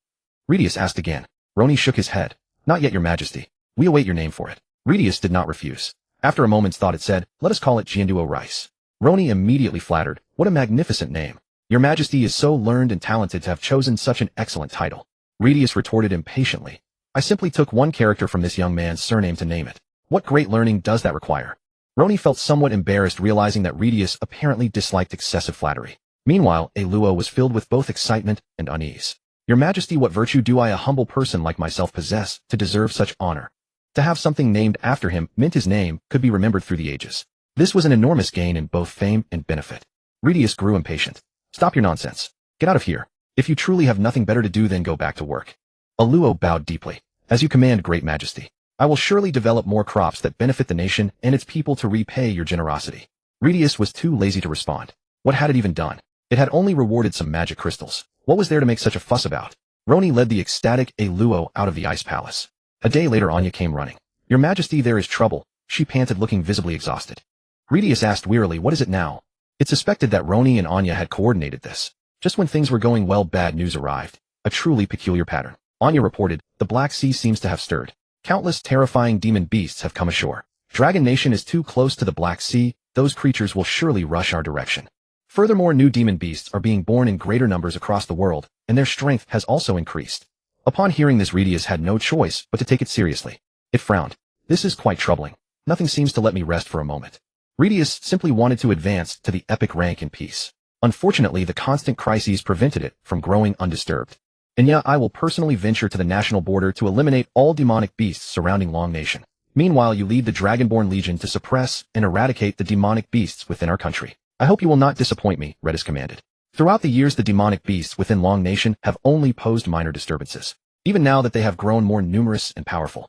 Redius asked again. Roni shook his head. "Not yet, Your Majesty. We await your name for it." Redius did not refuse. After a moment's thought, it said, "Let us call it Jianduo rice." Roni immediately flattered. "What a magnificent name. Your Majesty is so learned and talented to have chosen such an excellent title." Redius retorted impatiently. "I simply took one character from this young man's surname to name it. What great learning does that require?" Roni felt somewhat embarrassed, realizing that Redius apparently disliked excessive flattery. Meanwhile, Aluo was filled with both excitement and unease. "Your Majesty, what virtue do I, a humble person like myself, possess to deserve such honor?" To have something named after him meant his name could be remembered through the ages. This was an enormous gain in both fame and benefit. Redius grew impatient. "Stop your nonsense. Get out of here. If you truly have nothing better to do, then go back to work." Aluo bowed deeply. "As you command, Great Majesty. I will surely develop more crops that benefit the nation and its people to repay your generosity." Redius was too lazy to respond. What had it even done? It had only rewarded some magic crystals. What was there to make such a fuss about? Roni led the ecstatic Aluo out of the ice palace. A day later, Anya came running. "Your Majesty, there is trouble," she panted, looking visibly exhausted. Redius asked wearily, "What is it now?" It suspected that Roni and Anya had coordinated this. Just when things were going well, bad news arrived. A truly peculiar pattern. Anya reported, "The Black Sea seems to have stirred. Countless terrifying demon beasts have come ashore. Dragon Nation is too close to the Black Sea. Those creatures will surely rush our direction. Furthermore, new demon beasts are being born in greater numbers across the world, and their strength has also increased." Upon hearing this, Redius had no choice but to take it seriously. It frowned. "This is quite troubling. Nothing seems to let me rest for a moment." Redius simply wanted to advance to the epic rank in peace. Unfortunately, the constant crises prevented it from growing undisturbed. "And yet I will personally venture to the national border to eliminate all demonic beasts surrounding Long Nation. Meanwhile, you lead the Dragonborn Legion to suppress and eradicate the demonic beasts within our country. I hope you will not disappoint me," Redis commanded. Throughout the years, the demonic beasts within Long Nation have only posed minor disturbances. Even now that they have grown more numerous and powerful,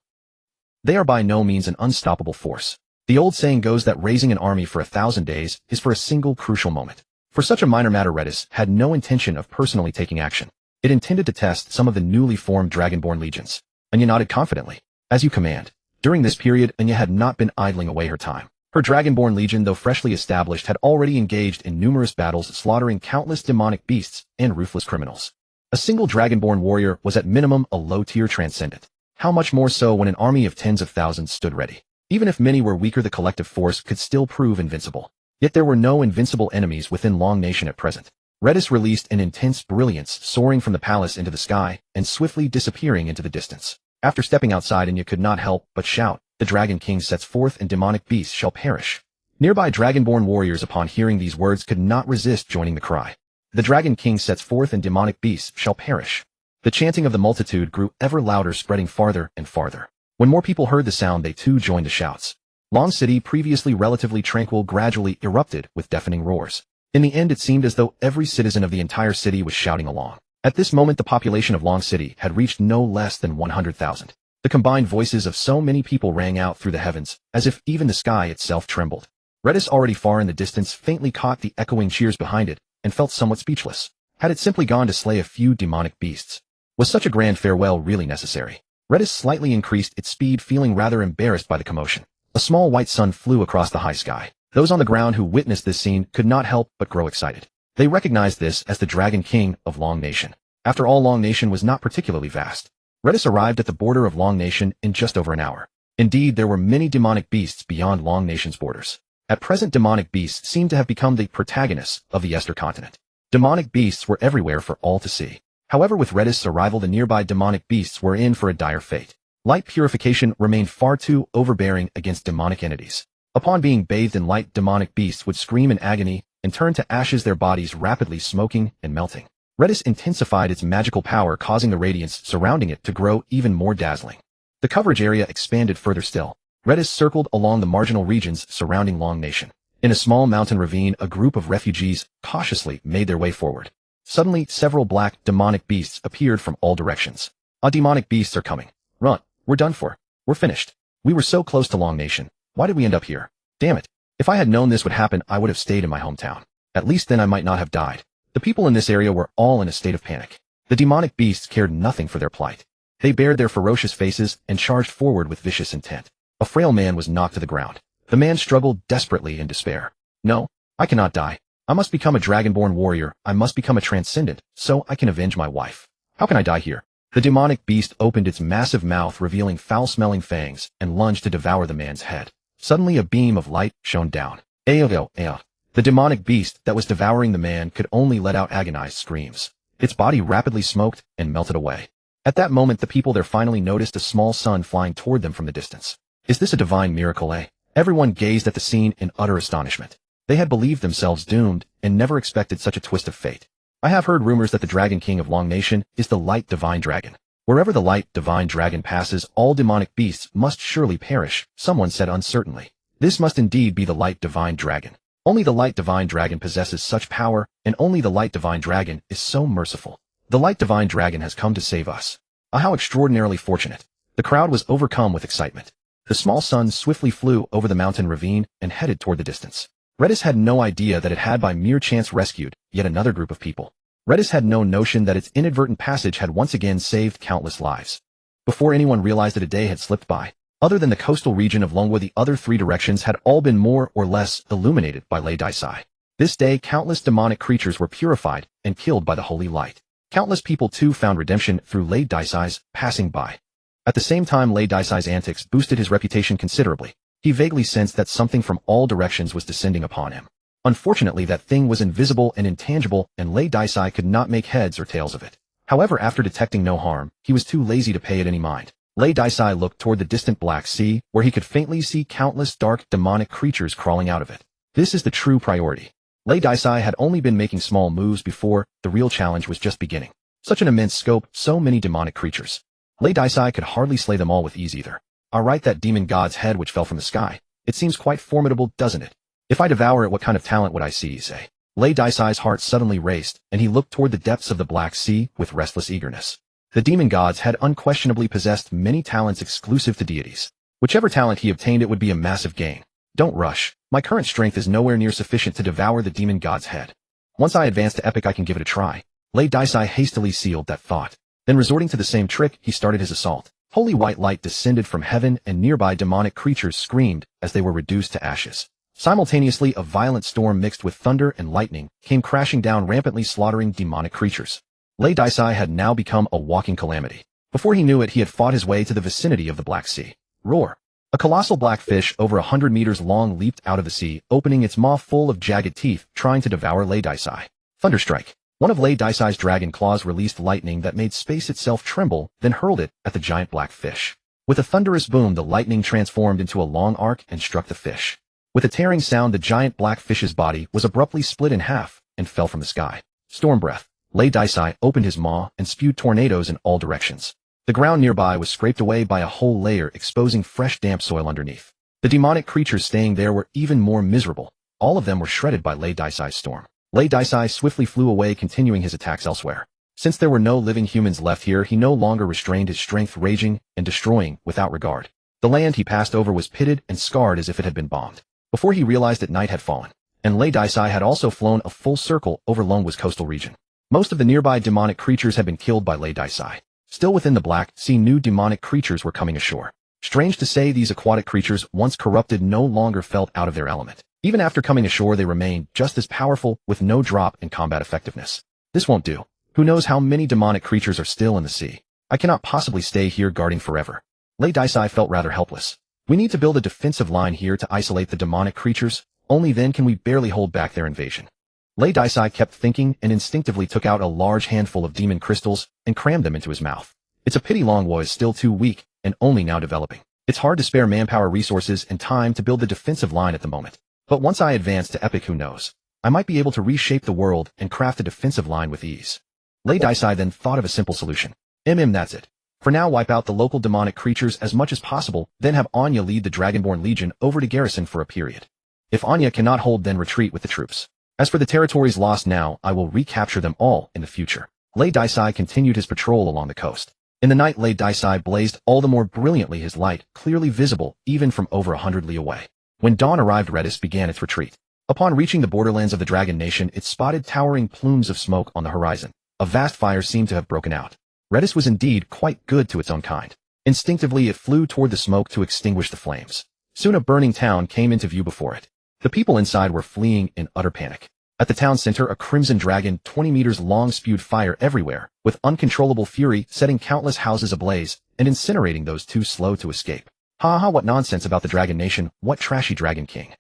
they are by no means an unstoppable force. The old saying goes that raising an army for 1,000 days is for a single crucial moment. For such a minor matter, Redis had no intention of personally taking action. It intended to test some of the newly formed Dragonborn legions. Anya nodded confidently. "As you command." During this period, Anya had not been idling away her time. Her Dragonborn Legion, though freshly established, had already engaged in numerous battles, slaughtering countless demonic beasts and ruthless criminals. A single Dragonborn warrior was at minimum a low-tier transcendent. How much more so when an army of tens of thousands stood ready. Even if many were weaker, the collective force could still prove invincible. Yet there were no invincible enemies within Long Nation at present. Redis released an intense brilliance, soaring from the palace into the sky and swiftly disappearing into the distance. After stepping outside, Anya could not help but shout, "The Dragon King sets forth and demonic beasts shall perish." Nearby Dragonborn warriors, upon hearing these words, could not resist joining the cry. "The Dragon King sets forth and demonic beasts shall perish." The chanting of the multitude grew ever louder, spreading farther and farther. When more people heard the sound, they too joined the shouts. Long City, previously relatively tranquil, gradually erupted with deafening roars. In the end, it seemed as though every citizen of the entire city was shouting along. At this moment, the population of Long City had reached no less than 100,000. The combined voices of so many people rang out through the heavens, as if even the sky itself trembled. Redis, already far in the distance, faintly caught the echoing cheers behind it, and felt somewhat speechless. Had it simply gone to slay a few demonic beasts? Was such a grand farewell really necessary? Redis slightly increased its speed, feeling rather embarrassed by the commotion. A small white sun flew across the high sky. Those on the ground who witnessed this scene could not help but grow excited. They recognized this as the Dragon King of Long Nation. After all, Long Nation was not particularly vast. Redis arrived at the border of Long Nation in just over an hour. Indeed, there were many demonic beasts beyond Long Nation's borders. At present, demonic beasts seemed to have become the protagonists of the Ester continent. Demonic beasts were everywhere for all to see. However, with Redis' arrival, the nearby demonic beasts were in for a dire fate. Light purification remained far too overbearing against demonic entities. Upon being bathed in light, demonic beasts would scream in agony and turn to ashes, their bodies rapidly smoking and melting. Redis intensified its magical power, causing the radiance surrounding it to grow even more dazzling. The coverage area expanded further still. Redis circled along the marginal regions surrounding Long Nation. In a small mountain ravine, a group of refugees cautiously made their way forward. Suddenly, several black, demonic beasts appeared from all directions. "Our demonic beasts are coming. Run. We're done for. We're finished. We were so close to Long Nation. Why did we end up here? Damn it. If I had known this would happen, I would have stayed in my hometown. At least then I might not have died." The people in this area were all in a state of panic. The demonic beasts cared nothing for their plight. They bared their ferocious faces and charged forward with vicious intent. A frail man was knocked to the ground. The man struggled desperately in despair. "No, I cannot die. I must become a dragonborn warrior. I must become a transcendent, so I can avenge my wife. How can I die here?" The demonic beast opened its massive mouth, revealing foul-smelling fangs, and lunged to devour the man's head. Suddenly a beam of light shone down. The demonic beast that was devouring the man could only let out agonized screams. Its body rapidly smoked and melted away. At that moment, the people there finally noticed a small sun flying toward them from the distance. "Is this a divine miracle, eh?" Everyone gazed at the scene in utter astonishment. They had believed themselves doomed and never expected such a twist of fate. "I have heard rumors that the Dragon King of Long Nation is the Light Divine Dragon. Wherever the Light Divine Dragon passes, all demonic beasts must surely perish," someone said uncertainly. "This must indeed be the Light Divine Dragon. Only the Light Divine Dragon possesses such power, and only the Light Divine Dragon is so merciful. The Light Divine Dragon has come to save us. Ah, how extraordinarily fortunate." The crowd was overcome with excitement. The small sun swiftly flew over the mountain ravine and headed toward the distance. Redis had no idea that it had by mere chance rescued yet another group of people. Redis had no notion that its inadvertent passage had once again saved countless lives. Before anyone realized that a day had slipped by, other than the coastal region of Longwood, the other three directions had all been more or less illuminated by Lei Daisai. This day, countless demonic creatures were purified and killed by the holy light. Countless people too found redemption through Lei Daisai's passing by. At the same time, Lei Daisai's antics boosted his reputation considerably. He vaguely sensed that something from all directions was descending upon him. Unfortunately, that thing was invisible and intangible, and Lei Daisai could not make heads or tails of it. However, after detecting no harm, he was too lazy to pay it any mind. Lei Daisai looked toward the distant Black Sea, where he could faintly see countless dark, demonic creatures crawling out of it. This is the true priority. Lei Daisai had only been making small moves before. The real challenge was just beginning. Such an immense scope, so many demonic creatures. Lei Daisai could hardly slay them all with ease either. Alright, that demon god's head which fell from the sky. It seems quite formidable, doesn't it? If I devour it, what kind of talent would I see, say? Lei Daisai's heart suddenly raced, and he looked toward the depths of the Black Sea with restless eagerness. The demon gods had unquestionably possessed many talents exclusive to deities. Whichever talent he obtained, it would be a massive gain. Don't rush. My current strength is nowhere near sufficient to devour the demon god's head. Once I advance to epic, I can give it a try. Lei Daisai hastily sealed that thought. Then, resorting to the same trick, he started his assault. Holy white light descended from heaven, and nearby demonic creatures screamed as they were reduced to ashes. Simultaneously, a violent storm mixed with thunder and lightning came crashing down, rampantly slaughtering demonic creatures. Lei Daisai had now become a walking calamity. Before he knew it, he had fought his way to the vicinity of the Black Sea. Roar! A colossal black fish over 100 meters long leaped out of the sea, opening its maw full of jagged teeth, trying to devour Lei Daisai. Thunderstrike! One of Lei Daisai's dragon claws released lightning that made space itself tremble, then hurled it at the giant black fish. With a thunderous boom, the lightning transformed into a long arc and struck the fish. With a tearing sound, the giant black fish's body was abruptly split in half and fell from the sky. Storm breath. Lei Daisai opened his maw and spewed tornadoes in all directions. The ground nearby was scraped away by a whole layer, exposing fresh damp soil underneath. The demonic creatures staying there were even more miserable. All of them were shredded by Lei Daisai's storm. Lei Daisai swiftly flew away, continuing his attacks elsewhere. Since there were no living humans left here, he no longer restrained his strength, raging and destroying without regard. The land he passed over was pitted and scarred as if it had been bombed. Before he realized that night had fallen, and Lei Daisai had also flown a full circle over Longwa's coastal region. Most of the nearby demonic creatures had been killed by Lei Daisai. Still within the Black Sea, new demonic creatures were coming ashore. Strange to say, these aquatic creatures, once corrupted, no longer felt out of their element. Even after coming ashore, they remained just as powerful, with no drop in combat effectiveness. This won't do. Who knows how many demonic creatures are still in the sea? I cannot possibly stay here guarding forever. Lei Daisai felt rather helpless. We need to build a defensive line here to isolate the demonic creatures. Only then can we barely hold back their invasion. Lei Daisai kept thinking and instinctively took out a large handful of demon crystals and crammed them into his mouth. It's a pity Longwo is still too weak and only now developing. It's hard to spare manpower, resources, and time to build the defensive line at the moment. But once I advance to epic, who knows? I might be able to reshape the world and craft a defensive line with ease. Lay Dicei then thought of a simple solution. That's it. For now, wipe out the local demonic creatures as much as possible, then have Anya lead the Dragonborn Legion over to garrison for a period. If Anya cannot hold, then retreat with the troops. As for the territories lost now, I will recapture them all in the future. Lay Dicei continued his patrol along the coast. In the night, Lay Dicei blazed all the more brilliantly, his light clearly visible even from over 100 li away. When dawn arrived, Redis began its retreat. Upon reaching the borderlands of the Dragon Nation, it spotted towering plumes of smoke on the horizon. A vast fire seemed to have broken out. Redis was indeed quite good to its own kind. Instinctively, it flew toward the smoke to extinguish the flames. Soon a burning town came into view before it. The people inside were fleeing in utter panic. At the town center, a crimson dragon 20 meters long spewed fire everywhere, with uncontrollable fury, setting countless houses ablaze and incinerating those too slow to escape. Ha ha, what nonsense about the Dragon Nation, what trashy Dragon King.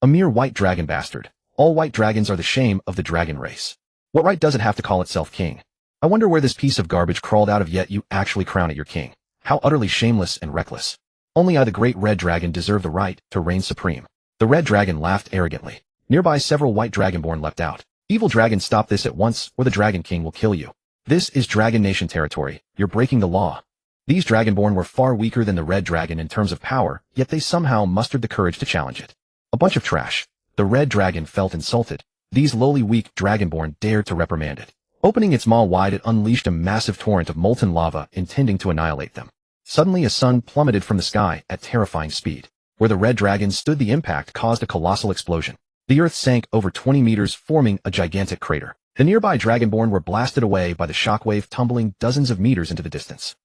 A mere white dragon bastard. All white dragons are the shame of the dragon race. What right does it have to call itself king? I wonder where this piece of garbage crawled out of, yet you actually crown it your king. How utterly shameless and reckless. Only I, the great red dragon, deserve the right to reign supreme. The red dragon laughed arrogantly. Nearby, several white dragonborn leapt out. Evil dragon, stop this at once, or the Dragon King will kill you. This is Dragon Nation territory. You're breaking the law. These dragonborn were far weaker than the red dragon in terms of power, yet they somehow mustered the courage to challenge it. A bunch of trash. The red dragon felt insulted. These lowly, weak dragonborn dared to reprimand it. Opening its maw wide, it unleashed a massive torrent of molten lava, intending to annihilate them. Suddenly, a sun plummeted from the sky at terrifying speed. Where the red dragon stood, the impact caused a colossal explosion. The earth sank over 20 meters, forming a gigantic crater. The nearby dragonborn were blasted away by the shockwave, tumbling dozens of meters into the distance.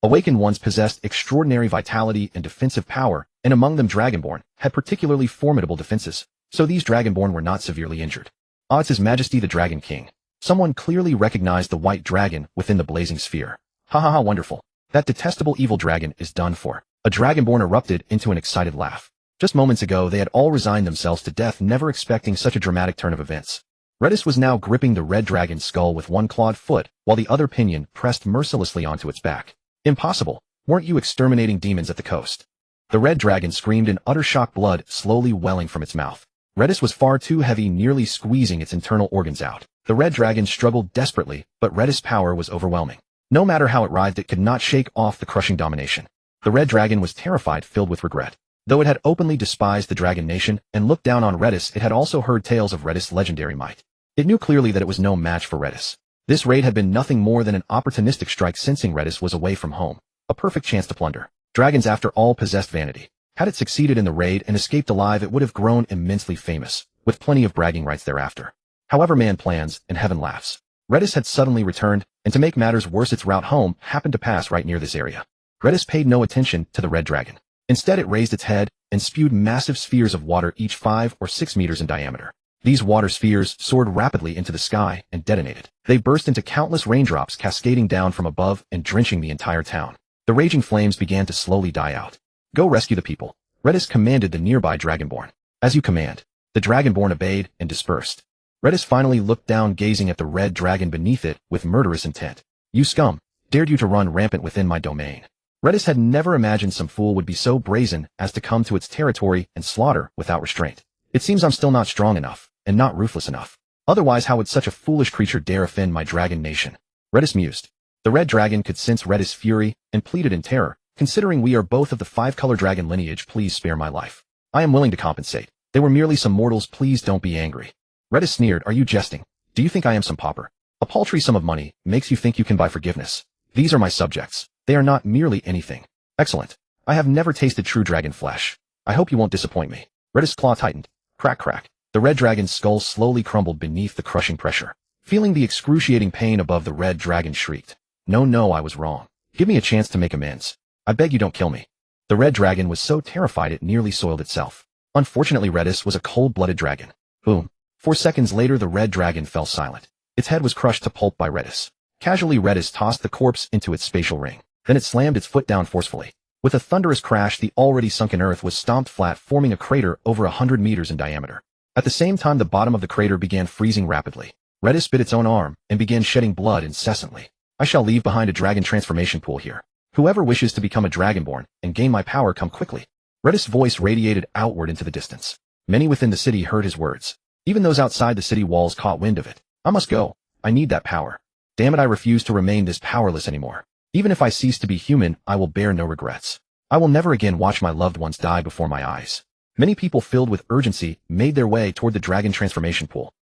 Awakened ones possessed extraordinary vitality and defensive power, and among them dragonborn had particularly formidable defenses, so these dragonborn were not severely injured. It's His Majesty the Dragon King. Someone clearly recognized the white dragon within the blazing sphere. Ha ha ha, wonderful. That detestable evil dragon is done for. A dragonborn erupted into an excited laugh. Just moments ago, they had all resigned themselves to death, never expecting such a dramatic turn of events. Redis was now gripping the red dragon's skull with one clawed foot, while the other pinion pressed mercilessly onto its back. Impossible. Weren't you exterminating demons at the coast? The red dragon screamed in utter shock, blood slowly welling from its mouth. Redis was far too heavy, nearly squeezing its internal organs out. The red dragon struggled desperately, but Redis' power was overwhelming. No matter how it writhed, it could not shake off the crushing domination. The red dragon was terrified, filled with regret. Though it had openly despised the Dragon Nation and looked down on Redis, it had also heard tales of Redis' legendary might. It knew clearly that it was no match for Redis. This raid had been nothing more than an opportunistic strike, sensing Redis was away from home. A perfect chance to plunder. Dragons, after all, possessed vanity. Had it succeeded in the raid and escaped alive, it would have grown immensely famous, with plenty of bragging rights thereafter. However, man plans, and heaven laughs. Redis had suddenly returned, and to make matters worse, its route home happened to pass right near this area. Redis paid no attention to the red dragon. Instead, it raised its head and spewed massive spheres of water, each 5 or 6 meters in diameter. These water spheres soared rapidly into the sky and detonated. They burst into countless raindrops, cascading down from above and drenching the entire town. The raging flames began to slowly die out. Go rescue the people. Redis commanded the nearby dragonborn. As you command. The dragonborn obeyed and dispersed. Redis finally looked down, gazing at the red dragon beneath it with murderous intent. You scum! Dared you to run rampant within my domain? Redis had never imagined some fool would be so brazen as to come to its territory and slaughter without restraint. It seems I'm still not strong enough, and not ruthless enough. Otherwise, how would such a foolish creature dare offend my Dragon Nation? Redis mused. The red dragon could sense Redis' fury and pleaded in terror. Considering we are both of the 5-color dragon lineage, please spare my life. I am willing to compensate. They were merely some mortals, please don't be angry. Redis sneered. Are you jesting? Do you think I am some pauper? A paltry sum of money makes you think you can buy forgiveness. These are my subjects. They are not merely anything. Excellent. I have never tasted true dragon flesh. I hope you won't disappoint me. Redis' claw tightened. Crack, crack. The red dragon's skull slowly crumbled beneath the crushing pressure. Feeling the excruciating pain above, the red dragon shrieked. No, I was wrong. Give me a chance to make amends. I beg you, don't kill me. The red dragon was so terrified it nearly soiled itself. Unfortunately, Redis was a cold-blooded dragon. Boom. 4 seconds later, the red dragon fell silent. Its head was crushed to pulp by Redis. Casually, Redis tossed the corpse into its spatial ring. Then it slammed its foot down forcefully. With a thunderous crash, the already sunken earth was stomped flat, forming a crater over 100 meters in diameter. At the same time, the bottom of the crater began freezing rapidly. Redis bit its own arm and began shedding blood incessantly. I shall leave behind a dragon transformation pool here. Whoever wishes to become a dragonborn and gain my power, come quickly. Redis' voice radiated outward into the distance. Many within the city heard his words. Even those outside the city walls caught wind of it. I must go. I need that power. Damn it, I refuse to remain this powerless anymore. Even if I cease to be human, I will bear no regrets. I will never again watch my loved ones die before my eyes. Many people filled with urgency made their way toward the dragon transformation pool.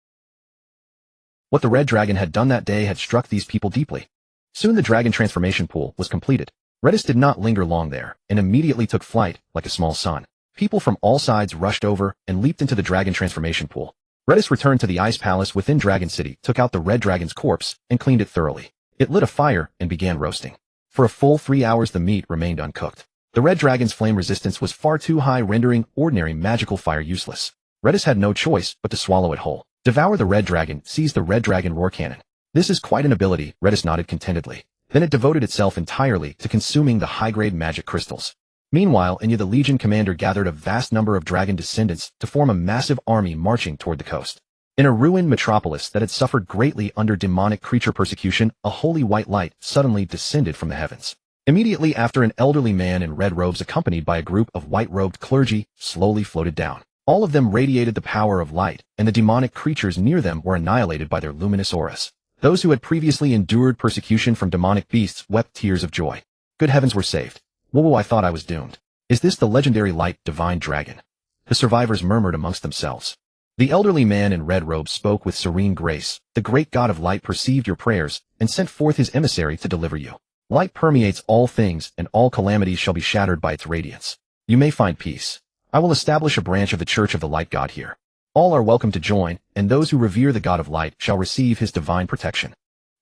What the red dragon had done that day had struck these people deeply. Soon the dragon transformation pool was completed. Redis did not linger long there, and immediately took flight like a small sun. People from all sides rushed over and leaped into the dragon transformation pool. Redis returned to the ice palace within Dragon City, took out the red dragon's corpse, and cleaned it thoroughly. It lit a fire and began roasting. For a full 3 hours the meat remained uncooked. The red dragon's flame resistance was far too high, rendering ordinary magical fire useless. Redis had no choice but to swallow it whole. Devour the red dragon seized the red dragon roar cannon. This is quite an ability, Redis nodded contentedly. Then it devoted itself entirely to consuming the high-grade magic crystals. Meanwhile, Inya the Legion commander gathered a vast number of dragon descendants to form a massive army marching toward the coast. In a ruined metropolis that had suffered greatly under demonic creature persecution, a holy white light suddenly descended from the heavens. Immediately after, an elderly man in red robes accompanied by a group of white-robed clergy slowly floated down. All of them radiated the power of light, and the demonic creatures near them were annihilated by their luminous auras. Those who had previously endured persecution from demonic beasts wept tears of joy. Good heavens, we're saved. Whoa, I thought I was doomed. Is this the legendary light divine dragon? The survivors murmured amongst themselves. The elderly man in red robes spoke with serene grace. The great god of light perceived your prayers and sent forth his emissary to deliver you. Light permeates all things, and all calamities shall be shattered by its radiance. You may find peace. I will establish a branch of the Church of the Light God here. All are welcome to join, and those who revere the God of Light shall receive his divine protection.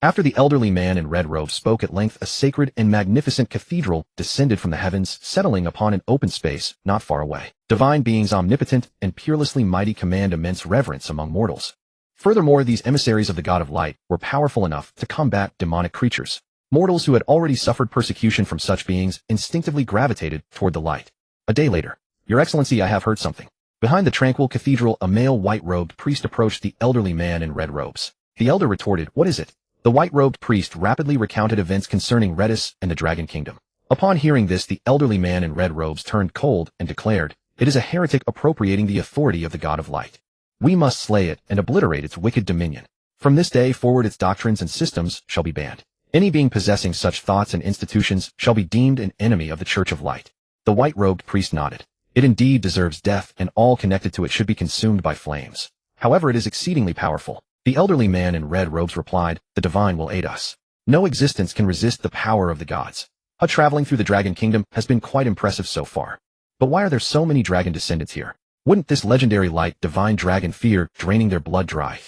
After the elderly man in red robes spoke at length, a sacred and magnificent cathedral descended from the heavens, settling upon an open space not far away. Divine beings omnipotent and peerlessly mighty command immense reverence among mortals. Furthermore, these emissaries of the God of Light were powerful enough to combat demonic creatures. Mortals who had already suffered persecution from such beings instinctively gravitated toward the light. A day later. Your Excellency, I have heard something. Behind the tranquil cathedral, a male white-robed priest approached the elderly man in red robes. The elder retorted, what is it? The white-robed priest rapidly recounted events concerning Redis and the Dragon Kingdom. Upon hearing this, the elderly man in red robes turned cold and declared, it is a heretic appropriating the authority of the God of Light. We must slay it and obliterate its wicked dominion. From this day forward, its doctrines and systems shall be banned. Any being possessing such thoughts and institutions shall be deemed an enemy of the Church of Light. The white-robed priest nodded. It indeed deserves death, and all connected to it should be consumed by flames. However, it is exceedingly powerful. The elderly man in red robes replied, the divine will aid us. No existence can resist the power of the gods. Traveling through the Dragon Kingdom has been quite impressive so far. But why are there so many dragon descendants here? Wouldn't this legendary light divine dragon fear draining their blood dry?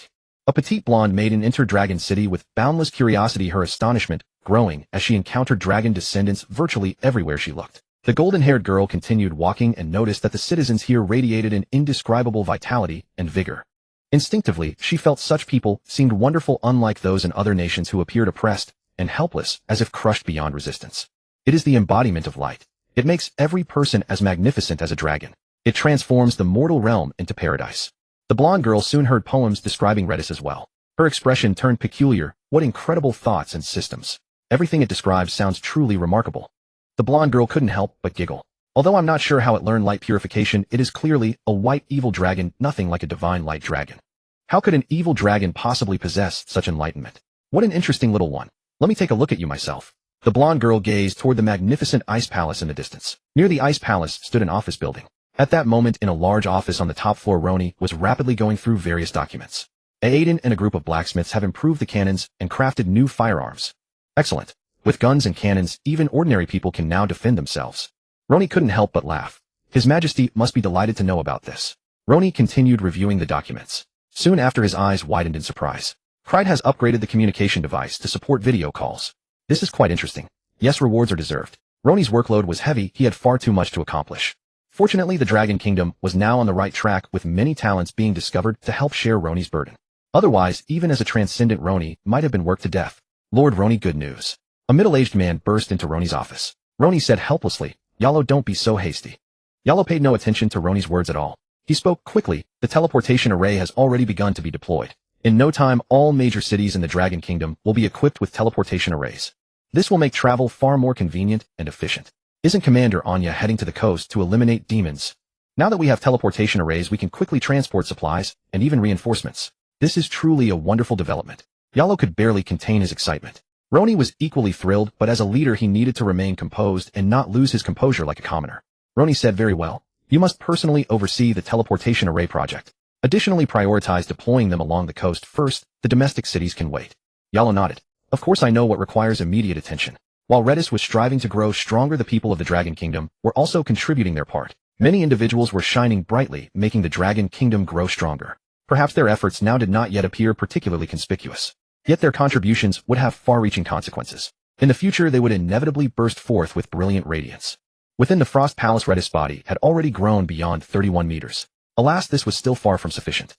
A petite blonde maiden entered Dragon City with boundless curiosity, her astonishment growing as she encountered dragon descendants virtually everywhere she looked. The golden-haired girl continued walking and noticed that the citizens here radiated an indescribable vitality and vigor. Instinctively, she felt such people seemed wonderful, unlike those in other nations who appeared oppressed and helpless, as if crushed beyond resistance. It is the embodiment of light. It makes every person as magnificent as a dragon. It transforms the mortal realm into paradise. The blonde girl soon heard poems describing Redis as well. Her expression turned peculiar. What incredible thoughts and systems. Everything it describes sounds truly remarkable. The blonde girl couldn't help but giggle. Although I'm not sure how it learned light purification, it is clearly a white evil dragon, nothing like a divine light dragon. How could an evil dragon possibly possess such enlightenment? What an interesting little one. Let me take a look at you myself. The blonde girl gazed toward the magnificent ice palace in the distance. Near the ice palace stood an office building. At that moment, in a large office on the top floor, Roni was rapidly going through various documents. Aiden and a group of blacksmiths have improved the cannons and crafted new firearms. Excellent. With guns and cannons, even ordinary people can now defend themselves. Roni couldn't help but laugh. His Majesty must be delighted to know about this. Roni continued reviewing the documents. Soon after, his eyes widened in surprise. Pride has upgraded the communication device to support video calls. This is quite interesting. Yes, rewards are deserved. Roni's workload was heavy, he had far too much to accomplish. Fortunately, the Dragon Kingdom was now on the right track, with many talents being discovered to help share Roni's burden. Otherwise, even as a transcendent, Roni might have been worked to death. Lord Roni, good news. A middle-aged man burst into Roni's office. Roni said helplessly, Yalo, don't be so hasty. Yalo paid no attention to Roni's words at all. He spoke quickly. The teleportation array has already begun to be deployed. In no time, all major cities in the Dragon Kingdom will be equipped with teleportation arrays. This will make travel far more convenient and efficient. Isn't Commander Anya heading to the coast to eliminate demons? Now that we have teleportation arrays, we can quickly transport supplies and even reinforcements. This is truly a wonderful development. Yalo could barely contain his excitement. Roni was equally thrilled, but as a leader he needed to remain composed and not lose his composure like a commoner. Roni said, very well. You must personally oversee the teleportation array project. Additionally, prioritize deploying them along the coast first. The domestic cities can wait. Yalo nodded. Of course I know what requires immediate attention. While Redis was striving to grow stronger, the people of the Dragon Kingdom were also contributing their part. Many individuals were shining brightly, making the Dragon Kingdom grow stronger. Perhaps their efforts now did not yet appear particularly conspicuous. Yet their contributions would have far-reaching consequences. In the future they would inevitably burst forth with brilliant radiance. Within the Frost Palace, Redis' body had already grown beyond 31 meters. Alas, this was still far from sufficient.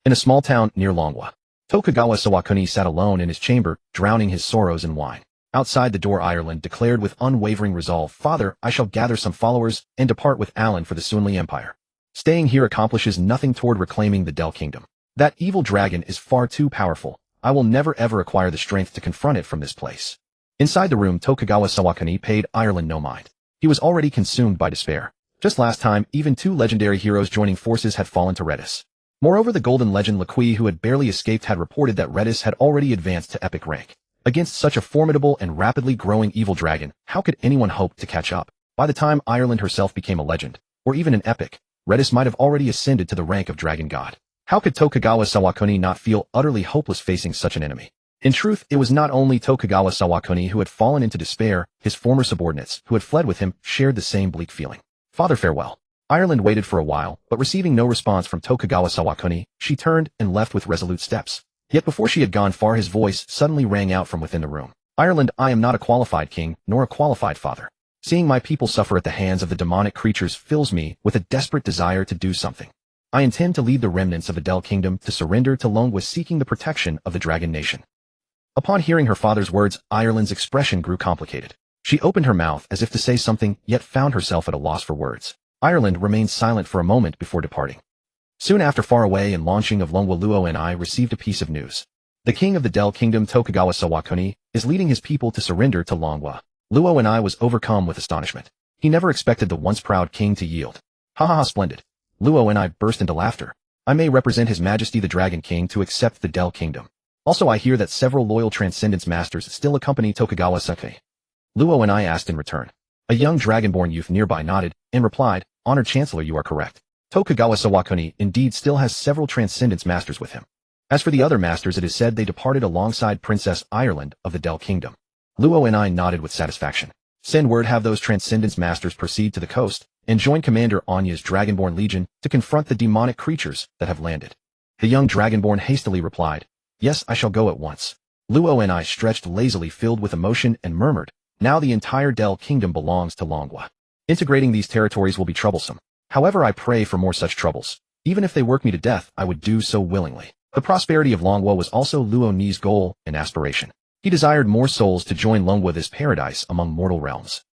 In a small town near Longwa, Tokugawa Sawakuni sat alone in his chamber, drowning his sorrows in wine. Outside the door, Ireland declared with unwavering resolve, Father, I shall gather some followers and depart with Alan for the Sunli Empire. Staying here accomplishes nothing toward reclaiming the Del Kingdom. That evil dragon is far too powerful. I will never ever acquire the strength to confront it from this place. Inside the room, Tokugawa Sawakuni paid Ireland no mind. He was already consumed by despair. Just last time, even two legendary heroes joining forces had fallen to Redis. Moreover, the golden legend Laquis, who had barely escaped, had reported that Redis had already advanced to epic rank. Against such a formidable and rapidly growing evil dragon, how could anyone hope to catch up? By the time Ireland herself became a legend, or even an epic, Redis might have already ascended to the rank of dragon god. How could Tokugawa Sawakuni not feel utterly hopeless facing such an enemy? In truth, it was not only Tokugawa Sawakuni who had fallen into despair. His former subordinates, who had fled with him, shared the same bleak feeling. Father, farewell. Ireland waited for a while, but receiving no response from Tokugawa Sawakuni, she turned and left with resolute steps. Yet before she had gone far, his voice suddenly rang out from within the room. Ireland, I am not a qualified king, nor a qualified father. Seeing my people suffer at the hands of the demonic creatures fills me with a desperate desire to do something. I intend to lead the remnants of the Del Kingdom to surrender to Longwa, seeking the protection of the Dragon Nation. Upon hearing her father's words, Ireland's expression grew complicated. She opened her mouth as if to say something, yet found herself at a loss for words. Ireland remained silent for a moment before departing. Soon after, far away and launching of Longwa, Luo and I received a piece of news. The king of the Del Kingdom, Tokugawa Sawakuni, is leading his people to surrender to Longwa. Luo and I was overcome with astonishment. He never expected the once proud king to yield. Ha ha ha, splendid. Luo and I burst into laughter. I may represent His Majesty the Dragon King to accept the Del Kingdom. Also, I hear that several loyal Transcendence Masters still accompany Tokugawa Sawakuni. Luo and I asked in return. A young dragonborn youth nearby nodded and replied, Honored Chancellor, you are correct. Tokugawa Sawakuni indeed still has several Transcendence Masters with him. As for the other masters, it is said they departed alongside Princess Ireland of the Del Kingdom. Luo and I nodded with satisfaction. Send word, have those Transcendence Masters proceed to the coast and join Commander Anya's Dragonborn Legion to confront the demonic creatures that have landed. The young Dragonborn hastily replied, Yes, I shall go at once. Luo and I stretched lazily, filled with emotion, and murmured, Now the entire Del Kingdom belongs to Longwa. Integrating these territories will be troublesome. However, I pray for more such troubles. Even if they work me to death, I would do so willingly. The prosperity of Longwa was also Luo Ni's goal and aspiration. He desired more souls to join Longwa, this paradise among mortal realms.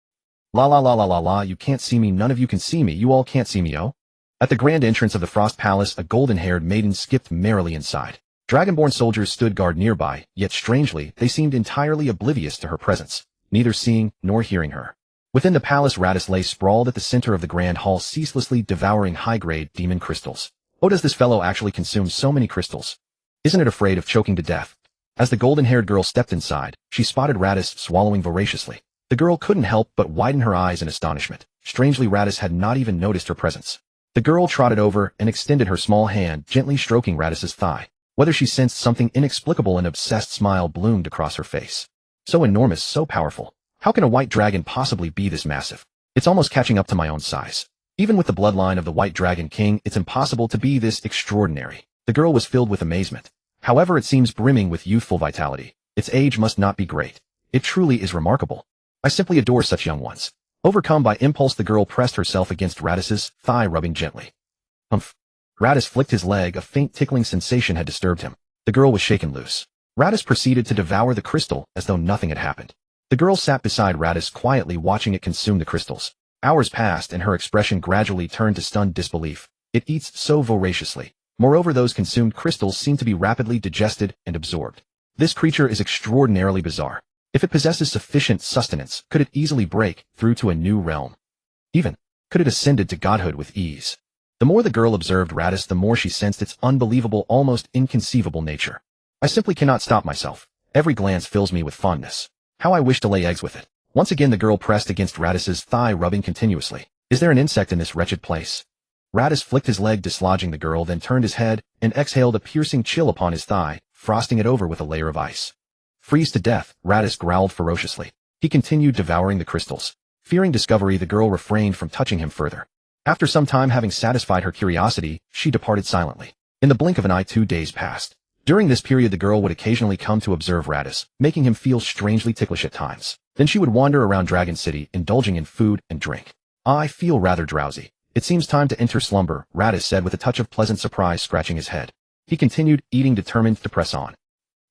La la la la la la, you can't see me, none of you can see me, you all can't see me, oh. At the grand entrance of the Frost Palace, a golden-haired maiden skipped merrily inside. Dragonborn soldiers stood guard nearby, yet strangely, they seemed entirely oblivious to her presence, neither seeing nor hearing her. Within the palace, Radis lay sprawled at the center of the grand hall, ceaselessly devouring high-grade demon crystals. Oh, does this fellow actually consume so many crystals? Isn't it afraid of choking to death? As the golden-haired girl stepped inside, she spotted Radis swallowing voraciously. The girl couldn't help but widen her eyes in astonishment. Strangely, Radis had not even noticed her presence. The girl trotted over and extended her small hand, gently stroking Radis's thigh. Whether she sensed something inexplicable, an obsessed smile bloomed across her face. So enormous, so powerful. How can a white dragon possibly be this massive? It's almost catching up to my own size. Even with the bloodline of the White Dragon King, it's impossible to be this extraordinary. The girl was filled with amazement. However, it seems brimming with youthful vitality. Its age must not be great. It truly is remarkable. I simply adore such young ones. Overcome by impulse, the girl pressed herself against Radis's thigh, rubbing gently. Humph. Radis flicked his leg. A faint tickling sensation had disturbed him. The girl was shaken loose. Radis proceeded to devour the crystal as though nothing had happened. The girl sat beside Radis, quietly watching it consume the crystals. Hours passed and her expression gradually turned to stunned disbelief. It eats so voraciously. Moreover, those consumed crystals seem to be rapidly digested and absorbed. This creature is extraordinarily bizarre. If it possesses sufficient sustenance, could it easily break through to a new realm? Even, could it ascend to godhood with ease? The more the girl observed Radis, the more she sensed its unbelievable, almost inconceivable nature. I simply cannot stop myself. Every glance fills me with fondness. How I wish to lay eggs with it. Once again the girl pressed against Radis's thigh, rubbing continuously. Is there an insect in this wretched place? Radis flicked his leg, dislodging the girl, then turned his head and exhaled a piercing chill upon his thigh, frosting it over with a layer of ice. Freeze to death, Radis growled ferociously. He continued devouring the crystals. Fearing discovery, the girl refrained from touching him further. After some time, having satisfied her curiosity, she departed silently. In the blink of an eye 2 days passed. During this period the girl would occasionally come to observe Radis, making him feel strangely ticklish at times. Then she would wander around Dragon City, indulging in food and drink. I feel rather drowsy. It seems time to enter slumber, Radis said with a touch of pleasant surprise, scratching his head. He continued, eating, determined to press on.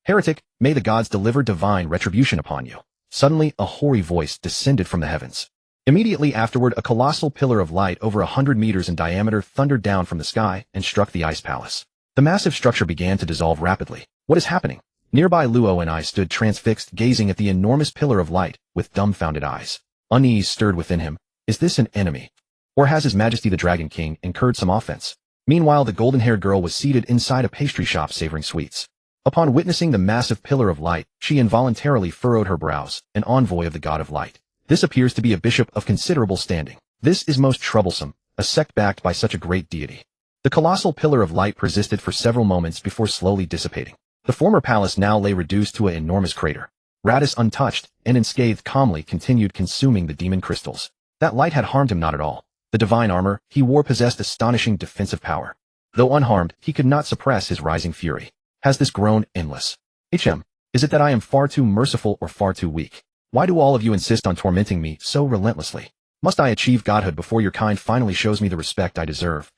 Heretic, may the gods deliver divine retribution upon you. Suddenly, a hoary voice descended from the heavens. Immediately afterward, a colossal pillar of light over 100 meters in diameter thundered down from the sky and struck the ice palace. The massive structure began to dissolve rapidly. What is happening? Nearby Luo and I stood transfixed, gazing at the enormous pillar of light with dumbfounded eyes. Unease stirred within him. Is this an enemy? Or has His Majesty the Dragon King incurred some offense? Meanwhile, the golden-haired girl was seated inside a pastry shop savoring sweets. Upon witnessing the massive pillar of light, she involuntarily furrowed her brows, an envoy of the god of light. This appears to be a bishop of considerable standing. This is most troublesome, a sect backed by such a great deity. The colossal pillar of light persisted for several moments before slowly dissipating. The former palace now lay reduced to an enormous crater. Radis, untouched and unscathed, calmly continued consuming the demon crystals. That light had harmed him not at all. The divine armor he wore possessed astonishing defensive power. Though unharmed, he could not suppress his rising fury. Has this grown endless? Is it that I am far too merciful or far too weak? Why do all of you insist on tormenting me so relentlessly? Must I achieve godhood before your kind finally shows me the respect I deserve?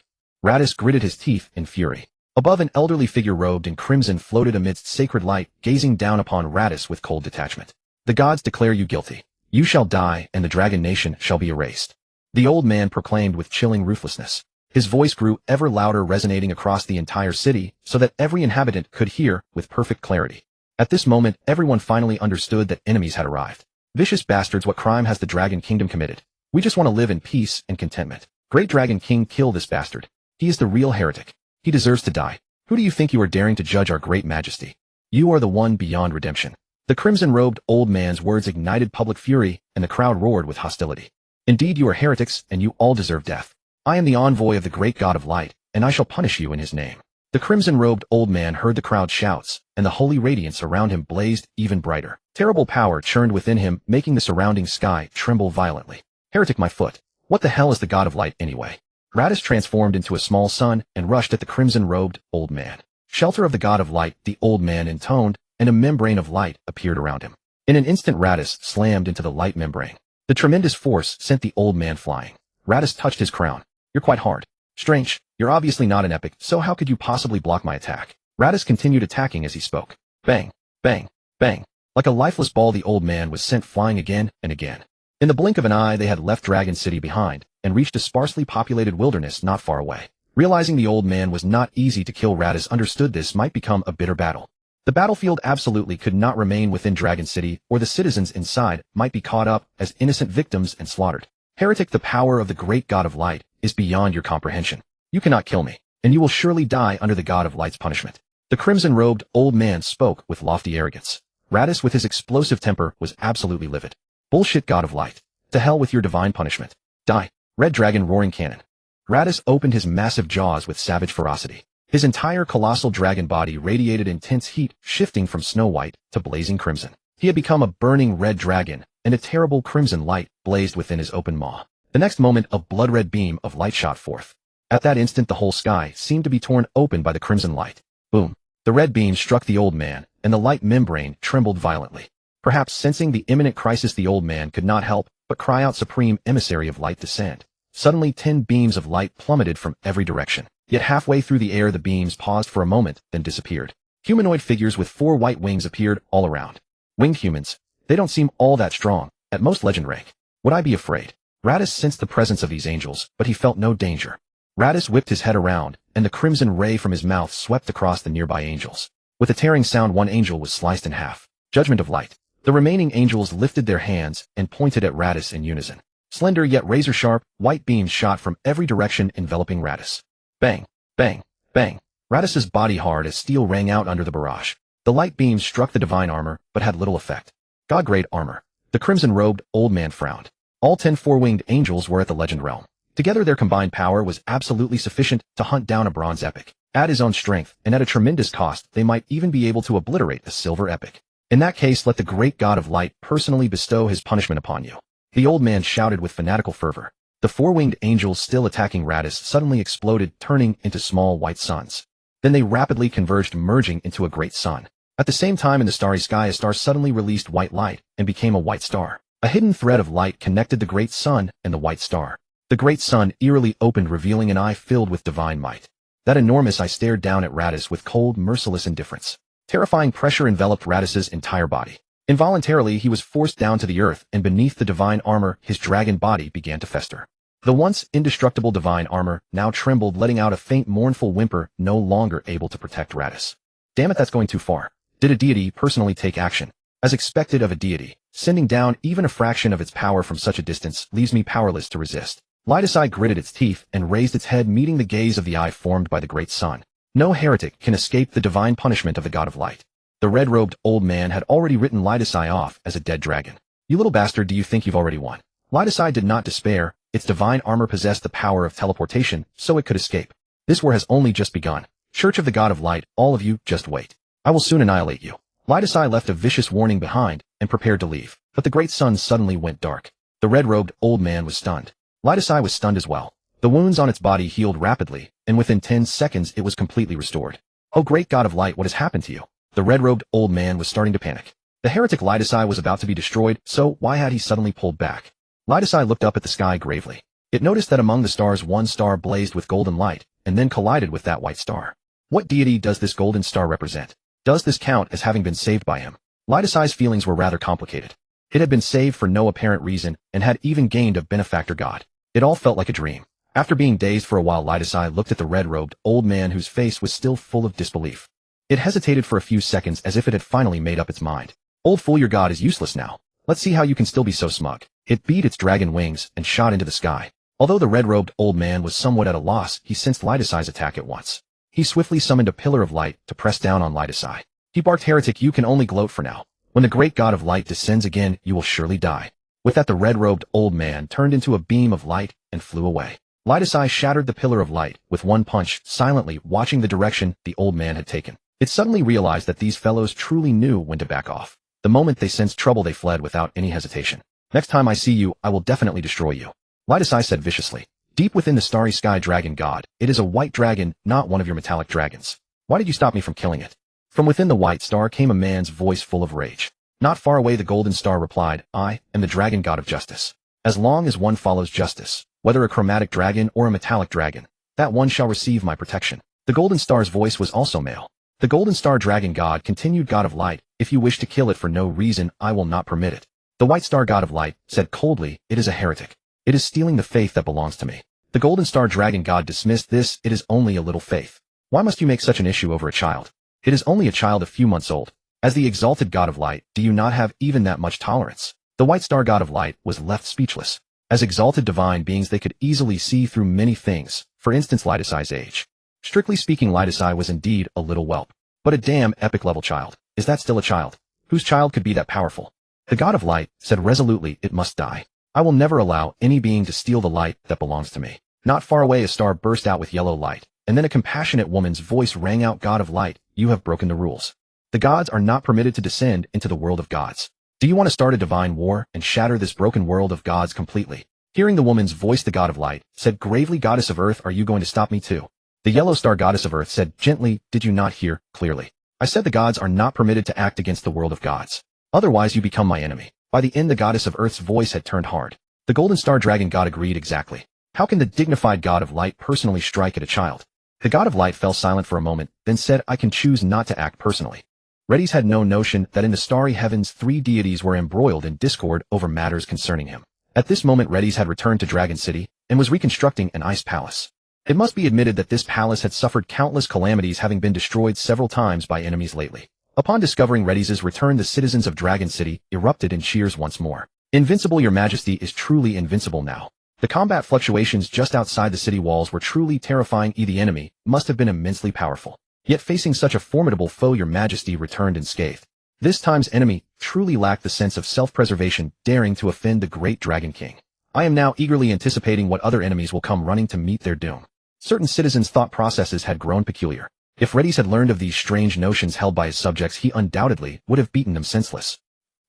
Radis gritted his teeth in fury. Above, an elderly figure robed in crimson floated amidst sacred light, gazing down upon Radis with cold detachment. The gods declare you guilty. You shall die, and the dragon nation shall be erased. The old man proclaimed with chilling ruthlessness. His voice grew ever louder, resonating across the entire city, so that every inhabitant could hear with perfect clarity. At this moment, everyone finally understood that enemies had arrived. Vicious bastards, what crime has the Dragon Kingdom committed? We just want to live in peace and contentment. Great Dragon King, kill this bastard. He is the real heretic. He deserves to die. Who do you think you are, daring to judge our great majesty? You are the one beyond redemption. The crimson-robed old man's words ignited public fury, and the crowd roared with hostility. Indeed, you are heretics, and you all deserve death. I am the envoy of the great god of light, and I shall punish you in his name. The crimson-robed old man heard the crowd's shouts, and the holy radiance around him blazed even brighter. Terrible power churned within him, making the surrounding sky tremble violently. Heretic, my foot. What the hell is the god of light anyway? Radis transformed into a small sun and rushed at the crimson-robed old man. Shelter of the god of light, the old man intoned, and a membrane of light appeared around him. In an instant, Radis slammed into the light membrane. The tremendous force sent the old man flying. Radis touched his crown. You're quite hard. Strange, you're obviously not an epic, so how could you possibly block my attack? Radis continued attacking as he spoke. Bang, bang, bang. Like a lifeless ball, the old man was sent flying again and again. In the blink of an eye, they had left Dragon City behind and reached a sparsely populated wilderness not far away. Realizing the old man was not easy to kill, Radis understood this might become a bitter battle. The battlefield absolutely could not remain within Dragon City, or the citizens inside might be caught up as innocent victims and slaughtered. Heretic, the power of the great god of light is beyond your comprehension. You cannot kill me, and you will surely die under the god of light's punishment. The crimson-robed old man spoke with lofty arrogance. Radis, with his explosive temper, was absolutely livid. Bullshit, god of light. To hell with your divine punishment. Die. Red Dragon roaring cannon. Radis opened his massive jaws with savage ferocity. His entire colossal dragon body radiated intense heat, shifting from snow-white to blazing crimson. He had become a burning red dragon, and a terrible crimson light blazed within his open maw. The next moment, a blood-red beam of light shot forth. At that instant, the whole sky seemed to be torn open by the crimson light. Boom. The red beam struck the old man, and the light membrane trembled violently. Perhaps sensing the imminent crisis, the old man could not help but cry out, "Supreme emissary of light, descend." Suddenly 10 beams of light plummeted from every direction. Yet halfway through the air, the beams paused for a moment, then disappeared. Humanoid figures with 4 white wings appeared all around. Winged humans. They don't seem all that strong, at most legend rank. Would I be afraid? Radis sensed the presence of these angels, but he felt no danger. Radis whipped his head around, and the crimson ray from his mouth swept across the nearby angels. With a tearing sound, one angel was sliced in half. Judgment of light. The remaining angels lifted their hands and pointed at Radis in unison. Slender yet razor-sharp, white beams shot from every direction enveloping Radis. Bang, bang, bang. Radis's body hard as steel rang out under the barrage. The light beams struck the divine armor, but had little effect. God-grade armor. The crimson-robed old man frowned. All 10 four-winged angels were at the legend realm. Together their combined power was absolutely sufficient to hunt down a bronze epic. Add his own strength, and at a tremendous cost, they might even be able to obliterate a silver epic. In that case, let the great god of light personally bestow his punishment upon you. The old man shouted with fanatical fervor. The four-winged angels still attacking Radis suddenly exploded, turning into small white suns. Then they rapidly converged, merging into a great sun. At the same time in the starry sky, a star suddenly released white light and became a white star. A hidden thread of light connected the great sun and the white star. The great sun eerily opened, revealing an eye filled with divine might. That enormous eye stared down at Radis with cold, merciless indifference. Terrifying pressure enveloped Radis's entire body. Involuntarily, he was forced down to the earth, and beneath the divine armor, his dragon body began to fester. The once indestructible divine armor now trembled, letting out a faint, mournful whimper, no longer able to protect Radis. Damn it, that's going too far. Did a deity personally take action? As expected of a deity, sending down even a fraction of its power from such a distance leaves me powerless to resist. Light's eye gritted its teeth and raised its head, meeting the gaze of the eye formed by the great sun. No heretic can escape the divine punishment of the god of light. The red-robed old man had already written Light's eye off as a dead dragon. You little bastard, do you think you've already won? Light's eye did not despair. Its divine armor possessed the power of teleportation, so it could escape. This war has only just begun. Church of the god of light, all of you, just wait. I will soon annihilate you. Light's eye left a vicious warning behind and prepared to leave, but the great sun suddenly went dark. The red-robed old man was stunned. Light's eye was stunned as well. The wounds on its body healed rapidly, and within 10 seconds it was completely restored. Oh great god of light, what has happened to you? The red-robed old man was starting to panic. The heretic Light's eye was about to be destroyed, so why had he suddenly pulled back? Light's eye looked up at the sky gravely. It noticed that among the stars one star blazed with golden light, and then collided with that white star. What deity does this golden star represent? Does this count as having been saved by him? Light's eye's feelings were rather complicated. It had been saved for no apparent reason, and had even gained a benefactor god. It all felt like a dream. After being dazed for a while, Light's eye looked at the red-robed old man whose face was still full of disbelief. It hesitated for a few seconds as if it had finally made up its mind. Old fool, your god is useless now. Let's see how you can still be so smug. It beat its dragon wings and shot into the sky. Although the red-robed old man was somewhat at a loss, he sensed Light's eye's attack at once. He swiftly summoned a pillar of light to press down on Light's eye. He barked, heretic, you can only gloat for now. When the great god of light descends again, you will surely die. With that, the red-robed old man turned into a beam of light and flew away. Light's eye shattered the pillar of light with one punch, silently watching the direction the old man had taken. It suddenly realized that these fellows truly knew when to back off. The moment they sensed trouble, they fled without any hesitation. Next time I see you, I will definitely destroy you. Light's eye said viciously. Deep within the starry sky, dragon god, it is a white dragon, not one of your metallic dragons. Why did you stop me from killing it? From within the white star came a man's voice full of rage. Not far away, the golden star replied, I am the dragon god of justice. As long as one follows justice, whether a chromatic dragon or a metallic dragon, that one shall receive my protection. The golden star's voice was also male. The golden star dragon god continued, god of light, if you wish to kill it for no reason, I will not permit it. The white star god of light said coldly, it is a heretic. It is stealing the faith that belongs to me. The golden star dragon god dismissed this, it is only a little faith. Why must you make such an issue over a child? It is only a child a few months old. As the exalted god of light, do you not have even that much tolerance? The white star god of light was left speechless. As exalted divine beings, they could easily see through many things, for instance Light's eye's age. Strictly speaking, Light's eye was indeed a little whelp. But a damn epic level child. Is that still a child? Whose child could be that powerful? The god of light said resolutely, it must die. I will never allow any being to steal the light that belongs to me. Not far away, a star burst out with yellow light, and then a compassionate woman's voice rang out, god of light, you have broken the rules. The gods are not permitted to descend into the world of gods. Do you want to start a divine war and shatter this broken world of gods completely? Hearing the woman's voice, the god of light said gravely, goddess of earth, are you going to stop me too? The yellow star goddess of earth said gently, did you not hear clearly? I said the gods are not permitted to act against the world of gods. Otherwise you become my enemy. By the end, the goddess of earth's voice had turned hard. The golden star dragon god agreed exactly. How can the dignified god of light personally strike at a child? The god of light fell silent for a moment, then said, I can choose not to act personally. Redis had no notion that in the starry heavens 3 deities were embroiled in discord over matters concerning him. At this moment, Redis had returned to Dragon City and was reconstructing an ice palace. It must be admitted that this palace had suffered countless calamities, having been destroyed several times by enemies lately. Upon discovering Reddy's return, the citizens of Dragon City erupted in cheers once more. Invincible, your majesty is truly invincible now. The combat fluctuations just outside the city walls were truly terrifying. The enemy must have been immensely powerful. Yet facing such a formidable foe, your majesty returned unscathed. This time's enemy truly lacked the sense of self-preservation, daring to offend the great Dragon King. I am now eagerly anticipating what other enemies will come running to meet their doom. Certain citizens' thought processes had grown peculiar. If Reddy's had learned of these strange notions held by his subjects, he undoubtedly would have beaten them senseless.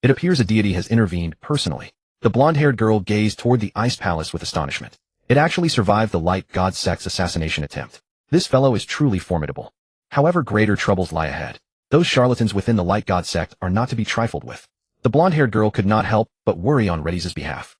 It appears a deity has intervened personally. The blonde-haired girl gazed toward the ice palace with astonishment. It actually survived the light god sect's assassination attempt. This fellow is truly formidable. However, greater troubles lie ahead. Those charlatans within the light god sect are not to be trifled with. The blonde-haired girl could not help but worry on Reddy's behalf.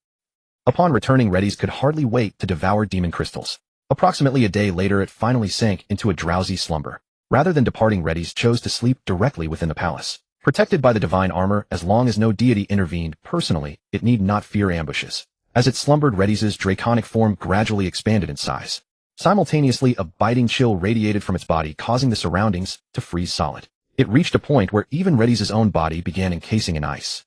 Upon returning, Reddy's could hardly wait to devour demon crystals. Approximately a day later, it finally sank into a drowsy slumber. Rather than departing, Reddy's chose to sleep directly within the palace. Protected by the divine armor, as long as no deity intervened personally, it need not fear ambushes. As it slumbered, Reddy's draconic form gradually expanded in size. Simultaneously, a biting chill radiated from its body, causing the surroundings to freeze solid. It reached a point where even Reddy's own body began encasing in ice.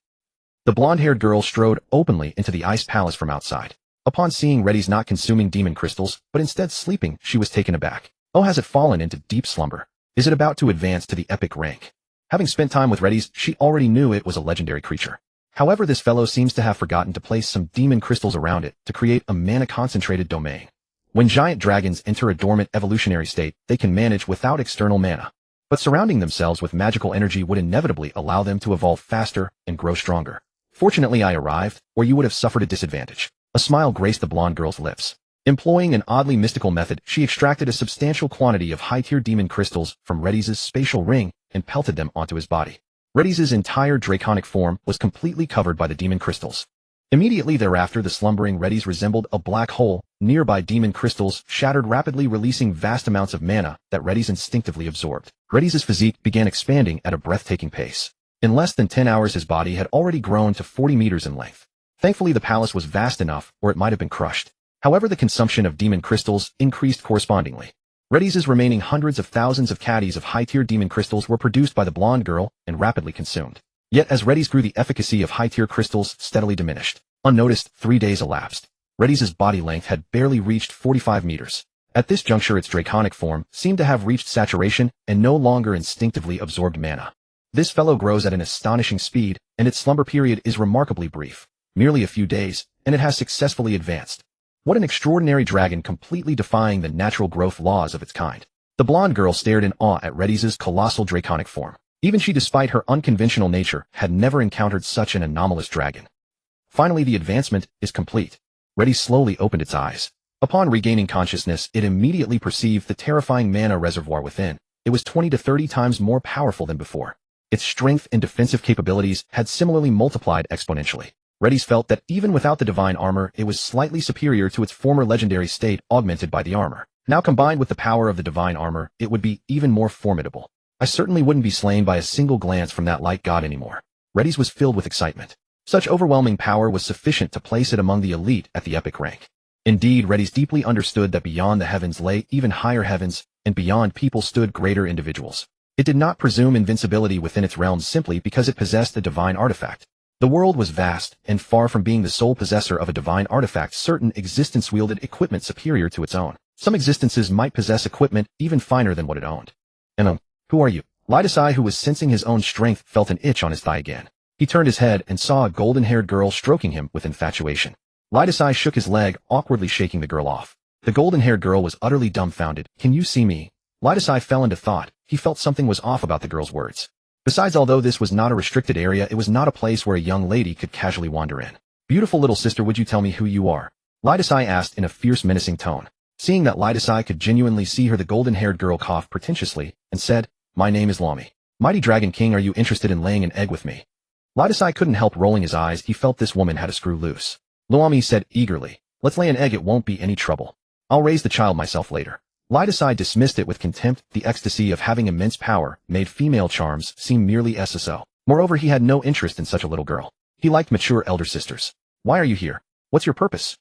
The blonde-haired girl strode openly into the ice palace from outside. Upon seeing Reddy's not consuming demon crystals, but instead sleeping, she was taken aback. Oh, has it fallen into deep slumber? Is it about to advance to the epic rank? Having spent time with Reddy's, she already knew it was a legendary creature. However, this fellow seems to have forgotten to place some demon crystals around it to create a mana-concentrated domain. When giant dragons enter a dormant evolutionary state, they can manage without external mana. But surrounding themselves with magical energy would inevitably allow them to evolve faster and grow stronger. Fortunately, I arrived, or you would have suffered a disadvantage. A smile graced the blonde girl's lips. Employing an oddly mystical method, she extracted a substantial quantity of high-tier demon crystals from Reddy's spatial ring and pelted them onto his body. Reddy's entire draconic form was completely covered by the demon crystals. Immediately thereafter, the slumbering Reddy's resembled a black hole. Nearby demon crystals shattered rapidly, releasing vast amounts of mana that Reddy's instinctively absorbed. Reddy's physique began expanding at a breathtaking pace. In less than 10 hours, his body had already grown to 40 meters in length. Thankfully, the palace was vast enough, or it might have been crushed. However, the consumption of demon crystals increased correspondingly. Reddy's remaining hundreds of thousands of caddies of high-tier demon crystals were produced by the blonde girl and rapidly consumed. Yet as Reddy's grew, the efficacy of high-tier crystals steadily diminished. Unnoticed, 3 days elapsed. Reddy's body length had barely reached 45 meters. At this juncture, its draconic form seemed to have reached saturation and no longer instinctively absorbed mana. This fellow grows at an astonishing speed, and its slumber period is remarkably brief. Merely a few days, and it has successfully advanced. What an extraordinary dragon, completely defying the natural growth laws of its kind. The blonde girl stared in awe at Reddy's colossal draconic form. Even she, despite her unconventional nature, had never encountered such an anomalous dragon. Finally, the advancement is complete. Reddy slowly opened its eyes. Upon regaining consciousness, it immediately perceived the terrifying mana reservoir within. It was 20 to 30 times more powerful than before. Its strength and defensive capabilities had similarly multiplied exponentially. Reddy's felt that even without the divine armor, it was slightly superior to its former legendary state, augmented by the armor. Now combined with the power of the divine armor, it would be even more formidable. I certainly wouldn't be slain by a single glance from that light god anymore. Reddy's was filled with excitement. Such overwhelming power was sufficient to place it among the elite at the epic rank. Indeed, Reddy's deeply understood that beyond the heavens lay even higher heavens, and beyond people stood greater individuals. It did not presume invincibility within its realms simply because it possessed a divine artifact. The world was vast, and far from being the sole possessor of a divine artifact, certain existence wielded equipment superior to its own. Some existences might possess equipment even finer than what it owned. And who are you? Lidasai, who was sensing his own strength, felt an itch on his thigh again. He turned his head and saw a golden-haired girl stroking him with infatuation. Lidasai shook his leg, awkwardly shaking the girl off. The golden-haired girl was utterly dumbfounded. Can you see me? Lidasai fell into thought. He felt something was off about the girl's words. Besides, although this was not a restricted area, it was not a place where a young lady could casually wander in. Beautiful little sister, would you tell me who you are? Lidasai asked in a fierce, menacing tone. Seeing that Lidasai could genuinely see her, the golden-haired girl coughed pretentiously and said, My name is Lami. Mighty Dragon King, are you interested in laying an egg with me? Lidasai couldn't help rolling his eyes. He felt this woman had a screw loose. Lami said eagerly, Let's lay an egg, it won't be any trouble. I'll raise the child myself later. Lidasai dismissed it with contempt. The ecstasy of having immense power made female charms seem merely so. Moreover, he had no interest in such a little girl. He liked mature elder sisters. Why are you here? What's your purpose?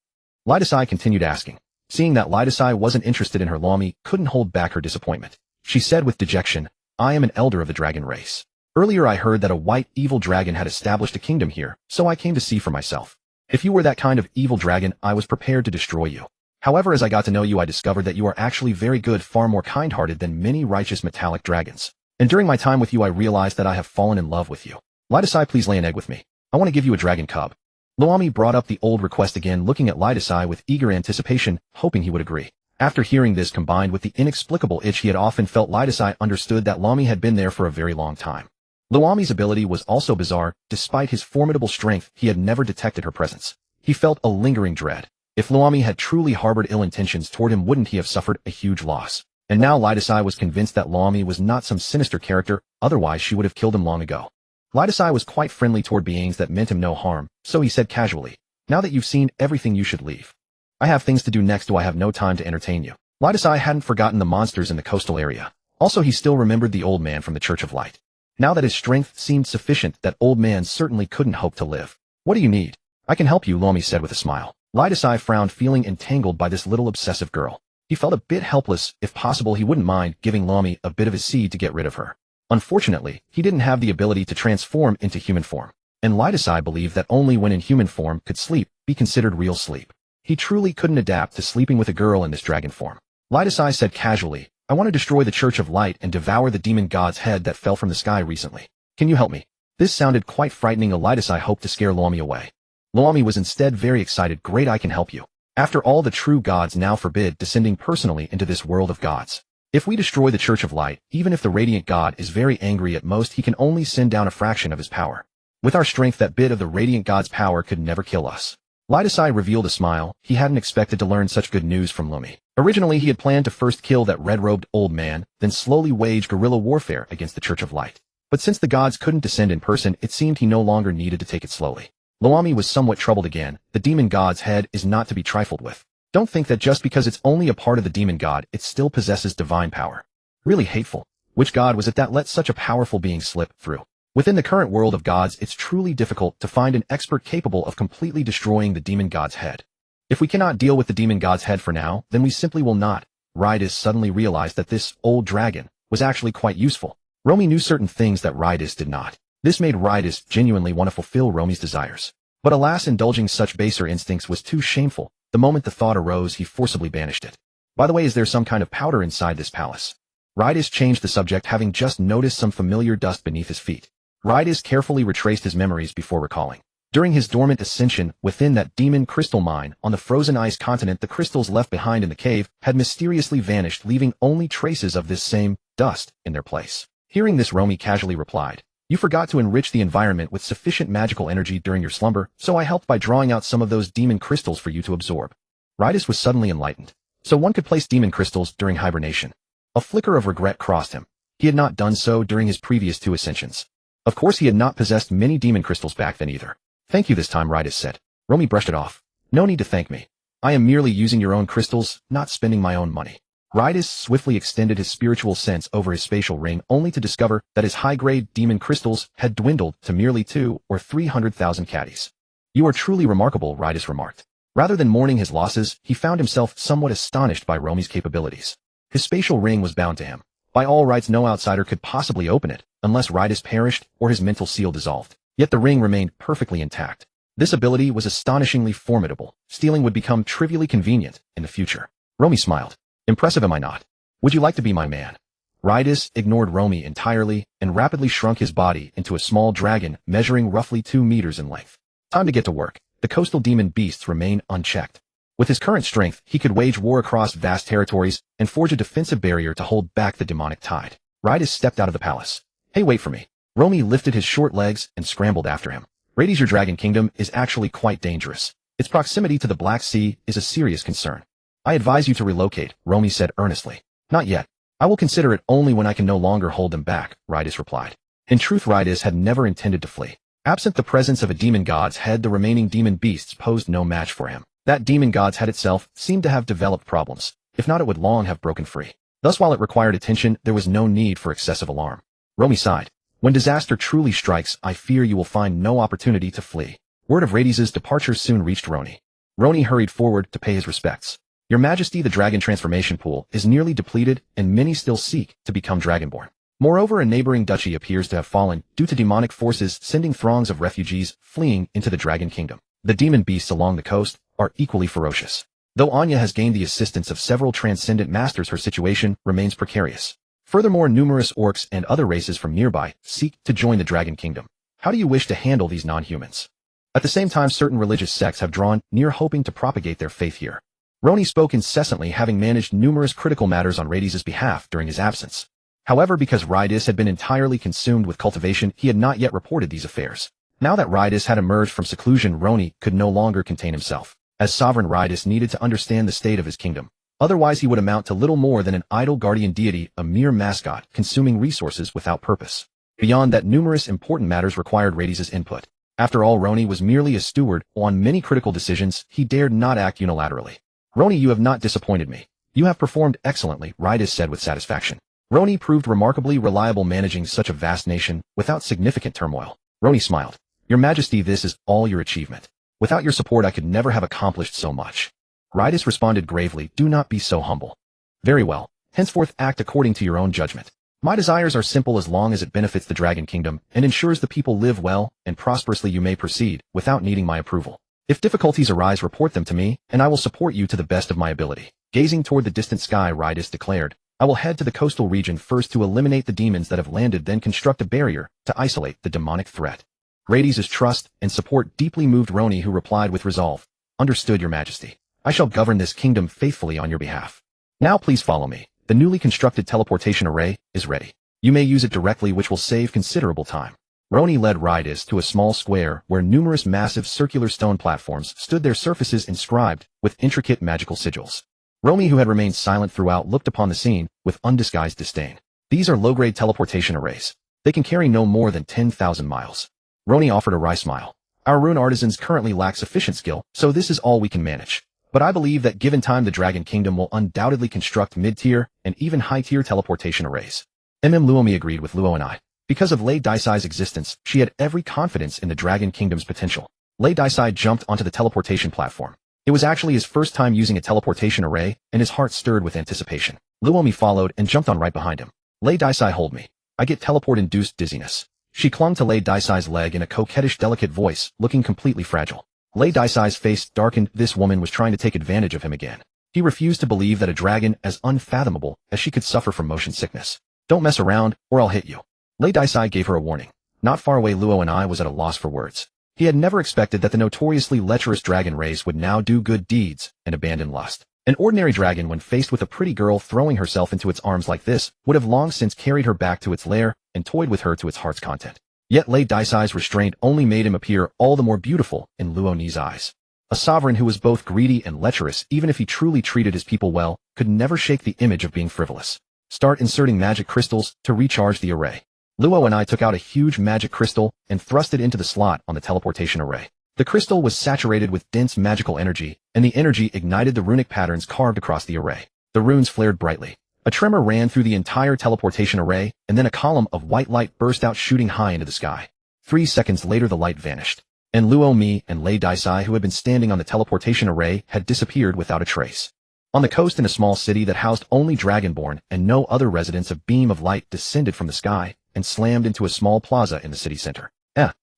Lidasai continued asking. Seeing that Lidasai wasn't interested in her, Lami couldn't hold back her disappointment. She said with dejection, I am an elder of the dragon race. Earlier I heard that a white evil dragon had established a kingdom here, so I came to see for myself. If you were that kind of evil dragon, I was prepared to destroy you. However, as I got to know you, I discovered that you are actually very good, far more kind-hearted than many righteous metallic dragons. And during my time with you, I realized that I have fallen in love with you. Lidasai, please lay an egg with me. I want to give you a dragon cub. Loami brought up the old request again, looking at Lidasai with eager anticipation, hoping he would agree. After hearing this, combined with the inexplicable itch he had often felt, Lidasai understood that Loami had been there for a very long time. Loami's ability was also bizarre. Despite his formidable strength, he had never detected her presence. He felt a lingering dread. If Loami had truly harbored ill intentions toward him, wouldn't he have suffered a huge loss? And now Lidasai was convinced that Loami was not some sinister character, otherwise she would have killed him long ago. Lidasai was quite friendly toward beings that meant him no harm, so he said casually, "Now that you've seen everything, you should leave. I have things to do next. I have no time to entertain you." Lidasai hadn't forgotten the monsters in the coastal area. Also, he still remembered the old man from the Church of Light. Now that his strength seemed sufficient, that old man certainly couldn't hope to live. "What do you need?" "I can help you," Loami said with a smile. Lidasai frowned, feeling entangled by this little obsessive girl. He felt a bit helpless. If possible, he wouldn't mind giving Loami a bit of his seed to get rid of her. Unfortunately, he didn't have the ability to transform into human form. And Lidasai believed that only when in human form could sleep be considered real sleep. He truly couldn't adapt to sleeping with a girl in this dragon form. Lidasai said casually, "I want to destroy the Church of Light and devour the demon god's head that fell from the sky recently. Can you help me?" This sounded quite frightening. Lidasai hoped to scare Loami away. Loami was instead very excited. "Great, I can help you. After all, the true gods now forbid descending personally into this world of gods. If we destroy the Church of Light, even if the radiant god is very angry, at most he can only send down a fraction of his power. With our strength, that bit of the radiant god's power could never kill us." Lidasai revealed a smile. He hadn't expected to learn such good news from Loami. Originally, he had planned to first kill that red-robed old man, then slowly wage guerrilla warfare against the Church of Light. But since the gods couldn't descend in person, it seemed he no longer needed to take it slowly. Loami was somewhat troubled again. The demon god's head is not to be trifled with. Don't think that just because it's only a part of the demon god, it still possesses divine power. Really hateful. Which god was it that let such a powerful being slip through? Within the current world of gods, it's truly difficult to find an expert capable of completely destroying the demon god's head. If we cannot deal with the demon god's head for now, then we simply will not. Rydis suddenly realized that this old dragon was actually quite useful. Romi knew certain things that Rydis did not. This made Rydis genuinely want to fulfill Romi's desires. But alas, indulging such baser instincts was too shameful. The moment the thought arose, he forcibly banished it. "By the way, is there some kind of powder inside this palace?" Rydis changed the subject, having just noticed some familiar dust beneath his feet. Rydis carefully retraced his memories before recalling. During his dormant ascension within that demon crystal mine on the frozen ice continent, the crystals left behind in the cave had mysteriously vanished, leaving only traces of this same dust in their place. Hearing this, Romi casually replied, "You forgot to enrich the environment with sufficient magical energy during your slumber, so I helped by drawing out some of those demon crystals for you to absorb." Rydis was suddenly enlightened. So one could place demon crystals during hibernation. A flicker of regret crossed him. He had not done so during his previous 2 ascensions. Of course, he had not possessed many demon crystals back then either. "Thank you this time," Rydis said. Romi brushed it off. "No need to thank me. I am merely using your own crystals, not spending my own money." Rydis swiftly extended his spiritual sense over his spatial ring, only to discover that his high-grade demon crystals had dwindled to merely 2 or 300,000 caddies. "You are truly remarkable," Rydis remarked. Rather than mourning his losses, he found himself somewhat astonished by Romi's capabilities. His spatial ring was bound to him. By all rights, no outsider could possibly open it, unless Rydis perished or his mental seal dissolved. Yet the ring remained perfectly intact. This ability was astonishingly formidable. Stealing would become trivially convenient in the future. Romi smiled. "Impressive, am I not? Would you like to be my man?" Rydis ignored Romi entirely and rapidly shrunk his body into a small dragon measuring roughly 2 meters in length. Time to get to work. The coastal demon beasts remain unchecked. With his current strength, he could wage war across vast territories and forge a defensive barrier to hold back the demonic tide. Rydis stepped out of the palace. "Hey, wait for me." Romi lifted his short legs and scrambled after him. Radies, your dragon kingdom is actually quite dangerous. Its proximity to the Black Sea is a serious concern. "I advise you to relocate," Romi said earnestly. "Not yet. I will consider it only when I can no longer hold them back," Rydis replied. In truth, Rydis had never intended to flee. Absent the presence of a demon god's head, the remaining demon beasts posed no match for him. That demon god's head itself seemed to have developed problems. If not, it would long have broken free. Thus, while it required attention, there was no need for excessive alarm. Romi sighed. "When disaster truly strikes, I fear you will find no opportunity to flee." Word of Rydis's departure soon reached Roni. Roni hurried forward to pay his respects. "Your Majesty, the dragon transformation pool is nearly depleted, and many still seek to become dragonborn. Moreover, a neighboring duchy appears to have fallen due to demonic forces sending throngs of refugees fleeing into the Dragon Kingdom. The demon beasts along the coast are equally ferocious. Though Anya has gained the assistance of several transcendent masters, her situation remains precarious. Furthermore, numerous orcs and other races from nearby seek to join the Dragon Kingdom. How do you wish to handle these non-humans? At the same time, certain religious sects have drawn near, hoping to propagate their faith here. Roni spoke incessantly, having managed numerous critical matters on Radis' behalf during his absence. However, because Radis had been entirely consumed with cultivation, he had not yet reported these affairs. Now that Radis had emerged from seclusion, Roni could no longer contain himself. As sovereign, Radis needed to understand the state of his kingdom. Otherwise, he would amount to little more than an idle guardian deity, a mere mascot, consuming resources without purpose. Beyond that, numerous important matters required Radis' input. After all, Roni was merely a steward. On many critical decisions, he dared not act unilaterally. Roni, you have not disappointed me. You have performed excellently, Radis said with satisfaction. Roni proved remarkably reliable, managing such a vast nation without significant turmoil. Roni smiled. Your Majesty, this is all your achievement. Without your support, I could never have accomplished so much. Radis responded gravely, do not be so humble. Very well. Henceforth act according to your own judgment. My desires are simple. As long as it benefits the Dragon Kingdom and ensures the people live well and prosperously, you may proceed without needing my approval. If difficulties arise, report them to me, and I will support you to the best of my ability. Gazing toward the distant sky, Radis declared, I will head to the coastal region first to eliminate the demons that have landed, then construct a barrier to isolate the demonic threat. Radis' trust and support deeply moved Roni, who replied with resolve, Understood, Your Majesty. I shall govern this kingdom faithfully on your behalf. Now please follow me. The newly constructed teleportation array is ready. You may use it directly, which will save considerable time. Roni led Radis to a small square where numerous massive circular stone platforms stood, their surfaces inscribed with intricate magical sigils. Roni, who had remained silent throughout, looked upon the scene with undisguised disdain. These are low-grade teleportation arrays. They can carry no more than 10,000 miles. Roni offered a wry smile. Our rune artisans currently lack sufficient skill, so this is all we can manage. But I believe that given time, the Dragon Kingdom will undoubtedly construct mid-tier and even high-tier teleportation arrays. Luomi agreed with Luo and I. Because of Lei Daisai's existence, she had every confidence in the Dragon Kingdom's potential. Lei Daisai jumped onto the teleportation platform. It was actually his first time using a teleportation array, and his heart stirred with anticipation. Luomi followed and jumped on right behind him. Lei Daisai, hold me. I get teleport-induced dizziness. She clung to Lei Daisai's leg in a coquettish, delicate voice, looking completely fragile. Lei Daisai's face darkened. This woman was trying to take advantage of him again. He refused to believe that a dragon as unfathomable as she could suffer from motion sickness. Don't mess around, or I'll hit you. Lei Daisai gave her a warning. Not far away, Luo and I was at a loss for words. He had never expected that the notoriously lecherous dragon race would now do good deeds and abandon lust. An ordinary dragon, when faced with a pretty girl throwing herself into its arms like this, would have long since carried her back to its lair and toyed with her to its heart's content. Yet Lei Daisai's restraint only made him appear all the more beautiful in Luo Ni's eyes. A sovereign who was both greedy and lecherous, even if he truly treated his people well, could never shake the image of being frivolous. Start inserting magic crystals to recharge the array. Luo and I took out a huge magic crystal and thrust it into the slot on the teleportation array. The crystal was saturated with dense magical energy, and the energy ignited the runic patterns carved across the array. The runes flared brightly. A tremor ran through the entire teleportation array, and then a column of white light burst out, shooting high into the sky. 3 seconds later, the light vanished, and Luo Mi and Lei Daisai, who had been standing on the teleportation array, had disappeared without a trace. On the coast, in a small city that housed only Dragonborn and no other residents, a beam of light descended from the sky and slammed into a small plaza in the city center.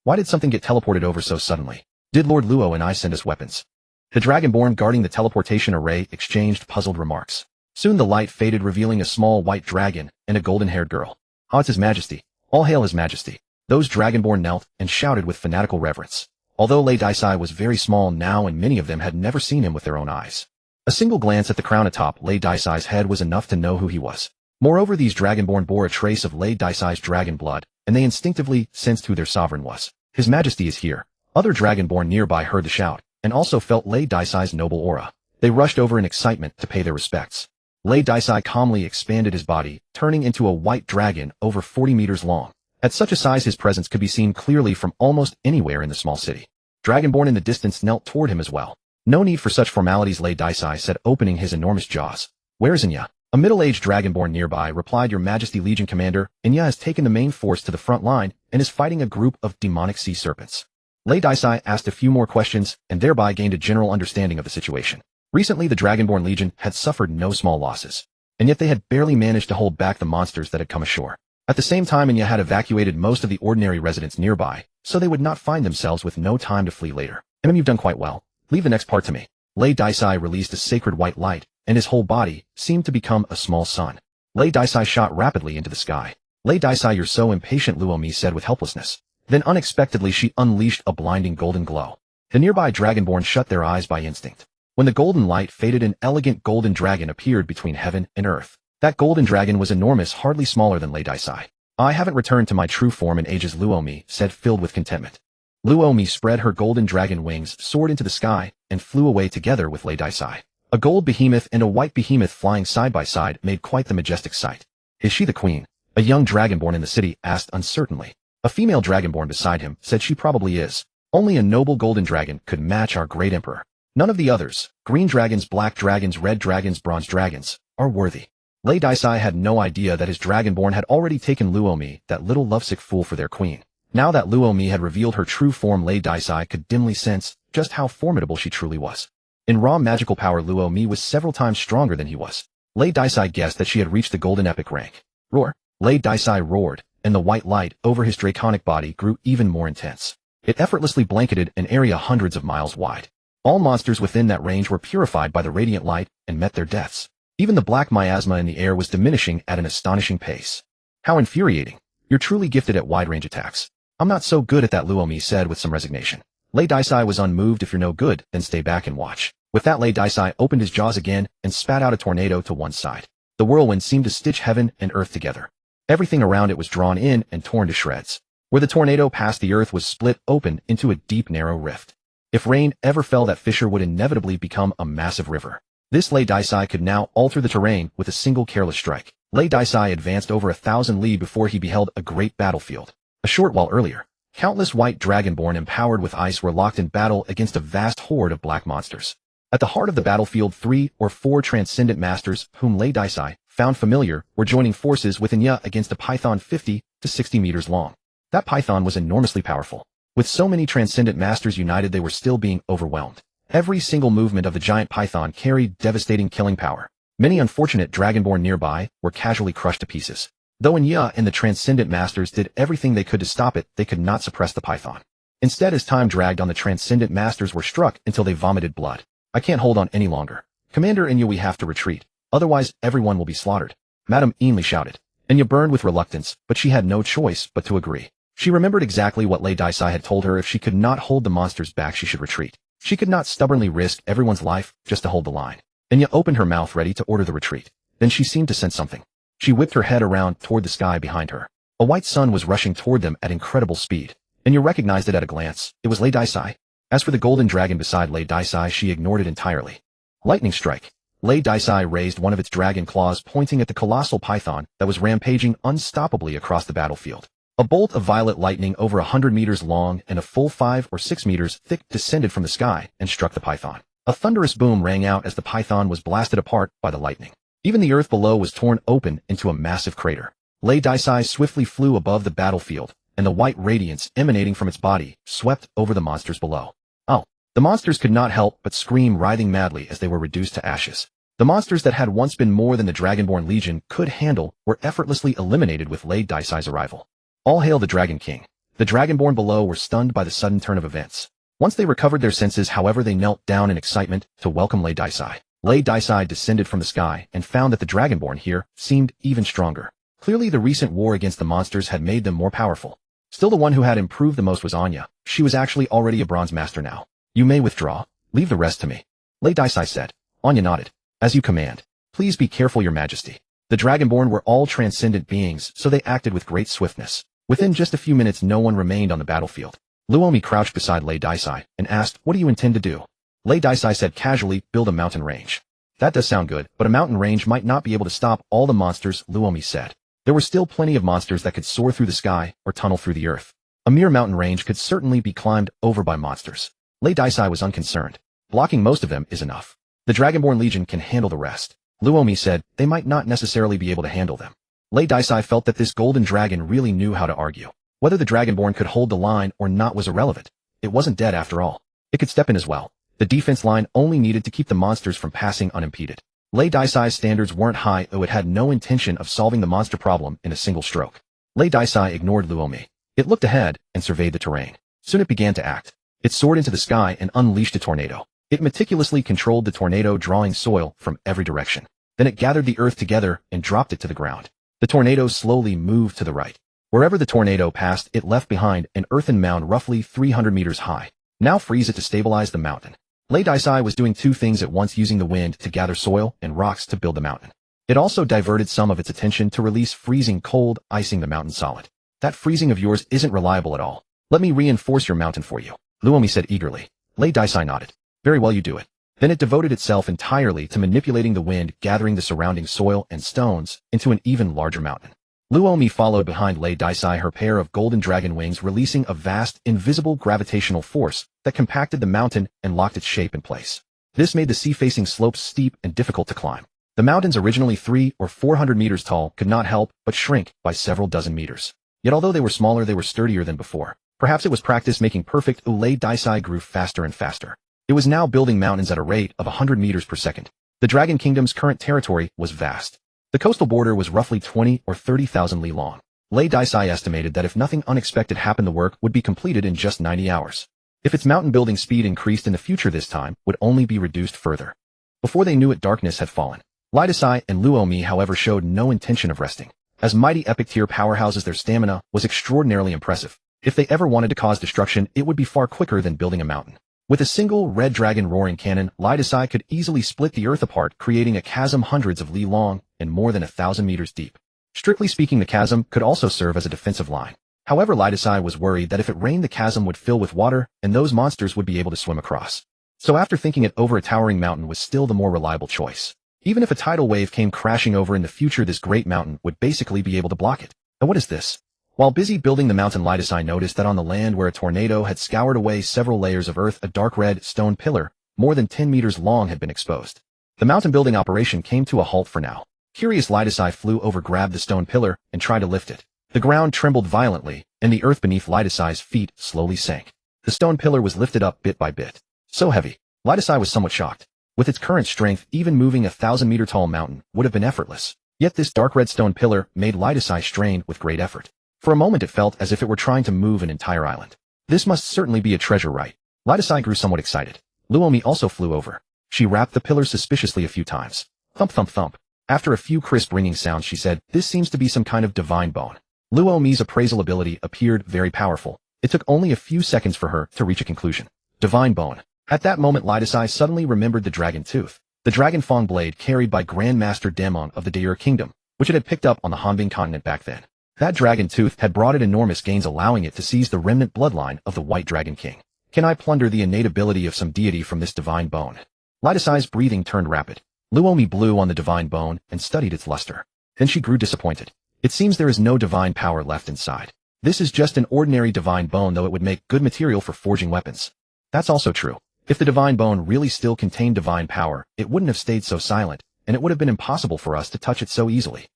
Why did something get teleported over so suddenly? Did Lord Luo and I send us weapons? The Dragonborn guarding the teleportation array exchanged puzzled remarks. Soon the light faded, revealing a small white dragon and a golden-haired girl. It's His Majesty. All hail His Majesty. Those Dragonborn knelt and shouted with fanatical reverence. Although Lei Daisai was very small now, and many of them had never seen him with their own eyes. A single glance at the crown atop Lei Daisai's head was enough to know who he was. Moreover, these Dragonborn bore a trace of Lei Daisai's dragon blood, and they instinctively sensed who their sovereign was. His Majesty is here. Other Dragonborn nearby heard the shout, and also felt Lei Daisai's noble aura. They rushed over in excitement to pay their respects. Lei Daisai calmly expanded his body, turning into a white dragon over 40 meters long. At such a size, his presence could be seen clearly from almost anywhere in the small city. Dragonborn in the distance knelt toward him as well. No need for such formalities, Lei Daisai said, opening his enormous jaws. Where's Inya? A middle-aged Dragonborn nearby replied, Your Majesty, Legion Commander, Inya has taken the main force to the front line and is fighting a group of demonic sea serpents. Lei Daisai asked a few more questions and thereby gained a general understanding of the situation. Recently, the Dragonborn Legion had suffered no small losses, and yet they had barely managed to hold back the monsters that had come ashore. At the same time, Anya had evacuated most of the ordinary residents nearby, so they would not find themselves with no time to flee later. You've done quite well. Leave the next part to me. Lei Daisai released a sacred white light, and his whole body seemed to become a small sun. Lei Daisai shot rapidly into the sky. Lei Daisai, you're so impatient, Luomi said with helplessness. Then unexpectedly she unleashed a blinding golden glow. The nearby dragonborn shut their eyes by instinct. When the golden light faded, an elegant golden dragon appeared between heaven and earth. That golden dragon was enormous, hardly smaller than Lei Daisai. I haven't returned to my true form in ages, Luomi said, filled with contentment. Luomi spread her golden dragon wings, soared into the sky, and flew away together with Lei Daisai. A gold behemoth and a white behemoth flying side by side made quite the majestic sight. Is she the queen? A young dragonborn in the city asked uncertainly. A female dragonborn beside him said she probably is. Only a noble golden dragon could match our great emperor. None of the others, green dragons, black dragons, red dragons, bronze dragons, are worthy. Lei Daisai had no idea that his dragonborn had already taken Luomi, that little lovesick fool, for their queen. Now that Luomi had revealed her true form, Lei Daisai could dimly sense just how formidable she truly was. In raw magical power, Luomi was several times stronger than he was. Lei Daisai guessed that she had reached the golden epic rank. Roar! Lei Daisai roared, and the white light over his draconic body grew even more intense. It effortlessly blanketed an area hundreds of miles wide. All monsters within that range were purified by the radiant light and met their deaths. Even the black miasma in the air was diminishing at an astonishing pace. How infuriating. You're truly gifted at wide-range attacks. I'm not so good at that, Luomi said with some resignation. Lei Daisai was unmoved. If you're no good, then stay back and watch. With that, Lei Daisai opened his jaws again and spat out a tornado to one side. The whirlwind seemed to stitch heaven and earth together. Everything around it was drawn in and torn to shreds. Where the tornado passed, the earth was split open into a deep, narrow rift. If rain ever fell, that fissure would inevitably become a massive river. This Lei Daisai could now alter the terrain with a single careless strike. Lei Daisai advanced over 1,000 li before he beheld a great battlefield. A short while earlier, countless white dragonborn empowered with ice were locked in battle against a vast horde of black monsters. At the heart of the battlefield, 3 or 4 transcendent masters, whom Lei Daisai found familiar, were joining forces with Anya against a python 50 to 60 meters long. That python was enormously powerful. With so many transcendent masters united, they were still being overwhelmed. Every single movement of the giant python carried devastating killing power. Many unfortunate dragonborn nearby were casually crushed to pieces. Though Anya and the transcendent masters did everything they could to stop it, they could not suppress the python. Instead, as time dragged on, the transcendent masters were struck until they vomited blood. I can't hold on any longer. Commander Anya, we have to retreat. Otherwise, everyone will be slaughtered. Madame Ainley shouted. Anya burned with reluctance, but she had no choice but to agree. She remembered exactly what Lei Daisai had told her. If she could not hold the monsters back, she should retreat. She could not stubbornly risk everyone's life just to hold the line. Anya opened her mouth ready to order the retreat. Then she seemed to sense something. She whipped her head around toward the sky behind her. A white sun was rushing toward them at incredible speed. Anya recognized it at a glance. It was Lei Daisai. As for the golden dragon beside Lei Daisai, she ignored it entirely. Lightning strike. Lei Daisai raised one of its dragon claws, pointing at the colossal python that was rampaging unstoppably across the battlefield. A bolt of violet lightning over 100 meters long and a full 5 or 6 meters thick descended from the sky and struck the python. A thunderous boom rang out as the python was blasted apart by the lightning. Even the earth below was torn open into a massive crater. Lei Daisai swiftly flew above the battlefield, and the white radiance emanating from its body swept over the monsters below. Oh! The monsters could not help but scream, writhing madly as they were reduced to ashes. The monsters that had once been more than the Dragonborn Legion could handle were effortlessly eliminated with Lei Daisai's arrival. All hail the Dragon King. The Dragonborn below were stunned by the sudden turn of events. Once they recovered their senses, however, they knelt down in excitement to welcome Lei Daisai. Lei Daisai descended from the sky and found that the Dragonborn here seemed even stronger. Clearly the recent war against the monsters had made them more powerful. Still, the one who had improved the most was Anya. She was actually already a bronze master now. You may withdraw. Leave the rest to me. Lei Daisai said. Anya nodded. As you command. Please be careful, your majesty. The Dragonborn were all transcendent beings, so they acted with great swiftness. Within just a few minutes, no one remained on the battlefield. Luomi crouched beside Lei Daisai and asked, what do you intend to do? Lei Daisai said casually, build a mountain range. That does sound good, but a mountain range might not be able to stop all the monsters, Luomi said. There were still plenty of monsters that could soar through the sky or tunnel through the earth. A mere mountain range could certainly be climbed over by monsters. Lei Daisai was unconcerned. Blocking most of them is enough. The Dragonborn Legion can handle the rest. Luomi said, they might not necessarily be able to handle them. Lei Daisai felt that this golden dragon really knew how to argue. Whether the Dragonborn could hold the line or not was irrelevant. It wasn't dead after all. It could step in as well. The defense line only needed to keep the monsters from passing unimpeded. Lei Daisai's standards weren't high, though it had no intention of solving the monster problem in a single stroke. Lei Daisai ignored Luomi. It looked ahead and surveyed the terrain. Soon it began to act. It soared into the sky and unleashed a tornado. It meticulously controlled the tornado, drawing soil from every direction. Then it gathered the earth together and dropped it to the ground. The tornado slowly moved to the right. Wherever the tornado passed, it left behind an earthen mound roughly 300 meters high. Now freeze it to stabilize the mountain. Lei Daisai was doing two things at once, using the wind to gather soil and rocks to build the mountain. It also diverted some of its attention to release freezing cold, icing the mountain solid. That freezing of yours isn't reliable at all. Let me reinforce your mountain for you, Luomi said eagerly. Lei Daisai nodded. Very well, you do it. Then it devoted itself entirely to manipulating the wind, gathering the surrounding soil and stones into an even larger mountain. Luomi followed behind Lei Daisai, her pair of golden dragon wings releasing a vast, invisible gravitational force that compacted the mountain and locked its shape in place. This made the sea-facing slopes steep and difficult to climb. The mountains, originally 300 or 400 meters tall, could not help but shrink by several dozen meters. Yet although they were smaller, they were sturdier than before. Perhaps it was practice making perfect. Lei Daisai grew faster and faster. It was now building mountains at a rate of 100 meters per second. The Dragon Kingdom's current territory was vast. The coastal border was roughly 20 or 30,000 li long. Lei Daisai estimated that if nothing unexpected happened, the work would be completed in just 90 hours. If its mountain building speed increased in the future, this time would only be reduced further. Before they knew it, darkness had fallen. Lei Daisai and Luomi, however, showed no intention of resting. As mighty epic tier powerhouses, their stamina was extraordinarily impressive. If they ever wanted to cause destruction, it would be far quicker than building a mountain. With a single red dragon roaring cannon, Lei Daisai could easily split the earth apart, creating a chasm hundreds of li long and more than 1,000 meters deep. Strictly speaking, the chasm could also serve as a defensive line. However, Lei Daisai was worried that if it rained, the chasm would fill with water and those monsters would be able to swim across. So after thinking it over, a towering mountain was still the more reliable choice. Even if a tidal wave came crashing over in the future, this great mountain would basically be able to block it. And what is this? While busy building the mountain, Lei Daisai noticed that on the land where a tornado had scoured away several layers of earth, a dark red stone pillar, more than 10 meters long, had been exposed. The mountain building operation came to a halt for now. Curious, Lei Daisai flew over, grabbed the stone pillar, and tried to lift it. The ground trembled violently, and the earth beneath Lei Daisai's feet slowly sank. The stone pillar was lifted up bit by bit. So heavy. Lei Daisai was somewhat shocked. With its current strength, even moving a 1,000-meter-tall mountain would have been effortless. Yet this dark red stone pillar made Lei Daisai strain with great effort. For a moment it felt as if it were trying to move an entire island. This must certainly be a treasure, right? Lei Daisai grew somewhat excited. Luomi also flew over. She rapped the pillar suspiciously a few times. Thump, thump, thump. After a few crisp ringing sounds, she said, "This seems to be some kind of divine bone." Luomi's appraisal ability appeared very powerful. It took only a few seconds for her to reach a conclusion. Divine bone. At that moment, Lei Daisai suddenly remembered the dragon tooth, the dragon fang blade carried by Grandmaster Demon of the Devour Kingdom, which it had picked up on the Hanbin continent back then. That dragon tooth had brought it enormous gains, allowing it to seize the remnant bloodline of the White Dragon King. Can I plunder the innate ability of some deity from this divine bone? Lei Daisai's breathing turned rapid. Luomi blew on the divine bone and studied its luster. Then she grew disappointed. It seems there is no divine power left inside. This is just an ordinary divine bone, though it would make good material for forging weapons. That's also true. If the divine bone really still contained divine power, it wouldn't have stayed so silent, and it would have been impossible for us to touch it so easily.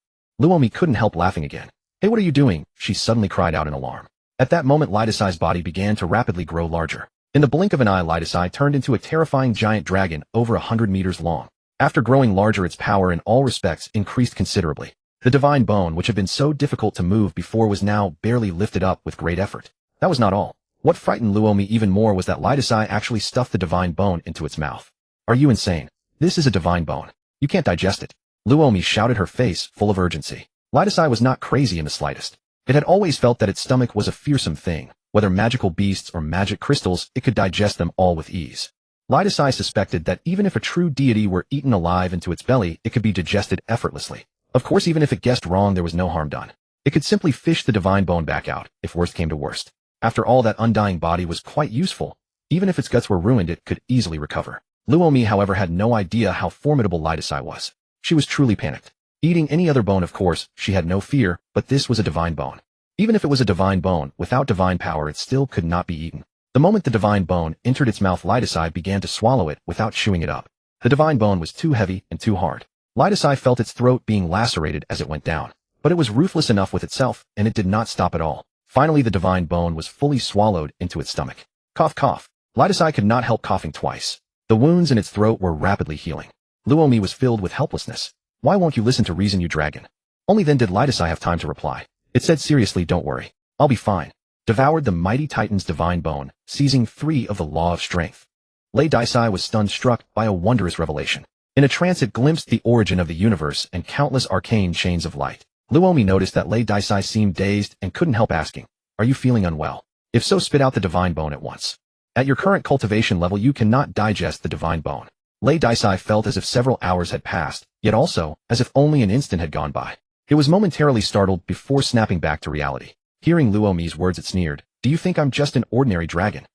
Luomi couldn't help laughing again. "Hey, what are you doing?" she suddenly cried out in alarm. At that moment, Lei Daisai's body began to rapidly grow larger. In the blink of an eye, Lei Daisai turned into a terrifying giant dragon over 100 meters long. After growing larger, its power in all respects increased considerably. The divine bone, which had been so difficult to move before, was now barely lifted up with great effort. That was not all. What frightened Luomi even more was that Lei Daisai actually stuffed the divine bone into its mouth. "Are you insane? This is a divine bone. You can't digest it," Luomi shouted, her face full of urgency. Lei Daisai was not crazy in the slightest. It had always felt that its stomach was a fearsome thing. Whether magical beasts or magic crystals, it could digest them all with ease. Lei Daisai suspected that even if a true deity were eaten alive into its belly, it could be digested effortlessly. Of course, even if it guessed wrong, there was no harm done. It could simply fish the divine bone back out, if worst came to worst. After all, that undying body was quite useful. Even if its guts were ruined, it could easily recover. Luomi, however, had no idea how formidable Lei Daisai was. She was truly panicked. Eating any other bone, of course, she had no fear, but this was a divine bone. Even if it was a divine bone, without divine power, it still could not be eaten. The moment the divine bone entered its mouth, Lei Daisai began to swallow it without chewing it up. The divine bone was too heavy and too hard. Lei Daisai felt its throat being lacerated as it went down. But it was ruthless enough with itself, and it did not stop at all. Finally, the divine bone was fully swallowed into its stomach. Cough, cough. Lei Daisai could not help coughing twice. The wounds in its throat were rapidly healing. Luomi was filled with helplessness. "Why won't you listen to reason, you dragon?" Only then did Lei Daisai have time to reply. It said seriously, don't worry. I'll be fine. Devoured the mighty titan's divine bone, seizing 3 of the law of strength. Lei Daisai was stunned, struck by a wondrous revelation. In a trance it glimpsed the origin of the universe and countless arcane chains of light. Luomi noticed that Lei Daisai seemed dazed and couldn't help asking, "Are you feeling unwell? If so, spit out the divine bone at once. At your current cultivation level you cannot digest the divine bone." Lei Daisai felt as if several hours had passed, yet also as if only an instant had gone by. It was momentarily startled before snapping back to reality. Hearing Luomi's words it sneered, "Do you think I'm just an ordinary dragon?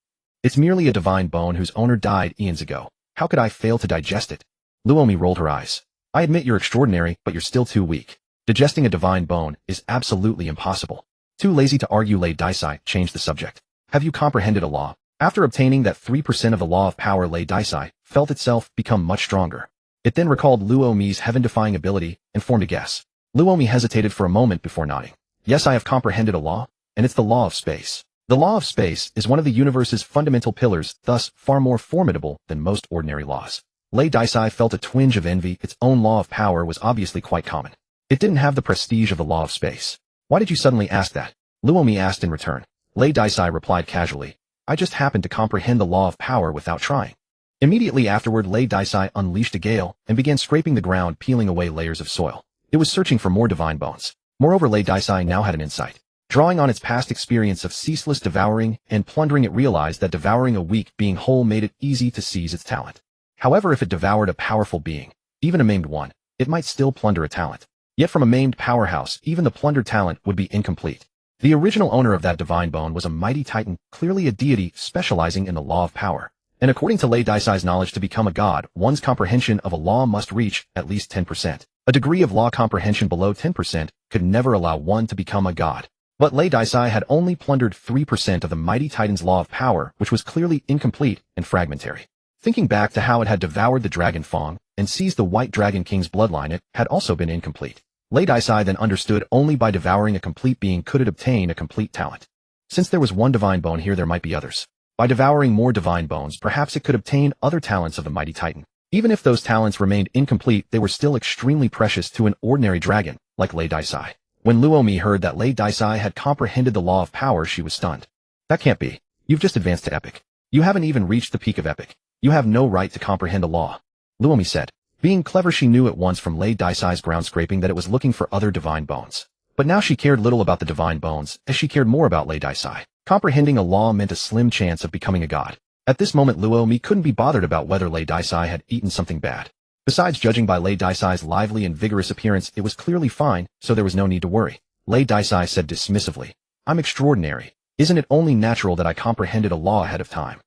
It's merely a divine bone whose owner died eons ago. How could I fail to digest it?" Luomi rolled her eyes. "I admit you're extraordinary, but you're still too weak. Digesting a divine bone is absolutely impossible." Too lazy to argue, Lei Daisai changed the subject. "Have you comprehended a law?" After obtaining that 3% of the law of power, Lei Daisai felt itself become much stronger. It then recalled Luomi's heaven-defying ability and formed a guess. Luomi hesitated for a moment before nodding. "Yes, I have comprehended a law, and it's the law of space. The law of space is one of the universe's fundamental pillars, thus far more formidable than most ordinary laws." Lei Daisai felt a twinge of envy. Its own law of power was obviously quite common. It didn't have the prestige of the law of space. "Why did you suddenly ask that?" Luomi asked in return. Lei Daisai replied casually, "I just happened to comprehend the law of power without trying." Immediately afterward, Lei Daisai unleashed a gale and began scraping the ground, peeling away layers of soil. It was searching for more divine bones. Moreover, Lei Daisai now had an insight. Drawing on its past experience of ceaseless devouring and plundering, it realized that devouring a weak being whole made it easy to seize its talent. However, if it devoured a powerful being, even a maimed one, it might still plunder a talent. Yet from a maimed powerhouse, even the plundered talent would be incomplete. The original owner of that divine bone was a mighty titan, clearly a deity specializing in the law of power. And according to Lei Daisai's knowledge, to become a god, one's comprehension of a law must reach at least 10%. A degree of law comprehension below 10% could never allow one to become a god. But Lei Daisai had only plundered 3% of the mighty titan's law of power, which was clearly incomplete and fragmentary. Thinking back to how it had devoured the dragon Fong and seized the White Dragon King's bloodline, it had also been incomplete. Lei Daisai then understood only by devouring a complete being could it obtain a complete talent. Since there was one divine bone here, there might be others. By devouring more divine bones, perhaps it could obtain other talents of the mighty titan. Even if those talents remained incomplete, they were still extremely precious to an ordinary dragon like Lei Daisai. When Luomi heard that Lei Daisai had comprehended the law of power, she was stunned. "That can't be. You've just advanced to epic. You haven't even reached the peak of epic. You have no right to comprehend a law," Luomi said. Being clever, she knew at once from Lei Daisai's ground scraping that it was looking for other divine bones. But now she cared little about the divine bones, as she cared more about Lei Daisai. Comprehending a law meant a slim chance of becoming a god. At this moment, Luomi couldn't be bothered about whether Lei Daisai had eaten something bad. Besides, judging by Lei Daisai's lively and vigorous appearance, it was clearly fine, so there was no need to worry. Lei Daisai said dismissively, "I'm extraordinary. Isn't it only natural that I comprehended a law ahead of time?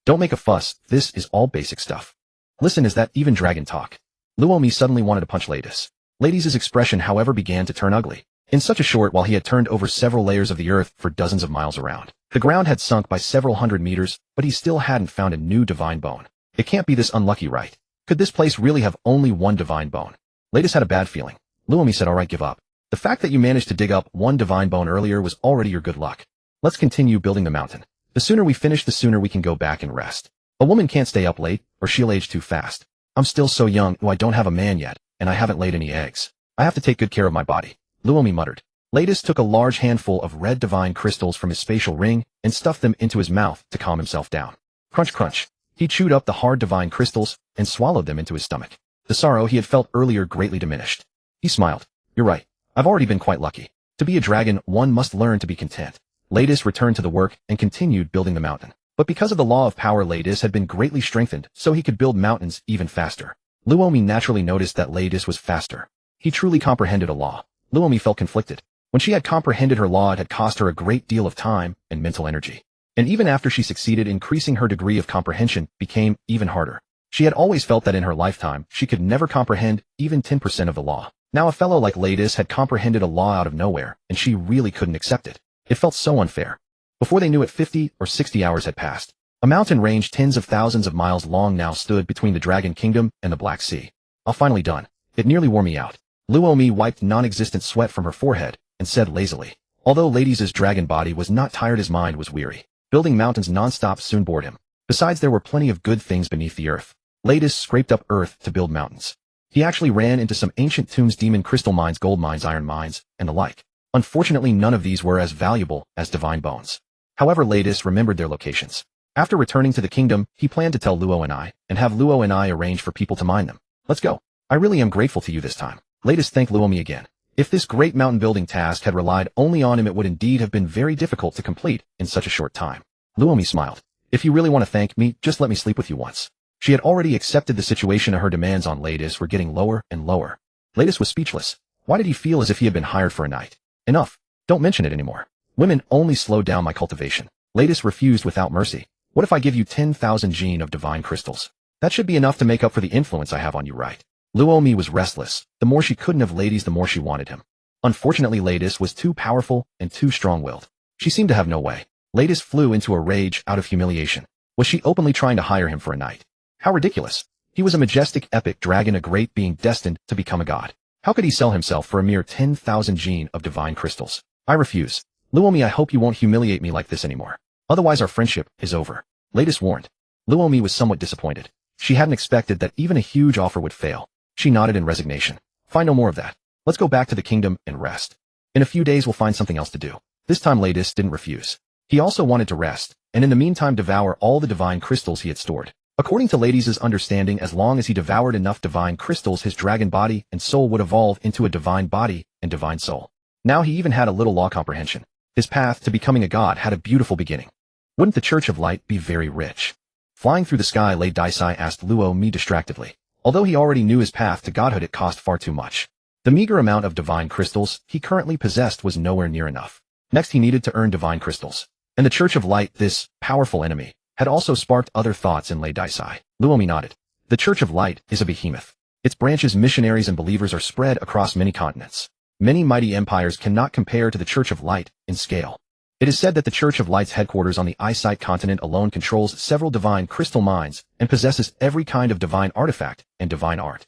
Don't make a fuss, this is all basic stuff. Listen, is that even dragon talk?" Luomi suddenly wanted to punch Ladies. Ladies' expression, however, began to turn ugly. In such a short while he had turned over several layers of the earth for dozens of miles around. The ground had sunk by several hundred meters, but he still hadn't found a new divine bone. It can't be this unlucky, right? Could this place really have only one divine bone? Ladies had a bad feeling. Luomi said, "Alright, give up. The fact that you managed to dig up one divine bone earlier was already your good luck. Let's continue building the mountain. The sooner we finish, the sooner we can go back and rest. A woman can't stay up late, or she'll age too fast. I'm still so young, I don't have a man yet, and I haven't laid any eggs. I have to take good care of my body," Luomi muttered. Ladies took a large handful of red divine crystals from his spatial ring and stuffed them into his mouth to calm himself down. Crunch, crunch. He chewed up the hard divine crystals and swallowed them into his stomach. The sorrow he had felt earlier greatly diminished. He smiled. "You're right. I've already been quite lucky. To be a dragon, one must learn to be content." Ladies returned to the work and continued building the mountain. But because of the law of power, Ladies had been greatly strengthened, so he could build mountains even faster. Luomi naturally noticed that Ladies was faster. He truly comprehended a law. Luomi felt conflicted. When she had comprehended her law, it had cost her a great deal of time and mental energy. And even after she succeeded, increasing her degree of comprehension became even harder. She had always felt that in her lifetime, she could never comprehend even 10% of the law. Now a fellow like Ladies had comprehended a law out of nowhere, and she really couldn't accept it. It felt so unfair. Before they knew it, 50 or 60 hours had passed. A mountain range tens of thousands of miles long now stood between the Dragon Kingdom and the Black Sea. "I'm finally done. It nearly wore me out." Luomi wiped non-existent sweat from her forehead and said lazily. Although Ladies' dragon body was not tired, his mind was weary. Building mountains non-stop soon bored him. Besides, there were plenty of good things beneath the earth. Ladies scraped up earth to build mountains. He actually ran into some ancient tombs, demon crystal mines, gold mines, iron mines, and the like. Unfortunately, none of these were as valuable as divine bones. However, Ladis remembered their locations. After returning to the kingdom, he planned to tell Luo and have Luo arrange for people to mine them. Let's go. I really am grateful to you this time. Ladis thanked Luomi again. If this great mountain building task had relied only on him, it would indeed have been very difficult to complete in such a short time. Luomi smiled. If you really want to thank me, just let me sleep with you once. She had already accepted the situation, and her demands on Ladis were getting lower and lower. Ladis was speechless. Why did he feel as if he had been hired for a night? Enough. Don't mention it anymore. Women only slow down my cultivation. Ladis refused without mercy. What if I give you 10,000 gene of divine crystals? That should be enough to make up for the influence I have on you, right? Luomi was restless. The more she couldn't have Ladis, the more she wanted him. Unfortunately, Ladis was too powerful and too strong-willed. She seemed to have no way. Ladis flew into a rage out of humiliation. Was she openly trying to hire him for a night? How ridiculous. He was a majestic epic dragon, a great being destined to become a god. How could he sell himself for a mere 10,000 gene of divine crystals? I refuse. Luomi, I hope you won't humiliate me like this anymore. Otherwise our friendship is over. Ladis warned. Luomi was somewhat disappointed. She hadn't expected that even a huge offer would fail. She nodded in resignation. Fine, no more of that. Let's go back to the kingdom and rest. In a few days we'll find something else to do. This time Ladis didn't refuse. He also wanted to rest, and in the meantime devour all the divine crystals he had stored. According to Ladis's understanding, as long as he devoured enough divine crystals, his dragon body and soul would evolve into a divine body and divine soul. Now he even had a little law comprehension. His path to becoming a god had a beautiful beginning. Wouldn't the Church of Light be very rich? Flying through the sky, Lei Daisai asked Luomi distractedly. Although he already knew his path to godhood, it cost far too much. The meager amount of divine crystals he currently possessed was nowhere near enough. Next he needed to earn divine crystals. And the Church of Light, this powerful enemy, had also sparked other thoughts in Lei Daisai. Luomi nodded. The Church of Light is a behemoth. Its branches, missionaries and believers are spread across many continents. Many mighty empires cannot compare to the Church of Light in scale. It is said that the Church of Light's headquarters on the Eyesight continent alone controls several divine crystal mines and possesses every kind of divine artifact and divine art.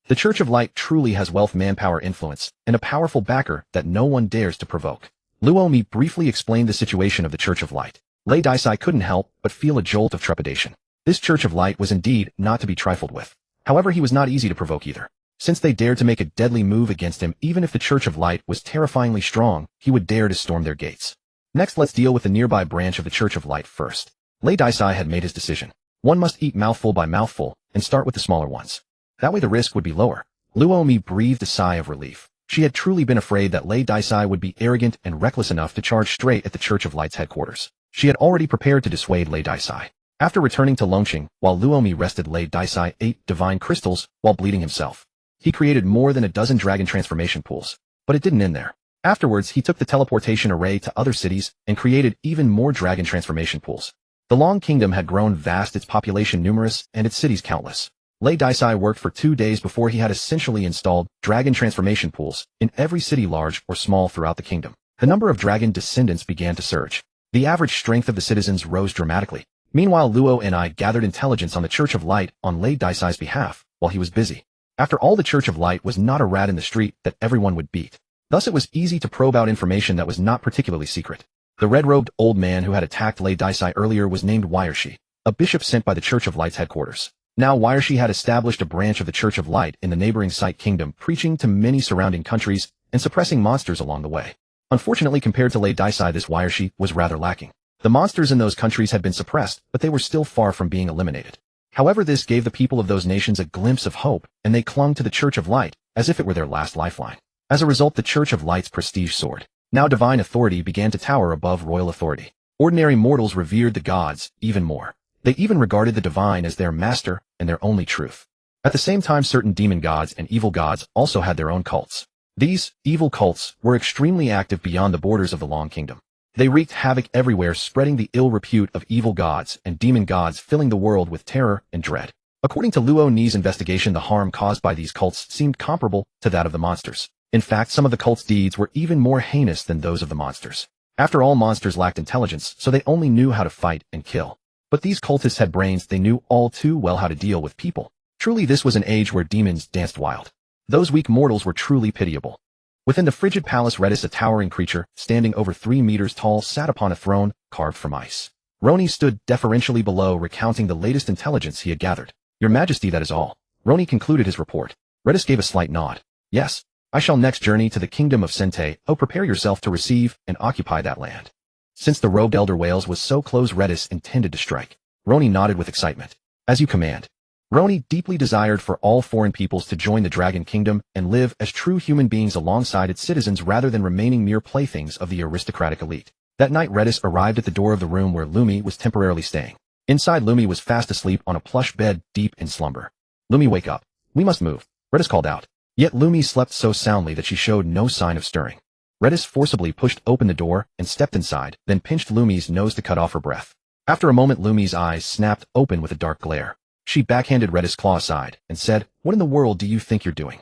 The Church of Light truly has wealth, manpower, influence, and a powerful backer that no one dares to provoke. Luomi briefly explained the situation of the Church of Light. Lei Daisai couldn't help but feel a jolt of trepidation. This Church of Light was indeed not to be trifled with. However, he was not easy to provoke either. Since they dared to make a deadly move against him, even if the Church of Light was terrifyingly strong, he would dare to storm their gates. Next, let's deal with the nearby branch of the Church of Light first. Lei Daisai had made his decision. One must eat mouthful by mouthful and start with the smaller ones. That way the risk would be lower. Luomi breathed a sigh of relief. She had truly been afraid that Lei Daisai would be arrogant and reckless enough to charge straight at the Church of Light's headquarters. She had already prepared to dissuade Lei Daisai. After returning to Longqing, while Luomi rested, Lei Daisai ate divine crystals while bleeding himself. He created more than a dozen dragon transformation pools. But it didn't end there. Afterwards, he took the teleportation array to other cities and created even more dragon transformation pools. The Long Kingdom had grown vast, its population numerous, and its cities countless. Lei Daisai worked for 2 days before he had essentially installed dragon transformation pools in every city, large or small, throughout the kingdom. The number of dragon descendants began to surge. The average strength of the citizens rose dramatically. Meanwhile, Luo and I gathered intelligence on the Church of Light on Lei Daisai's behalf while he was busy. After all, the Church of Light was not a rat in the street that everyone would beat. Thus it was easy to probe out information that was not particularly secret. The red-robed old man who had attacked Lei Daisai earlier was named Wiershi, a bishop sent by the Church of Light's headquarters. Now Wiershi had established a branch of the Church of Light in the neighboring Sight Kingdom, preaching to many surrounding countries and suppressing monsters along the way. Unfortunately, compared to Lei Daisai, this Wiershi was rather lacking. The monsters in those countries had been suppressed, but they were still far from being eliminated. However, this gave the people of those nations a glimpse of hope, and they clung to the Church of Light as if it were their last lifeline. As a result, the Church of Light's prestige soared. Now divine authority began to tower above royal authority. Ordinary mortals revered the gods even more. They even regarded the divine as their master and their only truth. At the same time, certain demon gods and evil gods also had their own cults. These evil cults were extremely active beyond the borders of the Long Kingdom. They wreaked havoc everywhere, spreading the ill repute of evil gods and demon gods, filling the world with terror and dread. According to Luo Ni's investigation, the harm caused by these cults seemed comparable to that of the monsters. In fact, some of the cult's deeds were even more heinous than those of the monsters. After all, monsters lacked intelligence, so they only knew how to fight and kill. But these cultists had brains. They knew all too well how to deal with people. Truly, this was an age where demons danced wild. Those weak mortals were truly pitiable. Within the frigid palace, Redis, a towering creature, standing over 3 meters tall, sat upon a throne carved from ice. Roni stood deferentially below, recounting the latest intelligence he had gathered. Your Majesty, that is all. Roni concluded his report. Redis gave a slight nod. Yes. I shall next journey to the kingdom of Sente. Oh, prepare yourself to receive and occupy that land. Since the robed elder whales was so close, Redis intended to strike. Roni nodded with excitement. As you command. Roni deeply desired for all foreign peoples to join the Dragon Kingdom and live as true human beings alongside its citizens rather than remaining mere playthings of the aristocratic elite. That night Redis arrived at the door of the room where Lumi was temporarily staying. Inside, Lumi was fast asleep on a plush bed, deep in slumber. Lumi, wake up. We must move, Redis called out. Yet Lumi slept so soundly that she showed no sign of stirring. Redis forcibly pushed open the door and stepped inside, then pinched Lumi's nose to cut off her breath. After a moment, Lumi's eyes snapped open with a dark glare. She backhanded Redis' claw aside and said, "What in the world do you think you're doing?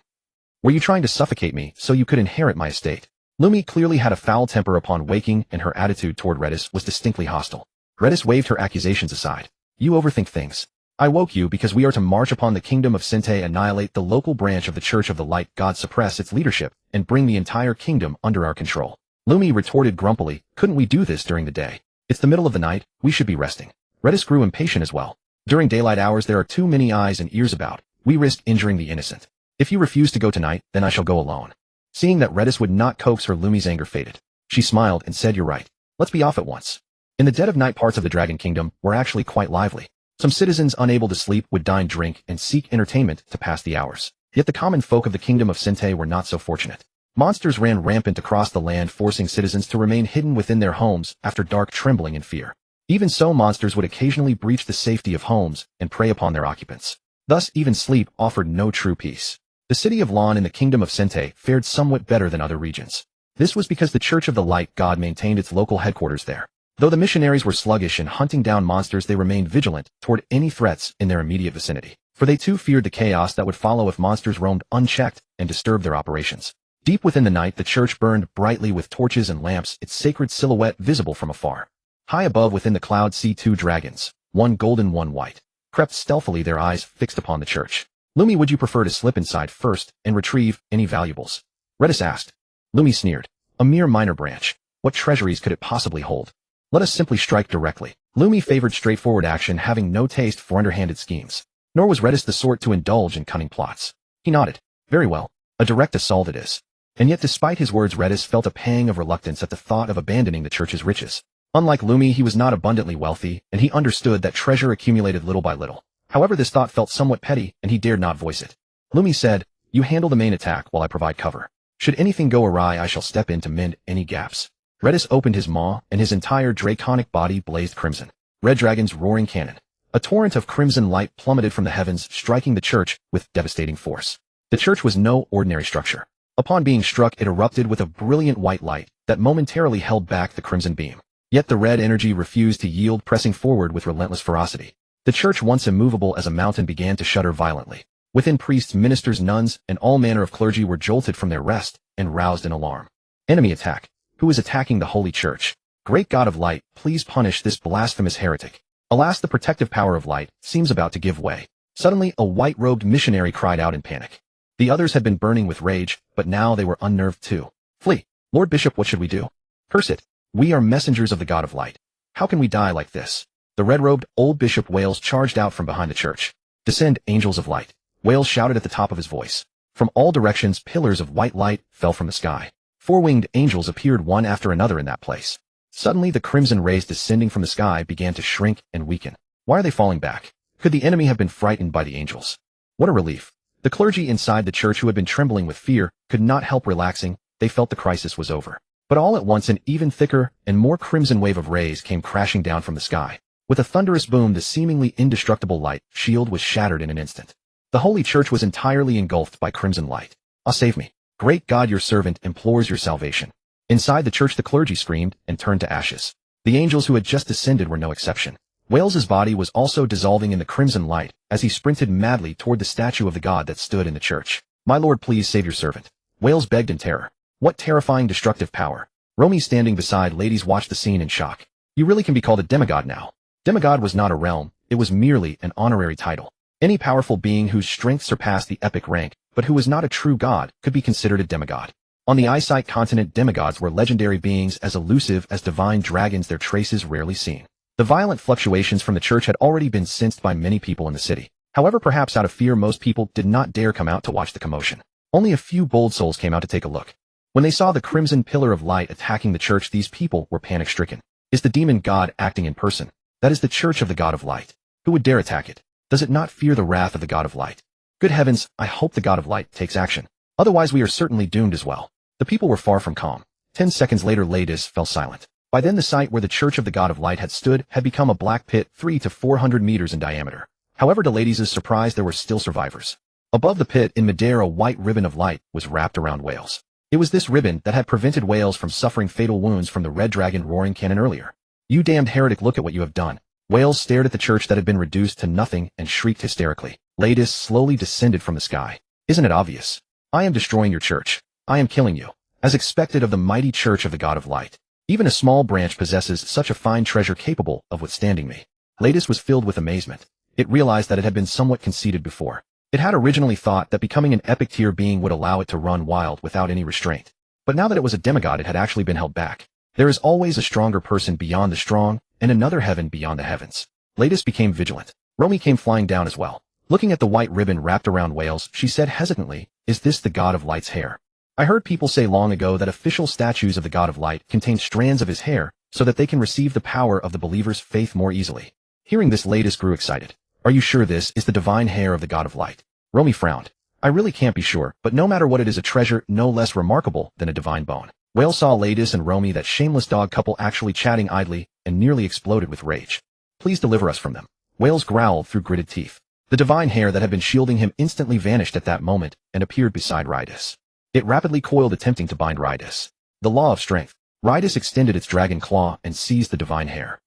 Were you trying to suffocate me so you could inherit my estate?" Lumi clearly had a foul temper upon waking, and her attitude toward Redis was distinctly hostile. Redis waved her accusations aside. "You overthink things. I woke you because we are to march upon the kingdom of Sente, annihilate the local branch of the Church of the Light God, suppress its leadership, and bring the entire kingdom under our control." Lumi retorted grumpily, "Couldn't we do this during the day? It's the middle of the night, we should be resting." Redis grew impatient as well. "During daylight hours there are too many eyes and ears about. We risk injuring the innocent. If you refuse to go tonight, then I shall go alone." Seeing that Redis would not coax her, Lumi's anger faded. She smiled and said, "You're right. Let's be off at once." In the dead of night, parts of the Dragon Kingdom were actually quite lively. Some citizens unable to sleep would dine, drink, and seek entertainment to pass the hours. Yet the common folk of the kingdom of Sente were not so fortunate. Monsters ran rampant across the land, forcing citizens to remain hidden within their homes after dark, trembling in fear. Even so, monsters would occasionally breach the safety of homes and prey upon their occupants. Thus, even sleep offered no true peace. The city of Lan in the kingdom of Sente fared somewhat better than other regions. This was because the Church of the Light God maintained its local headquarters there. Though the missionaries were sluggish in hunting down monsters, they remained vigilant toward any threats in their immediate vicinity, for they too feared the chaos that would follow if monsters roamed unchecked and disturbed their operations. Deep within the night, the church burned brightly with torches and lamps, its sacred silhouette visible from afar. High above, within the clouds, see two dragons, one golden, one white, crept stealthily, their eyes fixed upon the church. "Lumi, would you prefer to slip inside first and retrieve any valuables?" Redis asked. Lumi sneered. "A mere minor branch. What treasuries could it possibly hold? Let us simply strike directly." Lumi favored straightforward action, having no taste for underhanded schemes. Nor was Redis the sort to indulge in cunning plots. He nodded. "Very well. A direct assault it is." And yet, despite his words, Redis felt a pang of reluctance at the thought of abandoning the church's riches. Unlike Lumi, he was not abundantly wealthy, and he understood that treasure accumulated little by little. However, this thought felt somewhat petty, and he dared not voice it. Lumi said, "You handle the main attack while I provide cover. Should anything go awry, I shall step in to mend any gaps." Redis opened his maw, and his entire draconic body blazed crimson. Red Dragon's roaring cannon. A torrent of crimson light plummeted from the heavens, striking the church with devastating force. The church was no ordinary structure. Upon being struck, it erupted with a brilliant white light that momentarily held back the crimson beam. Yet the red energy refused to yield, pressing forward with relentless ferocity. The church, once immovable as a mountain, began to shudder violently. Within, priests, ministers, nuns, and all manner of clergy were jolted from their rest and roused in alarm. Enemy attack. Who is attacking the Holy Church? Great God of Light, please punish this blasphemous heretic. Alas, the protective power of light seems about to give way. Suddenly, a white-robed missionary cried out in panic. The others had been burning with rage, but now they were unnerved too. "Flee! Lord Bishop, what should we do?" "Curse it! We are messengers of the God of Light. How can we die like this?" The red-robed old Bishop Wales charged out from behind the church. "Descend, angels of light!" Wales shouted at the top of his voice. From all directions, pillars of white light fell from the sky. Four-winged angels appeared one after another in that place. Suddenly, the crimson rays descending from the sky began to shrink and weaken. Why are they falling back? Could the enemy have been frightened by the angels? What a relief. The clergy inside the church, who had been trembling with fear, could not help relaxing. They felt the crisis was over. But all at once, an even thicker and more crimson wave of rays came crashing down from the sky. With a thunderous boom, the seemingly indestructible light shield was shattered in an instant. The Holy Church was entirely engulfed by crimson light. "Ah, save me. Great God, your servant implores your salvation." Inside the church, the clergy screamed and turned to ashes. The angels who had just descended were no exception. Wales's body was also dissolving in the crimson light as he sprinted madly toward the statue of the god that stood in the church. "My lord, please save your servant." Wales begged in terror. What terrifying destructive power. Romy, standing beside ladies, watched the scene in shock. "You really can be called a demigod now." Demigod was not a realm, it was merely an honorary title. Any powerful being whose strength surpassed the epic rank, but who was not a true god, could be considered a demigod. On the Eyesight continent, demigods were legendary beings as elusive as divine dragons, their traces rarely seen. The violent fluctuations from the church had already been sensed by many people in the city. However, perhaps out of fear, most people did not dare come out to watch the commotion. Only a few bold souls came out to take a look. When they saw the crimson pillar of light attacking the church, these people were panic-stricken. Is the demon god acting in person? That is the church of the god of light. Who would dare attack it? Does it not fear the wrath of the god of light? Good heavens, I hope the god of light takes action. Otherwise we are certainly doomed as well. The people were far from calm. 10 seconds later Ladies fell silent. By then the site where the church of the god of light had stood had become a black pit 300 to 400 meters in diameter. However, to Ladies' surprise there were still survivors. Above the pit in midair a white ribbon of light was wrapped around Wales. It was this ribbon that had prevented Wales from suffering fatal wounds from the red dragon roaring cannon earlier. You damned heretic, look at what you have done. Wales stared at the church that had been reduced to nothing and shrieked hysterically. Ladies slowly descended from the sky. Isn't it obvious? I am destroying your church. I am killing you. As expected of the mighty church of the god of light. Even a small branch possesses such a fine treasure capable of withstanding me. Ladies was filled with amazement. It realized that it had been somewhat conceited before. It had originally thought that becoming an epic tier being would allow it to run wild without any restraint. But now that it was a demigod, it had actually been held back. There is always a stronger person beyond the strong, and another heaven beyond the heavens. Ladies became vigilant. Romy came flying down as well. Looking at the white ribbon wrapped around Wales, she said hesitantly, "Is this the god of light's hair? I heard people say long ago that official statues of the god of light contain strands of his hair so that they can receive the power of the believer's faith more easily." Hearing this, Ladies grew excited. "Are you sure this is the divine hair of the god of light?" Romy frowned. "I really can't be sure, but no matter what, it is a treasure no less remarkable than a divine bone." Wales saw Ladies and Romy, that shameless dog couple, actually chatting idly, and nearly exploded with rage. "Please deliver us from them." Wales growled through gritted teeth. The divine hair that had been shielding him instantly vanished at that moment and appeared beside Rydis. It rapidly coiled, attempting to bind Rydis. The law of strength. Rydis extended its dragon claw and seized the divine hair.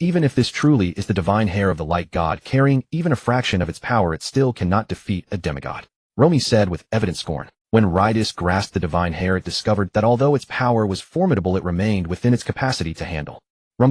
Even if this truly is the divine hair of the light god, carrying even a fraction of its power, it still cannot defeat a demigod, Romy said with evident scorn. When Rydis grasped the divine hair, it discovered that although its power was formidable, it remained within its capacity to handle.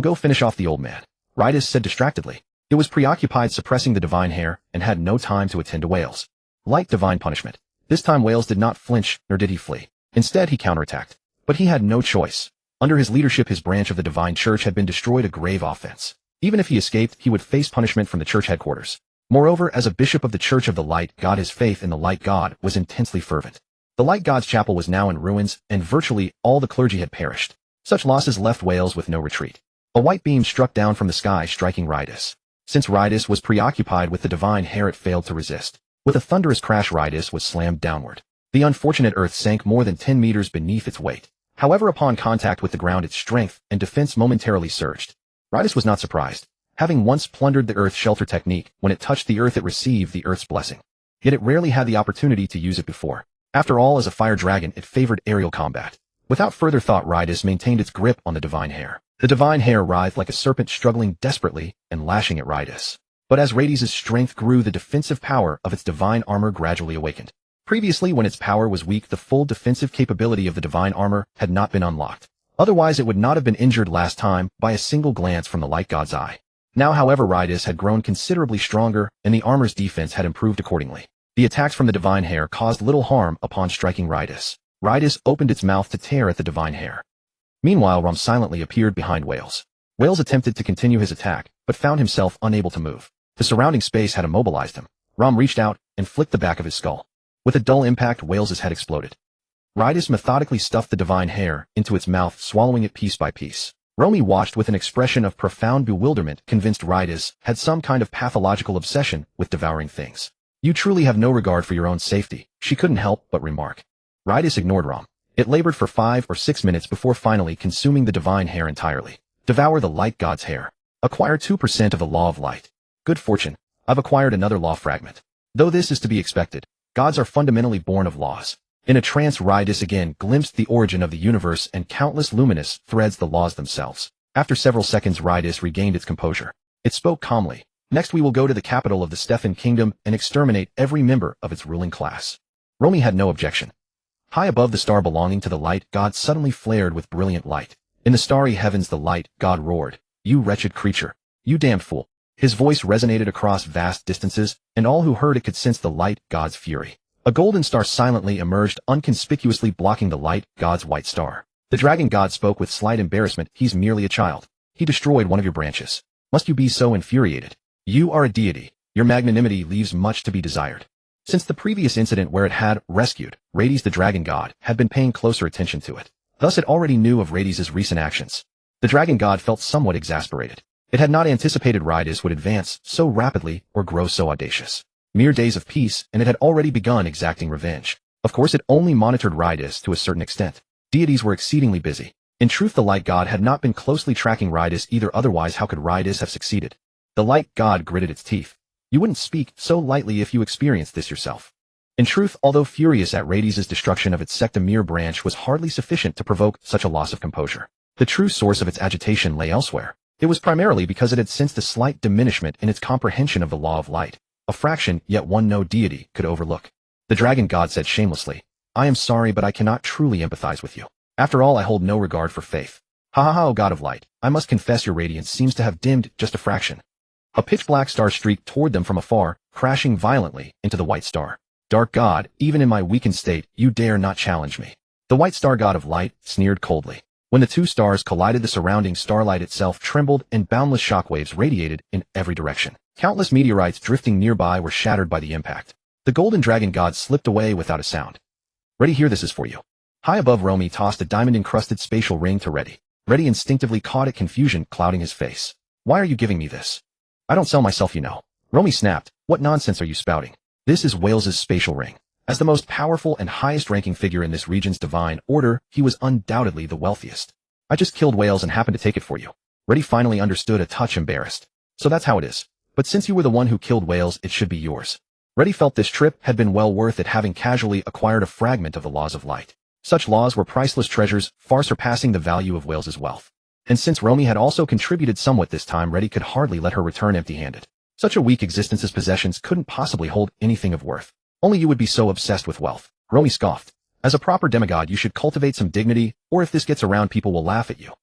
"Go finish off the old man," Rydis said distractedly. It was preoccupied suppressing the divine hair and had no time to attend to Wales. Like divine punishment. This time Wales did not flinch, nor did he flee. Instead he counterattacked. But he had no choice. Under his leadership, his branch of the divine church had been destroyed, a grave offense. Even if he escaped, he would face punishment from the church headquarters. Moreover, as a bishop of the church of the light god, his faith in the light god was intensely fervent. The light god's chapel was now in ruins, and virtually all the clergy had perished. Such losses left Wales with no retreat. A white beam struck down from the sky, striking Rydis. Since Rydis was preoccupied with the divine hair, it failed to resist. With a thunderous crash, Rydis was slammed downward. The unfortunate earth sank more than 10 meters beneath its weight. However, upon contact with the ground, its strength and defense momentarily surged. Rydis was not surprised. Having once plundered the earth shelter technique, when it touched the earth it received the earth's blessing. Yet it rarely had the opportunity to use it before. After all, as a fire dragon, it favored aerial combat. Without further thought, Rydis maintained its grip on the divine hair. The divine hair writhed like a serpent, struggling desperately and lashing at Rydis. But as Rydis' strength grew, the defensive power of its divine armor gradually awakened. Previously, when its power was weak, the full defensive capability of the divine armor had not been unlocked. Otherwise, it would not have been injured last time by a single glance from the light god's eye. Now, however, Rydis had grown considerably stronger, and the armor's defense had improved accordingly. The attacks from the divine hair caused little harm upon striking Rydis. Rydis opened its mouth to tear at the divine hair. Meanwhile, Rom silently appeared behind Wales. Wales attempted to continue his attack, but found himself unable to move. The surrounding space had immobilized him. Rom reached out and flicked the back of his skull. With a dull impact, Wales's head exploded. Rydis methodically stuffed the divine hair into its mouth, swallowing it piece by piece. Romy watched with an expression of profound bewilderment, convinced Rydis had some kind of pathological obsession with devouring things. "You truly have no regard for your own safety," she couldn't help but remark. Rydis ignored Rom. It labored for 5 or 6 minutes before finally consuming the divine hair entirely. Devour the light god's hair. Acquire 2% of the law of light. Good fortune. I've acquired another law fragment. Though this is to be expected. Gods are fundamentally born of laws. In a trance, Rydis again glimpsed the origin of the universe and countless luminous threads, the laws themselves. After several seconds, Rydis regained its composure. It spoke calmly. "Next we will go to the capital of the Stefan kingdom and exterminate every member of its ruling class." Romy had no objection. High above the star belonging to the light god suddenly flared with brilliant light. In the starry heavens the light god roared, "You wretched creature! You damned fool!" His voice resonated across vast distances, and all who heard it could sense the light god's fury. A golden star silently emerged, unconspicuously blocking the light god's white star. The dragon god spoke with slight embarrassment. "He's merely a child. He destroyed one of your branches. Must you be so infuriated? You are a deity. Your magnanimity leaves much to be desired." Since the previous incident where it had rescued Rades the dragon god had been paying closer attention to it. Thus it already knew of Rades' recent actions. The dragon god felt somewhat exasperated. It had not anticipated Rades would advance so rapidly or grow so audacious. Mere days of peace, and it had already begun exacting revenge. Of course it only monitored Rades to a certain extent. Deities were exceedingly busy. In truth, the light god had not been closely tracking Rades either, otherwise how could Rades have succeeded? The light god gritted its teeth. You wouldn't speak so lightly if you experienced this yourself. In truth, although furious at Rades' destruction of its sect, a mere branch was hardly sufficient to provoke such a loss of composure. The true source of its agitation lay elsewhere. It was primarily because it had sensed a slight diminishment in its comprehension of the law of light, a fraction yet one no deity could overlook. The dragon god said shamelessly, I am sorry, but I cannot truly empathize with you. After all, I hold no regard for faith. Ha ha ha, O god of light, I must confess your radiance seems to have dimmed just a fraction. A pitch-black star streaked toward them from afar, crashing violently into the white star. Dark god, even in my weakened state, you dare not challenge me. The white star god of light sneered coldly. When the two stars collided, the surrounding starlight itself trembled and boundless shockwaves radiated in every direction. Countless meteorites drifting nearby were shattered by the impact. The golden dragon god slipped away without a sound. Reddy, here, this is for you. High above, Romy tossed a diamond-encrusted spatial ring to Reddy. Reddy instinctively caught it, confusion clouding his face. Why are you giving me this? I don't sell myself, you know. Romy snapped. What nonsense are you spouting? This is Wales's spatial ring. As the most powerful and highest-ranking figure in this region's divine order, he was undoubtedly the wealthiest. I just killed Wales and happened to take it for you. Reddy finally understood, a touch embarrassed. So that's how it is. But since you were the one who killed Wales, it should be yours. Reddy felt this trip had been well worth it, having casually acquired a fragment of the laws of light. Such laws were priceless treasures, far surpassing the value of Wales's wealth. And since Romy had also contributed somewhat this time, Reddy could hardly let her return empty-handed. Such a weak existence's possessions couldn't possibly hold anything of worth. Only you would be so obsessed with wealth. Romy scoffed. As a proper demigod, you should cultivate some dignity, or if this gets around, people will laugh at you.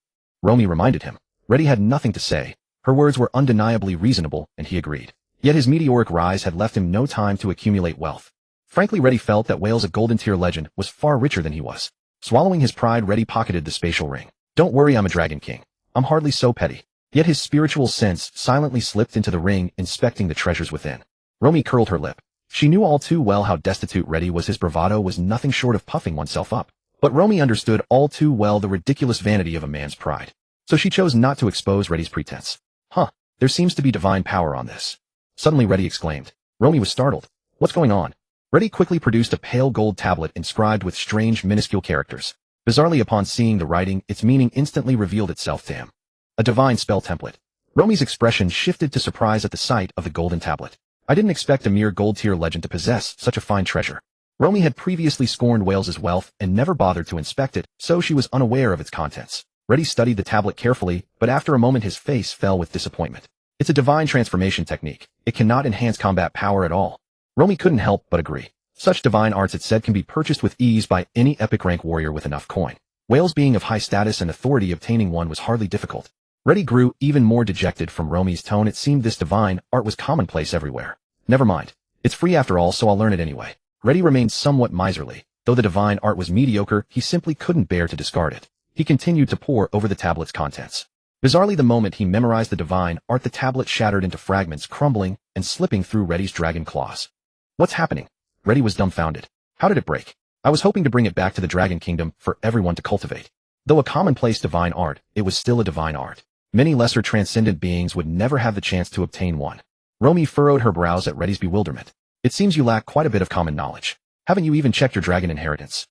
Romy reminded him. Reddy had nothing to say. Her words were undeniably reasonable, and he agreed. Yet his meteoric rise had left him no time to accumulate wealth. Frankly, Reddy felt that Wales, a golden tier legend, was far richer than he was. Swallowing his pride, Reddy pocketed the spatial ring. Don't worry, I'm a dragon king. I'm hardly so petty. Yet his spiritual sense silently slipped into the ring, inspecting the treasures within. Romy curled her lip. She knew all too well how destitute Reddy was. His bravado was nothing short of puffing oneself up. But Romy understood all too well the ridiculous vanity of a man's pride. So she chose not to expose Reddy's pretense. Huh, there seems to be divine power on this. Suddenly Reddy exclaimed. Romy was startled. What's going on? Reddy quickly produced a pale gold tablet inscribed with strange minuscule characters. Bizarrely, upon seeing the writing, its meaning instantly revealed itself to him. A divine spell template. Romy's expression shifted to surprise at the sight of the golden tablet. I didn't expect a mere gold-tier legend to possess such a fine treasure. Romy had previously scorned Wales's wealth and never bothered to inspect it, so she was unaware of its contents. Reddy studied the tablet carefully, but after a moment his face fell with disappointment. It's a divine transformation technique. It cannot enhance combat power at all. Romy couldn't help but agree. Such divine arts, it said, can be purchased with ease by any epic rank warrior with enough coin. Wales being of high status and authority, obtaining one was hardly difficult. Reddy grew even more dejected from Romy's tone. It seemed this divine art was commonplace everywhere. Never mind. It's free after all, so I'll learn it anyway. Reddy remained somewhat miserly. Though the divine art was mediocre, he simply couldn't bear to discard it. He continued to pore over the tablet's contents. Bizarrely, the moment he memorized the divine art, the tablet shattered into fragments, crumbling and slipping through Reddy's dragon claws. What's happening? Reddy was dumbfounded. How did it break? I was hoping to bring it back to the Dragon Kingdom for everyone to cultivate. Though a commonplace divine art, it was still a divine art. Many lesser transcendent beings would never have the chance to obtain one. Romy furrowed her brows at Reddy's bewilderment. It seems you lack quite a bit of common knowledge. Haven't you even checked your dragon inheritance?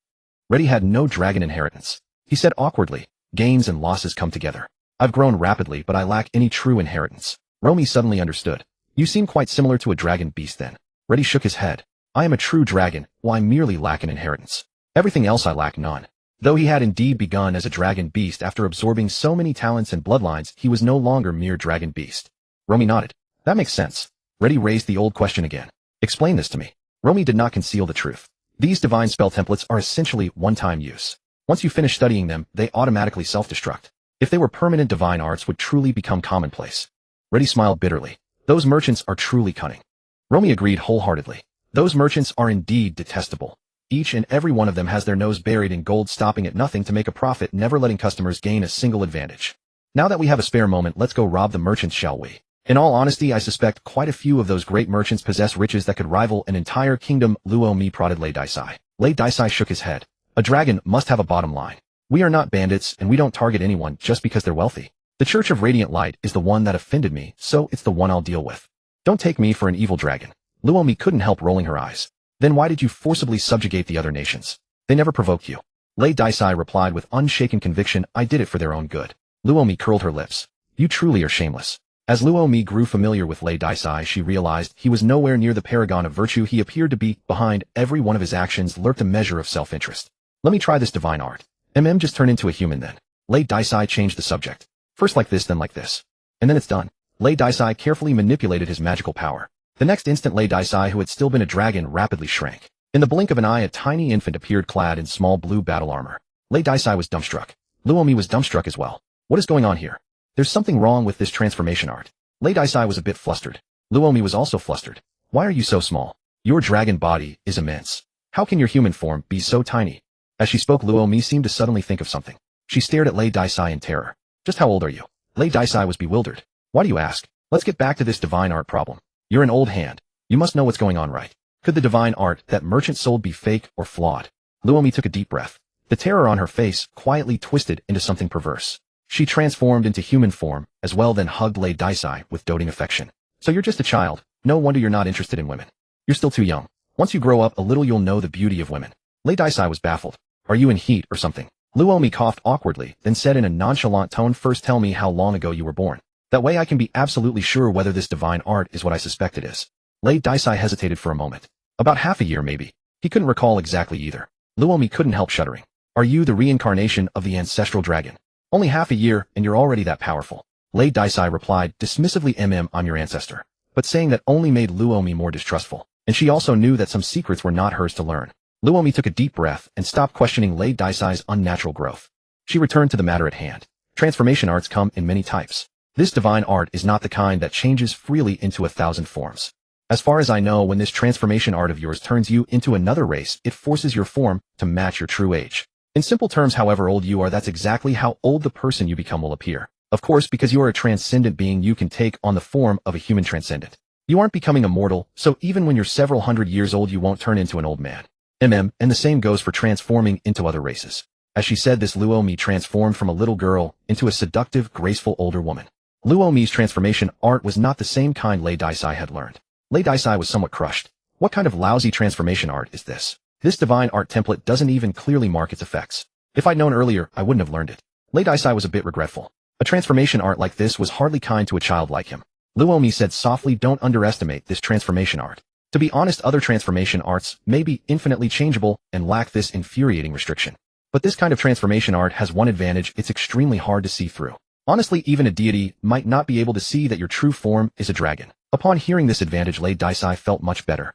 Reddy had no dragon inheritance. He said awkwardly. Gains and losses come together. I've grown rapidly, but I lack any true inheritance. Romy suddenly understood. You seem quite similar to a dragon beast then. Reddy shook his head. I am a true dragon, while I merely lack an inheritance. Everything else I lack none. Though he had indeed begun as a dragon beast, after absorbing so many talents and bloodlines, he was no longer mere dragon beast. Romy nodded. That makes sense. Reddy raised the old question again. Explain this to me. Romy did not conceal the truth. These divine spell templates are essentially one-time use. Once you finish studying them, they automatically self-destruct. If they were permanent, divine arts would truly become commonplace. Reddy smiled bitterly. Those merchants are truly cunning. Romy agreed wholeheartedly. Those merchants are indeed detestable. Each and every one of them has their nose buried in gold, stopping at nothing to make a profit, never letting customers gain a single advantage. Now that we have a spare moment, let's go rob the merchants, shall we? In all honesty, I suspect quite a few of those great merchants possess riches that could rival an entire kingdom. Luo Mi prodded Lei Daisai. Lei Daisai shook his head. A dragon must have a bottom line. We are not bandits, and we don't target anyone just because they're wealthy. The Church of Radiant Light is the one that offended me, so it's the one I'll deal with. Don't take me for an evil dragon. Luo Mi couldn't help rolling her eyes. Then why did you forcibly subjugate the other nations? They never provoked you. Lei Daisai replied with unshaken conviction, I did it for their own good. Luo Mi curled her lips. You truly are shameless. As Luo Mi grew familiar with Lei Daisai, she realized he was nowhere near the paragon of virtue he appeared to be. Behind every one of his actions lurked a measure of self-interest. Let me try this divine art. Just turn into a human then. Lei Daisai changed the subject. First like this, then like this. And then it's done. Lei Daisai carefully manipulated his magical power. The next instant Lei Daisai, who had still been a dragon, rapidly shrank. In the blink of an eye, a tiny infant appeared clad in small blue battle armor. Lei Daisai was dumbstruck. Luo Mi was dumbstruck as well. What is going on here? There's something wrong with this transformation art. Lei Daisai was a bit flustered. Luo Mi was also flustered. Why are you so small? Your dragon body is immense. How can your human form be so tiny? As she spoke, Luo Mi seemed to suddenly think of something. She stared at Lei Daisai in terror. Just how old are you? Lei Daisai was bewildered. Why do you ask? Let's get back to this divine art problem. You're an old hand. You must know what's going on, right? Could the divine art that merchant sold be fake or flawed? Luo Mi took a deep breath. The terror on her face quietly twisted into something perverse. She transformed into human form as well, then hugged Lei Daisai with doting affection. So you're just a child. No wonder you're not interested in women. You're still too young. Once you grow up a little, you'll know the beauty of women. Lei Daisai was baffled. Are you in heat or something? Luo Mi coughed awkwardly, then said in a nonchalant tone, first tell me how long ago you were born. That way I can be absolutely sure whether this divine art is what I suspect it is. Lei Daisai hesitated for a moment. About half a year maybe. He couldn't recall exactly either. Luo Mi couldn't help shuddering. Are you the reincarnation of the ancestral dragon? Only half a year, and you're already that powerful. Lei Daisai replied dismissively, I'm your ancestor. But saying that only made Luo Mi more distrustful, and she also knew that some secrets were not hers to learn. Luo Mi took a deep breath and stopped questioning Lei Daisai's unnatural growth. She returned to the matter at hand. Transformation arts come in many types. This divine art is not the kind that changes freely into 1,000 forms. As far as I know, when this transformation art of yours turns you into another race, it forces your form to match your true age. In simple terms, however old you are, that's exactly how old the person you become will appear. Of course, because you are a transcendent being, you can take on the form of a human transcendent. You aren't becoming immortal, so even when you're several hundred years old, you won't turn into an old man. And the same goes for transforming into other races. As she said this, Luo Mi transformed from a little girl into a seductive, graceful older woman. Luo Mi's transformation art was not the same kind Lei Daisai had learned. Lei Daisai was somewhat crushed. What kind of lousy transformation art is this? This divine art template doesn't even clearly mark its effects. If I'd known earlier, I wouldn't have learned it. Lei Daisai was a bit regretful. A transformation art like this was hardly kind to a child like him. Luo Mi said softly, don't underestimate this transformation art. To be honest, other transformation arts may be infinitely changeable and lack this infuriating restriction. But this kind of transformation art has one advantage: it's extremely hard to see through. Honestly, even a deity might not be able to see that your true form is a dragon. Upon hearing this advantage, Lei Daisai felt much better.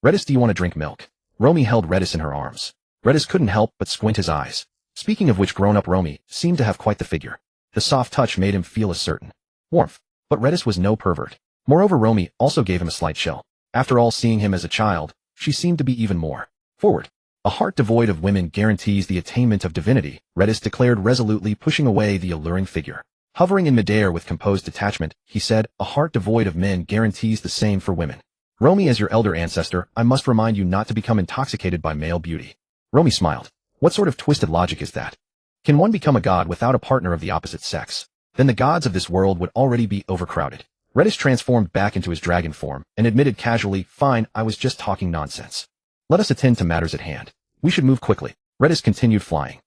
Redis, do you want to drink milk? Romy held Redis in her arms. Redis couldn't help but squint his eyes. Speaking of which, grown-up Romy seemed to have quite the figure. The soft touch made him feel a certain warmth. But Redis was no pervert. Moreover, Romy also gave him a slight chill. After all, seeing him as a child, she seemed to be even more forward. A heart devoid of women guarantees the attainment of divinity, Redis declared resolutely, pushing away the alluring figure. Hovering in midair with composed detachment, he said, a heart devoid of men guarantees the same for women. Romy, as your elder ancestor, I must remind you not to become intoxicated by male beauty. Romy smiled. What sort of twisted logic is that? Can one become a god without a partner of the opposite sex? Then the gods of this world would already be overcrowded. Redis transformed back into his dragon form and admitted casually, fine, I was just talking nonsense. Let us attend to matters at hand. We should move quickly. Redis continued flying.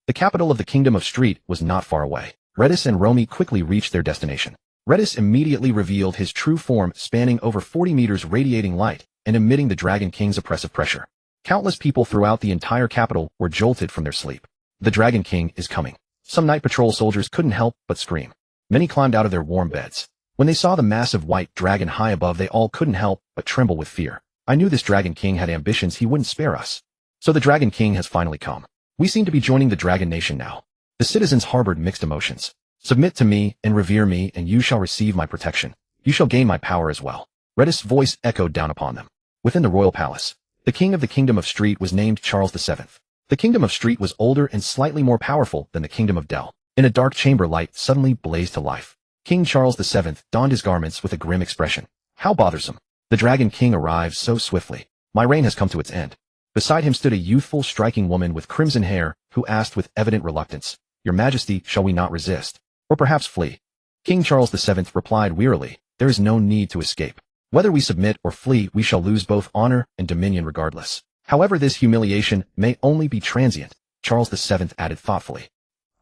The capital of the Kingdom of Street was not far away. Redis and Romy quickly reached their destination. Redis immediately revealed his true form, spanning over 40 meters, radiating light and emitting the Dragon King's oppressive pressure. Countless people throughout the entire capital were jolted from their sleep. The Dragon King is coming. Some night patrol soldiers couldn't help but scream. Many climbed out of their warm beds. When they saw the massive white dragon high above, they all couldn't help but tremble with fear. I knew this Dragon King had ambitions. He wouldn't spare us. So the Dragon King has finally come. We seem to be joining the Dragon Nation now. The citizens harbored mixed emotions. Submit to me and revere me, and you shall receive my protection. You shall gain my power as well. Redis' voice echoed down upon them. Within the royal palace, the king of the Kingdom of Street was named Charles VII. The Kingdom of Street was older and slightly more powerful than the Kingdom of Del. In a dark chamber, light suddenly blazed to life. King Charles VII donned his garments with a grim expression. How bothersome. The Dragon King arrived so swiftly. My reign has come to its end. Beside him stood a youthful, striking woman with crimson hair, who asked with evident reluctance, Your Majesty, shall we not resist? Or perhaps flee? King Charles VII replied wearily, There is no need to escape. Whether we submit or flee, we shall lose both honor and dominion regardless. However, this humiliation may only be transient, Charles VII added thoughtfully.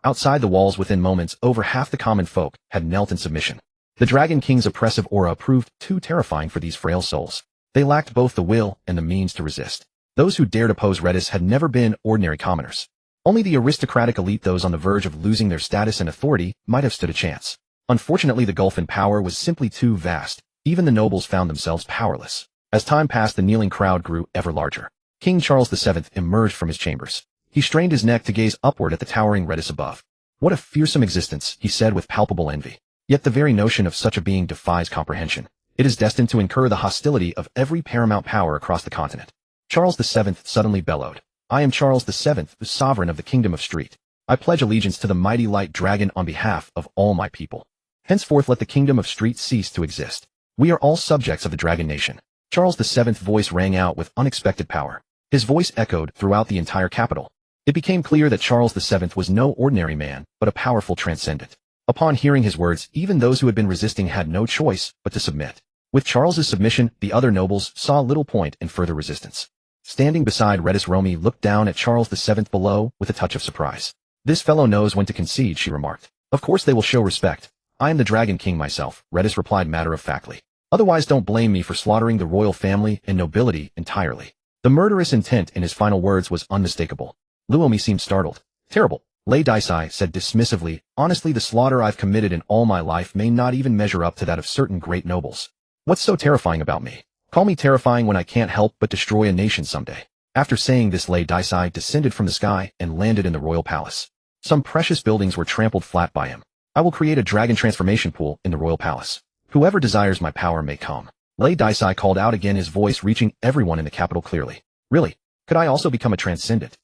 Outside the walls within moments, over half the common folk had knelt in submission. The Dragon King's oppressive aura proved too terrifying for these frail souls. They lacked both the will and the means to resist. Those who dared oppose Redis had never been ordinary commoners. Only the aristocratic elite, those on the verge of losing their status and authority, might have stood a chance. Unfortunately, the gulf in power was simply too vast. Even the nobles found themselves powerless. As time passed, the kneeling crowd grew ever larger. King Charles VII emerged from his chambers. He strained his neck to gaze upward at the towering Redis above. What a fearsome existence, he said with palpable envy. Yet the very notion of such a being defies comprehension. It is destined to incur the hostility of every paramount power across the continent. Charles VII suddenly bellowed. I am Charles VII, the sovereign of the Kingdom of Street. I pledge allegiance to the mighty light dragon on behalf of all my people. Henceforth let the Kingdom of Street cease to exist. We are all subjects of the Dragon Nation. Charles VII's voice rang out with unexpected power. His voice echoed throughout the entire capital. It became clear that Charles VII was no ordinary man, but a powerful transcendent. Upon hearing his words, even those who had been resisting had no choice but to submit. With Charles's submission, the other nobles saw little point in further resistance. Standing beside Redis, Romy looked down at Charles VII below with a touch of surprise. This fellow knows when to concede, she remarked. Of course they will show respect. I am the Dragon King myself, Redis replied matter-of-factly. Otherwise don't blame me for slaughtering the royal family and nobility entirely. The murderous intent in his final words was unmistakable. Luomi seemed startled. Terrible, Lei Daisai said dismissively. Honestly, the slaughter I've committed in all my life may not even measure up to that of certain great nobles. What's so terrifying about me? Call me terrifying when I can't help but destroy a nation someday. After saying this, Lei Daisai descended from the sky and landed in the royal palace. Some precious buildings were trampled flat by him. I will create a dragon transformation pool in the royal palace. Whoever desires my power may come. Lei Daisai called out again, his voice reaching everyone in the capital clearly. Really? Could I also become a transcendent?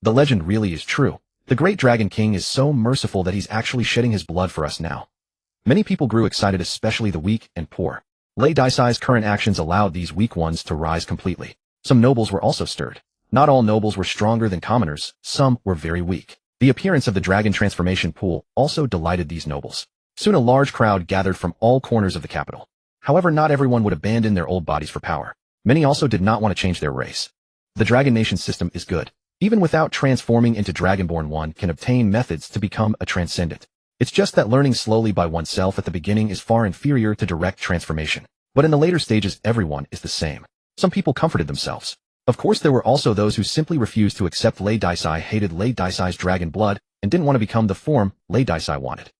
The legend really is true. The great Dragon King is so merciful that he's actually shedding his blood for us now. Many people grew excited, especially the weak and poor. Lei Daisai's current actions allowed these weak ones to rise completely. Some nobles were also stirred. Not all nobles were stronger than commoners, some were very weak. The appearance of the dragon transformation pool also delighted these nobles. Soon a large crowd gathered from all corners of the capital. However, not everyone would abandon their old bodies for power. Many also did not want to change their race. The Dragon Nation system is good. Even without transforming into Dragonborn, one can obtain methods to become a transcendent. It's just that learning slowly by oneself at the beginning is far inferior to direct transformation. But in the later stages, everyone is the same. Some people comforted themselves. Of course, there were also those who simply refused to accept Lei Daisai, hated Lei Daisai's dragon blood, and didn't want to become the form Lei Daisai wanted.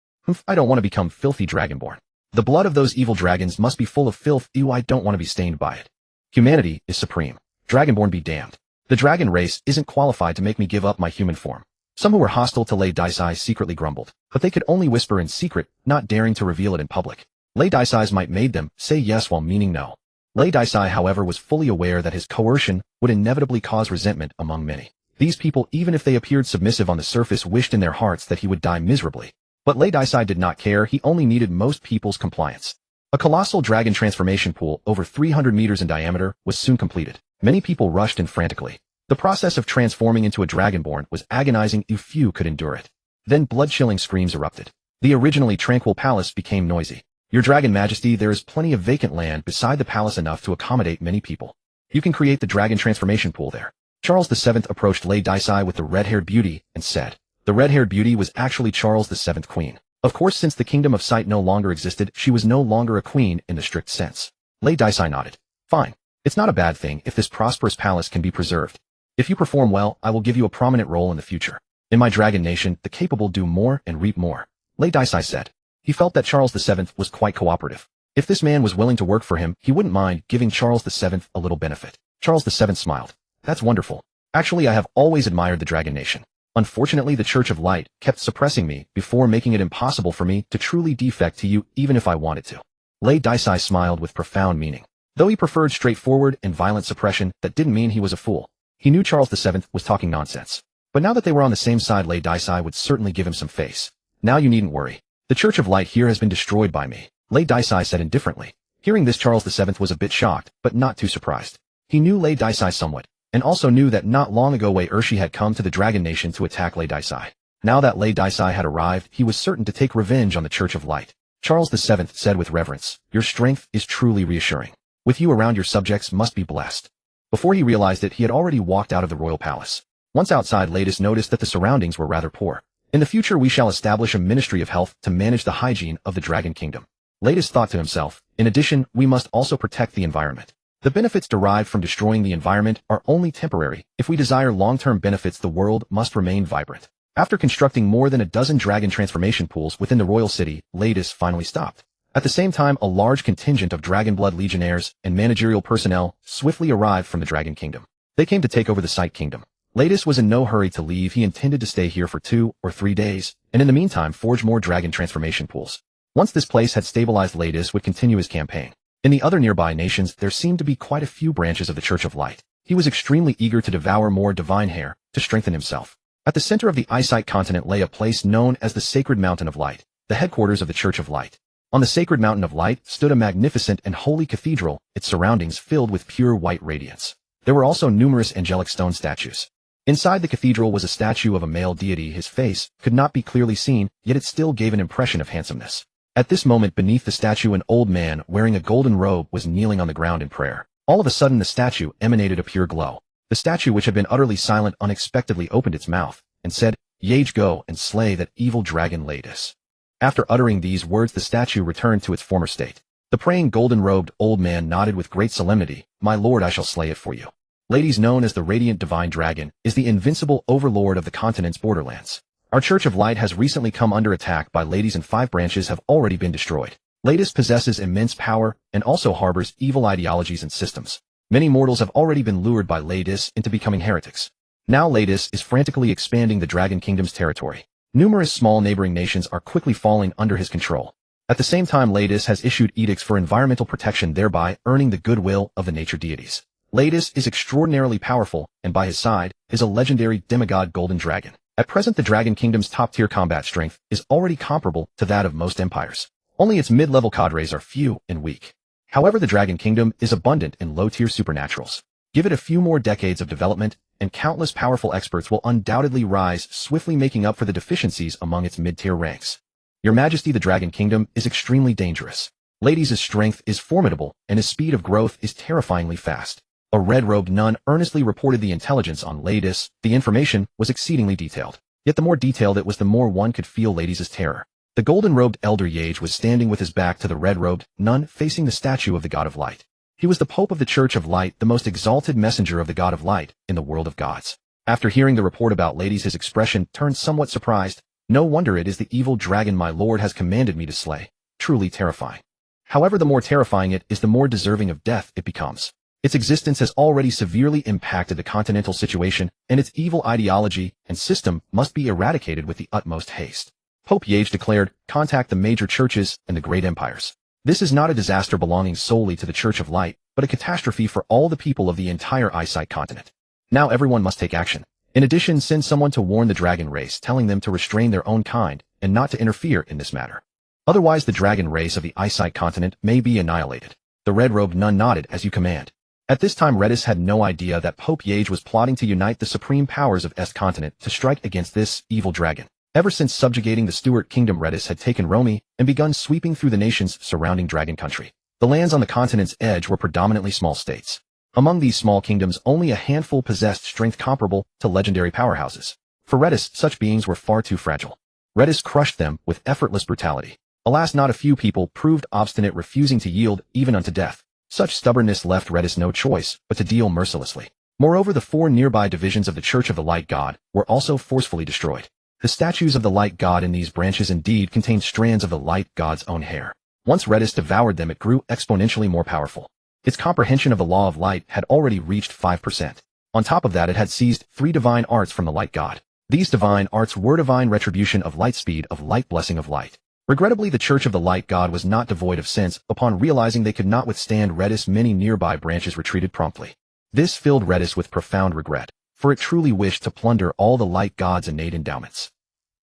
I don't want to become filthy Dragonborn. The blood of those evil dragons must be full of filth. I don't want to be stained by it. Humanity is supreme. Dragonborn be damned. The dragon race isn't qualified to make me give up my human form. Some who were hostile to Lei Daisai secretly grumbled, but they could only whisper in secret, not daring to reveal it in public. Lei Daisai's might made them say yes while meaning no. Lei Daisai, however, was fully aware that his coercion would inevitably cause resentment among many. These people, even if they appeared submissive on the surface, wished in their hearts that he would die miserably. But Lei Daisai did not care. He only needed most people's compliance. A colossal dragon transformation pool over 300 meters in diameter was soon completed. Many people rushed in frantically. The process of transforming into a Dragonborn was agonizing. Few could endure it. Then blood-chilling screams erupted. The originally tranquil palace became noisy. Your Dragon Majesty, there is plenty of vacant land beside the palace, enough to accommodate many people. You can create the dragon transformation pool there. Charles VII approached Lei Daisai with the red-haired beauty and said. The red-haired beauty was actually Charles VII's queen. Of course, since the Kingdom of Sight no longer existed, she was no longer a queen in the strict sense. Lei Daisai nodded. Fine. It's not a bad thing if this prosperous palace can be preserved. If you perform well, I will give you a prominent role in the future. In my Dragon Nation, the capable do more and reap more. Lei Daisai said. He felt that Charles VII was quite cooperative. If this man was willing to work for him, he wouldn't mind giving Charles VII a little benefit. Charles VII smiled. That's wonderful. Actually, I have always admired the Dragon Nation. Unfortunately, the Church of Light kept suppressing me before making it impossible for me to truly defect to you even if I wanted to. Lei Daisai smiled with profound meaning. Though he preferred straightforward and violent suppression, that didn't mean he was a fool. He knew Charles VII was talking nonsense. But now that they were on the same side, Lei Daisai would certainly give him some face. Now you needn't worry. The Church of Light here has been destroyed by me, Lady Dicey said indifferently. Hearing this, Charles VII was a bit shocked, but not too surprised. He knew Lady Dicey somewhat, and also knew that not long ago Wei Ershi had come to the Dragon Nation to attack Lady Dicey. Now that Lady Dicey had arrived, he was certain to take revenge on the Church of Light. Charles VII said with reverence, "Your strength is truly reassuring. With you around, your subjects must be blessed." Before he realized it, he had already walked out of the royal palace. Once outside, Ladis noticed that the surroundings were rather poor. In the future, we shall establish a Ministry of Health to manage the hygiene of the Dragon Kingdom. Ladis thought to himself, in addition, we must also protect the environment. The benefits derived from destroying the environment are only temporary. If we desire long-term benefits, the world must remain vibrant. After constructing more than a dozen dragon transformation pools within the royal city, Ladis finally stopped. At the same time, a large contingent of dragon blood legionnaires and managerial personnel swiftly arrived from the Dragon Kingdom. They came to take over the Sight Kingdom. Ladis was in no hurry to leave. He intended to stay here for 2 or 3 days, and in the meantime forge more dragon transformation pools. Once this place had stabilized, Ladis would continue his campaign. In the other nearby nations, there seemed to be quite a few branches of the Church of Light. He was extremely eager to devour more divine hair to strengthen himself. At the center of the Eyesight continent lay a place known as the Sacred Mountain of Light, the headquarters of the Church of Light. On the Sacred Mountain of Light stood a magnificent and holy cathedral, its surroundings filled with pure white radiance. There were also numerous angelic stone statues. Inside the cathedral was a statue of a male deity. His face could not be clearly seen, yet it still gave an impression of handsomeness. At this moment, beneath the statue, an old man wearing a golden robe was kneeling on the ground in prayer. All of a sudden, the statue emanated a pure glow. The statue, which had been utterly silent, unexpectedly opened its mouth and said, "Yage, go and slay that evil dragon Ladis." After uttering these words, the statue returned to its former state. The praying golden-robed old man nodded with great solemnity, "My lord, I shall slay it for you." Ladis, known as the Radiant Divine Dragon, is the invincible overlord of the continent's borderlands. Our Church of Light has recently come under attack by Ladis, and 5 branches have already been destroyed. Ladis possesses immense power and also harbors evil ideologies and systems. Many mortals have already been lured by Ladis into becoming heretics. Now Ladis is frantically expanding the Dragon Kingdom's territory. Numerous small neighboring nations are quickly falling under his control. At the same time, Ladis has issued edicts for environmental protection, thereby earning the goodwill of the nature deities. Ladis is extraordinarily powerful, and by his side is a legendary demigod golden dragon. At present, the Dragon Kingdom's top-tier combat strength is already comparable to that of most empires. Only its mid-level cadres are few and weak. However, the Dragon Kingdom is abundant in low-tier supernaturals. Give it a few more decades of development, and countless powerful experts will undoubtedly rise, swiftly making up for the deficiencies among its mid-tier ranks. Your Majesty, the Dragon Kingdom is extremely dangerous. Ladis' strength is formidable, and his speed of growth is terrifyingly fast. A red-robed nun earnestly reported the intelligence on Ladis. The information was exceedingly detailed. Yet the more detailed it was, the more one could feel Ladis' terror. The golden-robed elder Yage was standing with his back to the red-robed nun, facing the statue of the God of Light. He was the Pope of the Church of Light, the most exalted messenger of the God of Light in the world of gods. After hearing the report about Ladis, his expression turned somewhat surprised. "No wonder, it is the evil dragon my lord has commanded me to slay. Truly terrifying. However, the more terrifying it is, the more deserving of death it becomes. Its existence has already severely impacted the continental situation, and its evil ideology and system must be eradicated with the utmost haste." Pope Yage declared, "Contact the major churches and the great empires. This is not a disaster belonging solely to the Church of Light, but a catastrophe for all the people of the entire Eyesight continent. Now everyone must take action. In addition, send someone to warn the dragon race, telling them to restrain their own kind and not to interfere in this matter. Otherwise, the dragon race of the Eyesight continent may be annihilated." The red-robed nun nodded, "As you command." At this time, Redis had no idea that Pope Yage was plotting to unite the supreme powers of Est continent to strike against this evil dragon. Ever since subjugating the Stuart Kingdom, Redis had taken Romy and begun sweeping through the nations surrounding Dragon Country. The lands on the continent's edge were predominantly small states. Among these small kingdoms, only a handful possessed strength comparable to legendary powerhouses. For Redis, such beings were far too fragile. Redis crushed them with effortless brutality. Alas, not a few people proved obstinate, refusing to yield even unto death. Such stubbornness left Redis no choice but to deal mercilessly. Moreover, the 4 nearby divisions of the Church of the Light God were also forcefully destroyed. The statues of the Light God in these branches indeed contained strands of the Light God's own hair. Once Redis devoured them, it grew exponentially more powerful. Its comprehension of the law of light had already reached 5%. On top of that, it had seized 3 divine arts from the Light God. These divine arts were divine retribution of light, speed of light, blessing of light. Regrettably, the Church of the Light God was not devoid of sense. Upon realizing they could not withstand Redis, many nearby branches retreated promptly. This filled Redis with profound regret, for it truly wished to plunder all the Light God's innate endowments.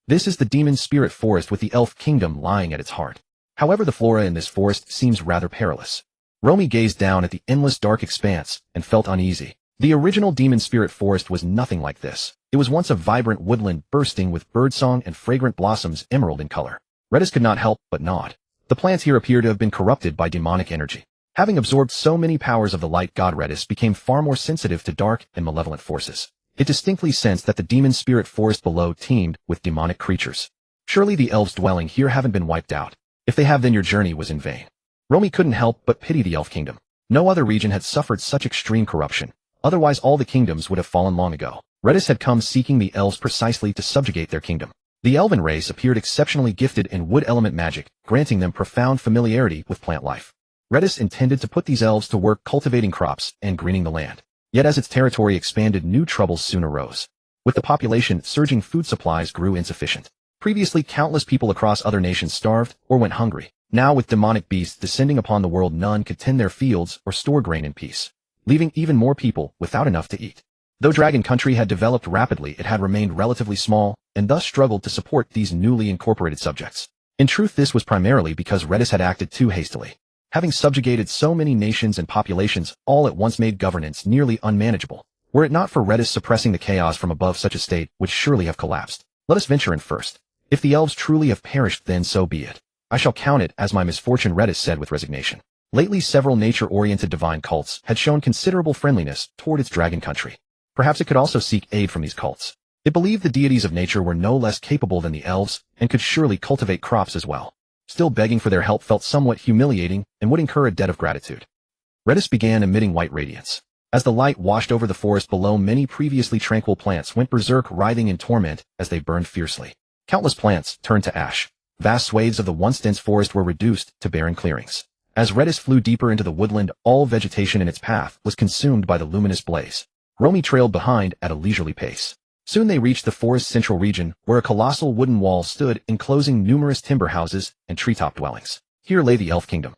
This is the demon spirit forest with the elf kingdom lying at its heart. However, the flora in this forest seems rather perilous. Romy gazed down at the endless dark expanse and felt uneasy. The original demon spirit forest was nothing like this. It was once a vibrant woodland bursting with birdsong and fragrant blossoms emerald in color. Redis could not help but nod. The plants here appear to have been corrupted by demonic energy. Having absorbed so many powers of the light god, Redis became far more sensitive to dark and malevolent forces. It distinctly sensed that the demon spirit forest below teemed with demonic creatures. Surely the elves dwelling here haven't been wiped out. If they have, then your journey was in vain. Romy couldn't help but pity the elf kingdom. No other region had suffered such extreme corruption. Otherwise all the kingdoms would have fallen long ago. Redis had come seeking the elves precisely to subjugate their kingdom. The elven race appeared exceptionally gifted in wood element magic, granting them profound familiarity with plant life. Redis intended to put these elves to work cultivating crops and greening the land. Yet as its territory expanded, new troubles soon arose. With the population surging, food supplies grew insufficient. Previously, countless people across other nations starved or went hungry. Now, with demonic beasts descending upon the world, none could tend their fields or store grain in peace, leaving even more people without enough to eat. Though Dragon Country had developed rapidly, it had remained relatively small and thus struggled to support these newly incorporated subjects. In truth, this was primarily because Redis had acted too hastily. Having subjugated so many nations and populations all at once made governance nearly unmanageable. Were it not for Redis suppressing the chaos from above, such a state would surely have collapsed. Let us venture in first. If the elves truly have perished, then so be it. I shall count it as my misfortune, Redis said with resignation. Lately, several nature-oriented divine cults had shown considerable friendliness toward its Dragon Country. Perhaps it could also seek aid from these cults. It believed the deities of nature were no less capable than the elves and could surely cultivate crops as well. Still, begging for their help felt somewhat humiliating and would incur a debt of gratitude. Redis began emitting white radiance. As the light washed over the forest below, many previously tranquil plants went berserk, writhing in torment as they burned fiercely. Countless plants turned to ash. Vast swathes of the once dense forest were reduced to barren clearings. As Redis flew deeper into the woodland, all vegetation in its path was consumed by the luminous blaze. Romy trailed behind at a leisurely pace. Soon they reached the forest's central region, where a colossal wooden wall stood, enclosing numerous timber houses and treetop dwellings. Here lay the elf kingdom.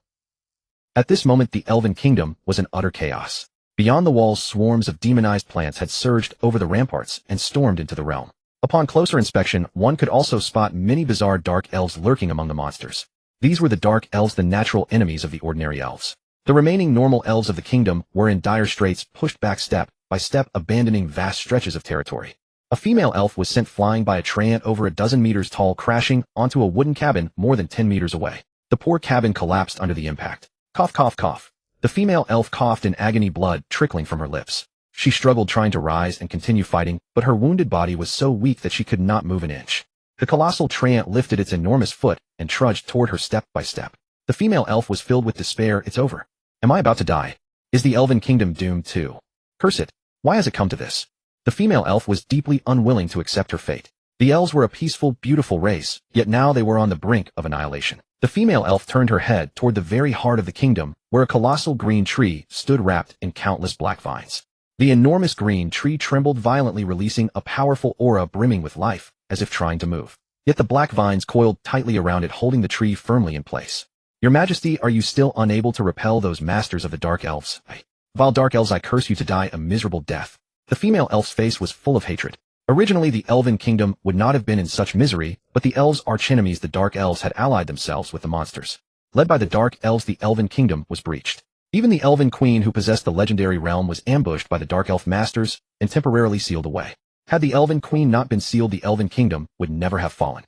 At this moment, the elven kingdom was in utter chaos. Beyond the walls, swarms of demonized plants had surged over the ramparts and stormed into the realm. Upon closer inspection, one could also spot many bizarre dark elves lurking among the monsters. These were the dark elves, the natural enemies of the ordinary elves. The remaining normal elves of the kingdom were in dire straits, pushed back step by step, abandoning vast stretches of territory. A female elf was sent flying by a treant over a dozen meters tall, crashing onto a wooden cabin more than 10 meters away. The poor cabin collapsed under the impact. Cough, cough, cough. The female elf coughed in agony, blood trickling from her lips. She struggled, trying to rise and continue fighting, but her wounded body was so weak that she could not move an inch. The colossal treant lifted its enormous foot and trudged toward her step by step. The female elf was filled with despair. It's over. Am I about to die? Is the elven kingdom doomed too? Curse it. Why has it come to this? The female elf was deeply unwilling to accept her fate. The elves were a peaceful, beautiful race, yet now they were on the brink of annihilation. The female elf turned her head toward the very heart of the kingdom, where a colossal green tree stood wrapped in countless black vines. The enormous green tree trembled violently, releasing a powerful aura brimming with life, as if trying to move. Yet the black vines coiled tightly around it, holding the tree firmly in place. Your Majesty, are you still unable to repel those masters of the dark elves? Vile dark elves, I curse you to die a miserable death. The female elf's face was full of hatred. Originally, the elven kingdom would not have been in such misery, but the elves' archenemies, the dark elves, had allied themselves with the monsters. Led by the dark elves, the elven kingdom was breached. Even the elven queen who possessed the legendary realm was ambushed by the dark elf masters and temporarily sealed away. Had the elven queen not been sealed, the elven kingdom would never have fallen.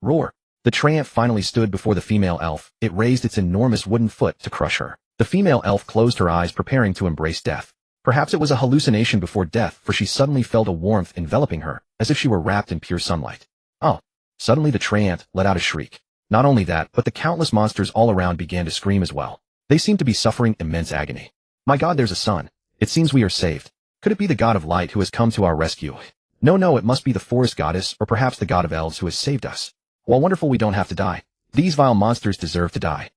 Roar! The treant finally stood before the female elf. It raised its enormous wooden foot to crush her. The female elf closed her eyes, preparing to embrace death. Perhaps it was a hallucination before death, for she suddenly felt a warmth enveloping her, as if she were wrapped in pure sunlight. Oh! Suddenly the treant let out a shriek. Not only that, but the countless monsters all around began to scream as well. They seemed to be suffering immense agony. My God, there's a sun. It seems we are saved. Could it be the god of light who has come to our rescue? No, it must be the forest goddess, or perhaps the god of elves who has saved us. While wonderful, we don't have to die. These vile monsters deserve to die.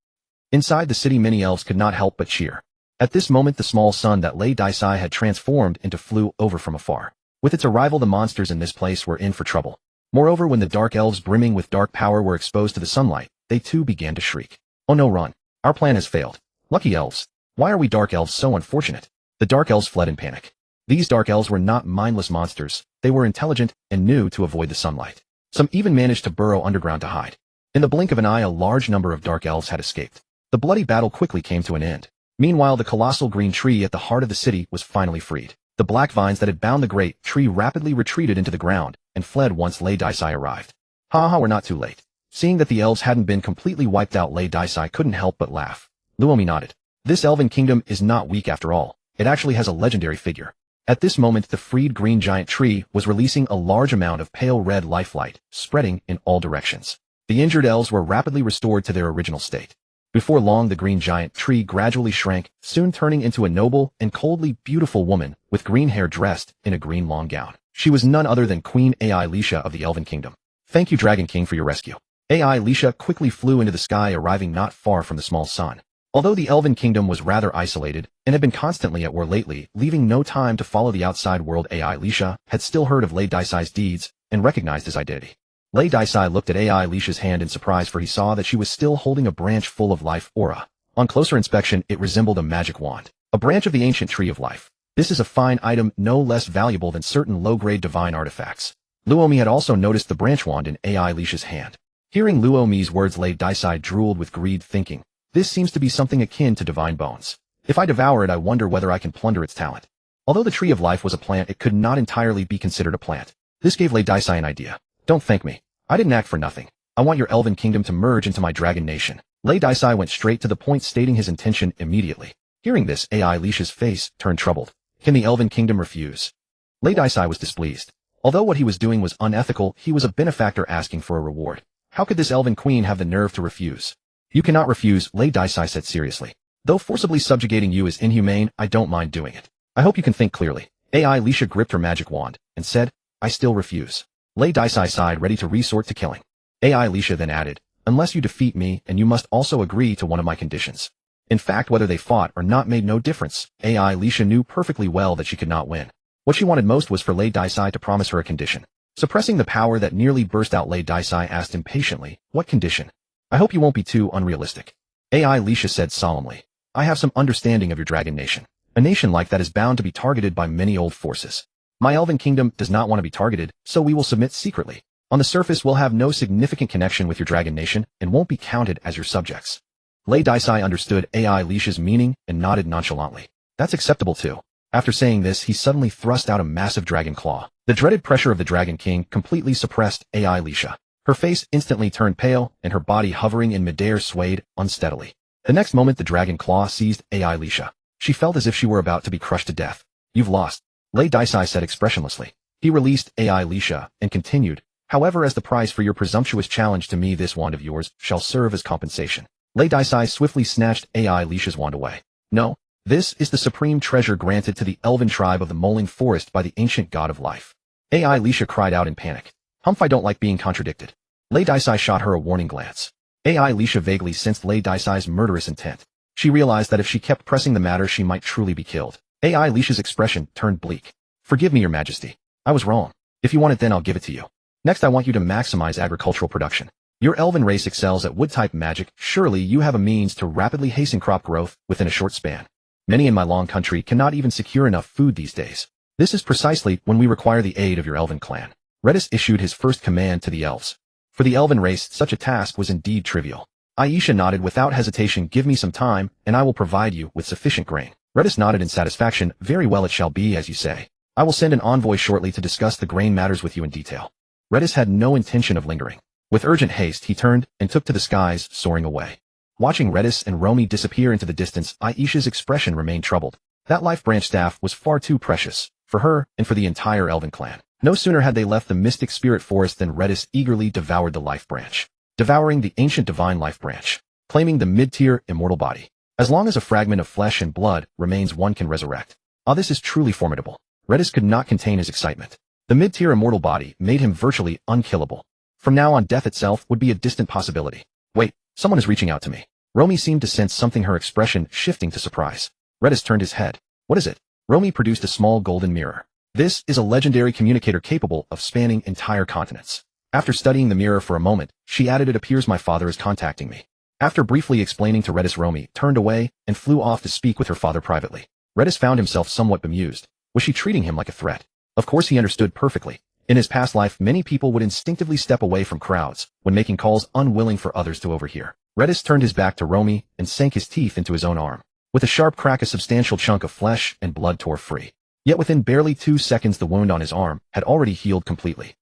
Inside the city, many elves could not help but cheer. At this moment, the small sun that lay Daisai had transformed into flew over from afar. With its arrival, the monsters in this place were in for trouble. Moreover, when the dark elves brimming with dark power were exposed to the sunlight, they too began to shriek. Oh no, run. Our plan has failed. Lucky elves. Why are we dark elves so unfortunate? The dark elves fled in panic. These dark elves were not mindless monsters. They were intelligent and knew to avoid the sunlight. Some even managed to burrow underground to hide. In the blink of an eye, a large number of dark elves had escaped. The bloody battle quickly came to an end. Meanwhile, the colossal green tree at the heart of the city was finally freed. The black vines that had bound the great tree rapidly retreated into the ground and fled once Lei Daisai arrived. Ha, we're not too late. Seeing that the elves hadn't been completely wiped out, Lei Daisai couldn't help but laugh. Luomi nodded. This elven kingdom is not weak after all. It actually has a legendary figure. At this moment, the freed green giant tree was releasing a large amount of pale red life-light, spreading in all directions. The injured elves were rapidly restored to their original state. Before long, the green giant tree gradually shrank, soon turning into a noble and coldly beautiful woman with green hair dressed in a green long gown. She was none other than Queen Ai Lisha of the Elven Kingdom. Thank you, Dragon King, for your rescue. Ai Lisha quickly flew into the sky, arriving not far from the small sun. Although the Elven Kingdom was rather isolated and had been constantly at war lately, leaving no time to follow the outside world, Ai Lisha had still heard of Lei Daisai's deeds and recognized his identity. Lei Daisai looked at Ai Lisha's hand in surprise, for he saw that she was still holding a branch full of life aura. On closer inspection, it resembled a magic wand, a branch of the ancient tree of life. This is a fine item, no less valuable than certain low-grade divine artifacts. Luomi had also noticed the branch wand in Ai Lisha's hand. Hearing Luomi's words, Lei Daisai drooled with greed, thinking, this seems to be something akin to divine bones. If I devour it, I wonder whether I can plunder its talent. Although the tree of life was a plant, it could not entirely be considered a plant. This gave Lei Daisai an idea. Don't thank me. I didn't act for nothing. I want your Elven Kingdom to merge into my Dragon Nation. Lei Daisai went straight to the point, stating his intention immediately. Hearing this, Ai Lisha's face turned troubled. Can the Elven Kingdom refuse? Lei Daisai was displeased. Although what he was doing was unethical, he was a benefactor asking for a reward. How could this Elven Queen have the nerve to refuse? You cannot refuse, Lei Daisai said seriously. Though forcibly subjugating you is inhumane, I don't mind doing it. I hope you can think clearly. Ai Lisha gripped her magic wand and said, I still refuse. Lei Daisai sighed, ready to resort to killing. Ai Lisha then added, unless you defeat me, and you must also agree to one of my conditions. In fact, whether they fought or not made no difference. Ai Lisha knew perfectly well that she could not win. What she wanted most was for Lei Daisai to promise her a condition. Suppressing the power that nearly burst out, Lei Daisai asked impatiently, what condition? I hope you won't be too unrealistic. Ai Lisha said solemnly, I have some understanding of your Dragon Nation. A nation like that is bound to be targeted by many old forces. My Elven Kingdom does not want to be targeted, so we will submit secretly. On the surface, we'll have no significant connection with your Dragon Nation and won't be counted as your subjects. Lei Daisai understood Ai Lisha's meaning and nodded nonchalantly. That's acceptable too. After saying this, he suddenly thrust out a massive dragon claw. The dreaded pressure of the Dragon King completely suppressed Ai Lisha. Her face instantly turned pale, and her body hovering in midair swayed unsteadily. The next moment, the dragon claw seized Ai Lisha. She felt as if she were about to be crushed to death. You've lost, Lei Daisai said expressionlessly. He released Ai Lisha and continued, however, as the price for your presumptuous challenge to me, this wand of yours shall serve as compensation. Lei Daisai swiftly snatched Ai Lisha's wand away. No, this is the supreme treasure granted to the elven tribe of the Moaling Forest by the ancient god of life. Ai Lisha cried out in panic. Humph, I don't like being contradicted. Lei Daisai shot her a warning glance. Ai Lisha vaguely sensed Lei Daisai's murderous intent. She realized that if she kept pressing the matter, she might truly be killed. Ai Lisha's expression turned bleak. Forgive me, your majesty. I was wrong. If you want it, then I'll give it to you. Next, I want you to maximize agricultural production. Your elven race excels at wood-type magic. Surely you have a means to rapidly hasten crop growth within a short span. Many in my long country cannot even secure enough food these days. This is precisely when we require the aid of your elven clan. Redis issued his first command to the elves. For the elven race, such a task was indeed trivial. Aisha nodded without hesitation. Give me some time, and I will provide you with sufficient grain. Redis nodded in satisfaction. Very well, it shall be as you say. I will send an envoy shortly to discuss the grain matters with you in detail. Redis had no intention of lingering. With urgent haste, he turned and took to the skies, soaring away. Watching Redis and Romy disappear into the distance, Aisha's expression remained troubled. That life branch staff was far too precious for her and for the entire elven clan. No sooner had they left the mystic spirit forest than Redis eagerly devoured the life branch, devouring the ancient divine life branch, claiming the mid-tier immortal body. As long as a fragment of flesh and blood remains, one can resurrect. Ah, this is truly formidable. Redis could not contain his excitement. The mid-tier immortal body made him virtually unkillable. From now on, death itself would be a distant possibility. Wait, someone is reaching out to me. Romy seemed to sense something, her expression shifting to surprise. Redis turned his head. What is it? Romy produced a small golden mirror. This is a legendary communicator capable of spanning entire continents. After studying the mirror for a moment, she added, it appears my father is contacting me. After briefly explaining to Redis, Romy turned away and flew off to speak with her father privately. Redis found himself somewhat bemused. Was she treating him like a threat? Of course he understood perfectly. In his past life, many people would instinctively step away from crowds when making calls, unwilling for others to overhear. Redis turned his back to Romy and sank his teeth into his own arm. With a sharp crack, a substantial chunk of flesh and blood tore free. Yet within barely 2 seconds, the wound on his arm had already healed completely.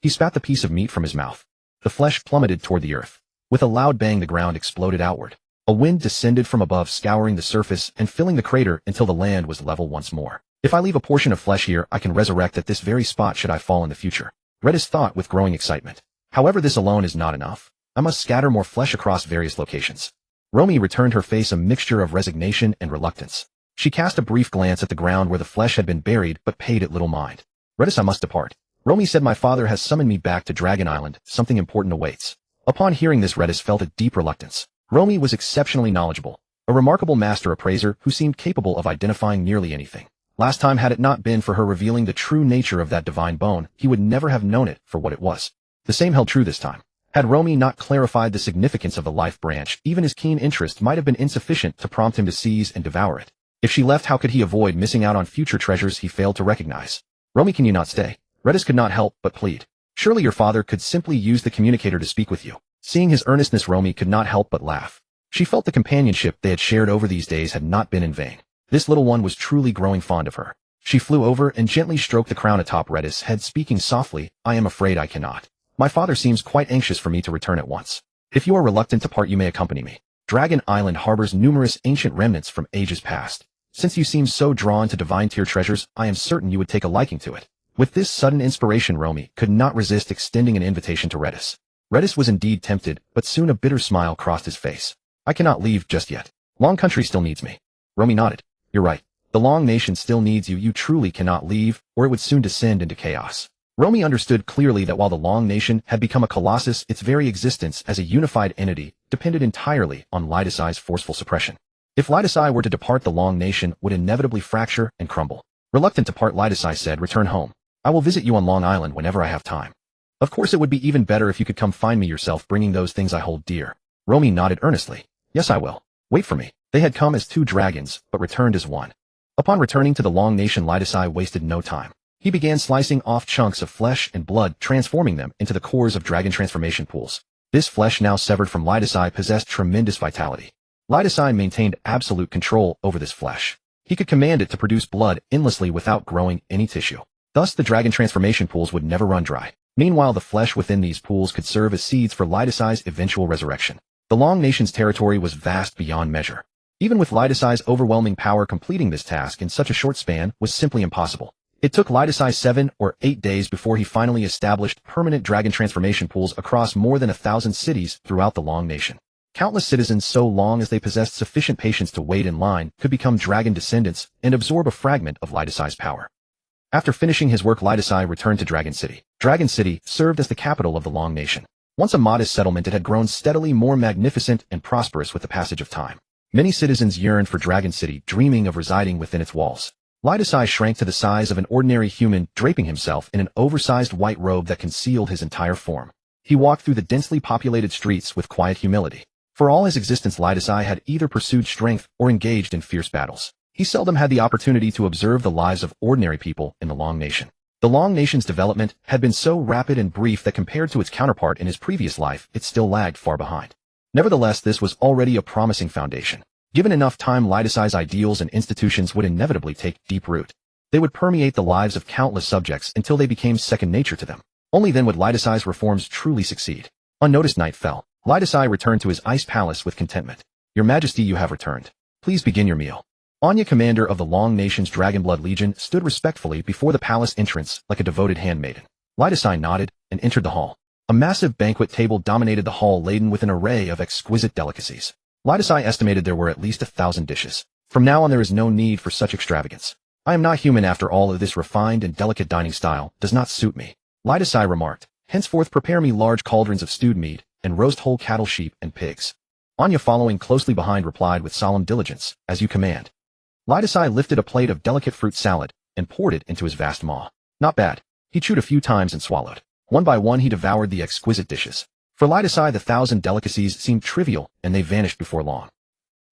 He spat the piece of meat from his mouth. The flesh plummeted toward the earth. With a loud bang, the ground exploded outward. A wind descended from above, scouring the surface and filling the crater until the land was level once more. If I leave a portion of flesh here, I can resurrect at this very spot should I fall in the future. Redis thought with growing excitement. However, this alone is not enough. I must scatter more flesh across various locations. Romy returned, her face a mixture of resignation and reluctance. She cast a brief glance at the ground where the flesh had been buried, but paid it little mind. Redis, I must depart. Romy said, my father has summoned me back to Dragon Island. Something important awaits. Upon hearing this, Redis felt a deep reluctance. Romy was exceptionally knowledgeable, a remarkable master appraiser who seemed capable of identifying nearly anything. Last time, had it not been for her revealing the true nature of that divine bone, he would never have known it for what it was. The same held true this time. Had Romy not clarified the significance of the life branch, even his keen interest might have been insufficient to prompt him to seize and devour it. If she left, how could he avoid missing out on future treasures he failed to recognize? Romy, can you not stay? Redis could not help but plead. Surely your father could simply use the communicator to speak with you. Seeing his earnestness, Romy could not help but laugh. She felt the companionship they had shared over these days had not been in vain. This little one was truly growing fond of her. She flew over and gently stroked the crown atop Redis' head, speaking softly, I am afraid I cannot. My father seems quite anxious for me to return at once. If you are reluctant to part, you may accompany me. Dragon Island harbors numerous ancient remnants from ages past. Since you seem so drawn to divine tier treasures, I am certain you would take a liking to it. With this sudden inspiration, Romy could not resist extending an invitation to Redis. Redis was indeed tempted, but soon a bitter smile crossed his face. I cannot leave just yet. Long Country still needs me. Romy nodded. You're right. The Long Nation still needs you. You truly cannot leave, or it would soon descend into chaos. Romy understood clearly that while the Long Nation had become a colossus, its very existence as a unified entity depended entirely on Lidasai's forceful suppression. If Lidasai were to depart, the Long Nation would inevitably fracture and crumble. Reluctant to part, Lidasai said, return home. I will visit you on Long Island whenever I have time. Of course, it would be even better if you could come find me yourself, bringing those things I hold dear. Romy nodded earnestly. Yes, I will. Wait for me. They had come as 2 dragons, but returned as one. Upon returning to the Long Nation, Lidasai wasted no time. He began slicing off chunks of flesh and blood, transforming them into the cores of dragon transformation pools. This flesh, now severed from Lidasai, possessed tremendous vitality. Lidasai maintained absolute control over this flesh. He could command it to produce blood endlessly without growing any tissue. Thus, the dragon transformation pools would never run dry. Meanwhile, the flesh within these pools could serve as seeds for Lidasai's eventual resurrection. The Long Nation's territory was vast beyond measure. Even with Lidasai's overwhelming power, completing this task in such a short span was simply impossible. It took Lidasai 7 or 8 days before he finally established permanent dragon transformation pools across more than 1,000 cities throughout the Long Nation. Countless citizens, so long as they possessed sufficient patience to wait in line, could become dragon descendants and absorb a fragment of Lidasai's power. After finishing his work, Lidasai returned to Dragon City. Dragon City served as the capital of the Long Nation. Once a modest settlement, it had grown steadily more magnificent and prosperous with the passage of time. Many citizens yearned for Dragon City, dreaming of residing within its walls. Lidasai shrank to the size of an ordinary human, draping himself in an oversized white robe that concealed his entire form. He walked through the densely populated streets with quiet humility. For all his existence, Lidasai had either pursued strength or engaged in fierce battles. He seldom had the opportunity to observe the lives of ordinary people in the Long Nation. The Long Nation's development had been so rapid and brief that compared to its counterpart in his previous life, it still lagged far behind. Nevertheless, this was already a promising foundation. Given enough time, Lidasai's ideals and institutions would inevitably take deep root. They would permeate the lives of countless subjects until they became second nature to them. Only then would Lidasai's reforms truly succeed. Unnoticed, night fell. Lidasai returned to his ice palace with contentment. Your Majesty, you have returned. Please begin your meal. Anya, commander of the Long Nation's Dragonblood Legion, stood respectfully before the palace entrance like a devoted handmaiden. Lidasai nodded and entered the hall. A massive banquet table dominated the hall, laden with an array of exquisite delicacies. Lidasai estimated there were at least 1,000 dishes. From now on, there is no need for such extravagance. I am not human after all. Of this refined and delicate dining style does not suit me. Lidasai remarked. Henceforth, prepare me large cauldrons of stewed meat and roast whole cattle, sheep, and pigs. Anya, following closely behind, replied with solemn diligence, as you command. Lidasai lifted a plate of delicate fruit salad and poured it into his vast maw. Not bad. He chewed a few times and swallowed. One by one, he devoured the exquisite dishes. For Lidasai, the 1,000 delicacies seemed trivial, and they vanished before long.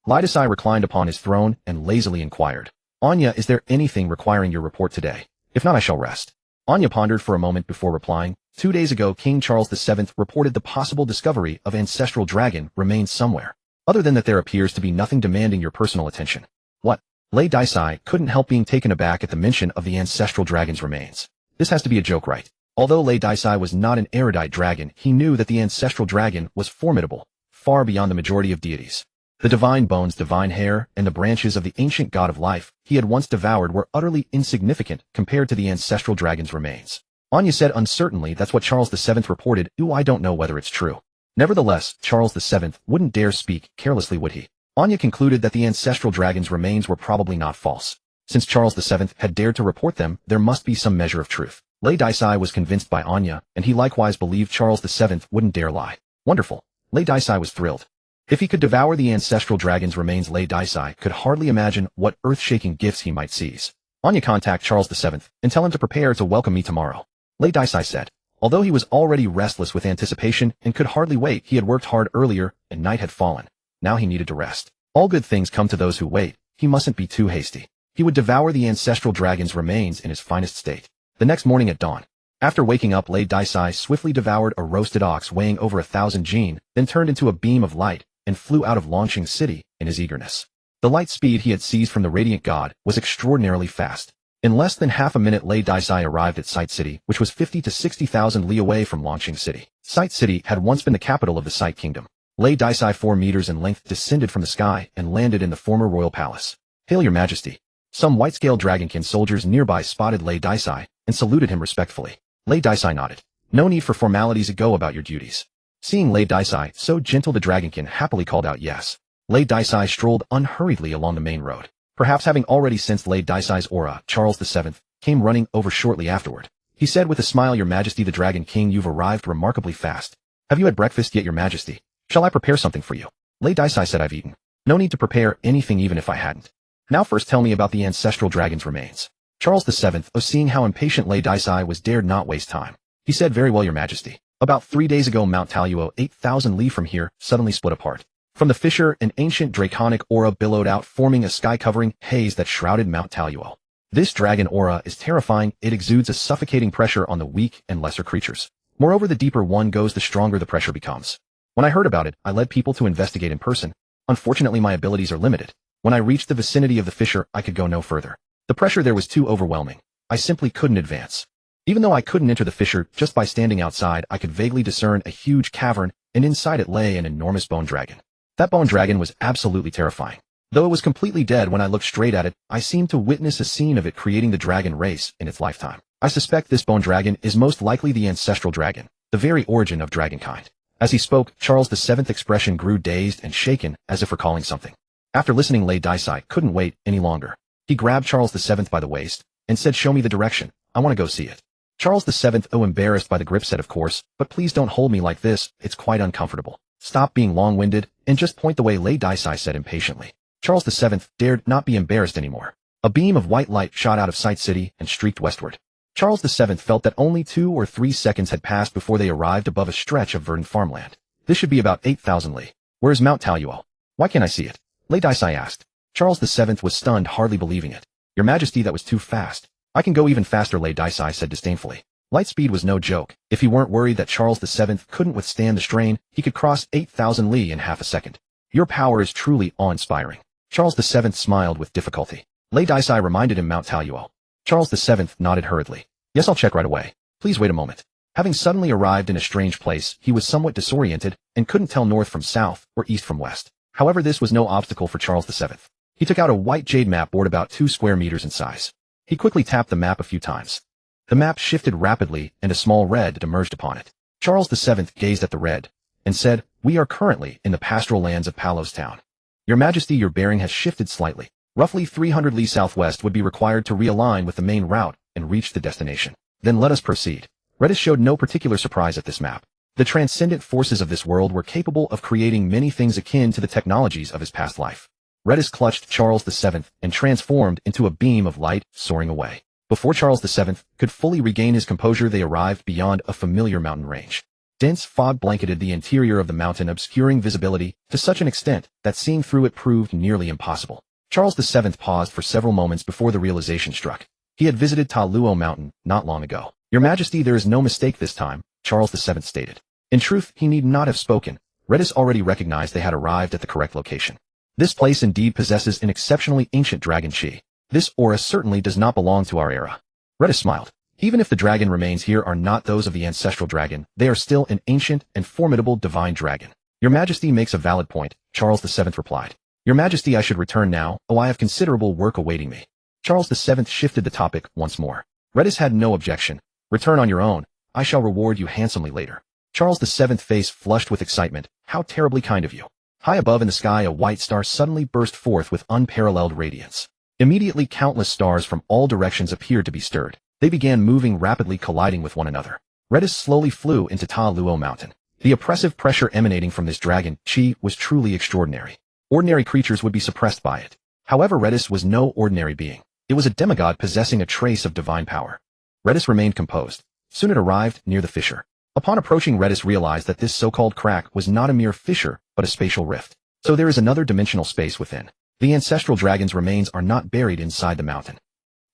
Lidasai reclined upon his throne and lazily inquired, Anya, is there anything requiring your report today? If not, I shall rest. Anya pondered for a moment before replying. 2 days ago, King Charles VII reported the possible discovery of ancestral dragon remains somewhere. Other than that, there appears to be nothing demanding your personal attention. What? Lei Daisai couldn't help being taken aback at the mention of the ancestral dragon's remains. This has to be a joke, right? Although Lei Daisai was not an erudite dragon, he knew that the ancestral dragon was formidable, far beyond the majority of deities. The divine bones, divine hair, and the branches of the ancient god of life he had once devoured were utterly insignificant compared to the ancestral dragon's remains. Anya said uncertainly, that's what Charles VII reported. I don't know whether it's true. Nevertheless, Charles VII wouldn't dare speak carelessly, would he? Anya concluded that the ancestral dragon's remains were probably not false. Since Charles VII had dared to report them, there must be some measure of truth. Lei Daisai was convinced by Anya, and he likewise believed Charles VII wouldn't dare lie. Wonderful. Lei Daisai was thrilled. If he could devour the ancestral dragon's remains, Lei Daisai could hardly imagine what earth-shaking gifts he might seize. Anya, contact Charles VII and tell him to prepare to welcome me tomorrow, Lei Daisai said. Although he was already restless with anticipation and could hardly wait, he had worked hard earlier and night had fallen. Now he needed to rest. All good things come to those who wait. He mustn't be too hasty. He would devour the ancestral dragon's remains in his finest state. The next morning at dawn, after waking up, Lei Daisai swiftly devoured a roasted ox weighing over 1,000 jin, then turned into a beam of light and flew out of Launching City in his eagerness. The light speed he had seized from the radiant god was extraordinarily fast. In less than half a minute, Lei Daisai arrived at Sight City, which was 50 to 60,000 li away from Launching City. Sight City had once been the capital of the Sight Kingdom. Lei Daisai, 4 meters in length, descended from the sky and landed in the former royal palace. Hail, Your Majesty. Some white-scaled dragonkin soldiers nearby spotted Lei Daisai and saluted him respectfully. Lei Daisai nodded. No need for formalities, go about your duties. Seeing Lei Daisai so gentle, the dragonkin happily called out yes. Lei Daisai strolled unhurriedly along the main road. Perhaps having already sensed Lei Daisai's aura, Charles VII came running over shortly afterward. He said with a smile, Your Majesty, the Dragon King, you've arrived remarkably fast. Have you had breakfast yet, Your Majesty? Shall I prepare something for you? Lei Daisai said, I've eaten. No need to prepare anything even if I hadn't. Now first tell me about the ancestral dragon's remains. Charles VII, seeing how impatient Lei Daisai was, dared not waste time. He said, very well, Your Majesty. About 3 days ago, Mount Taluo, 8,000 li from here, suddenly split apart. From the fissure, an ancient draconic aura billowed out, forming a sky-covering haze that shrouded Mount Taluo. This dragon aura is terrifying. It exudes a suffocating pressure on the weak and lesser creatures. Moreover, the deeper one goes, the stronger the pressure becomes. When I heard about it, I led people to investigate in person. Unfortunately, my abilities are limited. When I reached the vicinity of the fissure, I could go no further. The pressure there was too overwhelming. I simply couldn't advance. Even though I couldn't enter the fissure, just by standing outside, I could vaguely discern a huge cavern, and inside it lay an enormous bone dragon. That bone dragon was absolutely terrifying. Though it was completely dead, when I looked straight at it, I seemed to witness a scene of it creating the dragon race in its lifetime. I suspect this bone dragon is most likely the ancestral dragon, the very origin of dragonkind. As he spoke, Charles VII's expression grew dazed and shaken, as if recalling something. After listening, Lei Daisai couldn't wait any longer. He grabbed Charles VII by the waist and said, show me the direction. I want to go see it. Charles VII, embarrassed by the grip, said, of course, but please don't hold me like this. It's quite uncomfortable. Stop being long-winded and just point the way, Lei Daisai said impatiently. Charles VII dared not be embarrassed anymore. A beam of white light shot out of Sight City and streaked westward. Charles VII felt that only 2 or 3 seconds had passed before they arrived above a stretch of verdant farmland. This should be about 8,000 li. Where's Mount Taluo? Why can't I see it? Lei Daisai asked. Charles VII was stunned, hardly believing it. Your Majesty, that was too fast. I can go even faster, Lei Daisai said disdainfully. Light speed was no joke. If he weren't worried that Charles VII couldn't withstand the strain, he could cross 8,000 li in half a second. Your power is truly awe-inspiring. Charles VII smiled with difficulty. Lei Daisai reminded him Mount Taluo. Charles VII nodded hurriedly. Yes, I'll check right away. Please wait a moment. Having suddenly arrived in a strange place, he was somewhat disoriented and couldn't tell north from south or east from west. However, this was no obstacle for Charles VII. He took out a white jade map board about 2 square meters in size. He quickly tapped the map a few times. The map shifted rapidly and a small red emerged upon it. Charles VII gazed at the red and said, we are currently in the pastoral lands of Palos Town. Your Majesty, your bearing has shifted slightly. Roughly 300 li southwest would be required to realign with the main route and reach the destination. Then let us proceed. Redis showed no particular surprise at this map. The transcendent forces of this world were capable of creating many things akin to the technologies of his past life. Redis clutched Charles VII and transformed into a beam of light, soaring away. Before Charles VII could fully regain his composure, they arrived beyond a familiar mountain range. Dense fog blanketed the interior of the mountain, obscuring visibility to such an extent that seeing through it proved nearly impossible. Charles VII paused for several moments before the realization struck. He had visited Ta Luo Mountain not long ago. Your Majesty, there is no mistake this time, Charles VII stated. In truth, he need not have spoken. Redis already recognized they had arrived at the correct location. This place indeed possesses an exceptionally ancient dragon chi. This aura certainly does not belong to our era. Redis smiled. Even if the dragon remains here are not those of the ancestral dragon, they are still an ancient and formidable divine dragon. Your Majesty makes a valid point, Charles VII replied. Your Majesty, I should return now. Oh, I have considerable work awaiting me. Charles VII shifted the topic once more. Redis had no objection. Return on your own. I shall reward you handsomely later. Charles VII's face flushed with excitement. How terribly kind of you. High above in the sky, a white star suddenly burst forth with unparalleled radiance. Immediately, countless stars from all directions appeared to be stirred. They began moving rapidly, colliding with one another. Redis slowly flew into Ta Luo Mountain. The oppressive pressure emanating from this dragon chi was truly extraordinary. Ordinary creatures would be suppressed by it. However, Redis was no ordinary being. It was a demigod possessing a trace of divine power. Redis remained composed. Soon it arrived near the fissure. Upon approaching, Redis realized that this so-called crack was not a mere fissure, but a spatial rift. So there is another dimensional space within. The ancestral dragon's remains are not buried inside the mountain.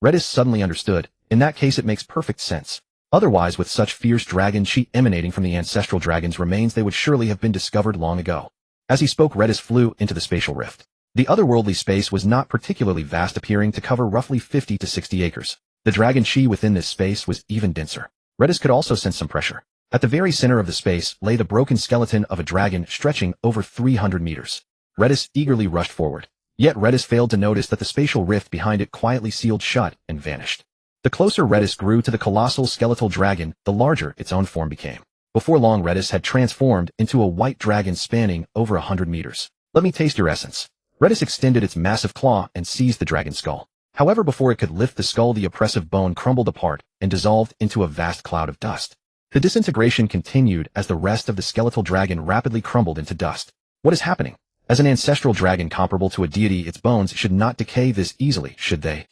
Redis suddenly understood. In that case, it makes perfect sense. Otherwise, with such fierce dragon chi emanating from the ancestral dragon's remains, they would surely have been discovered long ago. As he spoke, Redis flew into the spatial rift. The otherworldly space was not particularly vast, appearing to cover roughly 50 to 60 acres. The dragon chi within this space was even denser. Redis could also sense some pressure. At the very center of the space lay the broken skeleton of a dragon stretching over 300 meters. Redis eagerly rushed forward. Yet Redis failed to notice that the spatial rift behind it quietly sealed shut and vanished. The closer Redis grew to the colossal skeletal dragon, the larger its own form became. Before long, Redis had transformed into a white dragon spanning over 100 meters. Let me taste your essence. Redis extended its massive claw and seized the dragon's skull. However, before it could lift the skull, the oppressive bone crumbled apart and dissolved into a vast cloud of dust. The disintegration continued as the rest of the skeletal dragon rapidly crumbled into dust. What is happening? As an ancestral dragon comparable to a deity, its bones should not decay this easily, should they?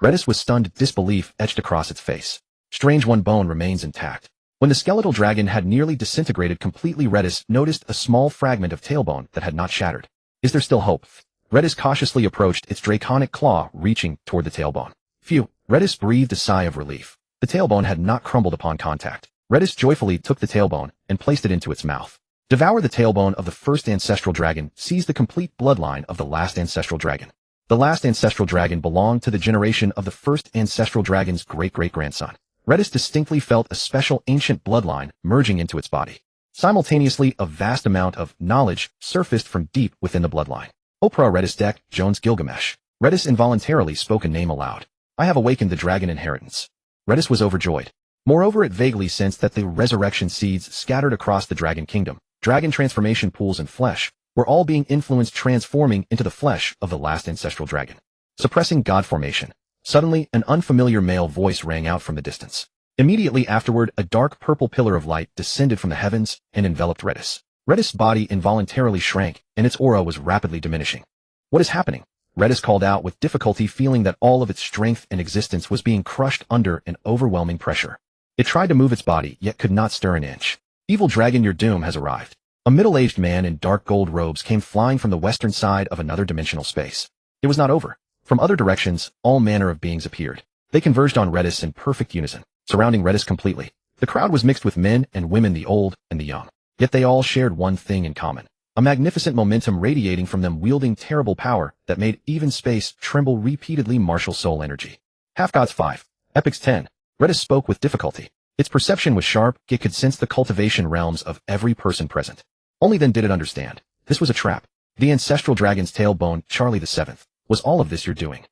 Redis was stunned. Disbelief etched across its face. Strange, one bone remains intact. When the skeletal dragon had nearly disintegrated completely, Redis noticed a small fragment of tailbone that had not shattered. Is there still hope? Redis cautiously approached, its draconic claw reaching toward the tailbone. Phew! Redis breathed a sigh of relief. The tailbone had not crumbled upon contact. Redis joyfully took the tailbone and placed it into its mouth. Devour the tailbone of the first ancestral dragon, seize the complete bloodline of the last ancestral dragon. The last ancestral dragon belonged to the generation of the first ancestral dragon's great-great-grandson. Redis distinctly felt a special ancient bloodline merging into its body. Simultaneously, a vast amount of knowledge surfaced from deep within the bloodline. Oprah Redis Deck, Jones Gilgamesh. Redis involuntarily spoke a name aloud. I have awakened the dragon inheritance. Redis was overjoyed. Moreover, it vaguely sensed that the resurrection seeds scattered across the dragon kingdom, dragon transformation pools and flesh, were all being influenced, transforming into the flesh of the last ancestral dragon. Suppressing god formation. Suddenly, an unfamiliar male voice rang out from the distance. Immediately afterward, a dark purple pillar of light descended from the heavens and enveloped Redis. Redis' body involuntarily shrank, and its aura was rapidly diminishing. What is happening? Redis called out with difficulty, feeling that all of its strength and existence was being crushed under an overwhelming pressure. It tried to move its body, yet could not stir an inch. Evil dragon, your doom has arrived. A middle-aged man in dark gold robes came flying from the western side of another dimensional space. It was not over. From other directions, all manner of beings appeared. They converged on Redis in perfect unison, surrounding Redis completely. The crowd was mixed with men and women, the old and the young. Yet they all shared one thing in common. A magnificent momentum radiating from them, wielding terrible power that made even space tremble repeatedly. Martial soul energy. Half-gods 5. Epics 10. Redis spoke with difficulty. Its perception was sharp. It could sense the cultivation realms of every person present. Only then did it understand. This was a trap. The ancestral dragon's tailbone, Charlie VII. Was all of this your doing?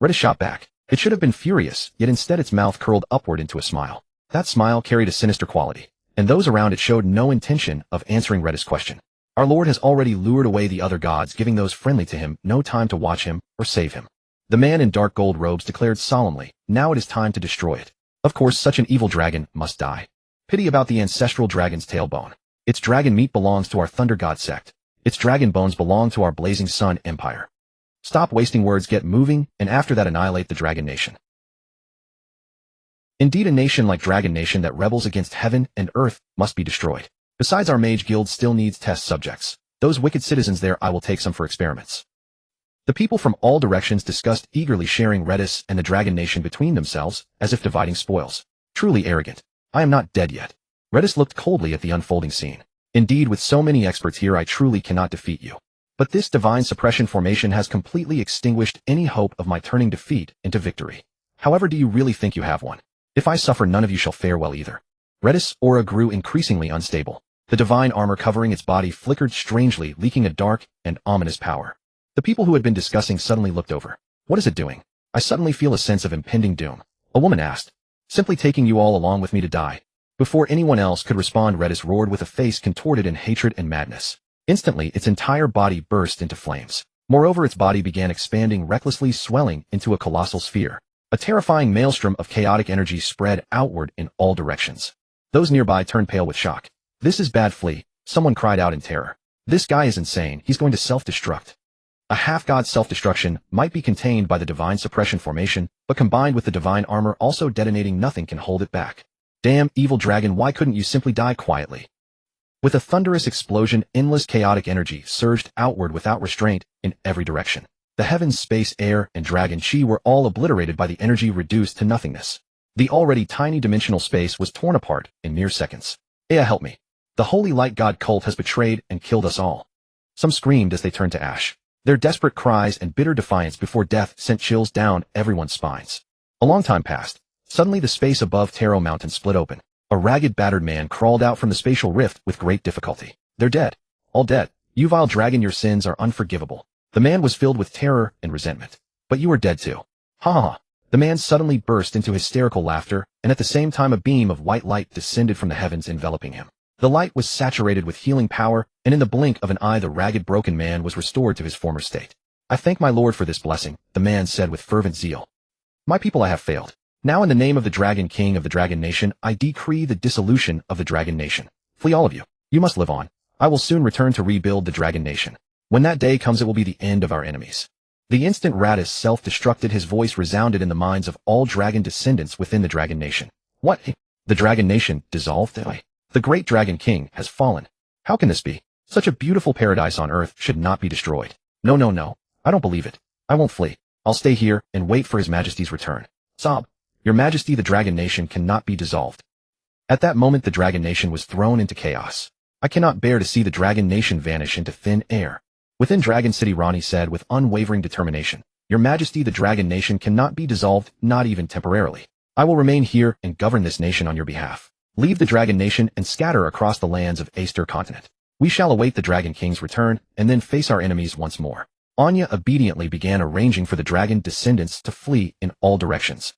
Redis shot back. It should have been furious, yet instead its mouth curled upward into a smile. That smile carried a sinister quality, and those around it showed no intention of answering Redis' question. Our Lord has already lured away the other gods, giving those friendly to him no time to watch him or save him. The man in dark gold robes declared solemnly, now it is time to destroy it. Of course, such an evil dragon must die. Pity about the ancestral dragon's tailbone. Its dragon meat belongs to our thunder god sect. Its dragon bones belong to our blazing sun empire. Stop wasting words, get moving, and after that annihilate the dragon nation. Indeed, a nation like Dragon Nation that rebels against heaven and earth must be destroyed. Besides, our mage guild still needs test subjects. Those wicked citizens there, I will take some for experiments. The people from all directions discussed eagerly, sharing Redis and the Dragon Nation between themselves, as if dividing spoils. Truly arrogant. I am not dead yet. Redis looked coldly at the unfolding scene. Indeed, with so many experts here, I truly cannot defeat you. But this divine suppression formation has completely extinguished any hope of my turning defeat into victory. However, do you really think you have one? If I suffer, none of you shall fare well either. Redis' aura grew increasingly unstable. The divine armor covering its body flickered strangely, leaking a dark and ominous power. The people who had been discussing suddenly looked over. What is it doing? I suddenly feel a sense of impending doom. A woman asked. Simply taking you all along with me to die. Before anyone else could respond, Redis roared with a face contorted in hatred and madness. Instantly, its entire body burst into flames. Moreover, its body began expanding, recklessly swelling into a colossal sphere. A terrifying maelstrom of chaotic energy spread outward in all directions. Those nearby turned pale with shock. This is bad, flee, someone cried out in terror. This guy is insane, he's going to self-destruct. A half-god self-destruction might be contained by the divine suppression formation, but combined with the divine armor also detonating, nothing can hold it back. Damn, evil dragon, why couldn't you simply die quietly? With a thunderous explosion, endless chaotic energy surged outward without restraint in every direction. The heavens, space, air, and dragon chi were all obliterated by the energy, reduced to nothingness. The already tiny dimensional space was torn apart in mere seconds. Ea, help me. The holy light god cult has betrayed and killed us all. Some screamed as they turned to ash. Their desperate cries and bitter defiance before death sent chills down everyone's spines. A long time passed. Suddenly the space above Taro Mountain split open. A ragged, battered man crawled out from the spatial rift with great difficulty. They're dead. All dead. You vile dragon, your sins are unforgivable. The man was filled with terror and resentment. But you are dead too. Ha ha ha. The man suddenly burst into hysterical laughter, and at the same time a beam of white light descended from the heavens, enveloping him. The light was saturated with healing power, and in the blink of an eye the ragged, broken man was restored to his former state. I thank my lord for this blessing, the man said with fervent zeal. My people, I have failed. Now in the name of the Dragon King of the Dragon Nation, I decree the dissolution of the Dragon Nation. Flee, all of you. You must live on. I will soon return to rebuild the Dragon Nation. When that day comes, it will be the end of our enemies. The instant Radis self-destructed, his voice resounded in the minds of all dragon descendants within the Dragon Nation. What? The Dragon Nation dissolved? The great Dragon King has fallen. How can this be? Such a beautiful paradise on earth should not be destroyed. No, no, no. I don't believe it. I won't flee. I'll stay here and wait for His Majesty's return. Sob. Your Majesty, the Dragon Nation cannot be dissolved. At that moment the Dragon Nation was thrown into chaos. I cannot bear to see the Dragon Nation vanish into thin air. Within Dragon City, Rani said with unwavering determination, Your Majesty, the Dragon Nation cannot be dissolved, not even temporarily. I will remain here and govern this nation on your behalf. Leave the Dragon Nation and scatter across the lands of Aster continent. We shall await the Dragon King's return and then face our enemies once more. Anya obediently began arranging for the dragon descendants to flee in all directions.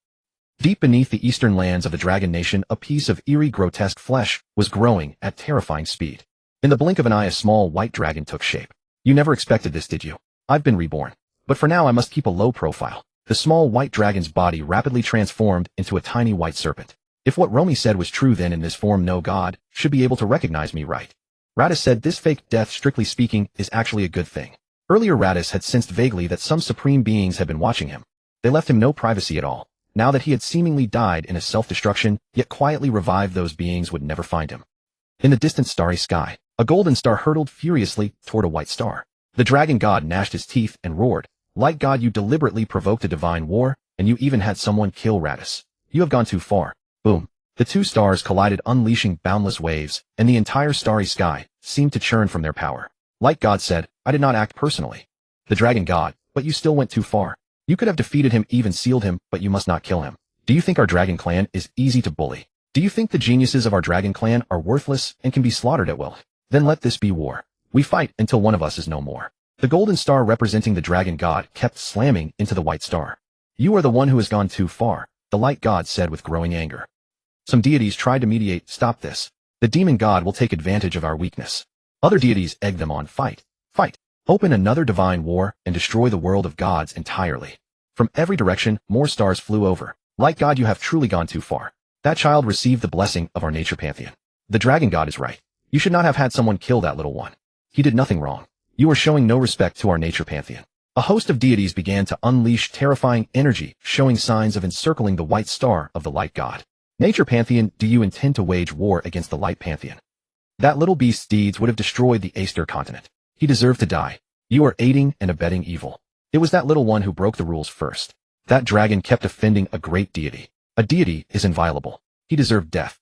Deep beneath the eastern lands of the Dragon Nation, a piece of eerie, grotesque flesh was growing at terrifying speed. In the blink of an eye, a small white dragon took shape. You never expected this, did you? I've been reborn. But for now I must keep a low profile. The small white dragon's body rapidly transformed into a tiny white serpent. If what Romy said was true, then in this form no god should be able to recognize me, right? Radis said this fake death, strictly speaking, is actually a good thing. Earlier Radis had sensed vaguely that some supreme beings had been watching him. They left him no privacy at all. Now that he had seemingly died in a self-destruction, yet quietly revived, those beings would never find him. In the distant starry sky, a golden star hurtled furiously toward a white star. The dragon god gnashed his teeth and roared, Light god, you deliberately provoked a divine war, and you even had someone kill Radis. You have gone too far. Boom. The two stars collided, unleashing boundless waves, and the entire starry sky seemed to churn from their power. Light god said, I did not act personally. The dragon god, but you still went too far. You could have defeated him, even sealed him, but you must not kill him. Do you think our dragon clan is easy to bully? Do you think the geniuses of our dragon clan are worthless and can be slaughtered at will? Then let this be war. We fight until one of us is no more. The golden star representing the dragon god kept slamming into the white star. You are the one who has gone too far, the light god said with growing anger. Some deities tried to mediate, stop this. The demon god will take advantage of our weakness. Other deities egged them on, fight, fight. Open another divine war and destroy the world of gods entirely. From every direction, more stars flew over. Light god, you have truly gone too far. That child received the blessing of our nature pantheon. The dragon god is right. You should not have had someone kill that little one. He did nothing wrong. You are showing no respect to our nature pantheon. A host of deities began to unleash terrifying energy, showing signs of encircling the white star of the light god. Nature pantheon, do you intend to wage war against the light pantheon? That little beast's deeds would have destroyed the Aster continent. He deserved to die. You are aiding and abetting evil. It was that little one who broke the rules first. That dragon kept offending a great deity. A deity is inviolable. He deserved death.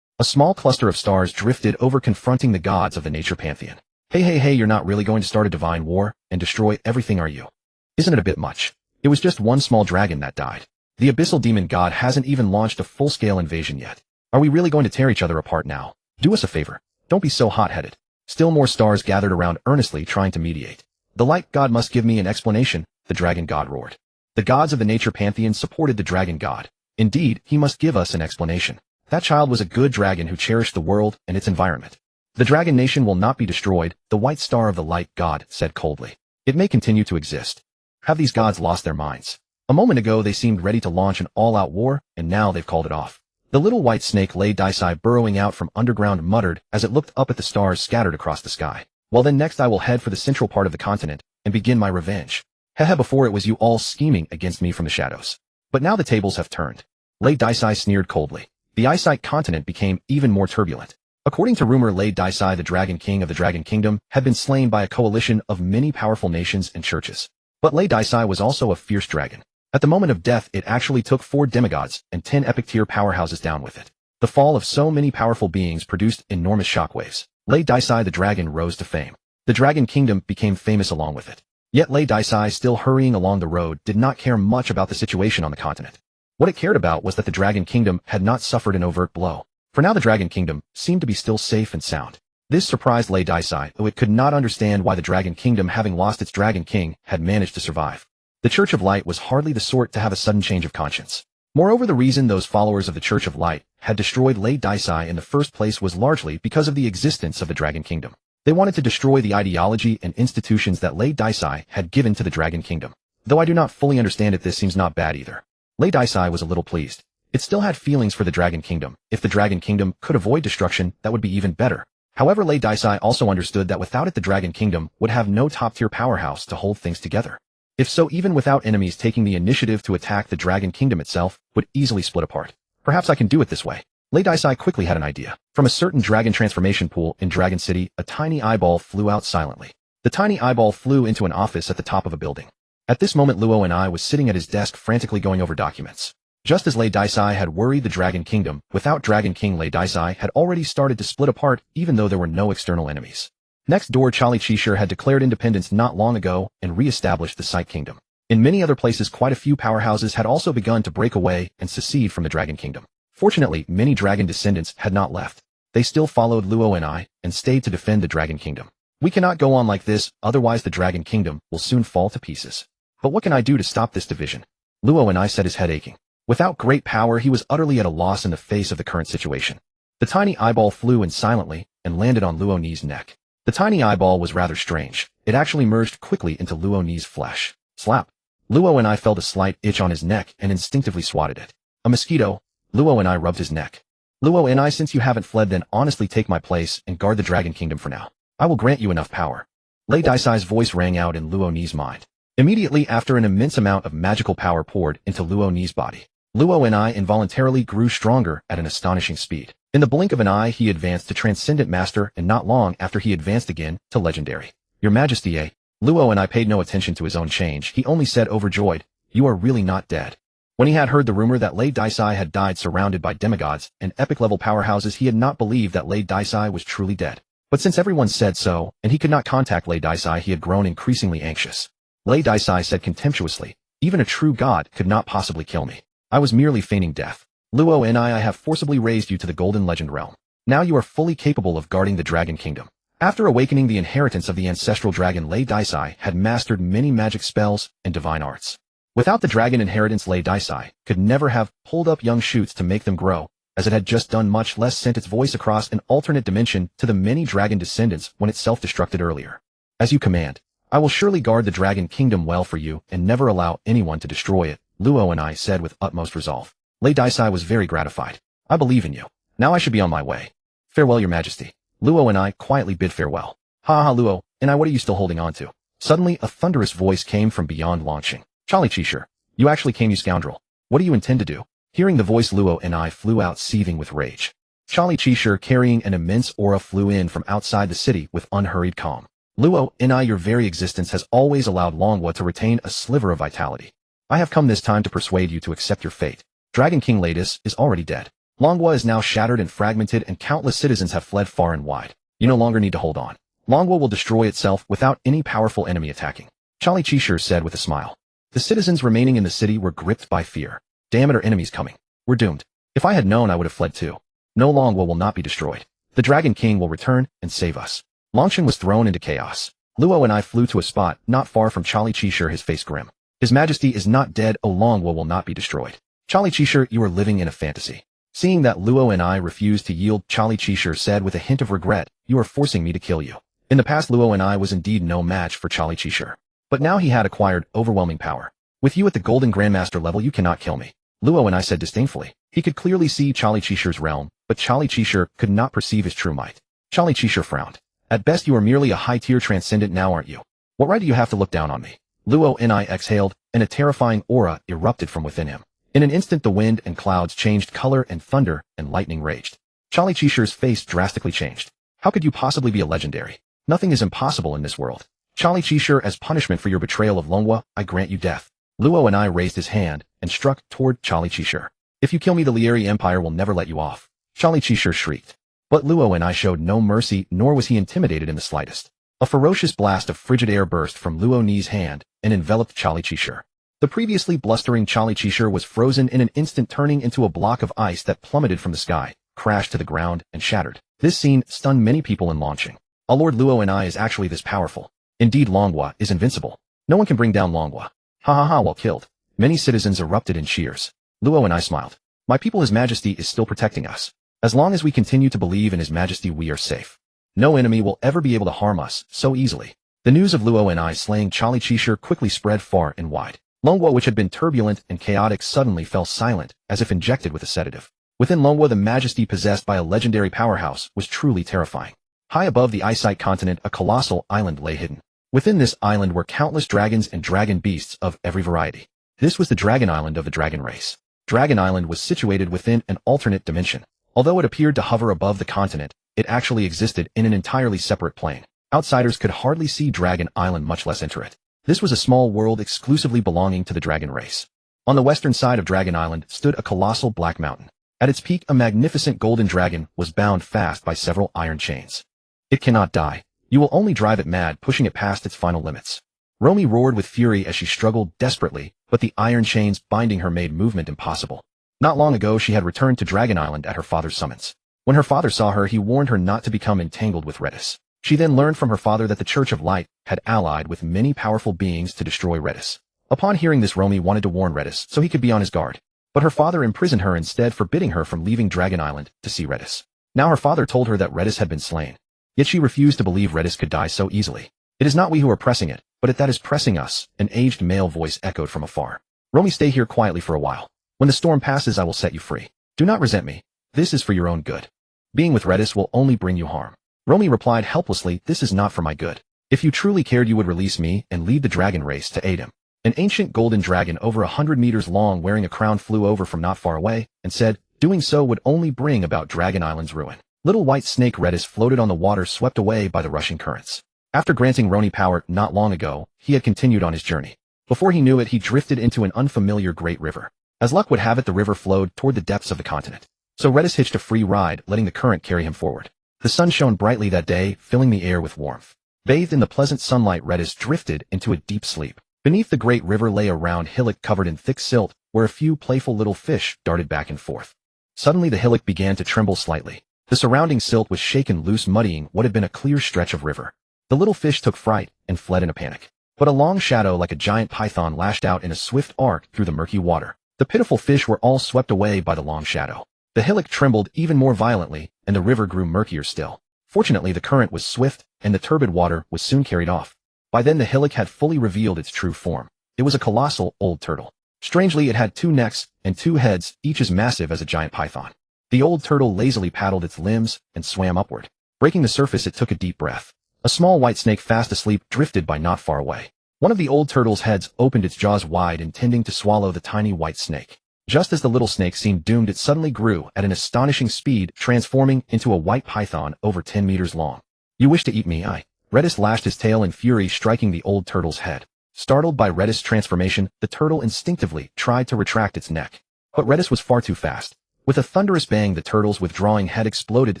A small cluster of stars drifted over, confronting the gods of the nature pantheon. Hey, you're not really going to start a divine war and destroy everything, are you? Isn't it a bit much? It was just one small dragon that died. The abyssal demon god hasn't even launched a full-scale invasion yet. Are we really going to tear each other apart now? Do us a favor. Don't be so hot-headed. Still more stars gathered around, earnestly trying to mediate. The light god must give me an explanation, the dragon god roared. The gods of the nature pantheon supported the dragon god. Indeed, he must give us an explanation. That child was a good dragon who cherished the world and its environment. The dragon nation will not be destroyed, the white star of the light god said coldly. It may continue to exist. Have these gods lost their minds? A moment ago they seemed ready to launch an all-out war, and now they've called it off. The little white snake lay Daisai burrowing out from underground muttered as it looked up at the stars scattered across the sky. Well then, next I will head for the central part of the continent and begin my revenge. Hehe, before it was you all scheming against me from the shadows. But now the tables have turned. Lay Daisai sneered coldly. The Eyesight continent became even more turbulent. According to rumor, Lay Daisai, the Dragon King of the Dragon Kingdom, had been slain by a coalition of many powerful nations and churches. But Lay Daisai was also a fierce dragon. At the moment of death, it actually took 4 demigods and 10 epic-tier powerhouses down with it. The fall of so many powerful beings produced enormous shockwaves. Lay Daisai the dragon rose to fame. The Dragon Kingdom became famous along with it. Yet Lay Daisai, still hurrying along the road, did not care much about the situation on the continent. What it cared about was that the Dragon Kingdom had not suffered an overt blow. For now the Dragon Kingdom seemed to be still safe and sound. This surprised Lay Daisai, though it could not understand why the Dragon Kingdom, having lost its Dragon King, had managed to survive. The Church of Light was hardly the sort to have a sudden change of conscience. Moreover, the reason those followers of the Church of Light had destroyed Lay Daisai in the first place was largely because of the existence of the Dragon Kingdom. They wanted to destroy the ideology and institutions that Lay Daisai had given to the Dragon Kingdom. Though I do not fully understand it, this seems not bad either. Lay Daisai was a little pleased. It still had feelings for the Dragon Kingdom. If the Dragon Kingdom could avoid destruction, that would be even better. However, Lay Daisai also understood that without it the Dragon Kingdom would have no top-tier powerhouse to hold things together. If so, even without enemies taking the initiative to attack, the Dragon Kingdom itself would easily split apart. Perhaps I can do it this way. Lay Daisai quickly had an idea. From a certain dragon transformation pool in Dragon City, a tiny eyeball flew out silently. The tiny eyeball flew into an office at the top of a building. At this moment, Luo and I was sitting at his desk frantically going over documents. Just as Lay Daisai had worried the Dragon Kingdom, without Dragon King Lay Daisai had already started to split apart even though there were no external enemies. Next door, Charlie Chishire had declared independence not long ago and re-established the Sight Kingdom. In many other places, quite a few powerhouses had also begun to break away and secede from the Dragon Kingdom. Fortunately, many dragon descendants had not left. They still followed Luo and I and stayed to defend the Dragon Kingdom. We cannot go on like this, otherwise the Dragon Kingdom will soon fall to pieces. But what can I do to stop this division? Luo and I said, his head aching. Without great power, he was utterly at a loss in the face of the current situation. The tiny eyeball flew in silently and landed on Luo Ni's neck. The tiny eyeball was rather strange. It actually merged quickly into Luo Ni's flesh. Slap. Luo and I felt a slight itch on his neck and instinctively swatted it. A mosquito. Luo and I rubbed his neck. Luo and I, since you haven't fled, then honestly take my place and guard the Dragon Kingdom for now. I will grant you enough power. Lay Daisai's voice rang out in Luo Ni's mind. Immediately after, an immense amount of magical power poured into Luo Ni's body. Luo and I involuntarily grew stronger at an astonishing speed. In the blink of an eye, he advanced to Transcendent Master, and not long after he advanced again to Legendary. Your Majesty, eh? Luo and I paid no attention to his own change. He only said, overjoyed, you are really not dead. When he had heard the rumor that Lay Daisai had died surrounded by demigods and epic-level powerhouses, he had not believed that Lay Daisai was truly dead. But since everyone said so, and he could not contact Lay Daisai, he had grown increasingly anxious. Lay Daisai said contemptuously, even a true god could not possibly kill me. I was merely feigning death. Luo and I have forcibly raised you to the Golden Legend realm. Now you are fully capable of guarding the Dragon Kingdom. After awakening the inheritance of the ancestral dragon, Lay Daisai had mastered many magic spells and divine arts. Without the dragon inheritance, Lay Daisai could never have pulled up young shoots to make them grow, as it had just done, much less sent its voice across an alternate dimension to the many dragon descendants when it self-destructed earlier. As you command. I will surely guard the Dragon Kingdom well for you and never allow anyone to destroy it, Luo and I said with utmost resolve. Lay Daisai was very gratified. I believe in you. Now I should be on my way. Farewell, Your Majesty. Luo and I quietly bid farewell. Ha ha, Luo, and I, what are you still holding on to? Suddenly, a thunderous voice came from beyond launching. Charlie Chishire, you actually came, you scoundrel. What do you intend to do? Hearing the voice, Luo and I flew out seething with rage. Charlie Chishire, carrying an immense aura, flew in from outside the city with unhurried calm. Luo, your very existence has always allowed Longwa to retain a sliver of vitality. I have come this time to persuade you to accept your fate. Dragon King Ladis is already dead. Longwa is now shattered and fragmented, and countless citizens have fled far and wide. You no longer need to hold on. Longwa will destroy itself without any powerful enemy attacking. Charlie Chishire said with a smile. The citizens remaining in the city were gripped by fear. Damn it, our enemies coming. We're doomed. If I had known, I would have fled too. No, Longwa will not be destroyed. The Dragon King will return and save us. Longshan was thrown into chaos. Luo and I flew to a spot not far from Charlie Chishire, his face grim. His Majesty is not dead. Oh, Longwa will not be destroyed. Charlie Chishire, you are living in a fantasy. Seeing that Luo and I refused to yield, Charlie Chishire said with a hint of regret, you are forcing me to kill you. In the past, Luo and I was indeed no match for Charlie Chishire. But now he had acquired overwhelming power. With you at the Golden Grandmaster level, you cannot kill me. Luo and I said disdainfully. He could clearly see Charlie Chishire's realm, but Charlie Chishire could not perceive his true might. Charlie Chishire frowned. At best, you are merely a high-tier transcendent now, aren't you? What right do you have to look down on me? Luo and I exhaled, and a terrifying aura erupted from within him. In an instant, the wind and clouds changed color, and thunder and lightning raged. Charlie Chishire's face drastically changed. How could you possibly be a legendary? Nothing is impossible in this world. Charlie Chishire, as punishment for your betrayal of Longwa, I grant you death. Luo and I raised his hand and struck toward Charlie Chishire. If you kill me, the Lieri Empire will never let you off. Charlie Chishire shrieked. But Luo and I showed no mercy, nor was he intimidated in the slightest. A ferocious blast of frigid air burst from Luo Ni's hand and enveloped Charlie Chishire. The previously blustering Charlie Chishire was frozen in an instant, turning into a block of ice that plummeted from the sky, crashed to the ground, and shattered. This scene stunned many people in launching. Our Lord Luo and I is actually this powerful. Indeed, Longwa is invincible. No one can bring down Longwa. Ha ha ha, well killed. Many citizens erupted in cheers. Luo and I smiled. My people, His Majesty is still protecting us. As long as we continue to believe in His Majesty, we are safe. No enemy will ever be able to harm us so easily. The news of Luo and I slaying Charlie Chishire quickly spread far and wide. Longwa, which had been turbulent and chaotic, suddenly fell silent, as if injected with a sedative. Within Longwa, the majesty possessed by a legendary powerhouse was truly terrifying. High above the Eyesight continent, a colossal island lay hidden. Within this island were countless dragons and dragon beasts of every variety. This was the Dragon Island of the dragon race. Dragon Island was situated within an alternate dimension. Although it appeared to hover above the continent, it actually existed in an entirely separate plane. Outsiders could hardly see Dragon Island, much less enter it. This was a small world exclusively belonging to the dragon race. On the western side of Dragon Island stood a colossal black mountain. At its peak, a magnificent golden dragon was bound fast by several iron chains. It cannot die. You will only drive it mad, pushing it past its final limits. Romy roared with fury as she struggled desperately, but the iron chains binding her made movement impossible. Not long ago, she had returned to Dragon Island at her father's summons. When her father saw her, he warned her not to become entangled with Redis. She then learned from her father that the Church of Light had allied with many powerful beings to destroy Redis. Upon hearing this, Romy wanted to warn Redis so he could be on his guard. But her father imprisoned her instead, forbidding her from leaving Dragon Island to see Redis. Now her father told her that Redis had been slain. Yet she refused to believe Redis could die so easily. It is not we who are pressing it, but it that is pressing us, an aged male voice echoed from afar. Romy, stay here quietly for a while. When the storm passes, I will set you free. Do not resent me. This is for your own good. Being with Redis will only bring you harm. Romy replied helplessly, this is not for my good. If you truly cared, you would release me and lead the dragon race to aid him. An ancient golden dragon over 100 meters long wearing a crown flew over from not far away and said, doing so would only bring about Dragon Island's ruin. Little white snake Redis floated on the water, swept away by the rushing currents. After granting Romy power not long ago, he had continued on his journey. Before he knew it, he drifted into an unfamiliar great river. As luck would have it, the river flowed toward the depths of the continent. So Redis hitched a free ride, letting the current carry him forward. The sun shone brightly that day, filling the air with warmth. Bathed in the pleasant sunlight, Redis drifted into a deep sleep. Beneath the great river lay a round hillock covered in thick silt, where a few playful little fish darted back and forth. Suddenly the hillock began to tremble slightly. The surrounding silt was shaken loose, muddying what had been a clear stretch of river. The little fish took fright and fled in a panic. But a long shadow like a giant python lashed out in a swift arc through the murky water. The pitiful fish were all swept away by the long shadow. The hillock trembled even more violently, and the river grew murkier still. Fortunately, the current was swift, and the turbid water was soon carried off. By then the hillock had fully revealed its true form. It was a colossal old turtle. Strangely, it had 2 necks and 2 heads, each as massive as a giant python. The old turtle lazily paddled its limbs and swam upward. Breaking the surface, it took a deep breath. A small white snake fast asleep drifted by not far away. One of the old turtle's heads opened its jaws wide, intending to swallow the tiny white snake. Just as the little snake seemed doomed, it suddenly grew at an astonishing speed, transforming into a white python over 10 meters long. You wish to eat me, I. Redis lashed his tail in fury, striking the old turtle's head. Startled by Redis' transformation, the turtle instinctively tried to retract its neck. But Redis was far too fast. With a thunderous bang, the turtle's withdrawing head exploded,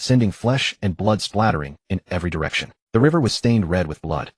sending flesh and blood splattering in every direction. The river was stained red with blood.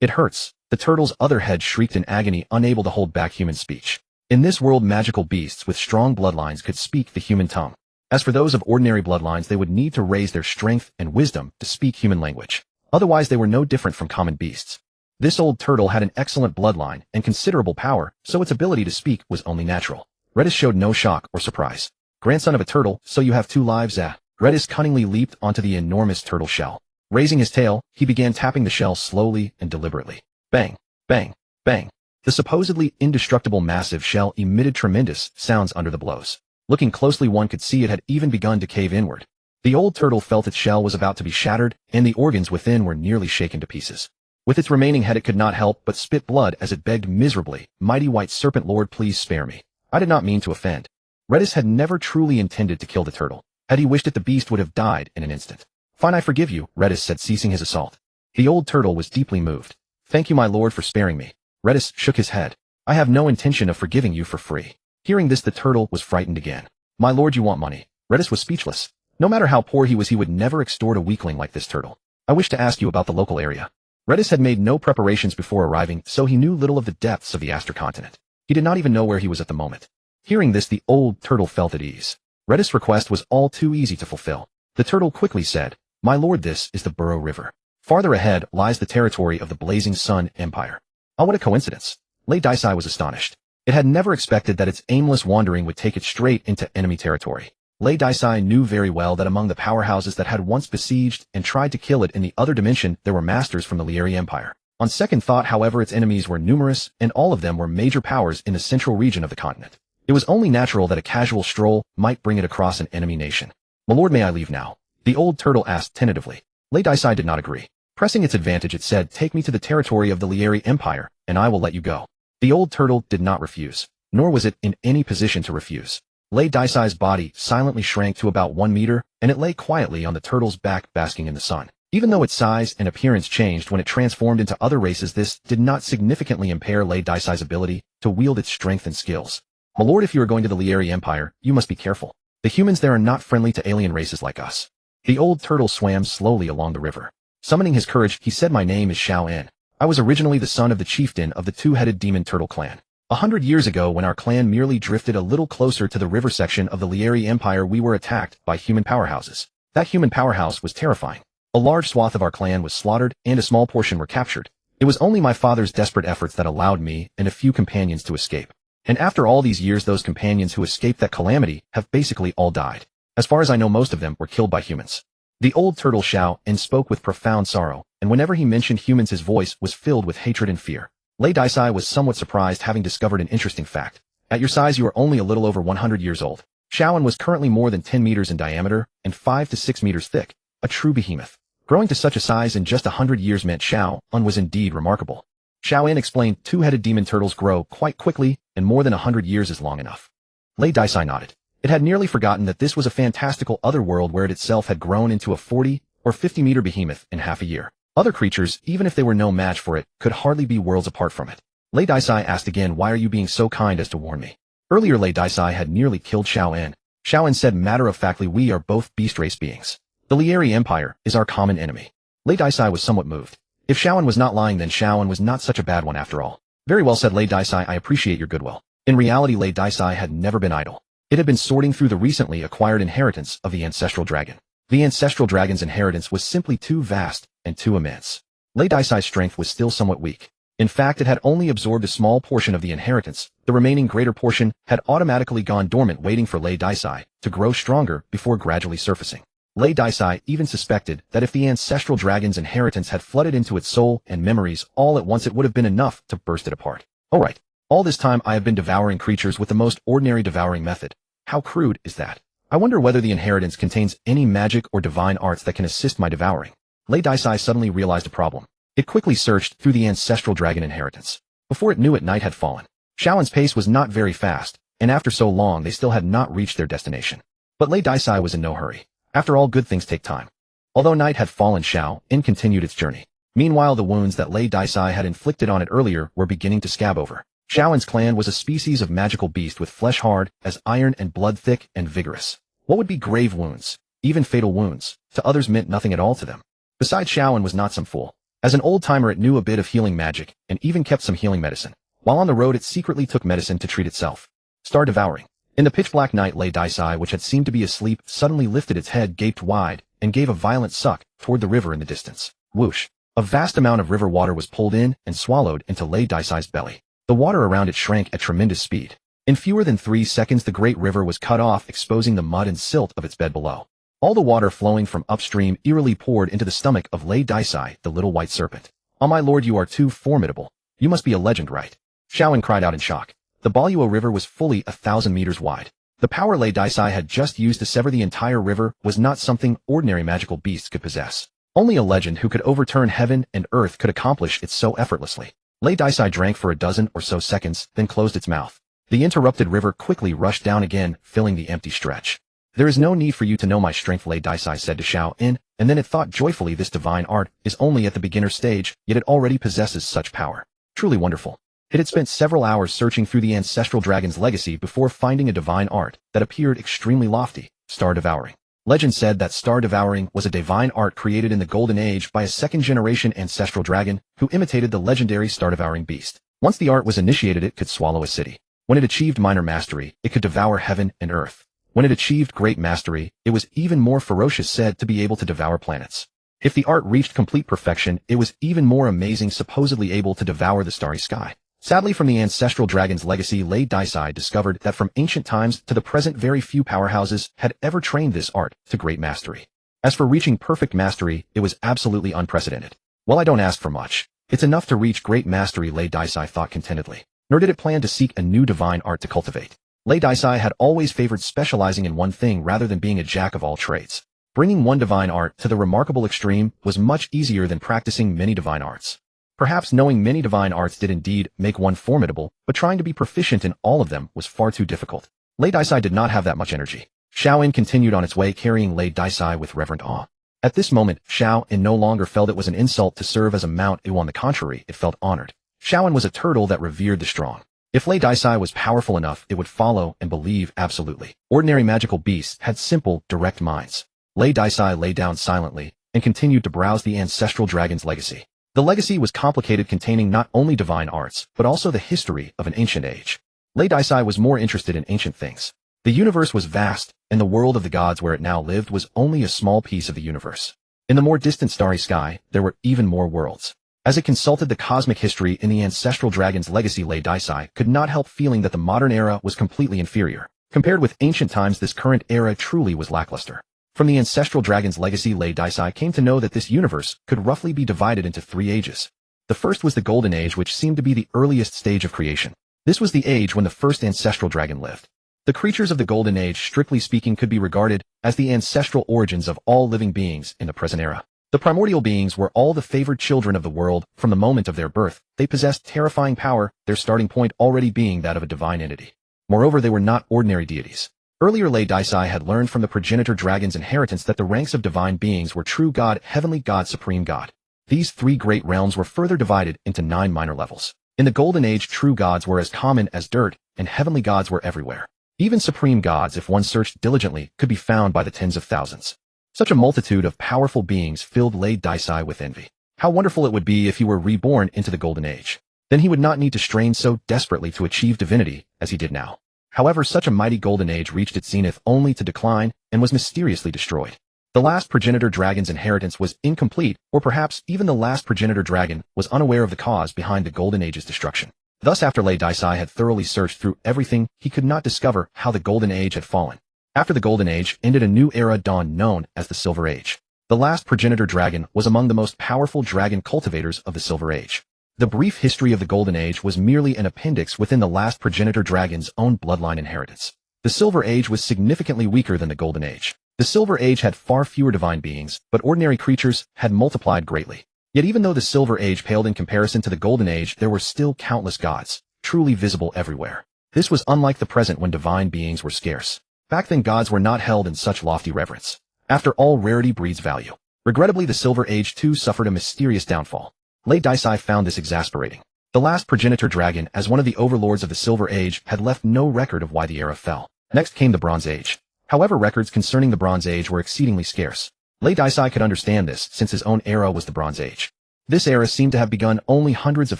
It hurts. The turtle's other head shrieked in agony, unable to hold back human speech. In this world, magical beasts with strong bloodlines could speak the human tongue. As for those of ordinary bloodlines, they would need to raise their strength and wisdom to speak human language. Otherwise, they were no different from common beasts. This old turtle had an excellent bloodline and considerable power, so its ability to speak was only natural. Redis showed no shock or surprise. Grandson of a turtle, so you have two lives, ah. Redis cunningly leaped onto the enormous turtle shell. Raising his tail, he began tapping the shell slowly and deliberately. Bang, bang, bang. The supposedly indestructible massive shell emitted tremendous sounds under the blows. Looking closely, one could see it had even begun to cave inward. The old turtle felt its shell was about to be shattered, and the organs within were nearly shaken to pieces. With its remaining head, it could not help but spit blood as it begged miserably, "Mighty white serpent lord, please spare me. I did not mean to offend." Redis had never truly intended to kill the turtle. Had he wished it, the beast would have died in an instant. "Fine, I forgive you," Redis said, ceasing his assault. The old turtle was deeply moved. "Thank you, my lord, for sparing me." Redis shook his head. "I have no intention of forgiving you for free." Hearing this, the turtle was frightened again. "My lord, you want money." Redis was speechless. No matter how poor he was, he would never extort a weakling like this turtle. "I wish to ask you about the local area." Redis had made no preparations before arriving, so he knew little of the depths of the Astro continent. He did not even know where he was at the moment. Hearing this, the old turtle felt at ease. Redis' request was all too easy to fulfill. The turtle quickly said, "My lord, this is the Burrow River. Farther ahead lies the territory of the Blazing Sun Empire." "Oh, what a coincidence." Lei Daisai was astonished. It had never expected that its aimless wandering would take it straight into enemy territory. Lei Daisai knew very well that among the powerhouses that had once besieged and tried to kill it in the other dimension, there were masters from the Lieri Empire. On second thought, however, its enemies were numerous, and all of them were major powers in the central region of the continent. It was only natural that a casual stroll might bring it across an enemy nation. "My lord, may I leave now?" the old turtle asked tentatively. Lei Daisai did not agree. Pressing its advantage, it said, "Take me to the territory of the Lieri Empire, and I will let you go." The old turtle did not refuse, nor was it in any position to refuse. Lei Daisai's body silently shrank to about 1 meter, and it lay quietly on the turtle's back, basking in the sun. Even though its size and appearance changed when it transformed into other races, this did not significantly impair Lei Daisai's ability to wield its strength and skills. "My lord, if you are going to the Lieri Empire, you must be careful. The humans there are not friendly to alien races like us." The old turtle swam slowly along the river. Summoning his courage, he said, "My name is Xiao En. I was originally the son of the chieftain of the two-headed demon turtle clan. 100 years ago, when our clan merely drifted a little closer to the river section of the Lieri Empire, we were attacked by human powerhouses. That human powerhouse was terrifying. A large swath of our clan was slaughtered, and a small portion were captured. It was only my father's desperate efforts that allowed me and a few companions to escape. And after all these years, those companions who escaped that calamity have basically all died. As far as I know, most of them were killed by humans." The old turtle Xiao En spoke with profound sorrow, and whenever he mentioned humans, his voice was filled with hatred and fear. Lei Daisai was somewhat surprised, having discovered an interesting fact. "At your size, you are only a little over 100 years old." Xiao En was currently more than 10 meters in diameter and 5 to 6 meters thick, a true behemoth. Growing to such a size in just 100 years meant Xiao En was indeed remarkable. Xiao En explained, "Two-headed demon turtles grow quite quickly, and more than 100 years is long enough." Lei Daisai nodded. It had nearly forgotten that this was a fantastical other world where it itself had grown into a 40 or 50-meter behemoth in half a year. Other creatures, even if they were no match for it, could hardly be worlds apart from it. Lei Daisai asked again, "Why are you being so kind as to warn me?" Earlier, Lei Daisai had nearly killed Xiao En. Xiao En said matter-of-factly, "We are both beast race beings. The Lieri Empire is our common enemy." Lei Daisai was somewhat moved. If Xiao En was not lying, then Xiao En was not such a bad one after all. "Very well," said Lei Daisai, "I appreciate your goodwill." In reality, Lei Daisai had never been idle. It had been sorting through the recently acquired inheritance of the ancestral dragon. The ancestral dragon's inheritance was simply too vast and too immense. Lei Daisai's strength was still somewhat weak. In fact, it had only absorbed a small portion of the inheritance. The remaining greater portion had automatically gone dormant, waiting for Lei Daisai to grow stronger before gradually surfacing. Lei Daisai even suspected that if the ancestral dragon's inheritance had flooded into its soul and memories all at once, it would have been enough to burst it apart. Alright, all this time I have been devouring creatures with the most ordinary devouring method. How crude is that? I wonder whether the inheritance contains any magic or divine arts that can assist my devouring. Lei Daisai suddenly realized a problem. It quickly searched through the ancestral dragon inheritance. Before it knew it, night had fallen. Xiao En's pace was not very fast, and after so long they still had not reached their destination. But Lei Daisai was in no hurry. After all, good things take time. Although night had fallen, Xiao En continued its journey. Meanwhile, the wounds that Lei Daisai had inflicted on it earlier were beginning to scab over. Shaoan's clan was a species of magical beast with flesh hard as iron and blood thick and vigorous. What would be grave wounds, even fatal wounds, to others meant nothing at all to them. Besides, Shaoan was not some fool. As an old-timer, it knew a bit of healing magic and even kept some healing medicine. While on the road, it secretly took medicine to treat itself. Star devouring. In the pitch-black night, Lei Daisai, which had seemed to be asleep, suddenly lifted its head, gaped wide, and gave a violent suck toward the river in the distance. Whoosh. A vast amount of river water was pulled in and swallowed into Lei Daisai's belly. The water around it shrank at tremendous speed. In fewer than 3 seconds, the great river was cut off, exposing the mud and silt of its bed below. All the water flowing from upstream eerily poured into the stomach of Lei Daisai, the little white serpent. "Oh my lord, you are too formidable. You must be a legend, right?" Shaoan cried out in shock. The Baluo River was fully 1,000 meters wide. The power Lei Daisai had just used to sever the entire river was not something ordinary magical beasts could possess. Only a legend who could overturn heaven and earth could accomplish it so effortlessly. Lei Daisai drank for a dozen or so seconds, then closed its mouth. The interrupted river quickly rushed down again, filling the empty stretch. "There is no need for you to know my strength," Lei Daisai said to Shaoan, and then it thought joyfully, this divine art is only at the beginner stage, yet it already possesses such power. Truly wonderful. It had spent several hours searching through the ancestral dragon's legacy before finding a divine art that appeared extremely lofty, star devouring. Legend said that star devouring was a divine art created in the Golden Age by a second-generation ancestral dragon who imitated the legendary star devouring beast. Once the art was initiated, it could swallow a city. When it achieved minor mastery, it could devour heaven and earth. When it achieved great mastery, it was even more ferocious, said to be able to devour planets. If the art reached complete perfection, it was even more amazing, supposedly able to devour the starry sky. Sadly, from the ancestral dragon's legacy, Lei Daisai discovered that from ancient times to the present, very few powerhouses had ever trained this art to great mastery. As for reaching perfect mastery, it was absolutely unprecedented. "Well, I don't ask for much. It's enough to reach great mastery," Lei Daisai thought contentedly. Nor did it plan to seek a new divine art to cultivate. Lei Daisai had always favored specializing in one thing rather than being a jack of all trades. Bringing one divine art to the remarkable extreme was much easier than practicing many divine arts. Perhaps knowing many divine arts did indeed make one formidable, but trying to be proficient in all of them was far too difficult. Lei Daisai did not have that much energy. Shaoan continued on its way, carrying Lei Daisai with reverent awe. At this moment, Shaoan no longer felt it was an insult to serve as a mount. On the contrary, it felt honored. Shaoan was a turtle that revered the strong. If Lei Daisai was powerful enough, it would follow and believe absolutely. Ordinary magical beasts had simple, direct minds. Lei Daisai lay down silently and continued to browse the ancestral dragon's legacy. The legacy was complicated, containing not only divine arts, but also the history of an ancient age. Lei Daisai was more interested in ancient things. The universe was vast, and the world of the gods where it now lived was only a small piece of the universe. In the more distant starry sky, there were even more worlds. As it consulted the cosmic history in the ancestral dragon's legacy, Lei Daisai could not help feeling that the modern era was completely inferior. Compared with ancient times, this current era truly was lackluster. From the ancestral dragon's legacy, Lei Daisai came to know that this universe could roughly be divided into 3 ages. The first was the Golden Age, which seemed to be the earliest stage of creation. This was the age when the first ancestral dragon lived. The creatures of the Golden Age, strictly speaking, could be regarded as the ancestral origins of all living beings in the present era. The primordial beings were all the favored children of the world. From the moment of their birth, they possessed terrifying power, their starting point already being that of a divine entity. Moreover, they were not ordinary deities. Earlier, Lei Daisai had learned from the progenitor dragon's inheritance that the ranks of divine beings were true God, heavenly God, supreme God. These 3 great realms were further divided into 9 minor levels. In the Golden Age, true gods were as common as dirt, and heavenly gods were everywhere. Even supreme gods, if one searched diligently, could be found by the tens of thousands. Such a multitude of powerful beings filled Lei Daisai with envy. How wonderful it would be if he were reborn into the Golden Age. Then he would not need to strain so desperately to achieve divinity as he did now. However, such a mighty Golden Age reached its zenith only to decline and was mysteriously destroyed. The last progenitor dragon's inheritance was incomplete, or perhaps even the last progenitor dragon was unaware of the cause behind the Golden Age's destruction. Thus, after Lei Daisai had thoroughly searched through everything, he could not discover how the Golden Age had fallen. After the Golden Age ended, a new era dawned known as the Silver Age. The last progenitor dragon was among the most powerful dragon cultivators of the Silver Age. The brief history of the Golden Age was merely an appendix within the last progenitor dragon's own bloodline inheritance. The Silver Age was significantly weaker than the Golden Age. The Silver Age had far fewer divine beings, but ordinary creatures had multiplied greatly. Yet even though the Silver Age paled in comparison to the Golden Age, there were still countless gods, truly visible everywhere. This was unlike the present when divine beings were scarce. Back then, gods were not held in such lofty reverence. After all, rarity breeds value. Regrettably, the Silver Age too suffered a mysterious downfall. Lei Daisai found this exasperating. The last progenitor dragon, as one of the overlords of the Silver Age, had left no record of why the era fell. Next came the Bronze Age. However, records concerning the Bronze Age were exceedingly scarce. Lei Daisai could understand this, since his own era was the Bronze Age. This era seemed to have begun only hundreds of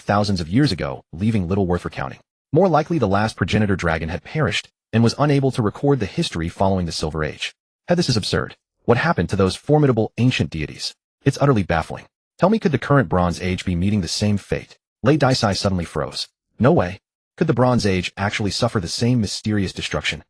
thousands of years ago, leaving little worth recounting. More likely the last progenitor dragon had perished, and was unable to record the history following the Silver Age. This is absurd. What happened to those formidable ancient deities? It's utterly baffling. Tell me, could the current Bronze Age be meeting the same fate? Lei Daisai suddenly froze. No way. Could the Bronze Age actually suffer the same mysterious destruction?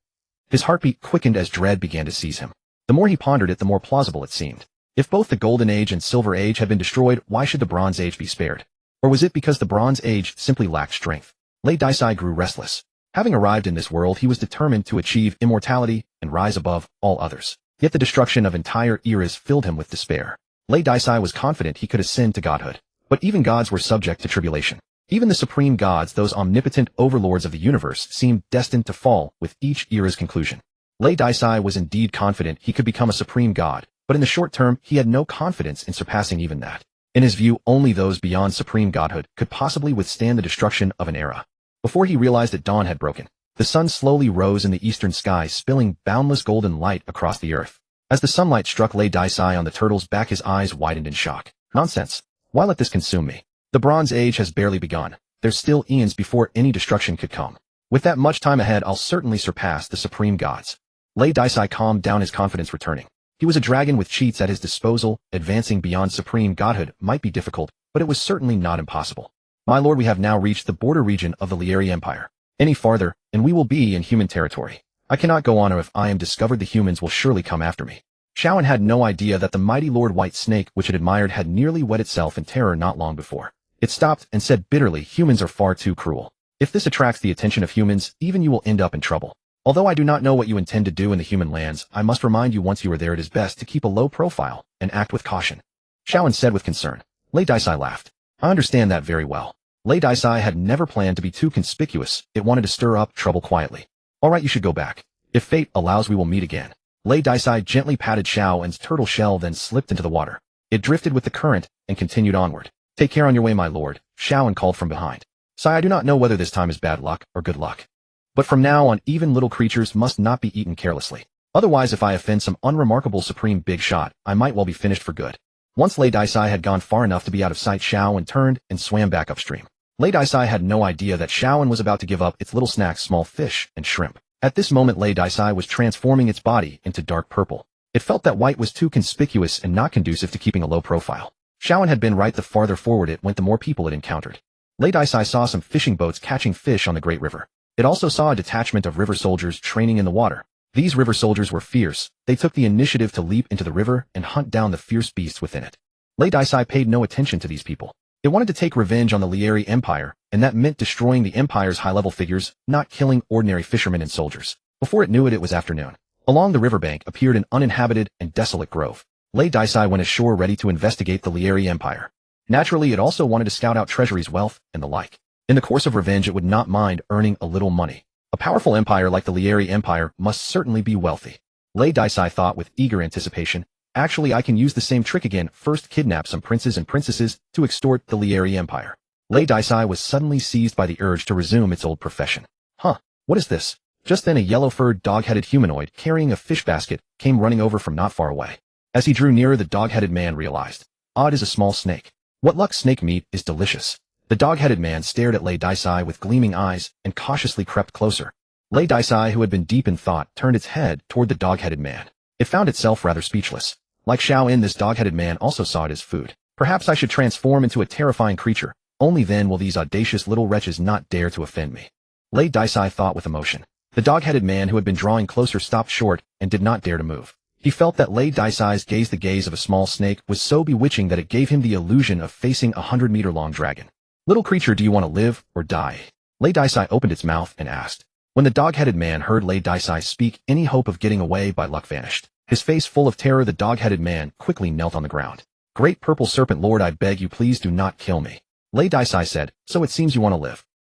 His heartbeat quickened as dread began to seize him. The more he pondered it, the more plausible it seemed. If both the Golden Age and Silver Age had been destroyed, why should the Bronze Age be spared? Or was it because the Bronze Age simply lacked strength? Lei Daisai grew restless. Having arrived in this world, he was determined to achieve immortality and rise above all others. Yet the destruction of entire eras filled him with despair. Lei Daisai was confident he could ascend to godhood. But even gods were subject to tribulation. Even the supreme gods, those omnipotent overlords of the universe, seemed destined to fall with each era's conclusion. Lei Daisai was indeed confident he could become a supreme god, but in the short term, he had no confidence in surpassing even that. In his view, only those beyond supreme godhood could possibly withstand the destruction of an era. Before he realized that dawn had broken, the sun slowly rose in the eastern sky, spilling boundless golden light across the earth. As the sunlight struck Lei Daisai on the turtle's back, his eyes widened in shock. Nonsense. Why let this consume me? The Bronze Age has barely begun. There's still eons before any destruction could come. With that much time ahead, I'll certainly surpass the supreme gods. Lei Daisai calmed down, his confidence returning. He was a dragon with cheats at his disposal. Advancing beyond supreme godhood might be difficult, but it was certainly not impossible. My lord, we have now reached the border region of the Lieri Empire. Any farther, and we will be in human territory. I cannot go on, or if I am discovered, the humans will surely come after me. Xiaoan had no idea that the mighty Lord White Snake, which it admired, had nearly wet itself in terror not long before. It stopped and said bitterly, humans are far too cruel. If this attracts the attention of humans, even you will end up in trouble. Although I do not know what you intend to do in the human lands, I must remind you, once you are there, it is best to keep a low profile and act with caution. Xiaoan said with concern. Lei Daisai laughed. I understand that very well. Lei Daisai had never planned to be too conspicuous. It wanted to stir up trouble quietly. All right, you should go back. If fate allows, we will meet again. Lei Daisai gently patted Xiaoan's turtle shell, then slipped into the water. It drifted with the current and continued onward. Take care on your way, my lord, Xiaoan called from behind. Sai, I do not know whether this time is bad luck or good luck. But from now on, even little creatures must not be eaten carelessly. Otherwise, if I offend some unremarkable supreme big shot, I might well be finished for good. Once Lei Daisai had gone far enough to be out of sight, Xiaoan turned and swam back upstream. Lei Daisai had no idea that Xiaoan was about to give up its little snacks, small fish and shrimp. At this moment, Lei Daisai was transforming its body into dark purple. It felt that white was too conspicuous and not conducive to keeping a low profile. Xiaoan had been right. The farther forward it went, the more people it encountered. Lei Daisai saw some fishing boats catching fish on the Great River. It also saw a detachment of river soldiers training in the water. These river soldiers were fierce. They took the initiative to leap into the river and hunt down the fierce beasts within it. Lei Daisai paid no attention to these people. It wanted to take revenge on the Lieri Empire, and that meant destroying the Empire's high-level figures, not killing ordinary fishermen and soldiers. Before it knew it, it was afternoon. Along the riverbank appeared an uninhabited and desolate grove. Lei Daisai went ashore, ready to investigate the Lieri Empire. Naturally, it also wanted to scout out treasuries, wealth, and the like. In the course of revenge, it would not mind earning a little money. A powerful empire like the Lieri Empire must certainly be wealthy. Lei Daisai thought with eager anticipation. Actually, I can use the same trick again. First, kidnap some princes and princesses to extort the Lieri Empire. Lei Daisai was suddenly seized by the urge to resume its old profession. What is this? Just then, a yellow-furred, dog-headed humanoid carrying a fish basket came running over from not far away. As he drew nearer, the dog-headed man realized. Odd is a small snake. What luck, snake meat is delicious. The dog-headed man stared at Lei Daisai with gleaming eyes and cautiously crept closer. Lei Daisai, who had been deep in thought, turned its head toward the dog-headed man. It found itself rather speechless. Like Xiaoan, this dog-headed man also saw it as food. Perhaps I should transform into a terrifying creature. Only then will these audacious little wretches not dare to offend me. Lei Daisai thought with emotion. The dog-headed man, who had been drawing closer, stopped short and did not dare to move. He felt that Lei Daisai's gaze, the gaze of a small snake, was so bewitching that it gave him the illusion of facing a 100-meter-long dragon. Little creature, do you want to live or die? Lei Daisai opened its mouth and asked. When the dog-headed man heard Lei Daisai speak, any hope of getting away by luck vanished. His face full of terror, the dog-headed man quickly knelt on the ground. Great purple serpent lord, I beg you, please do not kill me. Lei Daisai said, so it seems you want to live.